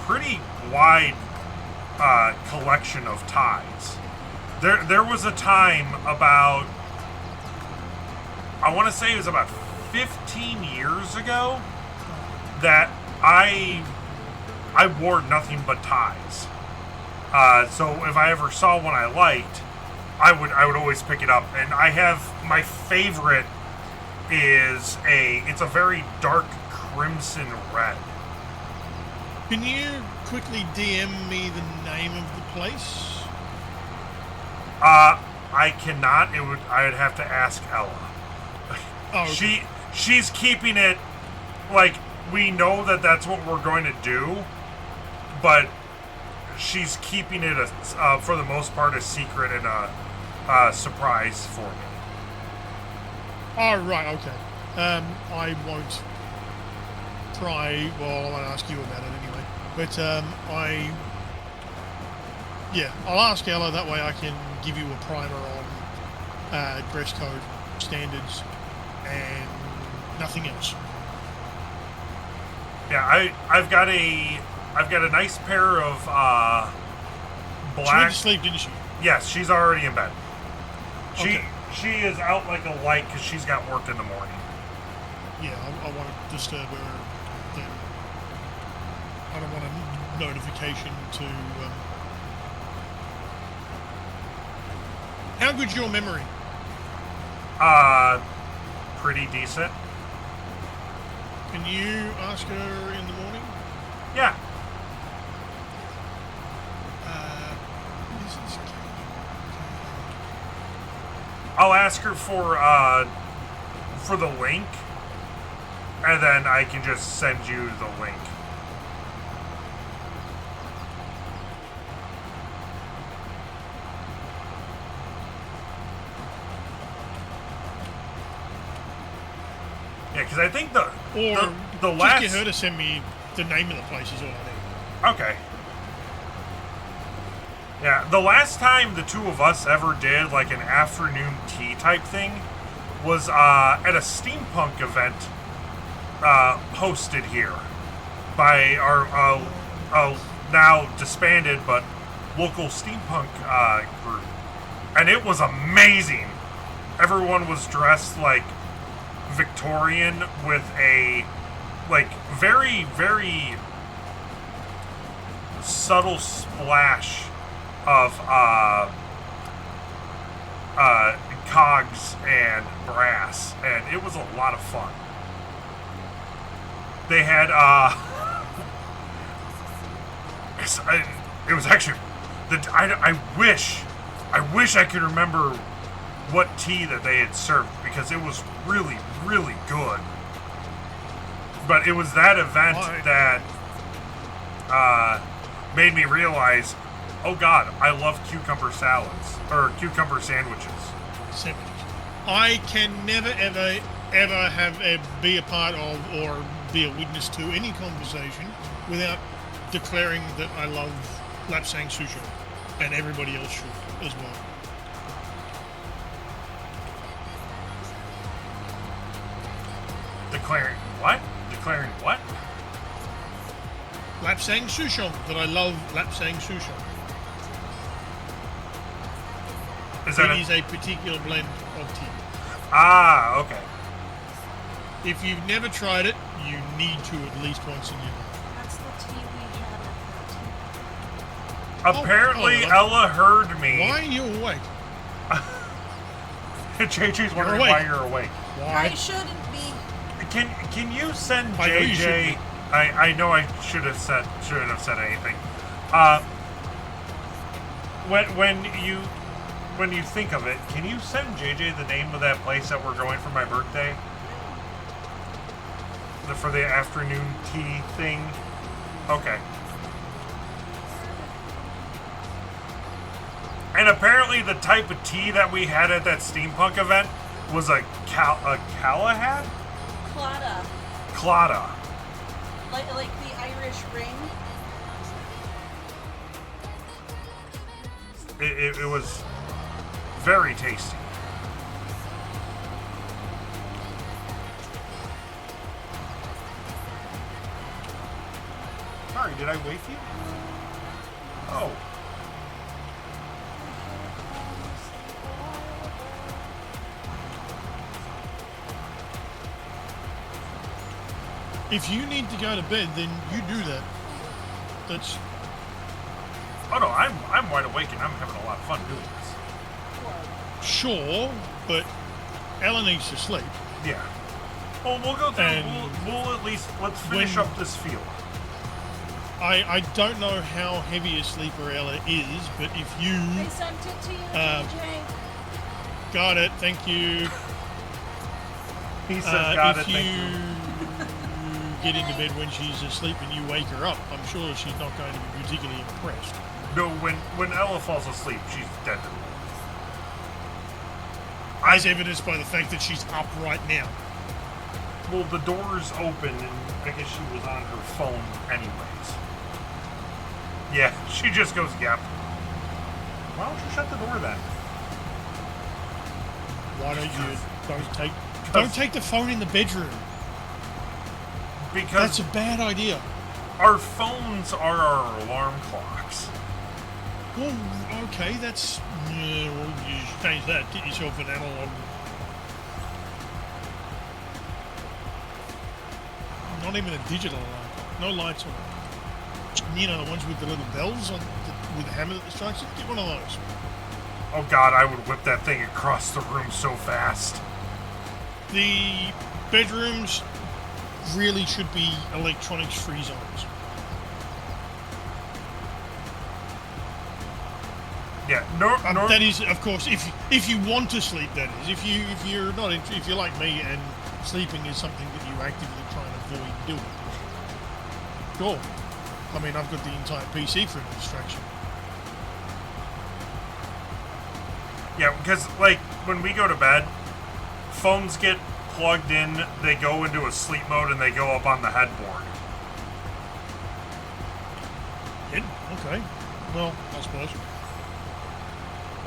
Speaker 1: pretty wide collection of ties. There was a time about, I want to say it was about 15 years ago, that I wore nothing but ties. So if I ever saw one I liked, I would always pick it up. And I have my favorite is it's a very dark crimson red.
Speaker 2: Can you quickly DM me the name of the place?
Speaker 1: I cannot. I would have to ask Ella.
Speaker 2: Oh, okay.
Speaker 1: She's keeping it like we know that that's what we're going to do, but she's keeping it for the most part a secret and a surprise for me.
Speaker 2: Oh, right, okay. I won't try. Well, I won't ask you about it anyway. But I'll ask Ella. That way, I can give you a primer on dress code standards and nothing else.
Speaker 1: Yeah, I've got a nice pair of black.
Speaker 2: She went to sleep, didn't she?
Speaker 1: Yes, she's already in bed.
Speaker 2: Okay.
Speaker 1: She is out like a light because she's got work in the morning.
Speaker 2: Yeah, I want to disturb her. Then I don't want a notification to. How good's your memory?
Speaker 1: Pretty decent.
Speaker 2: Can you ask her in the morning?
Speaker 1: Yeah. I'll ask her for the link and then I can just send you the link. Yeah, because I think the
Speaker 2: just
Speaker 1: last...
Speaker 2: get her to send me the name of the place is all I need.
Speaker 1: Okay. Yeah, the last time the two of us ever did like an afternoon tea type thing was at a steampunk event hosted here by our now disbanded but local steampunk group, and it was amazing. Everyone was dressed like Victorian with a like very, very subtle splash of cogs and brass, and it was a lot of fun. They had it was actually I wish I could remember what tea that they had served, because it was really, really good. But it was that event that made me realize, oh god, I love cucumber salads, or cucumber sandwiches.
Speaker 2: I can never, ever be a part of or be a witness to any conversation without declaring that I love lapsang sushi, and everybody else should as well.
Speaker 1: Declaring what? Declaring what?
Speaker 2: Lapsang sushi, that I love lapsang sushi. It is a particular blend of tea.
Speaker 1: Ah, okay.
Speaker 2: If you've never tried it, you need to at least once in your life.
Speaker 4: That's the tea we had at that
Speaker 1: Apparently, Ella heard me.
Speaker 2: Why are you awake?
Speaker 1: JJ's wondering why you're awake.
Speaker 2: Why?
Speaker 4: I shouldn't be.
Speaker 1: Can you send
Speaker 2: I know you
Speaker 1: JJ?
Speaker 2: should
Speaker 1: I know I shouldn't have said anything. When you think of it, can you send JJ the name of that place that we're going for my birthday? For the afternoon tea thing? Okay. And apparently the type of tea that we had at that steampunk event was a Galahad?
Speaker 4: Clada.
Speaker 1: Clada.
Speaker 4: Like the Irish ring.
Speaker 1: It was very tasty. Sorry, did I wake you? Oh.
Speaker 2: If you need to go to bed, then you do that. That's...
Speaker 1: Oh no, I'm wide awake and I'm having a lot of fun doing this.
Speaker 2: Sure, but Ella needs to sleep.
Speaker 1: Yeah. Well, we'll go through. We'll at least let's finish up this field.
Speaker 2: I don't know how heavy a sleeper Ella is, but if you
Speaker 4: I sent it to you, JJ.
Speaker 2: got it, thank you.
Speaker 1: He says, "Got it,
Speaker 2: if
Speaker 1: thank
Speaker 2: you
Speaker 1: you."
Speaker 2: get into bed when she's asleep and you wake her up, I'm sure she's not going to be particularly impressed.
Speaker 1: No, when Ella falls asleep, she's dead.
Speaker 2: As evidenced by the fact that she's up right now.
Speaker 1: Well, the door's open, and I guess she was on her phone anyways. Yeah, she just goes, yep. Why don't you shut the door then?
Speaker 2: Why don't you don't take the phone in the bedroom?
Speaker 1: Because
Speaker 2: that's a bad idea.
Speaker 1: Our phones are our alarm clocks.
Speaker 2: Well, okay, that's well, you should change that. Get yourself an analog. Not even a digital alarm clock. No lights on it. You know, the ones with the little bells on with the hammer that strikes it. Get one of those.
Speaker 1: Oh god, I would whip that thing across the room so fast.
Speaker 2: The bedrooms really should be electronics-free zones.
Speaker 1: Yeah,
Speaker 2: that is, of course, if you want to sleep. That is, if you're not, if you're like me and sleeping is something that you actively try and avoid doing. Sure. I mean, I've got the entire PC for a distraction.
Speaker 1: Yeah, because, like, when we go to bed, phones get plugged in, they go into a sleep mode, and they go up on the headboard.
Speaker 2: Okay. Well, I suppose.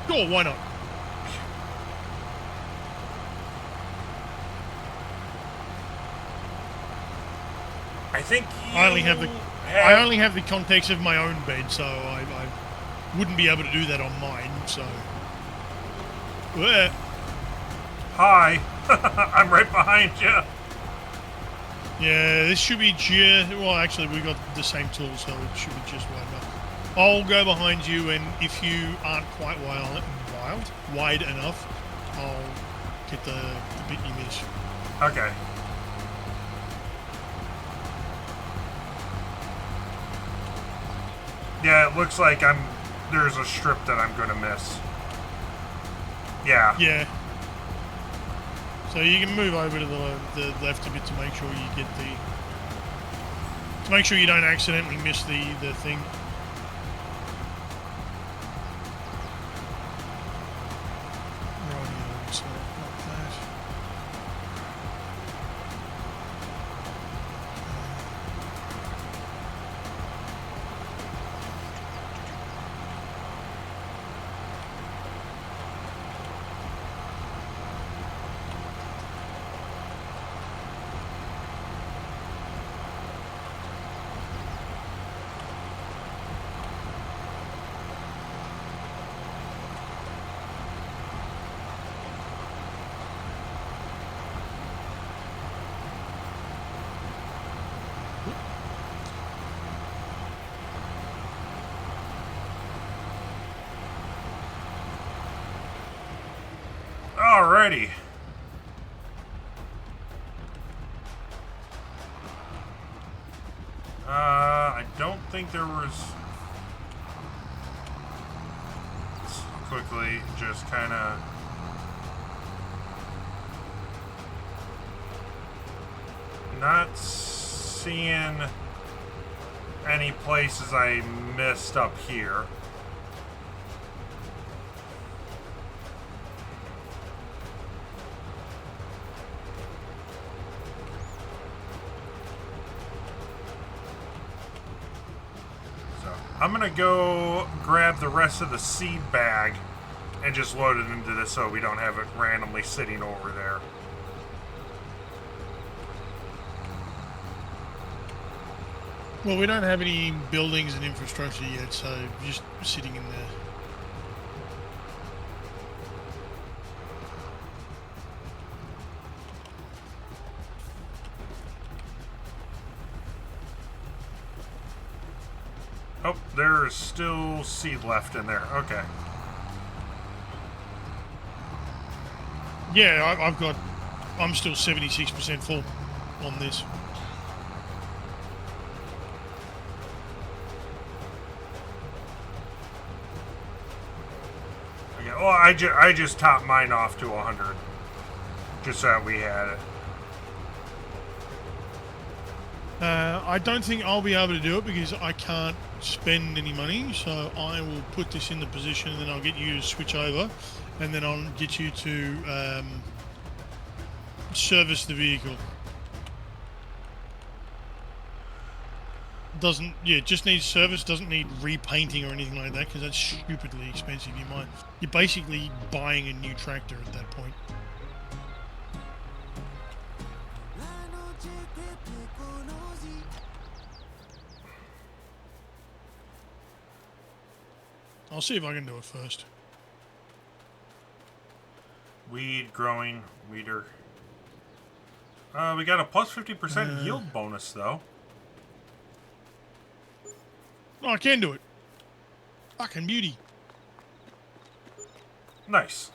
Speaker 2: Sure, why not?
Speaker 1: I think
Speaker 2: I only have the context of my own bed, so I wouldn't be able to do that on mine. So,
Speaker 1: Hi. I'm right behind you.
Speaker 2: yeah, this should be just. Well, actually, we got the same tool, so it should be just wide enough. I'll go behind you, and if you aren't quite wide enough, I'll get the bit you miss.
Speaker 1: Okay. Yeah, it looks like there's a strip that I'm gonna miss. Yeah.
Speaker 2: Yeah. So you can move over to the left a bit to make sure you get to make sure you don't accidentally miss the thing. Rightio, so like that.
Speaker 1: Alrighty. I don't think there was... Let's quickly just kind of... Not seeing any places I missed up here. I'm gonna go grab the rest of the seed bag and just load it into this so we don't have it randomly sitting over there.
Speaker 2: Well, we don't have any buildings and infrastructure yet, so just sitting in there.
Speaker 1: Oh, there's still seed left in there. Okay.
Speaker 2: Yeah, I'm still 76% full on this.
Speaker 1: Okay. Well, I just topped mine off to 100, just so that we had it.
Speaker 2: I don't think I'll be able to do it because I can't spend any money, so I will put this in the position and then I'll get you to switch over and then I'll get you to service the vehicle. Just needs service, doesn't need repainting or anything like that because that's stupidly expensive. You're basically buying a new tractor at that point. I'll see if I can do it first.
Speaker 1: Weed growing, weeder. We got a plus 50% yield bonus though.
Speaker 2: Oh, I can do it. Fucking beauty.
Speaker 1: Nice.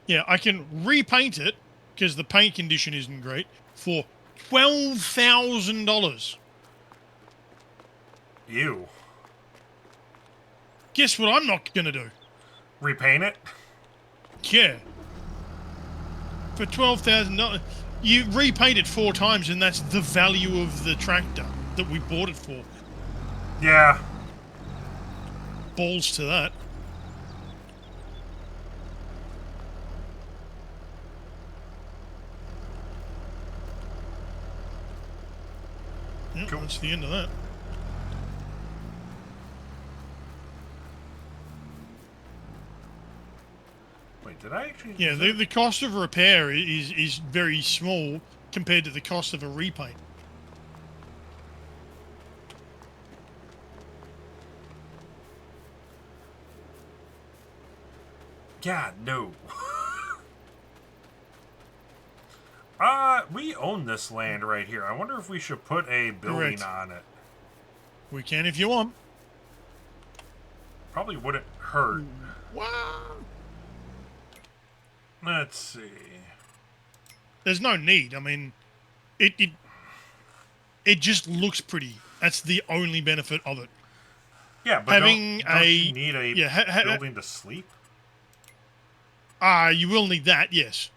Speaker 2: Yeah, I can repaint it because the paint condition isn't great for $12,000.
Speaker 1: Ew.
Speaker 2: Guess what I'm not going to do?
Speaker 1: repaint it?
Speaker 2: Yeah. For $12,000, you repaint it 4 times, and that's the value of the tractor that we bought it for.
Speaker 1: Yeah.
Speaker 2: Balls to that. Yep,
Speaker 1: Cool.
Speaker 2: That's the end of that.
Speaker 1: Wait, did I actually...
Speaker 2: Yeah, the cost of repair is very small compared to the cost of a repaint.
Speaker 1: God, no. We own this land right here. I wonder if we should put a building
Speaker 2: Correct.
Speaker 1: on it.
Speaker 2: We can if you want.
Speaker 1: Probably wouldn't hurt.
Speaker 2: Wow.
Speaker 1: Let's see.
Speaker 2: There's no need. I mean, it just looks pretty. That's the only benefit of it.
Speaker 1: Yeah, but
Speaker 2: Having
Speaker 1: don't you need a
Speaker 2: yeah,
Speaker 1: building to sleep?
Speaker 2: You will need that, yes.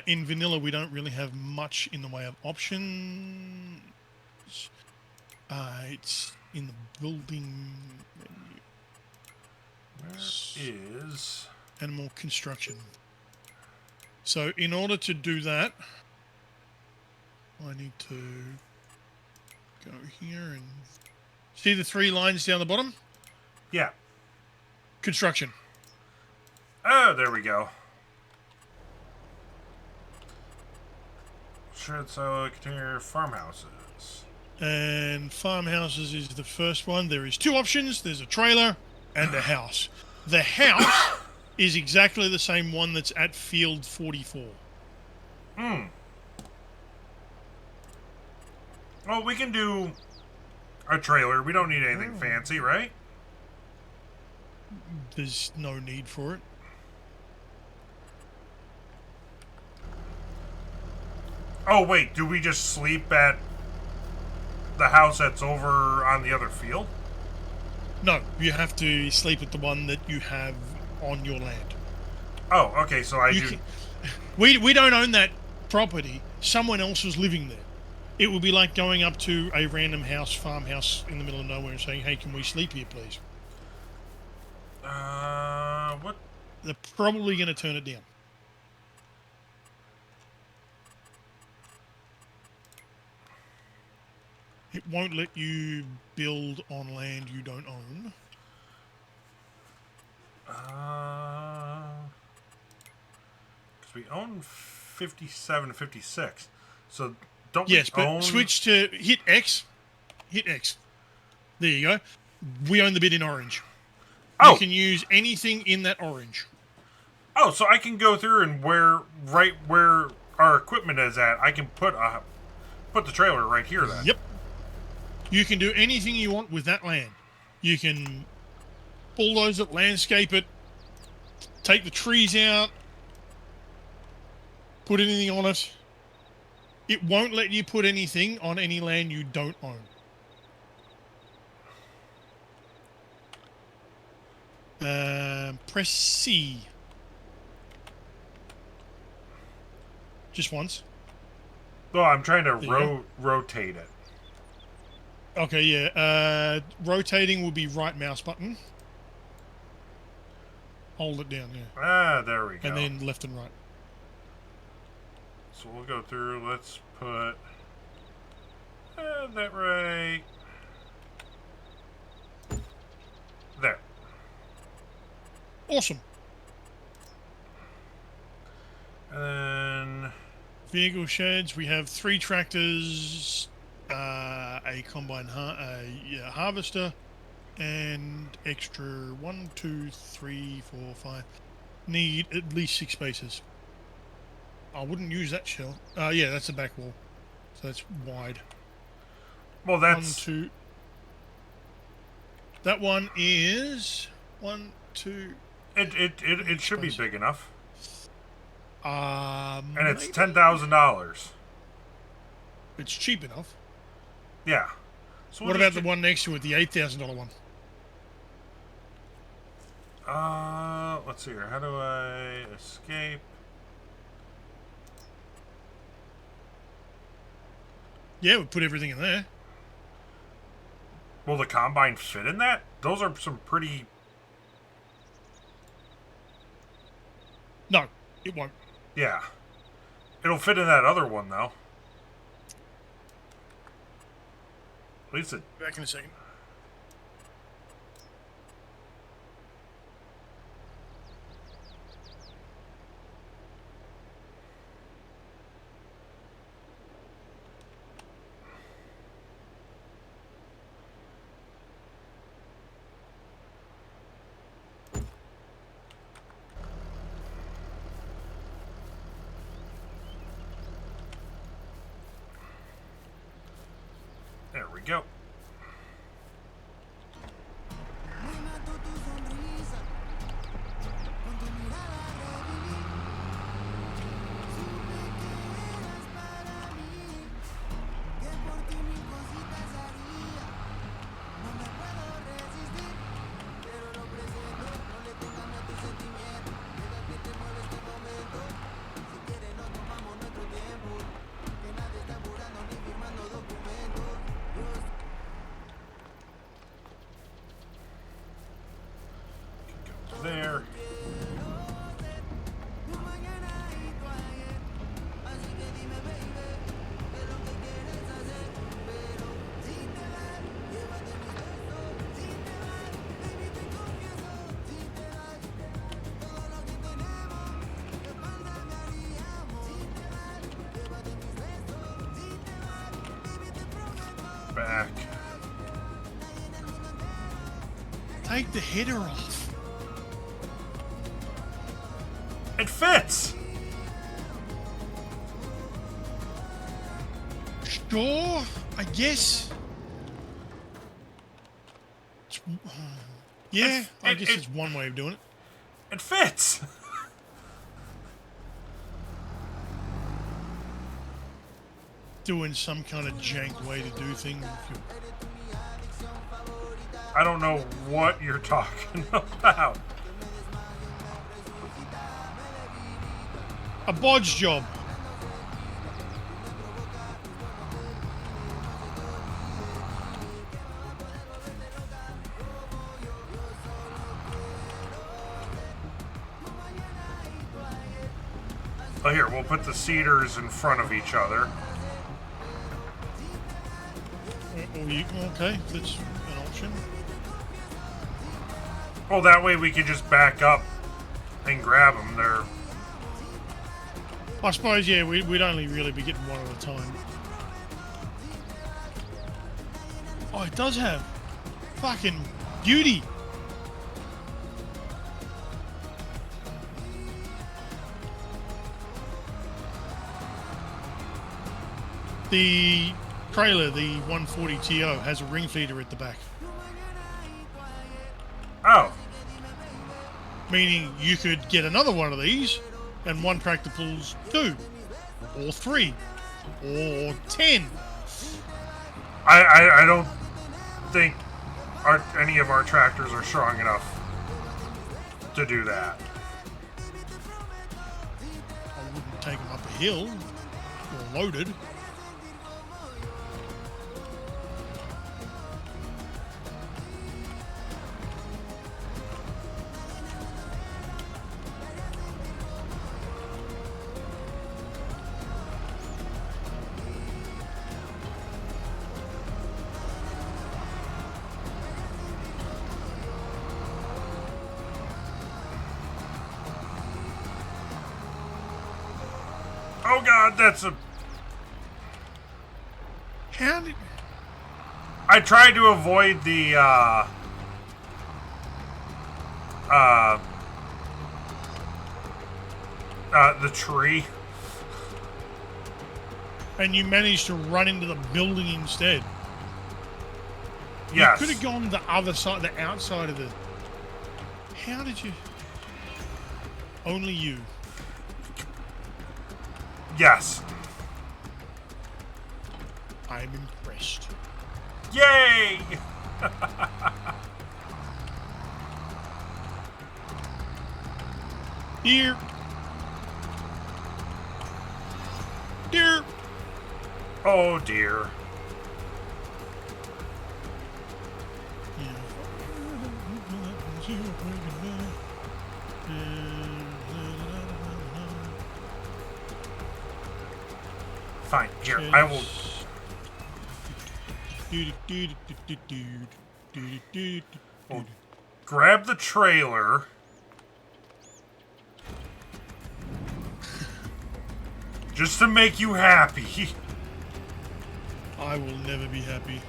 Speaker 2: In vanilla, we don't really have much in the way of options. It's in the building menu.
Speaker 1: Where is...
Speaker 2: Animal construction. So in order to do that, I need to go here and see the 3 lines down the bottom?
Speaker 1: Yeah.
Speaker 2: Construction.
Speaker 1: Oh, there we go. Shed silo container farmhouses.
Speaker 2: And farmhouses is the first one. There is 2 options. There's a trailer and a house. The house is exactly the same one that's at field 44.
Speaker 1: Well, we can do a trailer. We don't need anything fancy, right?
Speaker 2: There's no need for it.
Speaker 1: Oh, wait. Do we just sleep at the house that's over on the other field?
Speaker 2: No, you have to sleep at the one that you have on your land.
Speaker 1: Oh, okay. So I
Speaker 2: You
Speaker 1: do...
Speaker 2: can- we don't own that property. Someone else is living there. It would be like going up to a random farmhouse in the middle of nowhere and saying, hey, can we sleep here, please?
Speaker 1: What?
Speaker 2: They're probably going to turn it down. It won't let you build on land you don't own.
Speaker 1: Because we own 57, 56. So don't
Speaker 2: Yes,
Speaker 1: we
Speaker 2: but
Speaker 1: own...
Speaker 2: switch to hit X. Hit X. There you go. We own the bit in orange.
Speaker 1: Oh!
Speaker 2: You can use anything in that orange.
Speaker 1: Oh, so I can go through and right where our equipment is at, I can put the trailer right here then.
Speaker 2: Yep. You can do anything you want with that land. You can bulldoze it, landscape it, take the trees out, put anything on it. It won't let you put anything on any land you don't own. Press C. Just once.
Speaker 1: Oh, I'm trying to
Speaker 2: There you go.
Speaker 1: rotate it.
Speaker 2: Okay, yeah. Rotating will be right mouse button. Hold it down, yeah.
Speaker 1: Ah, there we go.
Speaker 2: And then left and right.
Speaker 1: So we'll go through. Let's put that right there.
Speaker 2: Awesome.
Speaker 1: And then
Speaker 2: Vehicle sheds. We have 3 tractors, a combine harvester, and extra 1, 2, 3, 4, 5. Need at least 6 spaces. I wouldn't use that shell. Yeah, that's the back wall. So that's wide.
Speaker 1: well,
Speaker 2: 1,
Speaker 1: that's
Speaker 2: 2. That one is 1, 2.
Speaker 1: it should be big enough.
Speaker 2: And
Speaker 1: And it's $10,000.
Speaker 2: It's cheap enough.
Speaker 1: Yeah. So
Speaker 2: What about the one next to it, the $8,000 one?
Speaker 1: Let's see here. How do I escape?
Speaker 2: Yeah, we put everything in there.
Speaker 1: Will the combine fit in that? Those are some pretty...
Speaker 2: No, it won't.
Speaker 1: Yeah. It'll fit in that other one, though. At least it...
Speaker 2: Back in a second.
Speaker 1: There we go. There. Back.
Speaker 2: Take the header off.
Speaker 1: It fits!
Speaker 2: Sure, I guess. Yeah, I guess it's one way of doing it.
Speaker 1: It fits!
Speaker 2: Doing some kind of jank way to do things.
Speaker 1: I don't know what you're talking about.
Speaker 2: A bodge job.
Speaker 1: Oh, here, we'll put the cedars in front of each other.
Speaker 2: Okay, that's an option.
Speaker 1: Well, that way we could just back up and grab them. They're...
Speaker 2: I suppose, yeah, we'd only really be getting one at a time. Oh, it does have fucking beauty. The trailer, the 140 TO, has a ring feeder at the back.
Speaker 1: Oh.
Speaker 2: Meaning you could get another one of these and one tractor pulls 2 or 3 or 10.
Speaker 1: I don't think any of our tractors are strong enough to do that.
Speaker 2: I wouldn't take them up a hill or loaded.
Speaker 1: Oh god, that's a...
Speaker 2: How did...
Speaker 1: I tried to avoid the, the tree.
Speaker 2: And you managed to run into the building instead.
Speaker 1: Yes.
Speaker 2: You could have gone the other side, the outside of the... How did you... Only you.
Speaker 1: Yes.
Speaker 2: I'm impressed.
Speaker 1: Yay!
Speaker 2: Deer. Deer.
Speaker 1: Oh dear. Fine. Here, I will. Well, grab the trailer. Just to make you happy.
Speaker 2: I will never be happy.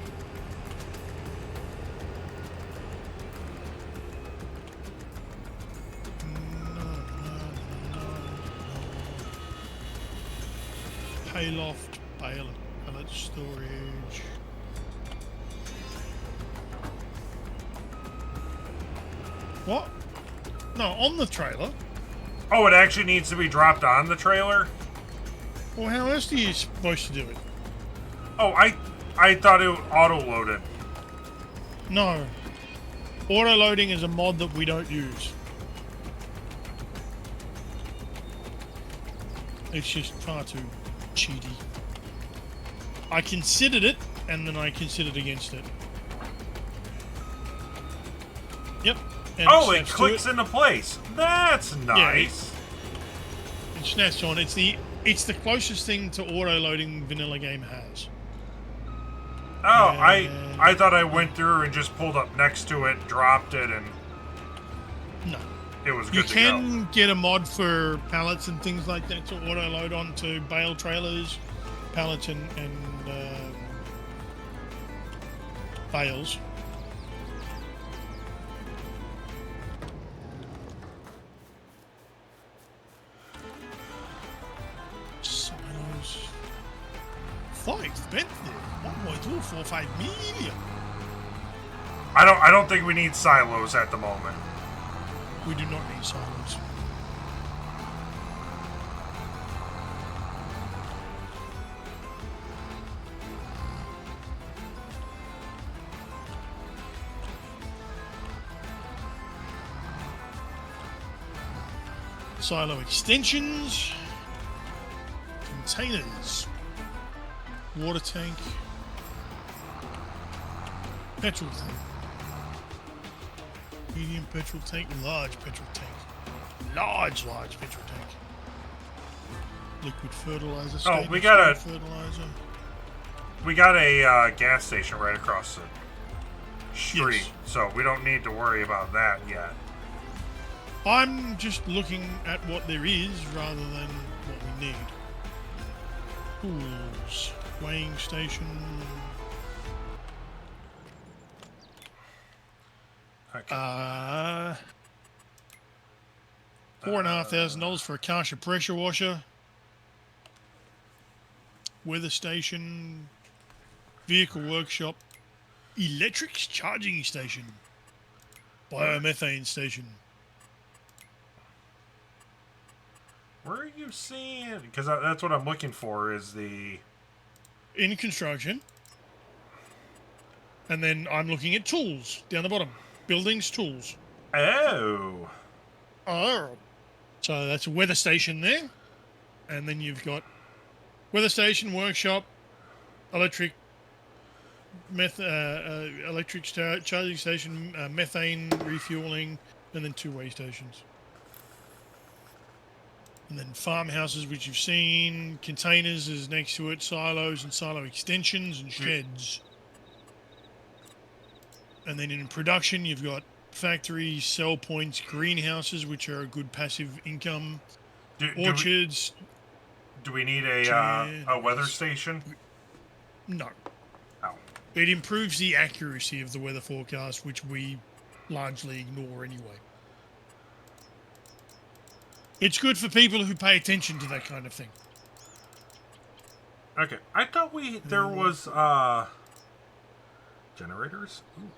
Speaker 2: Hayloft, bale and pallet storage. What? No, on the trailer.
Speaker 1: Oh, it actually needs to be dropped on the trailer?
Speaker 2: Well, how else are you supposed to do it?
Speaker 1: Oh, I thought it auto-loaded.
Speaker 2: No. Auto-loading is a mod that we don't use. It's just far too cheaty. I considered it, and then I considered against it. Yep. And
Speaker 1: Oh, it
Speaker 2: snaps to
Speaker 1: clicks into place. That's nice.
Speaker 2: It snaps on. It's the closest thing to auto-loading vanilla game has.
Speaker 1: Oh, I thought I went through and just pulled up next to it, dropped it, and
Speaker 2: No.
Speaker 1: it was good
Speaker 2: You
Speaker 1: to
Speaker 2: can get a mod for pallets and things like that to auto-load onto bale trailers, pallets and bales. Silos. 5 spent there. 1.245 million.
Speaker 1: I don't think we need silos at the moment.
Speaker 2: We do not need silos. Silo extensions, containers, water tank, petrol tank, medium petrol tank, large petrol tank, large petrol tank, liquid fertilizer.
Speaker 1: Oh, we got
Speaker 2: fertilizer.
Speaker 1: We got a gas station right across the street,
Speaker 2: Yes.
Speaker 1: so we don't need to worry about that yet.
Speaker 2: I'm just looking at what there is rather than what we need. Tools, weighing station.
Speaker 1: Okay.
Speaker 2: $4,500 for a Kasha pressure washer. Weather station. Vehicle workshop. Electrics charging station. Biomethane station.
Speaker 1: Where are you seeing? Because that's what I'm looking for. Is the
Speaker 2: In construction. And then I'm looking at tools down the bottom. Buildings, tools.
Speaker 1: oh
Speaker 2: Oh. So that's a weather station there. And then you've got weather station, workshop, electric charging station, methane refueling, and then 2 way stations. And then farmhouses, which you've seen. Containers is next to it. Silos and silo extensions and sheds. And then in production, you've got factories, sell points, greenhouses, which are a good passive income. Orchards.
Speaker 1: Do we need a weather station?
Speaker 2: No.
Speaker 1: Oh.
Speaker 2: It improves the accuracy of the weather forecast, which we largely ignore anyway. It's good for people who pay attention to that kind of thing.
Speaker 1: Okay. I thought there was generators. Ooh.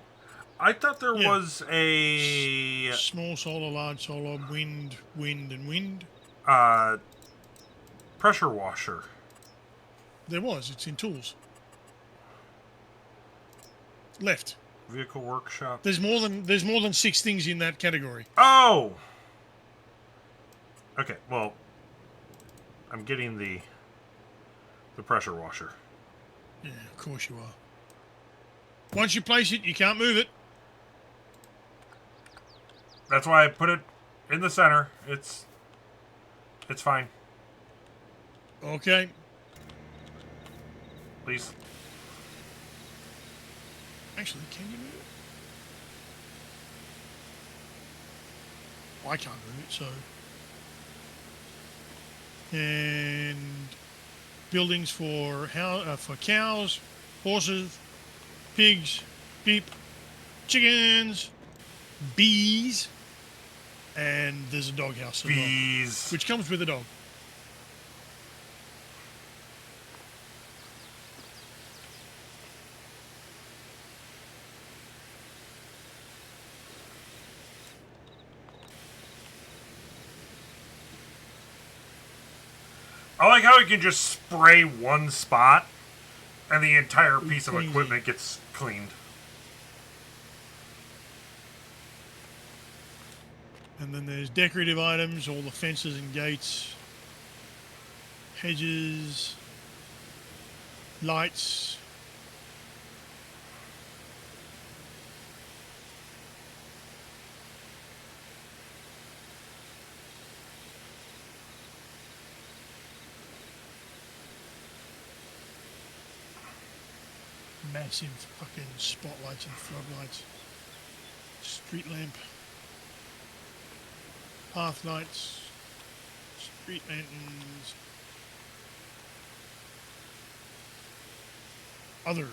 Speaker 1: I thought there was a
Speaker 2: small solar, large solar, wind, and wind.
Speaker 1: Pressure washer.
Speaker 2: There was. It's in tools. Left.
Speaker 1: Vehicle workshop.
Speaker 2: There's more than 6 things in that category.
Speaker 1: Oh. Okay, well, I'm getting the pressure washer.
Speaker 2: Yeah, of course you are. Once you place it, you can't move it.
Speaker 1: That's why I put it in the center. It's fine.
Speaker 2: Okay.
Speaker 1: Please.
Speaker 2: Actually, can you move it? I can't move it, so. And buildings for cows, horses, pigs, sheep, chickens, bees, and there's a doghouse as well,
Speaker 1: Bees.
Speaker 2: which comes with a dog.
Speaker 1: I like how you can just spray one spot and the entire piece of
Speaker 2: Crazy.
Speaker 1: equipment gets cleaned.
Speaker 2: And then there's decorative items, all the fences and gates, hedges, lights. Massive fucking spotlights and floodlights. Street lamp. Path lights. Street lanterns. Others.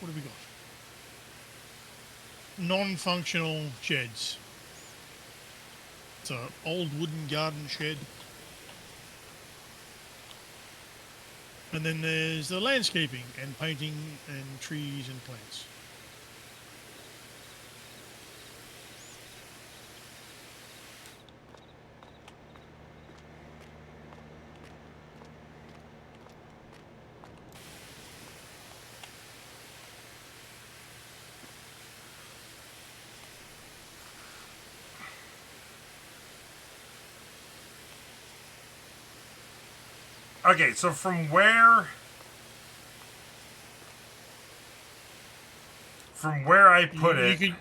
Speaker 2: What have we got? Non-functional sheds. It's an old wooden garden shed. And then there's the landscaping and painting and trees and plants.
Speaker 1: Okay, so from where I put
Speaker 2: You
Speaker 1: it,
Speaker 2: could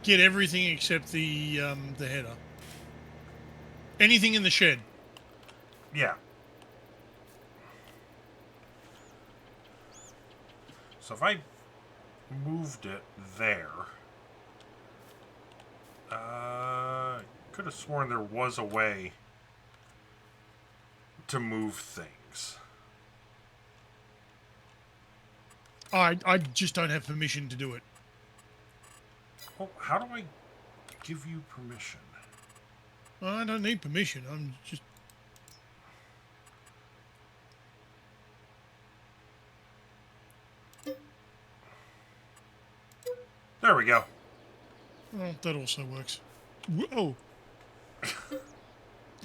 Speaker 2: get everything except the header. Anything in the shed.
Speaker 1: yeah. So if I moved it there, could have sworn there was a way to move things.
Speaker 2: I just don't have permission to do it.
Speaker 1: Oh, how do I give you permission?
Speaker 2: I don't need permission. I'm just...
Speaker 1: There we go.
Speaker 2: Well, that also works. Whoa!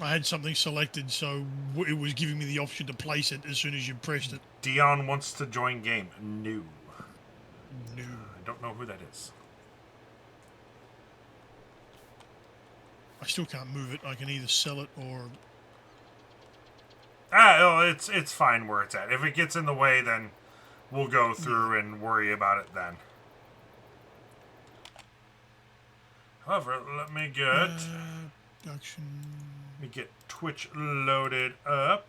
Speaker 2: I had something selected, so it was giving me the option to place it as soon as you pressed it.
Speaker 1: Dion wants to join game. No.
Speaker 2: No.
Speaker 1: I don't know who that is.
Speaker 2: I still can't move it. I can either sell it or...
Speaker 1: Oh, it's fine where it's at. If it gets in the way, then we'll go through and worry about it then. However, let me get
Speaker 2: production.
Speaker 1: Twitch loaded up.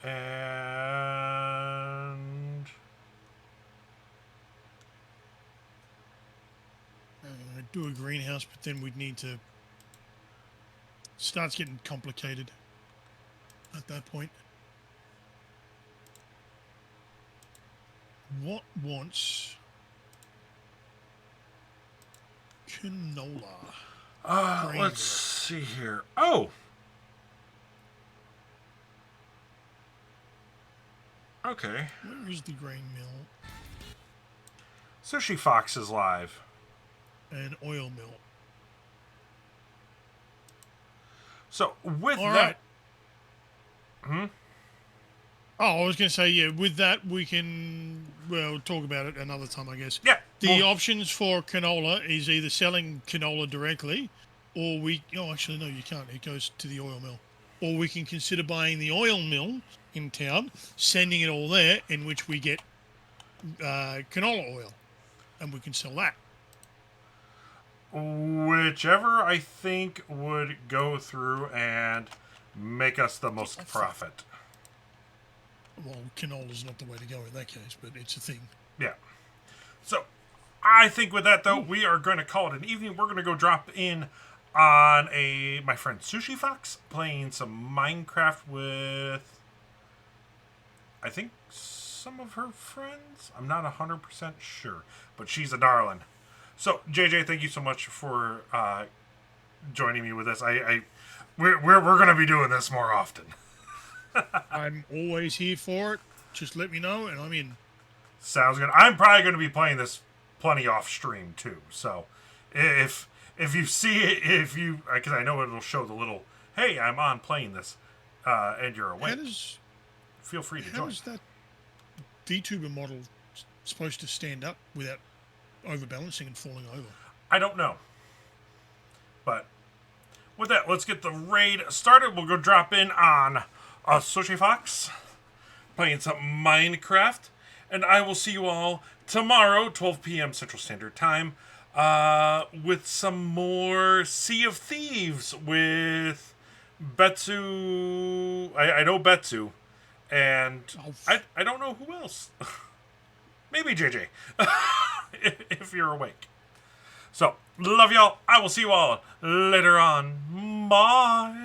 Speaker 1: And
Speaker 2: I'm going to do a greenhouse, but then we'd need to... Starts getting complicated at that point. What wants canola?
Speaker 1: let's see here. Oh! Okay.
Speaker 2: Where is the grain mill?
Speaker 1: Sushi Fox is live.
Speaker 2: And oil mill.
Speaker 1: So, with
Speaker 2: All
Speaker 1: that...
Speaker 2: right. Oh, I was going to say, yeah, with that we can, well, talk about it another time, I guess.
Speaker 1: Yeah.
Speaker 2: The options for canola is either selling canola directly or actually no, you can't. It goes to the oil mill. Or we can consider buying the oil mill in town, sending it all there, in which we get canola oil, and we can sell that.
Speaker 1: Whichever I think would go through and make us the most profit.
Speaker 2: Well, canola's not the way to go in that case, but it's a thing.
Speaker 1: Yeah. So, I think with that, though, we are going to call it an evening. We're going to go drop in on my friend Sushi Fox, playing some Minecraft with, I think, some of her friends. I'm not 100% sure, but she's a darling. So, JJ, thank you so much for joining me with this. We're going to be doing this more often.
Speaker 2: I'm always here for it. Just let me know, and I'm in.
Speaker 1: Sounds good. I'm probably going to be playing this plenty off stream too. So, if you see it, because I know it'll show the little, hey, I'm on playing this, and you're awake. Feel free to join.
Speaker 2: How is that VTuber model supposed to stand up without overbalancing and falling over?
Speaker 1: I don't know. But with that, let's get the raid started. We'll go drop in on Sushi Fox, playing some Minecraft. And I will see you all tomorrow, 12 p.m. Central Standard Time, with some more Sea of Thieves with Betsu. I know Betsu. And I don't know who else. Maybe JJ. if you're awake. So, love y'all. I will see you all later on. Bye.